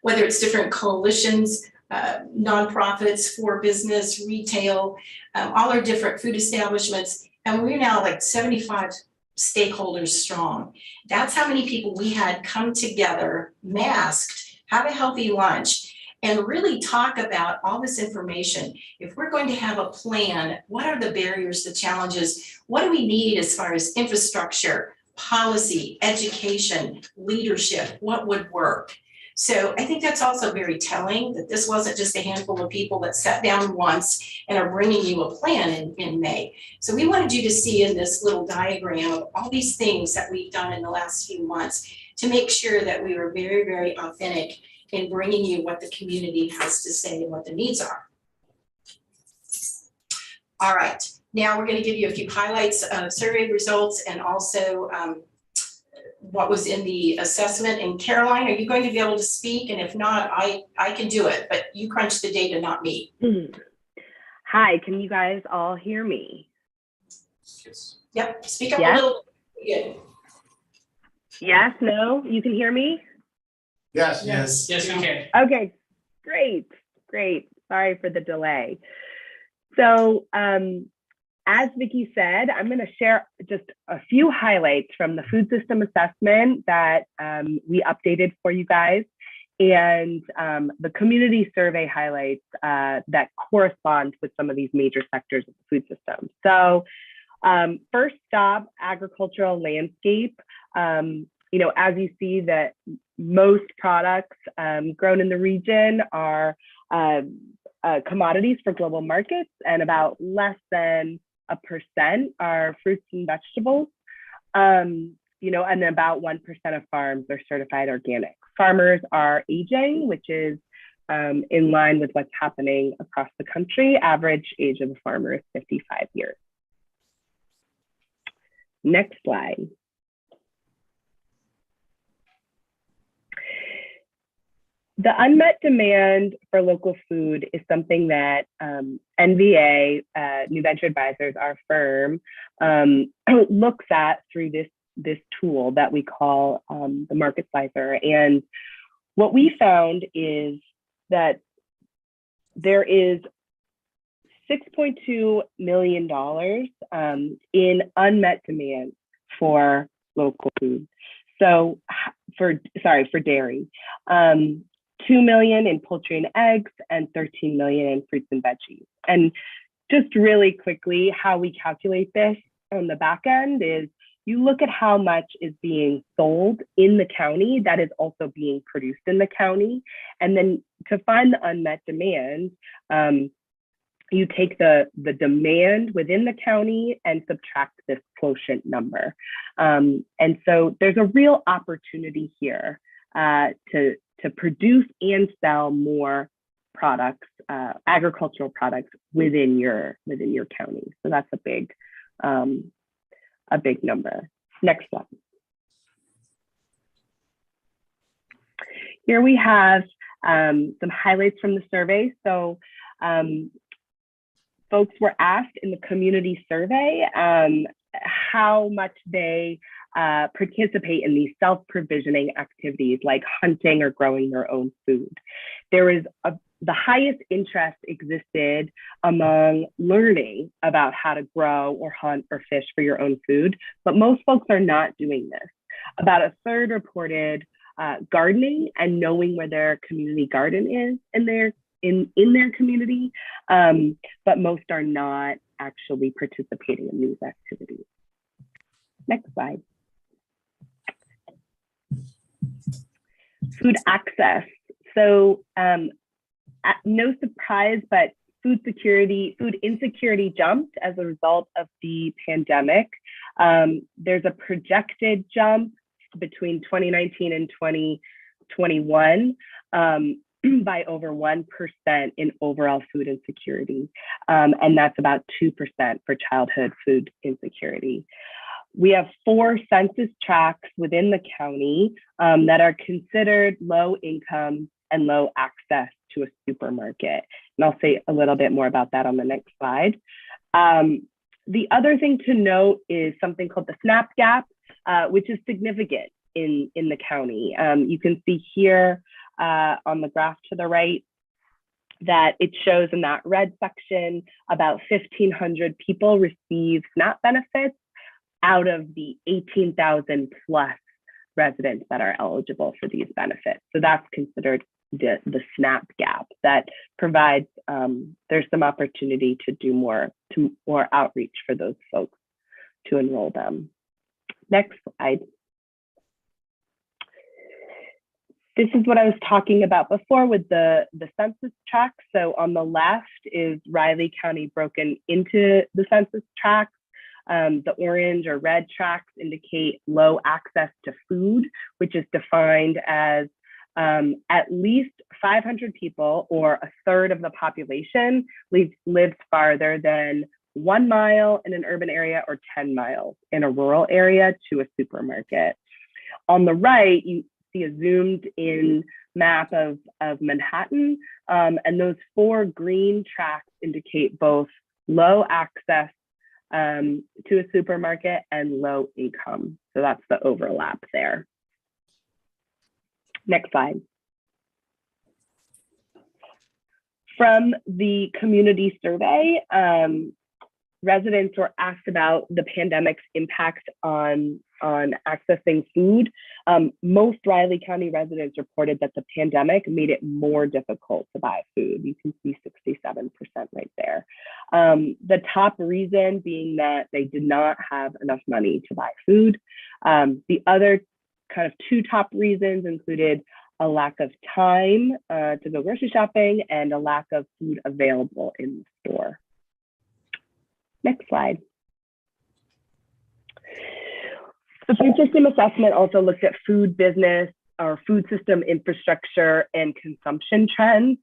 whether it's different coalitions, nonprofits, for business, retail, all our different food establishments. And we're now like 75 stakeholders strong. That's how many people we had come together, masked, have a healthy lunch, and really talk about all this information. If we're going to have a plan, what are the barriers, the challenges? What do we need as far as infrastructure, policy, education, leadership? What would work? So I think that's also very telling that this wasn't just a handful of people that sat down once and are bringing you a plan in May. So we wanted you to see in this little diagram of all these things that we've done in the last few months to make sure that we were very, very authentic in bringing you what the community has to say and what the needs are. All right, now we're going to give you a few highlights of survey results and also what was in the assessment. And Caroline, are you going to be able to speak? And if not, I can do it, but you crunch the data, not me. Hi, can you guys all hear me? Yes. Yep, speak up Yes? a little. Good. Yes, no, you can hear me? Yes. Yes, we can. Okay, great. Sorry for the delay. So, as Vicki said, I'm going to share just a few highlights from the food system assessment that we updated for you guys, and the community survey highlights that correspond with some of these major sectors of the food system. So first stop, agricultural landscape. You know, as you see that most products grown in the region are commodities for global markets, and about less than 1% are fruits and vegetables. You know, and about 1% of farms are certified organic. Farmers are aging, which is in line with what's happening across the country. Average age of a farmer is 55 years. Next slide. The unmet demand for local food is something that NVA, New Venture Advisors, our firm, looks at through this tool that we call the Market Cipher. And what we found is that there is $6.2 million in unmet demand for local food. So for dairy, 2 million in poultry and eggs, and 13 million in fruits and veggies. And just really quickly, how we calculate this on the back end is you look at how much is being sold in the county that is also being produced in the county. And then to find the unmet demand, you take the demand within the county and subtract this quotient number. And so there's a real opportunity here to produce and sell more products, agricultural products within your county. So that's a big number. Next slide. Here we have some highlights from the survey. So folks were asked in the community survey how much they participate in these self-provisioning activities like hunting or growing their own food. There is the highest interest existed among learning about how to grow or hunt or fish for your own food, but most folks are not doing this. About a third reported gardening and knowing where their community garden is in their community, but most are not actually participating in these activities. Next slide. Food access. So no surprise, but food insecurity jumped as a result of the pandemic. There's a projected jump between 2019 and 2021 by over 1% in overall food insecurity. And that's about 2% for childhood food insecurity. We have 4 census tracts within the county that are considered low income and low access to a supermarket. And I'll say a little bit more about that on the next slide. The other thing to note is something called the SNAP gap, which is significant in the county. You can see here on the graph to the right that it shows in that red section about 1,500 people receive SNAP benefits out of the 18,000 plus residents that are eligible for these benefits. So that's considered the SNAP gap that provides, there's some opportunity to do more outreach for those folks to enroll them. Next slide. This is what I was talking about before with the census tracts. So on the left is Riley County broken into the census tracts. The orange or red tracts indicate low access to food, which is defined as at least 500 people or a third of the population lives farther than 1 mile in an urban area or 10 miles in a rural area to a supermarket. On the right, you see a zoomed in map of Manhattan, and those 4 green tracts indicate both low access to a supermarket and low income. So that's the overlap there. Next slide. From the community survey, residents were asked about the pandemic's impact on accessing food. Most Riley County residents reported that the pandemic made it more difficult to buy food. You can see 67% right there. The top reason being that they did not have enough money to buy food. The other kind of 2 top reasons included a lack of time to go grocery shopping and a lack of food available in the store. Next slide. The food system assessment also looked at food business or food system infrastructure and consumption trends.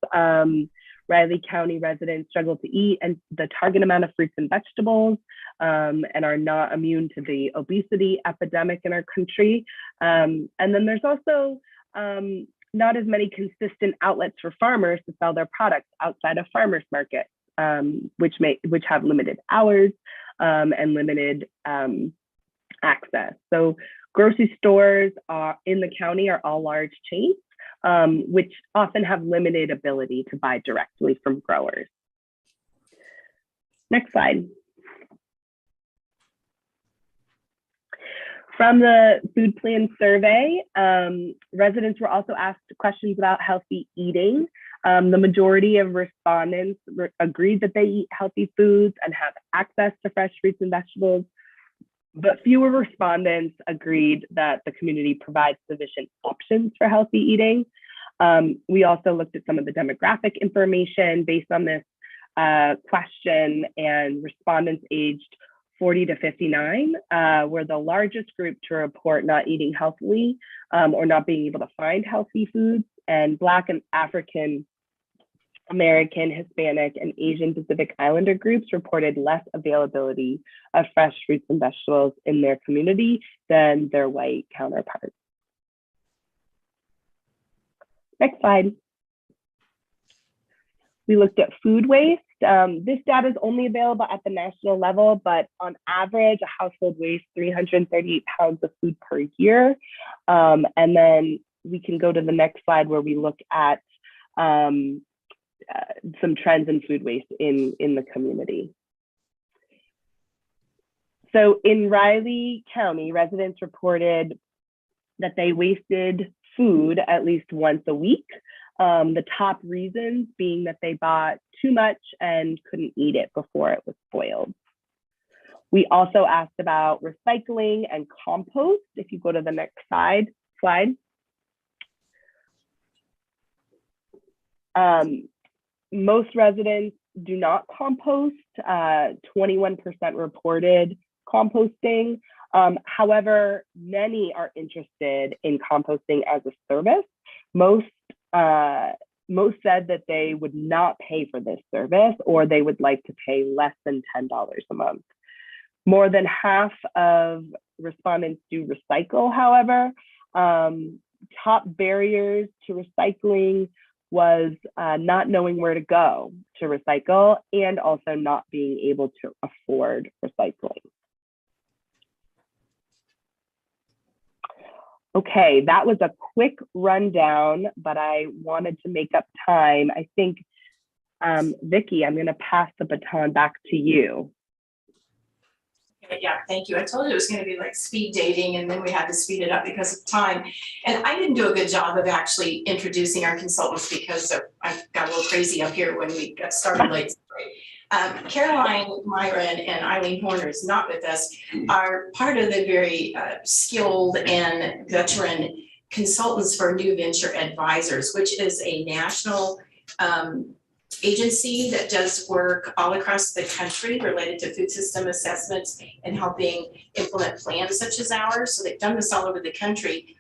Riley County residents struggle to eat and the target amount of fruits and vegetables and are not immune to the obesity epidemic in our country. And then there's also not as many consistent outlets for farmers to sell their products outside of farmers markets, which have limited hours and limited access. So grocery stores in the county are all large chains, which often have limited ability to buy directly from growers. Next slide. From the food plan survey, residents were also asked questions about healthy eating. The majority of respondents agreed that they eat healthy foods and have access to fresh fruits and vegetables, but fewer respondents agreed that the community provides sufficient options for healthy eating. We also looked at some of the demographic information based on this question, and respondents aged 40 to 59 were the largest group to report not eating healthily or not being able to find healthy foods, and Black and African American, Hispanic, and Asian Pacific Islander groups reported less availability of fresh fruits and vegetables in their community than their white counterparts. Next slide. We looked at food waste. This data is only available at the national level, but on average, a household wastes 338 pounds of food per year. And then we can go to the next slide where we look at some trends in food waste in the community. So in Riley County, residents reported that they wasted food at least once a week. The top reasons being that they bought too much and couldn't eat it before it was spoiled. We also asked about recycling and compost. If you go to the next slide. Most residents do not compost. 21% reported composting. However, many are interested in composting as a service. Most said that they would not pay for this service, or they would like to pay less than $10 a month. More than half of respondents do recycle, however. Top barriers to recycling was not knowing where to go to recycle, and also not being able to afford recycling. Okay, that was a quick rundown, but I wanted to make up time. I think, Vicki, I'm gonna pass the baton back to you. Yeah, thank you. I told you it was gonna be like speed dating, and then we had to speed it up because of time. And I didn't do a good job of actually introducing our consultants because I got a little crazy up here when we got started late. Caroline Myron and Eileen Horner is not with us, are part of the very skilled and veteran consultants for New Venture Advisors, which is a national agency that does work all across the country related to food system assessments and helping implement plans such as ours. So they've done this all over the country.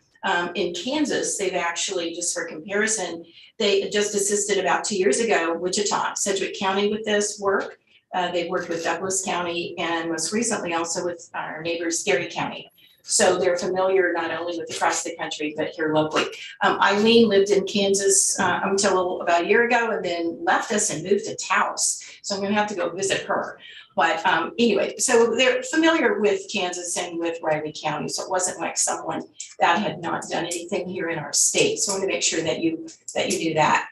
In Kansas, they've actually, just for comparison, they just assisted about 2 years ago, Wichita, Sedgwick County with this work. They worked with Douglas County and most recently also with our neighbors, Gary County. So they're familiar not only with across the country, but here locally. Eileen lived in Kansas until about a year ago and then left us and moved to Taos. So I'm gonna have to go visit her. But anyway, so they're familiar with Kansas and with Riley County. So it wasn't like someone that had not done anything here in our state. So I want to make sure that you do that.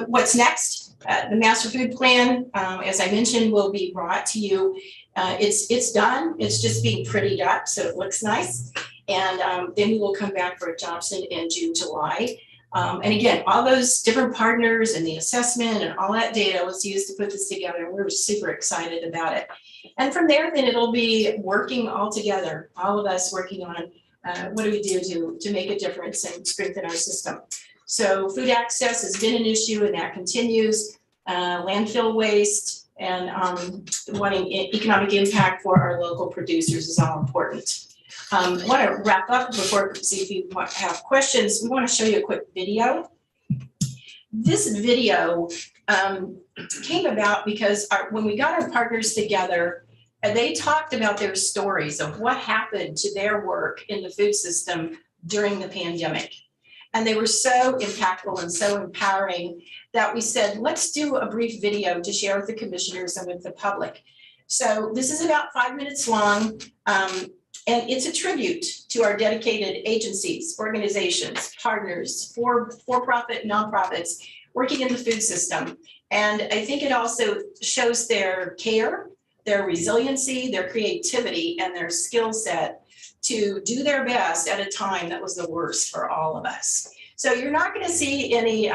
What's next? The master food plan, as I mentioned, will be brought to you. It's done. It's just being prettied up so it looks nice. And then we will come back for adoption in June, July. And again, all those different partners and the assessment and all that data was used to put this together. We're super excited about it. And from there, then it'll be working all together, all of us working on what do we do to make a difference and strengthen our system. So food access has been an issue and that continues. Landfill waste and wanting economic impact for our local producers is all important. Want to wrap up before, see if you have questions. We want to show you a quick video. This video came about because when we got our partners together, and they talked about their stories of what happened to their work in the food system during the pandemic. And they were so impactful and so empowering that we said, let's do a brief video to share with the commissioners and with the public. So this is about 5 minutes long, and it's a tribute to our dedicated agencies, organizations, partners, for-profit, nonprofits working in the food system. And I think it also shows their care, their resiliency, their creativity, and their skill set to do their best at a time that was the worst for all of us. So you're not going to see any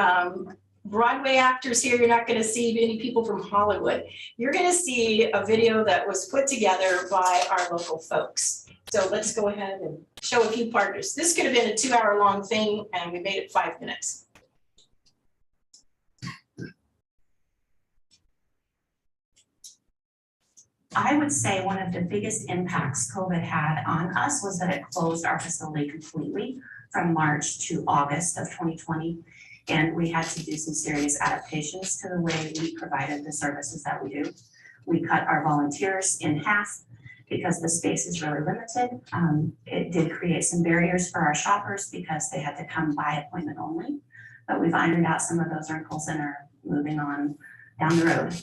Broadway actors here. You're not going to see any people from Hollywood. You're going to see a video that was put together by our local folks. So let's go ahead and show a few partners. This could have been a 2-hour-long thing, and we made it 5 minutes. I would say one of the biggest impacts COVID had on us was that it closed our facility completely from March to August of 2020. And we had to do some serious adaptations to the way we provided the services that we do. We cut our volunteers in half because the space is really limited. It did create some barriers for our shoppers because they had to come by appointment only. But we've ironed out some of those wrinkles and are moving on down the road.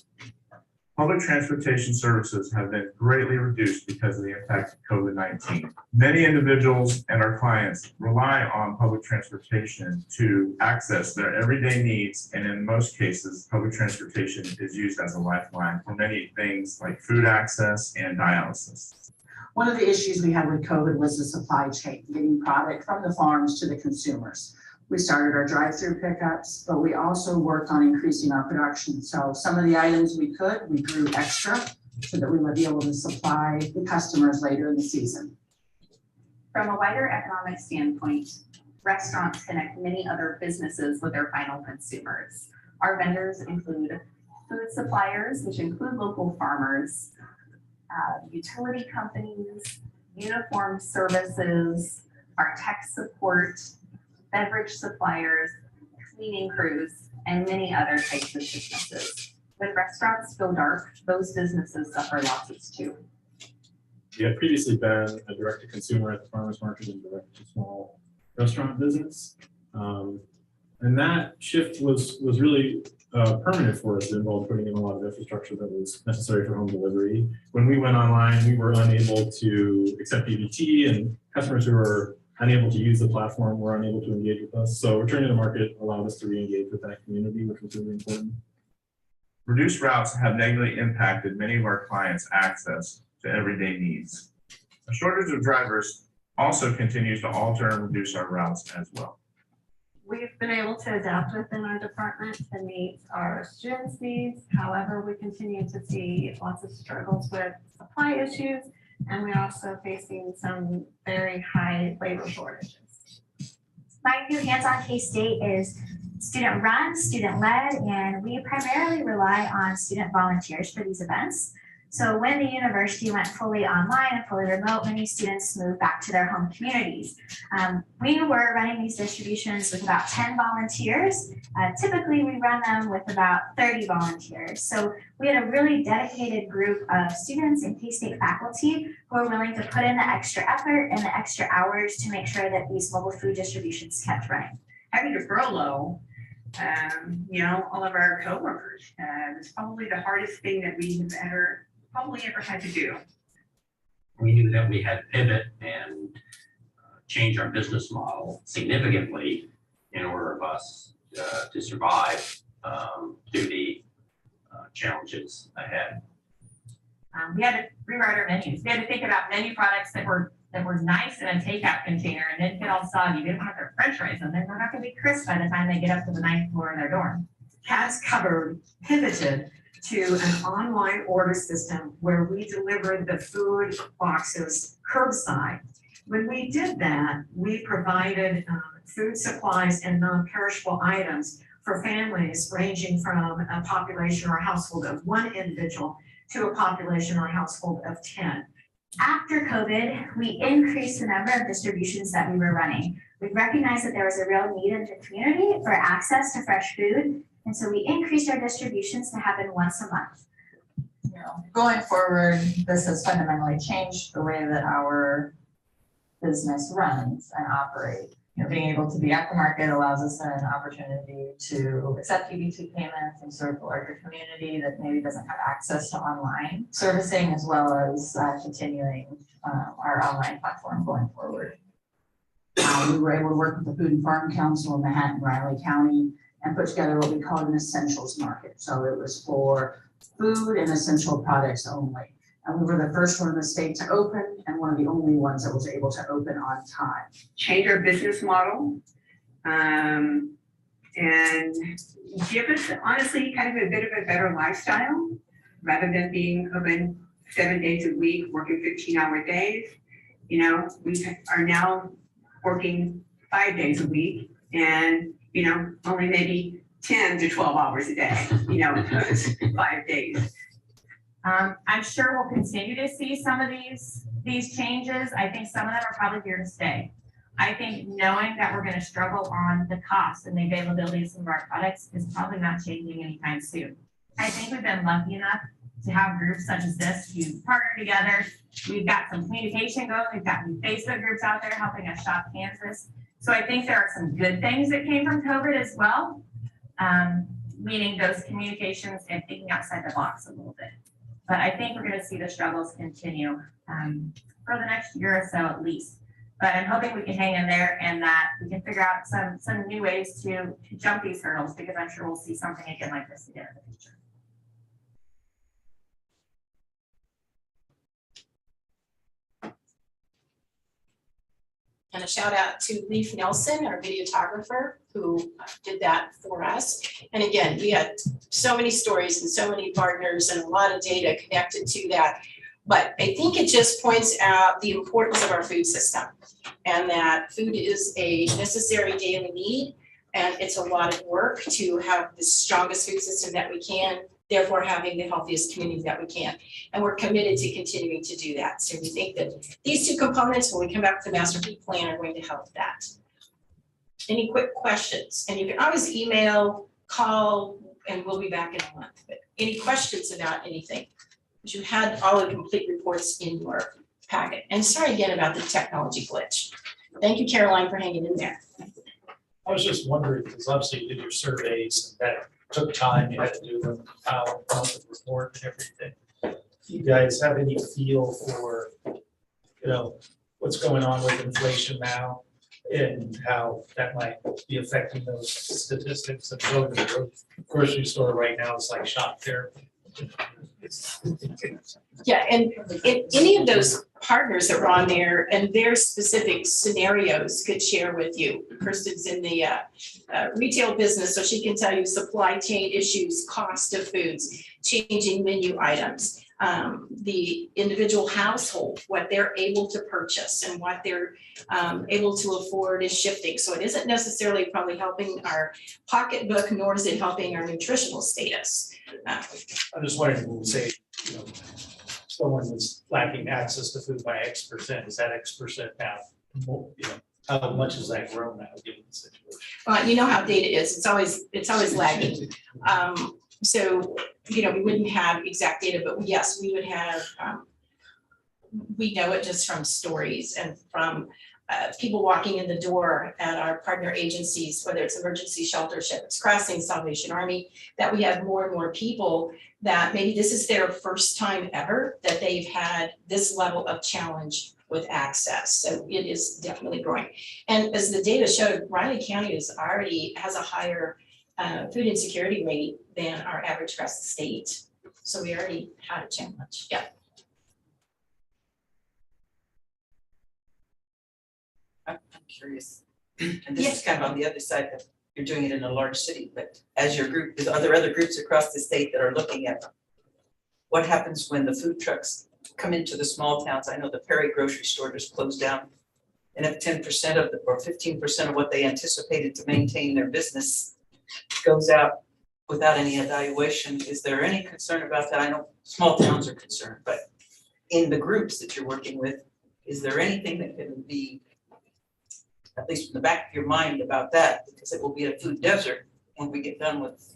Public transportation services have been greatly reduced because of the impact of COVID-19. Many individuals and our clients rely on public transportation to access their everyday needs, and in most cases, public transportation is used as a lifeline for many things like food access and dialysis. One of the issues we had with COVID was the supply chain, getting product from the farms to the consumers. We started our drive-through pickups, but we also worked on increasing our production. So some of the items we grew extra so that we would be able to supply the customers later in the season. From a wider economic standpoint, restaurants connect many other businesses with their final consumers. Our vendors include food suppliers, which include local farmers, utility companies, uniform services, our tech support, beverage suppliers, cleaning crews, and many other types of businesses. When restaurants go dark, those businesses suffer losses too. You had previously been a direct-to-consumer at the farmers market and direct-to-small restaurant business. And that shift was really permanent for us. It involved putting in a lot of infrastructure that was necessary for home delivery. When we went online, we were unable to accept EBT, and customers who were unable to use the platform were unable to engage with us. So returning to the market allowed us to re-engage with that community, which was really important. Reduced routes have negatively impacted many of our clients' access to everyday needs. A shortage of drivers also continues to alter and reduce our routes as well. We've been able to adapt within our department to meet our students' needs. However, we continue to see lots of struggles with supply issues, and we're also facing some very high labor shortages. My view hands-on K-State is student run, student led, and we primarily rely on student volunteers for these events. So when the university went fully online and fully remote, many students moved back to their home communities. We were running these distributions with about 10 volunteers. Typically, we run them with about 30 volunteers. So we had a really dedicated group of students and K-State faculty who were willing to put in the extra effort and the extra hours to make sure that these mobile food distributions kept running. Having to furlough, all of our coworkers, it's probably the hardest thing that we have probably ever had to do. We knew that we had to pivot and change our business model significantly in order for us to survive through the challenges ahead. We had to rewrite our menus. We had to think about menu products that were nice in a takeout container and then get all soggy. We didn't want their French fries in there. They're not going to be crisp by the time they get up to the ninth floor of their dorm. Has covered pivoted to an online order system where we delivered the food boxes curbside. When we did that, we provided food supplies and non-perishable items for families ranging from a population or a household of 1 individual to a population or a household of 10. After COVID, we increased the number of distributions that we were running. We recognized that there was a real need in the community for access to fresh food, and so we increased our distributions to happen once a month. Going forward, this has fundamentally changed the way that our business runs and operates. being able to be at the market allows us an opportunity to accept EBT payments and serve the larger community that maybe doesn't have access to online servicing, as well as continuing our online platform going forward. We were able to work with the Food and Farm Council in Manhattan, Riley County, and put together what we call an essentials market. So it was for food and essential products only. And we were the first one in the state to open and one of the only ones that was able to open on time. Change our business model, and give us honestly kind of a bit of a better lifestyle rather than being open 7 days a week, working 15-hour days. We are now working 5 days a week and, only maybe 10 to 12 hours a day, those 5 days. I'm sure we'll continue to see some of these changes. I think some of them are probably here to stay. I think knowing that we're going to struggle on the cost and the availability of some of our products is probably not changing anytime soon. I think we've been lucky enough to have groups such as this to partner together. We've got some communication going. We've got new Facebook groups out there helping us shop Kansas. So I think there are some good things that came from COVID as well, meaning those communications and thinking outside the box a little bit. But I think we're going to see the struggles continue for the next year or so at least. But I'm hoping we can hang in there and that we can figure out some new ways to jump these hurdles, because I'm sure we'll see something again like this again in the future. And a shout out to Leif Nelson, our videographer, who did that for us. And again, we had so many stories and so many partners and a lot of data connected to that. But I think it just points out the importance of our food system and that food is a necessary daily need. And it's a lot of work to have the strongest food system that we can, therefore having the healthiest community that we can. And we're committed to continuing to do that. So we think that these two components, when we come back to the master food plan, are going to help that. Any quick questions? And you can always email, call, and we'll be back in a month. But any questions about anything? Because you had all the complete reports in your packet. And sorry again about the technology glitch. Thank you, Caroline, for hanging in there. I was just wondering, because obviously you did your surveys and that took time, you had to do them, compile the report and everything. Do you guys have any feel for, what's going on with inflation now and how that might be affecting those statistics and going to the grocery store right now is like shock therapy? Yeah, and any of those partners that were on there and their specific scenarios could share with you. Kirsten's in the retail business, so she can tell you supply chain issues, cost of foods, changing menu items, the individual household, what they're able to purchase and what they're able to afford is shifting. So it isn't necessarily probably helping our pocketbook, nor is it helping our nutritional status. I'm just wondering, when we say, someone was lacking access to food by X%, is that X% now? How much has that grown now given the situation? You know how data is, it's always lagging. So, we wouldn't have exact data, but yes, we would have, we know it just from stories and from people walking in the door at our partner agencies, whether it's Emergency Shelter, Shepherds Crossing, Salvation Army, that we have more and more people that maybe this is their first time ever that they've had this level of challenge with access. So it is definitely growing. And as the data showed, Riley County has a higher food insecurity rate than our average across the state. So we already had a challenge, yeah. I'm curious, and this is kind of on the other side, that you're doing it in a large city, but as your group, are there other groups across the state that are looking at what happens when the food trucks come into the small towns? I know the Perry grocery store just closed down, and if 10% of or 15% of what they anticipated to maintain their business goes out without any evaluation, is there any concern about that? I know small towns are concerned, but in the groups that you're working with, is there anything that can be, at least in the back of your mind, about that? Because it will be a food desert when we get done with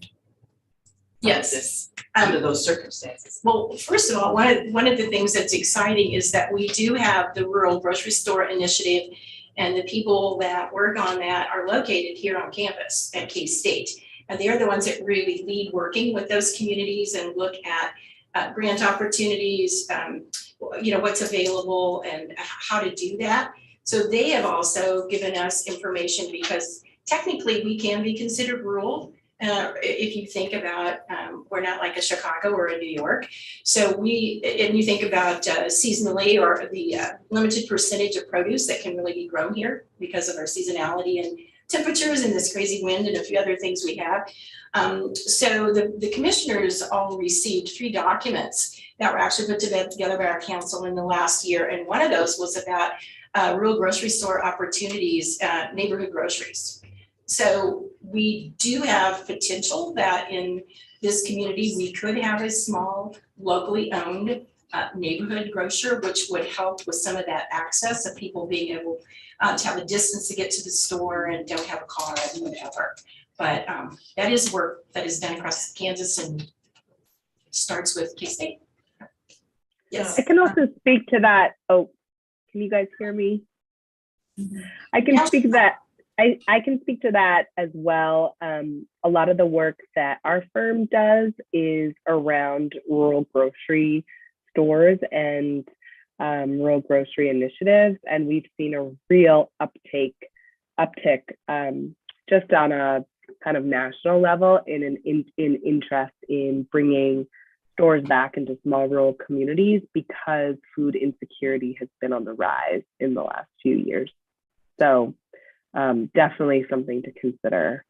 this under those circumstances. Well, first of all, one of the things that's exciting is that we do have the Rural Grocery Store Initiative, And the people that work on that are located here on campus at K-State. And they're the ones that really lead working with those communities and look at grant opportunities, what's available and how to do that. So they have also given us information because technically we can be considered rural. If you think about, we're not like a Chicago or a New York. So and you think about seasonally or the limited percentage of produce that can really be grown here because of our seasonality and temperatures and this crazy wind and a few other things we have. So the commissioners all received 3 documents that were actually put together by our council in the last year. And one of those was about rural grocery store opportunities, neighborhood groceries. So we do have potential that in this community, we could have a small locally owned neighborhood grocer, which would help with some of that access of people being able to have a distance to get to the store and don't have a car and whatever. But that is work that is done across Kansas and starts with K-State. Yes. I can also speak to that. Oh, can you guys hear me? I can speak to that. I can speak to that as well. A lot of the work that our firm does is around rural grocery stores and rural grocery initiatives, and we've seen a real uptick just on a kind of national level in interest in bringing stores back into small rural communities because food insecurity has been on the rise in the last few years. So definitely something to consider.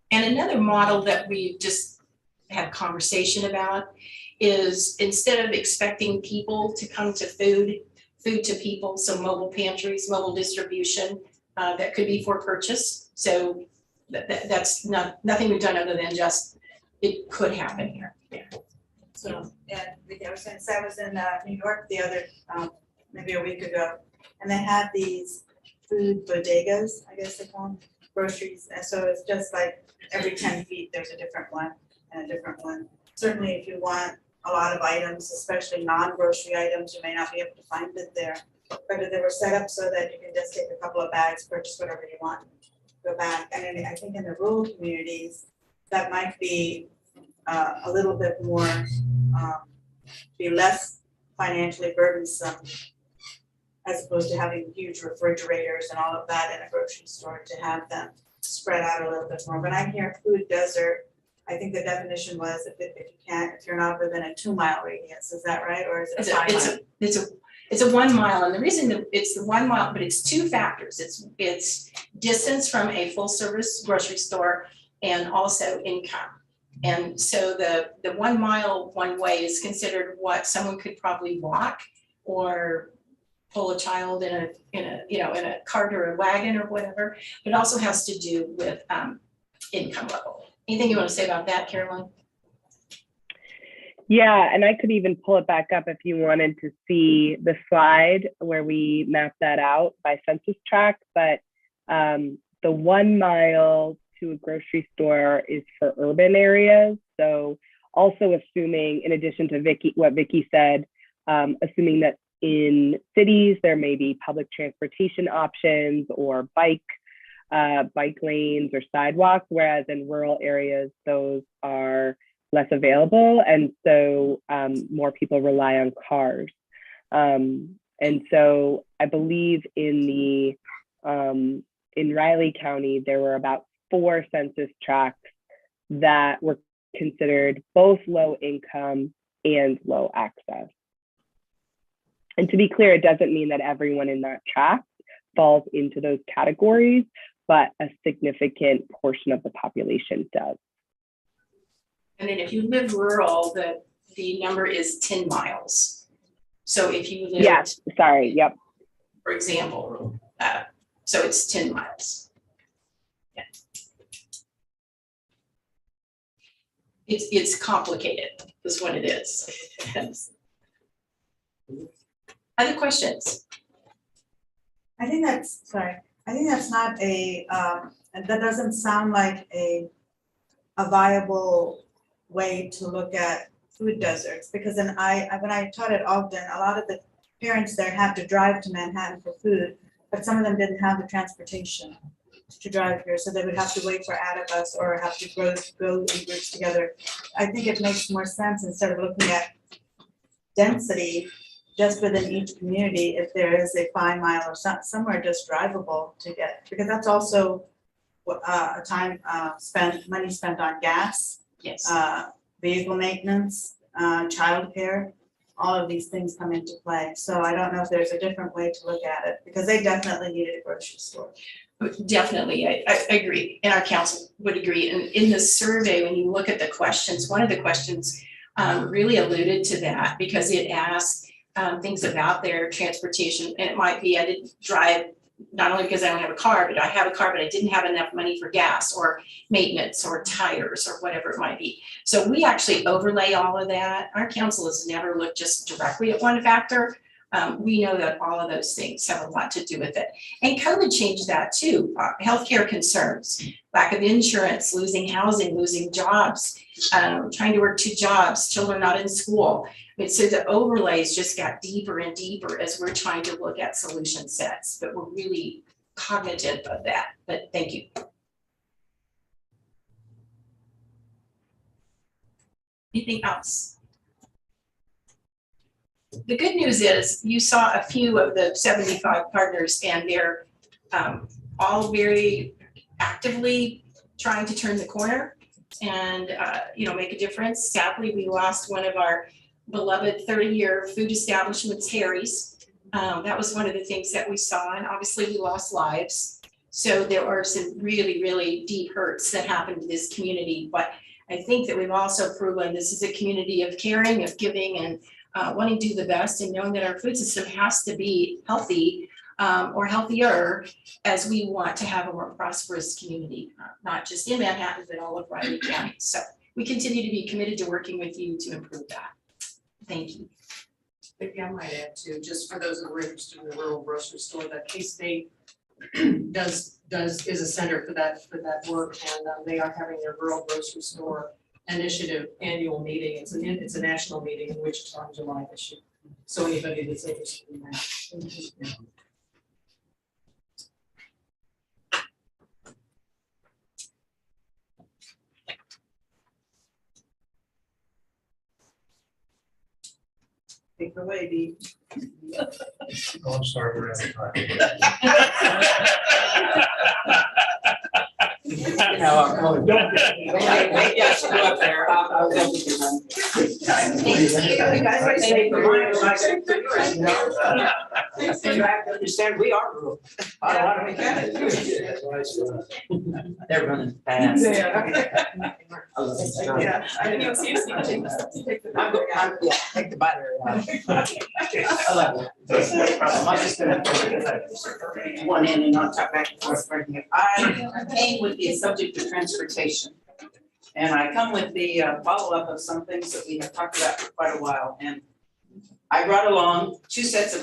And another model that we just had conversation about is instead of expecting people to come to food to people, so mobile pantries, mobile distribution, that could be for purchase. So that's nothing we've done other than just, it could happen here. Yeah. So, yeah, since I was in New York the other, maybe a week ago, and they had these food bodegas, I guess they call them, groceries. And so it's just like every 10 feet, there's a different one and a different one. Certainly if you want a lot of items, especially non-grocery items, you may not be able to find it there. But they were set up so that you can just take a couple of bags, purchase whatever you want, go back. And then I think in the rural communities, that might be a little bit more, be less financially burdensome as opposed to having huge refrigerators and all of that in a grocery store, to have them spread out a little bit more. But I'm here, food desert, I think the definition was if you're not within a 2-mile radius, is that right? Or is it 5 miles? It's a 1 mile, and the reason that it's the 1 mile, but it's 2 factors. It's distance from a full service grocery store and also income. And so the 1 mile one way is considered what someone could probably walk or pull a child in a cart or a wagon or whatever. But it also has to do with income level. Anything you want to say about that, Carolyn? Yeah, and I could even pull it back up if you wanted to see the slide where we mapped that out by census tract. But the 1 mile to a grocery store is for urban areas. So also assuming, in addition to what Vicky said, assuming that in cities there may be public transportation options or bike lanes or sidewalks, whereas in rural areas those are less available, and so more people rely on cars. And so I believe in Riley County there were about 4 census tracts that were considered both low income and low access. And to be clear, it doesn't mean that everyone in that tract falls into those categories, but a significant portion of the population does. And then if you live rural, the number is 10 miles. So if you live, for example, so it's 10 miles. Yeah. It's complicated, is what it is. Other questions? I think that's not that doesn't sound like a viable way to look at food deserts, because when I taught at Ogden, a lot of the parents there have to drive to Manhattan for food. but some of them didn't have the transportation to drive here, so they would have to wait for AdaBus or have to go in groups together. I think it makes more sense instead of looking at density just within each community, if there is a 5 mile or somewhere just drivable to get, because that's also a time money spent on gas, Yes. vehicle maintenance, childcare, all of these things come into play. So I don't know if there's a different way to look at it, because they definitely needed a grocery store. Definitely, I agree, and our council would agree. And in the survey, when you look at the questions, one of the questions really alluded to that, because it asked things about their transportation, and it might be, I didn't drive, not only because I don't have a car, but I have a car, but I didn't have enough money for gas or maintenance or tires or whatever it might be. So we actually overlay all of that. Our council has never looked just directly at one factor. We know that all of those things have a lot to do with it. And COVID changed that too. Healthcare concerns, lack of insurance, losing housing, losing jobs, trying to work 2 jobs, children not in school. I mean, so the overlays just got deeper and deeper as we're trying to look at solution sets, but we're really cognitive of that. But thank you. Anything else? The good news is you saw a few of the 75 partners, and they're all very actively trying to turn the corner and make a difference. Sadly, we lost one of our beloved 30-year food establishments, Harry's. That was one of the things that we saw, and obviously we lost lives. So there are some really, really deep hurts that happened to this community. But I think that we've also proven this is a community of caring, of giving, and wanting to do the best, and knowing that our food system has to be healthy or healthier as we want to have a more prosperous community, not just in Manhattan, but all of Riley County. So we continue to be committed to working with you to improve that. Thank you. Maybe I might add too, just for those who are interested in the rural grocery store, that K-State is a center for that work, and they are having their rural grocery store initiative annual meeting. It's a national meeting in Wichita in July this year. So anybody that's interested in that. Take it away, Dee. Oh, I'm sorry, we're out of time. I'll call it. Maybe I should go up there. I'll go with you. You have to understand, we are rural. They're running fast. Yeah. Take the battery out. I love it. I'm just gonna put one in and not talk back and forth. I came with the subject of transportation. And I come with the follow-up of some things that we have talked about for quite a while. And I brought along 2 sets of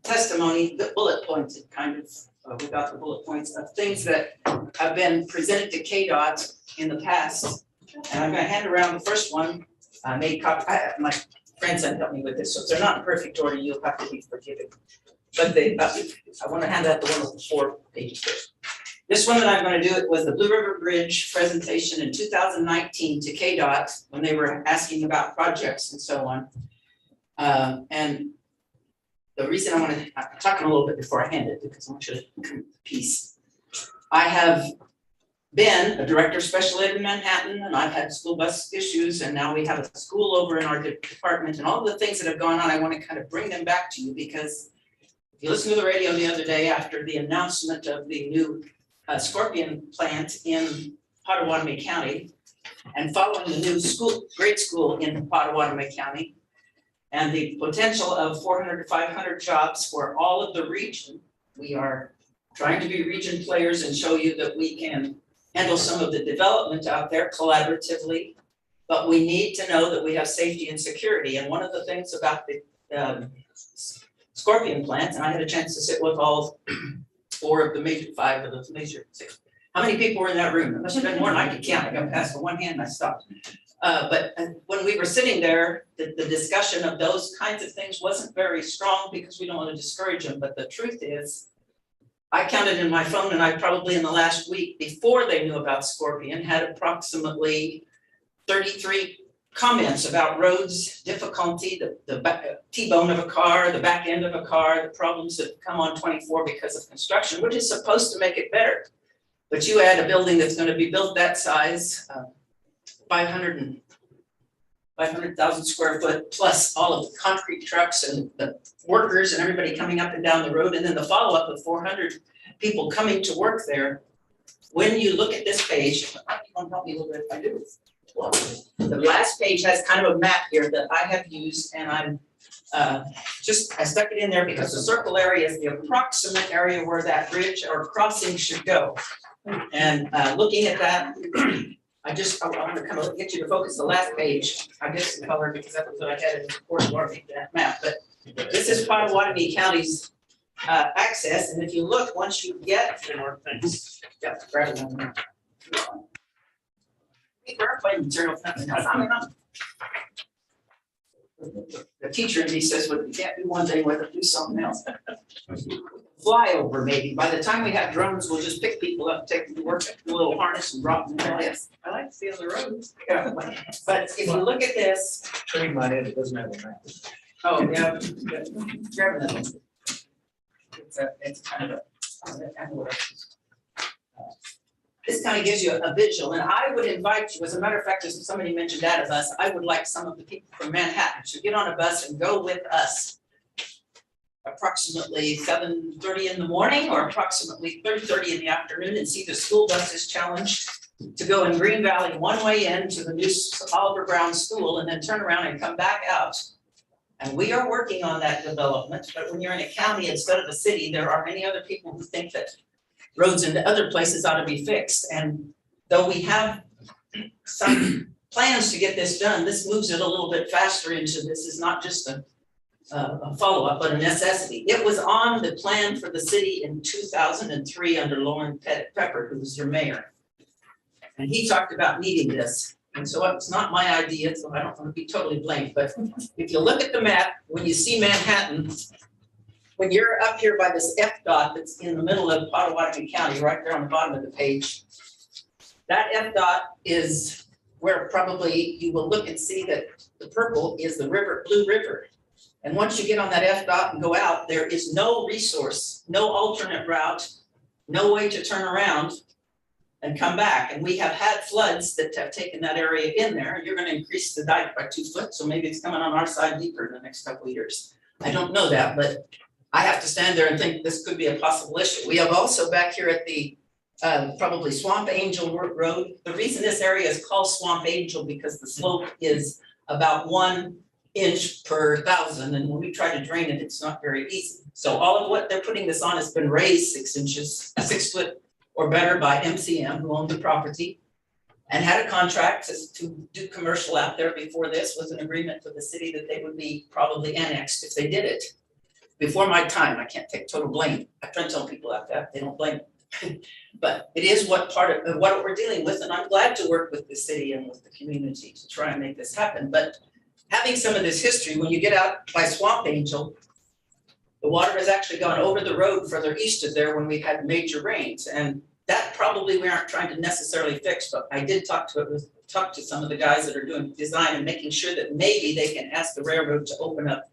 testimony, the bullet points, kind of, without the bullet points, of things that have been presented to KDOT in the past. And I'm gonna hand around the first one. I made copy, my grandson helped me with this, so if they're not in perfect order, you'll have to be forgiven. But I wanna hand out the one with the 4 pages first. This one that I'm gonna do, it was the Blue River Bridge presentation in 2019 to KDOT when they were asking about projects and so on. And the reason I'm talking a little bit before I hand it, because I want you to come to the piece. I have been a director of special ed in Manhattan, and I've had school bus issues, and now we have a school over in our department, and all the things that have gone on, I want to kind of bring them back to you, because if you listen to the radio the other day after the announcement of the new Scorpion plant in Potawatomi County, and following the new grade school in Potawatomi County, and the potential of 400 to 500 jobs for all of the region, we are trying to be region players and show you that we can handle some of the development out there collaboratively, but we need to know that we have safety and security. And one of the things about the Scorpion plant, and I had a chance to sit with all 4 of the major, 5 of the major 6. How many people were in that room? There must have been more than I could count. I got past with one hand and I stopped. But when we were sitting there, the discussion of those kinds of things wasn't very strong because we don't want to discourage them. But the truth is I counted in my phone, and I probably in the last week before they knew about Scorpion had approximately 33 comments about roads, difficulty, the T-bone of a car, the back end of a car, the problems that come on 24 because of construction, which is supposed to make it better. But you add a building that's going to be built that size, 500,000 square foot, plus all of the concrete trucks and the workers and everybody coming up and down the road, and then the follow-up of 400 people coming to work there. When you look at this page, you want to help me a little bit if I do. Well, the last page has kind of a map here that I have used, and I'm I stuck it in there because the circle area is the approximate area where that bridge or crossing should go. And looking at that, I want to kind of get you to focus the last page. I did some color because that's what I had in the report or that map, but this is Potawatomi County's access, and if you look, once you get yeah, grab it. Airplane material, nothing else. I mean, the teacher in me says, well, you can't do one thing with it, do something else. Flyover maybe. By the time we have drones, we'll just pick people up, take them to work, a little harness and drop them. Yes, I like to see on the roads. Yeah. But if you look at this. Turning my head, it doesn't have a map. Oh, yeah. Grab that. It's kind of this kind of gives you a visual, and I would invite you, as a matter of fact, as somebody mentioned that of us, I would like some of the people from Manhattan to get on a bus and go with us approximately 7:30 in the morning or approximately 3:30 in the afternoon and see the school buses challenged to go in Green Valley one way in to the new Oliver Brown School and then turn around and come back out. And we are working on that development, but when you're in a county instead of a city, there are many other people who think that roads into other places ought to be fixed. And though we have some plans to get this done, this moves it a little bit faster into this is not just a follow-up, but a necessity. It was on the plan for the city in 2003 under Lauren Pepper, who was your mayor. And he talked about needing this. And so it's not my idea, so I don't want to be totally blamed, but if you look at the map, when you see Manhattan, when you're up here by this F dot that's in the middle of Potawatomi County, right there on the bottom of the page, that F dot is where probably you will look and see that the purple is the river, Blue River. And once you get on that F dot and go out, there is no resource, no alternate route, no way to turn around and come back. And we have had floods that have taken that area in there. You're going to increase the dike by 2 foot, so maybe it's coming on our side deeper in the next couple of years. I don't know that, but I have to stand there and think this could be a possible issue. We have also back here at the probably Swamp Angel Road. The reason this area is called Swamp Angel because the slope is about 1 inch per 1,000, and when we try to drain it, it's not very easy. So all of what they're putting this on has been raised 6 inches, 6 foot or better by MCM, who owned the property and had a contract to do commercial out there. Before this was an agreement with the city that they would be probably annexed if they did it. Before my time, I can't take total blame. I try to tell people out there, they don't blame me. But it is what part of what we're dealing with, and I'm glad to work with the city and with the community to try and make this happen. But having some of this history, when you get out by Swamp Angel, the water has actually gone over the road further east of there when we've had major rains. And that probably we aren't trying to necessarily fix, but I did talk to some of the guys that are doing design and making sure that maybe they can ask the railroad to open up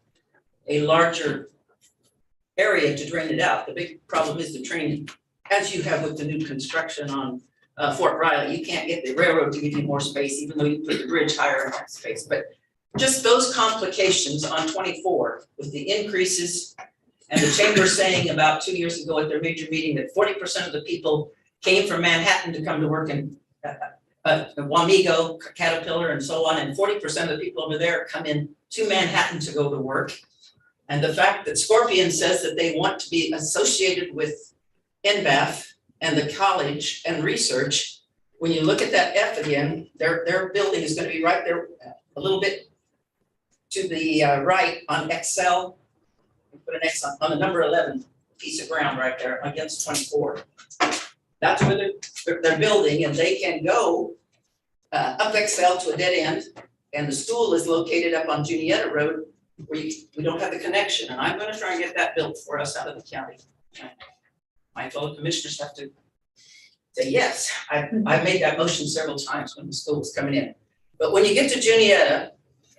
a larger area to drain it out. The big problem is the drain, as you have with the new construction on Fort Riley. You can't get the railroad to give you more space, even though you put the bridge higher in that space. But just those complications on 24 with the increases and the chamber saying about 2 years ago at their major meeting that 40% of the people came from Manhattan to come to work in Wamego, Caterpillar, and so on, and 40% of the people over there come in to Manhattan to go to work. And the fact that Scorpion says that they want to be associated with NBAF and the college and research, when you look at that F again, their building is going to be right there a little bit to the right on Excel. Put an X on the number 11 piece of ground right there against 24. That's where they're building, and they can go up Excel to a dead end, and the school is located up on Juniata Road where we don't have the connection, and I'm going to try and get that built for us out of the county. my fellow commissioners have to say, yes, I made that motion several times when the school was coming in. But when you get to Juniata,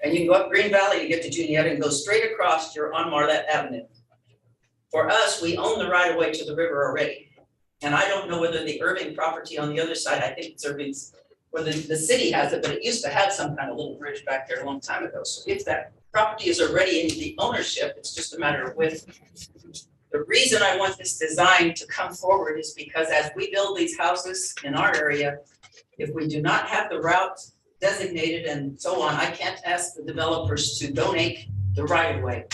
and you can go up Green Valley, you get to Juniata and go straight across, you're on Marlette Avenue. For us, we own the right of way to the river already. And I don't know whether the Irving property on the other side, I think it's Irving's, whether the city has it, but it used to have some kind of little bridge back there a long time ago. So if that property is already in the ownership, it's just a matter of width. The reason I want this design to come forward is because as we build these houses in our area, if we do not have the route designated and so on, I can't ask the developers to donate the right of way.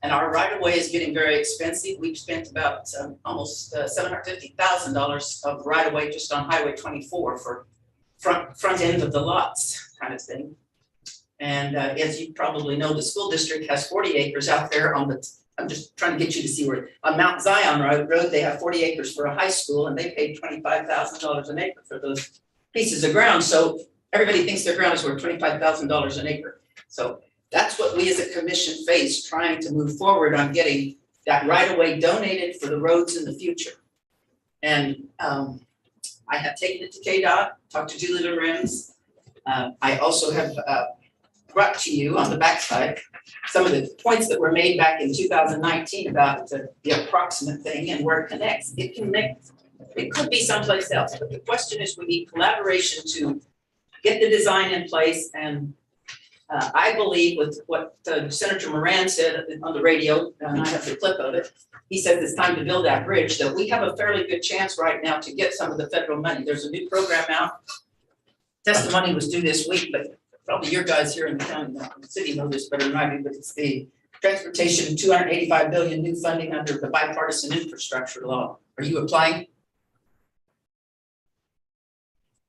And our right of way is getting very expensive. We've spent about almost $750,000 of right of way just on Highway 24 for front end of the lots kind of thing. And as you probably know, the school district has 40 acres out there on the, I'm just trying to get you to see where, on Mount Zion Road, they have 40 acres for a high school and they paid $25,000 an acre for those pieces of ground. So everybody thinks their ground is worth $25,000 an acre. So that's what we as a commission face, trying to move forward on getting that right of way donated for the roads in the future. And I have taken it to KDOT, talked to Julie Lorenz. I also have brought to you on the backside some of the points that were made back in 2019 about the approximate thing and where it connects. It connects, it could be someplace else, but the question is we need collaboration to get the design in place. And I believe with what Senator Moran said on the radio, and I have the clip of it, he says it's time to build that bridge, that we have a fairly good chance right now to get some of the federal money. There's a new program out. Testimony was due this week, but probably your guys here in the county, the city know this better than I do, but it's the transportation, 285 billion new funding under the bipartisan infrastructure law. Are you applying?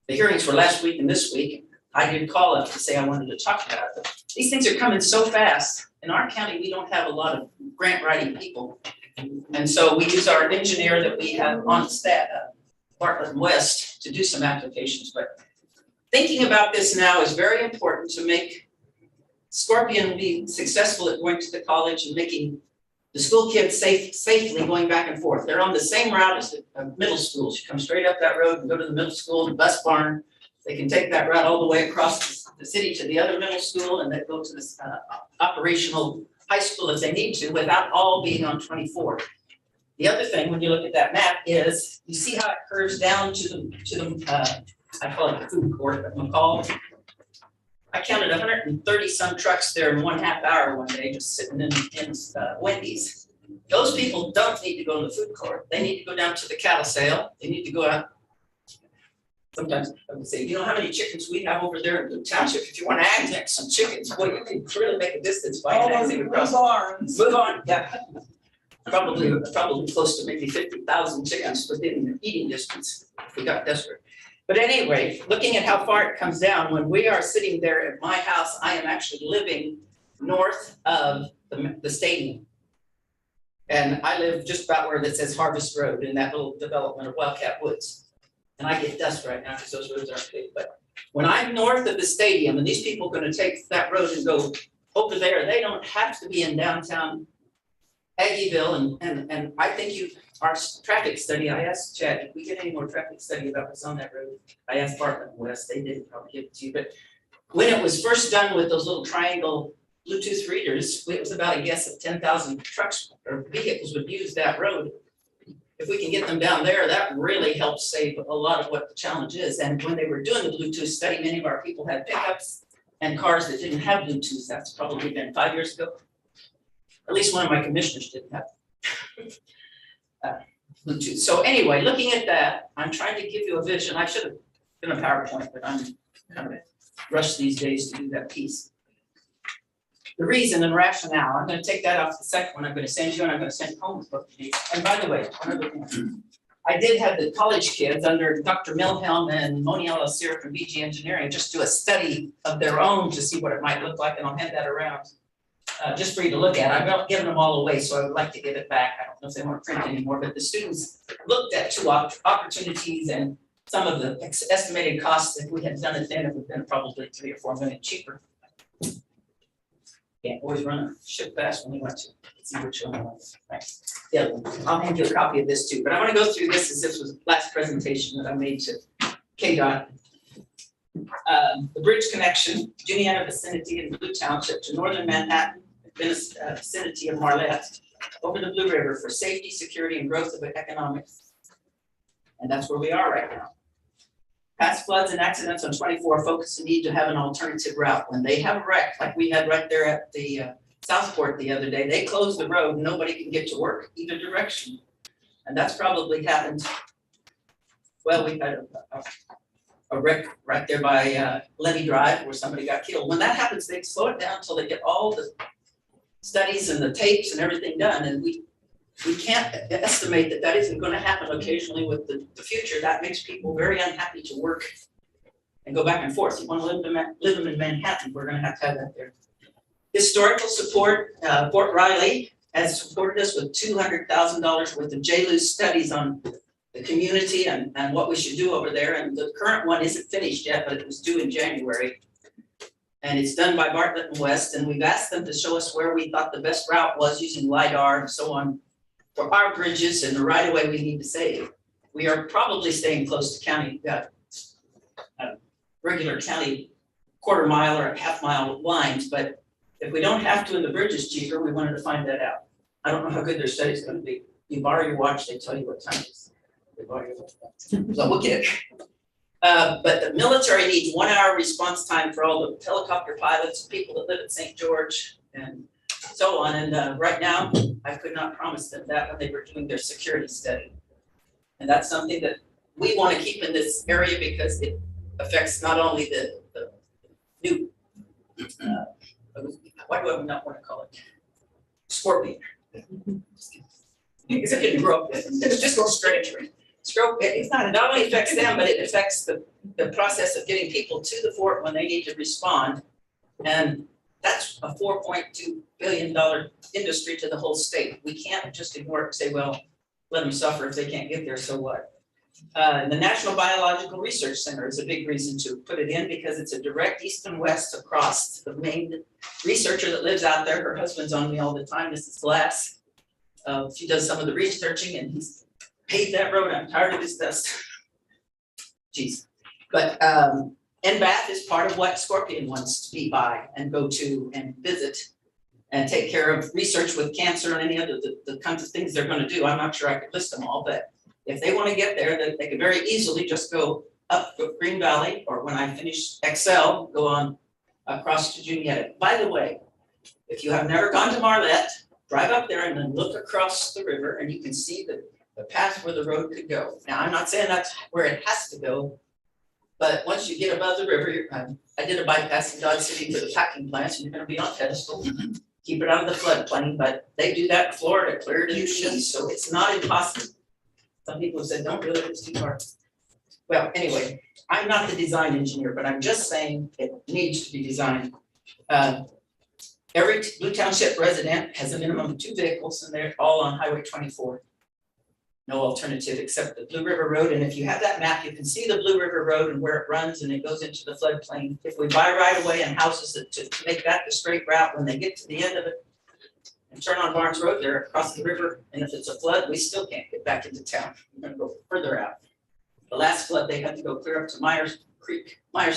The hearings were last week and this week. I did call up to say I wanted to talk about it. These things are coming so fast. In our county, we don't have a lot of grant writing people. And so we use our engineer that we have on staff, Bartlett and West, to do some applications. But thinking about this now is very important to make Scorpion be successful at going to the college and making the school kids safely going back and forth. They're on the same route as the middle schools. You come straight up that road and go to the middle school and bus barn. They can take that route all the way across the city to the other middle school and then go to this operational high school if they need to without all being on 24. The other thing, when you look at that map, is you see how it curves down to the I call it the food court at McCall. I counted 130 some trucks there in 1/2 hour one day, just sitting in Wendy's. Those people don't need to go to the food court. They need to go down to the cattle sale. They need to go out. Sometimes I would say, you know how many chickens we have over there in the township? If you want to annex some chickens, boy, you can really make a distance by annexing across. Move on, yeah. Probably close to maybe 50,000 chickens within eating distance if we got desperate. But anyway, looking at how far it comes down, when we are sitting there at my house, I am actually living north of the stadium. And I live just about where that says Harvest Road in that little development of Wildcat Woods. And I get dust right now because those roads aren't big, but when I'm north of the stadium and these people are going to take that road and go over there, they don't have to be in downtown Aggieville. And I think our traffic study, I asked Chad, did we get any more traffic study about what's on that road? I asked Bartlett and West, they didn't probably give it to you, but when it was first done with those little triangle Bluetooth readers, it was about a guess of 10,000 trucks or vehicles would use that road. If we can get them down there, that really helps save a lot of what the challenge is. And when they were doing the Bluetooth study, many of our people had pickups and cars that didn't have Bluetooth. That's probably been 5 years ago. At least one of my commissioners didn't have Bluetooth. So anyway, looking at that, I'm trying to give you a vision. I should have been a PowerPoint, but I'm kind of rushed these days to do that piece. The reason and rationale, I'm going to take that off the second one I'm going to send you, and I'm going to send home with both of these. And by the way, one other thing. I did have the college kids under Dr. Milhelm and Moniela Sear from BG Engineering just do a study of their own to see what it might look like, and I'll hand that around just for you to look at. I've not given them all away, so I would like to give it back. I don't know if they want to print anymore, but the students looked at two opportunities and some of the estimated costs. If we had done it then, it would have been probably $3 or $4 million cheaper. Can't always run a ship fast when you want to. Let's see which one it was. Thanks. Yeah, I'll hand you a copy of this too, but I want to go through this as this was the last presentation that I made to KDOT. The bridge connection, Juniata vicinity in Blue Township to northern Manhattan, vicinity of Marlette, over the Blue River for safety, security, and growth of economics. And that's where we are right now. Past floods and accidents on 24 focus the need to have an alternative route. When they have a wreck, like we had right there at the Southport the other day, they closed the road, and nobody can get to work either direction. And that's probably happened. Well, we had a wreck right there by Levy Drive where somebody got killed. When that happens, they slow it down until they get all the studies and the tapes and everything done. And we can't estimate that that isn't going to happen occasionally with the future. That makes people very unhappy to work and go back and forth. You want to live in Manhattan, we're going to have that there. Historical support, Fort Riley has supported us with $200,000 worth of JLU studies on the community and what we should do over there. And the current one isn't finished yet, but it was due in January. And it's done by Bartlett and West. And we've asked them to show us where we thought the best route was using LiDAR and so on for our bridges and the right of way we need to save. We are probably staying close to county, regular county quarter mile or half mile lines, but if we don't have to and the bridge is cheaper, we wanted to find that out. I don't know how good their study's gonna be. You borrow your watch, they tell you what time it is. They borrow your watch. So we'll get it. But the military needs 1 hour response time for all the helicopter pilots, people that live in St. George and so on. And right now, I could not promise them that when they were doing their security study. And that's something that we want to keep in this area because it affects not only the new, why do I not want to call it? Scorpion. Because it didn't grow up with them. It's just a strange. Stroke, it's not, it not only affects them, but it affects the process of getting people to the fort when they need to respond. And that's a $4.2 billion industry to the whole state. We can't just ignore it and say, well, let them suffer if they can't get there, so what? The National Biological Research Center is a big reason to put it in because it's a direct east and west across. The main researcher that lives out there, her husband's on me all the time, Mrs. Glass. She does some of the researching and he's paved that road. I'm tired of this dust. Jeez. But NBAF is part of what Scorpion wants to be by and go to and visit and take care of research with cancer and any other the kinds of things they're going to do. I'm not sure I could list them all, but if they want to get there, then they could very easily just go up Green Valley, or when I finish Excel, go on across to Juniata. By the way, if you have never gone to Marlette, drive up there and then look across the river and you can see the path where the road could go. Now, I'm not saying that's where it has to go, but once you get above the river, I did a bypass in Dodge City for the packing plants, and you're going to be on pedestal. Keep it out of the floodplain, but they do that in Florida, clear to the ocean, so it's not impossible. Some people have said, don't do it, it's too far. Well, anyway, I'm not the design engineer, but I'm just saying it needs to be designed. Every Blue Township resident has a minimum of 2 vehicles, and they're all on Highway 24. No alternative except the Blue River Road. And if you have that map, you can see the Blue River Road and where it runs and it goes into the floodplain. If we buy right away and houses it to make that the straight route, when they get to the end of it and turn on Barnes Road, they're across the river. And if it's a flood, we still can't get back into town. We're gonna go further out. The last flood, they had to go clear up to Myers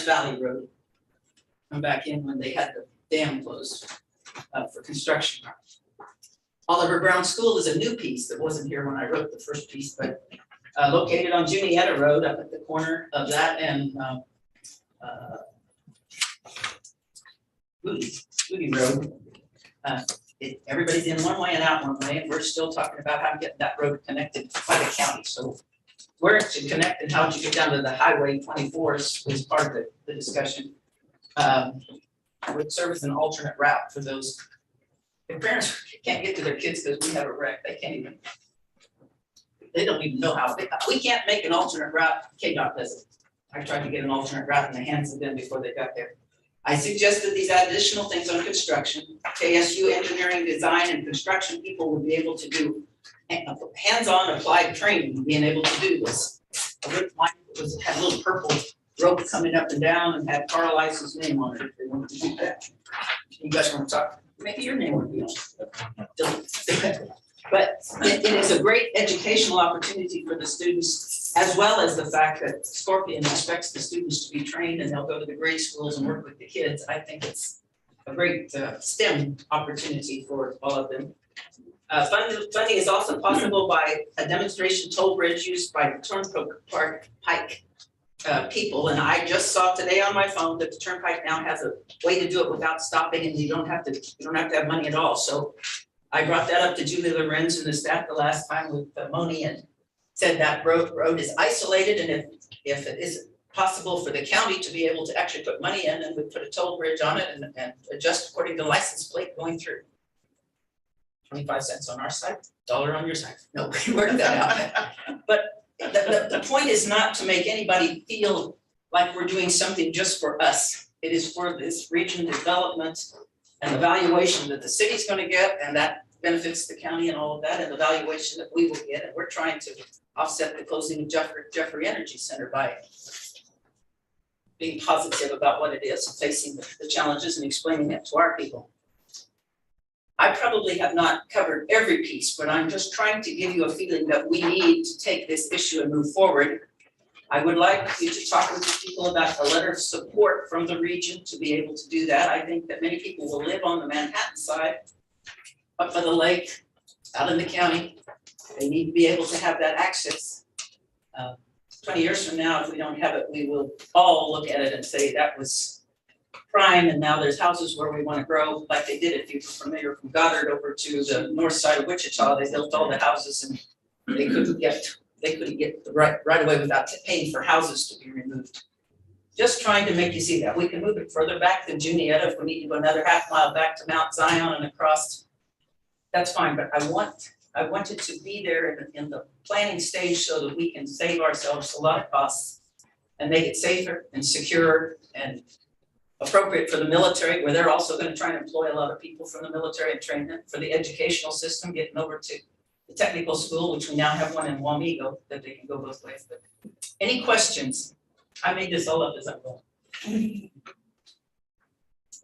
Valley Road. Come back in when they had the dam closed for construction. Oliver Brown School is a new piece that wasn't here when I wrote the first piece, but located on Juniata Road up at the corner of that and Moody Road. Everybody's in one way and out one way, and we're still talking about how to get that road connected by the county. So where it should connect and how to get down to the Highway 24 is part of the discussion. Would serve as an alternate route for those. If parents can't get to their kids because we have a wreck, they don't even know how. We can't make an alternate route. KDOT does it. I tried to get an alternate route in the hands of them before they got there. I suggested these additional things on construction. KSU engineering, design, and construction people would be able to do hands-on applied training, being able to do this. Mine had a little purple rope coming up and down and had Carl Ice's name on it if they wanted to do that. You guys want to talk? Maybe your name would be on it. But it is a great educational opportunity for the students, as well as the fact that Scorpion expects the students to be trained and they'll go to the grade schools and work with the kids. I think it's a great STEM opportunity for all of them. Funding is also possible by a demonstration toll bridge used by the Turnpike people. And I just saw today on my phone that the Turnpike now has a way to do it without stopping, and you don't have to have money at all. So I brought that up to Julie Lorenz and the staff the last time with Moni, and said that road is isolated, and if it is possible for the county to be able to actually put money in, and we put a toll bridge on it and adjust according to license plate going through. 25 cents on our side, $1 on your side. No, we worked that out. But the point is not to make anybody feel like we're doing something just for us. It is for this region development and the valuation that the city's gonna get, and that benefits the county and all of that, and the valuation that we will get. And we're trying to offset the closing of Jeffrey Energy Center by being positive about what it is, facing the challenges and explaining it to our people. I probably have not covered every piece, but I'm just trying to give you a feeling that we need to take this issue and move forward. I would like you to talk with people about a letter of support from the region to be able to do that. I think that many people will live on the Manhattan side, up by the lake, out in the county. They need to be able to have that access. 20 years from now, if we don't have it, we will all look at it and say that was prime, and now there's houses where we want to grow, like they did, if you're familiar, from Goddard over to the north side of Wichita. They built all the houses, and they couldn't get the right away without paying for houses to be removed. Just trying to make you see that. We can move it further back than Juniata if we need to go another half mile back to Mount Zion and across. That's fine, but I want it to be there in the planning stage so that we can save ourselves a lot of costs and make it safer and secure and appropriate for the military, where they're also going to try and employ a lot of people from the military and train them, for the educational system, getting over to the technical school, which we now have one in Wamego that they can go both ways. But any questions? I made this all up as I'm going.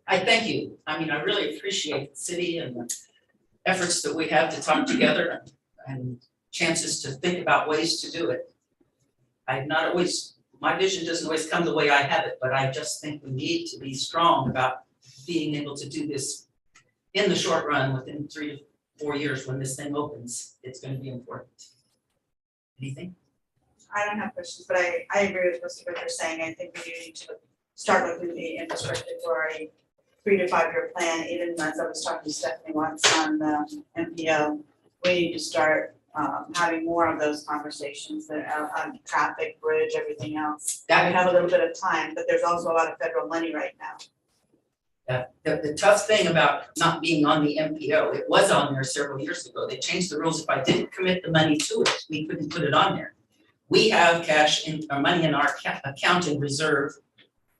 I thank you. I mean, I really appreciate the city and the efforts that we have to talk together and chances to think about ways to do it. My vision doesn't always come the way I have it, but I just think we need to be strong about being able to do this in the short run, within 3 to 4 years when this thing opens. It's going to be important. Anything? I don't have questions, but I agree with what you're saying. I think we need to start looking at the infrastructure for a 3 to 5 year plan. Even as I was talking to Stephanie once on the MPO, we need to start having more of those conversations that are on traffic, bridge, everything else. We have a little bit of time, but there's also a lot of federal money right now. The tough thing about not being on the MPO, it was on there several years ago. They changed the rules. If I didn't commit the money to it, we couldn't put it on there. We have money in our account in reserve.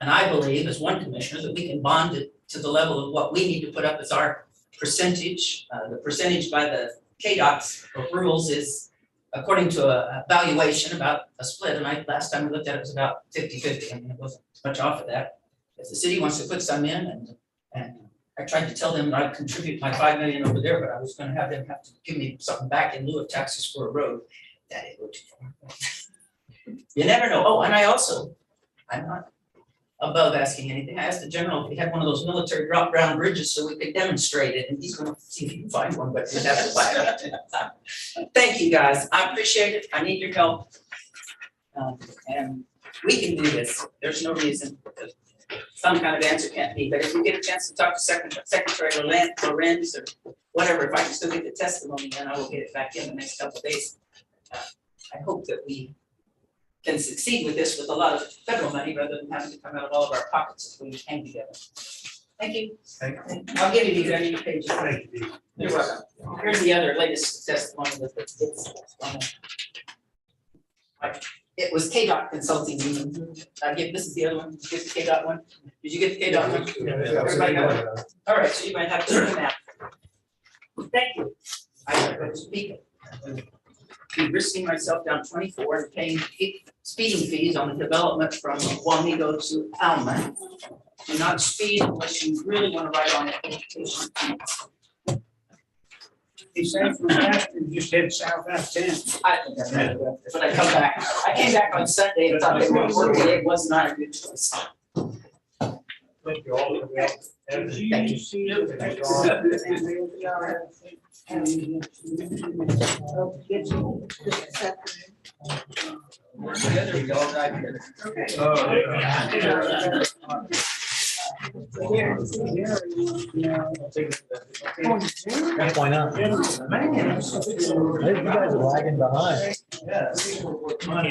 And I believe, as one commissioner, that we can bond it to the level of what we need to put up as our percentage. The percentage by the KDOT rules is according to a valuation about a split. And last time we looked at it was about 50-50. I mean, it wasn't much off of that. If the city wants to put some in, and I tried to tell them that I'd contribute my $5 million over there, but I was gonna have them have to give me something back in lieu of taxes for a road. That ain't go too far. You never know. Oh, and I'm not above asking anything. I asked the general if he had one of those military drop down bridges so we could demonstrate it, and he's gonna see if he can find one, but we'd have to buy it. Thank you, guys. I appreciate it. I need your help. And we can do this. There's no reason that some kind of answer can't be, but if we get a chance to talk to Secretary Lorenz or whatever, if I can still get the testimony, then I will get it back in the next couple of days. I hope that we can succeed with this with a lot of federal money rather than having to come out of all of our pockets if we hang together. Thank you. Thank you. I'll give you these, I need your pages. Thank you. You're welcome. Here's the other latest testimony that it was KDOT consulting. This is the other one. Get the KDOT one. Did you get the KDOT one? Everybody got it? All right, so you might have to turn that. Thank you. I go to speak. I'm risking myself down 24 and paying speeding fees on the development from Wamego to Alma. Do not speed unless you really want to ride on it. He said from Astor, just head south out 10. I think that's right. But I come back, I came back on Sunday and thought it was working, it was not a good choice. Thank you all. Thank Together, we all got together. Can point out. Man, you guys are lagging behind. Yeah.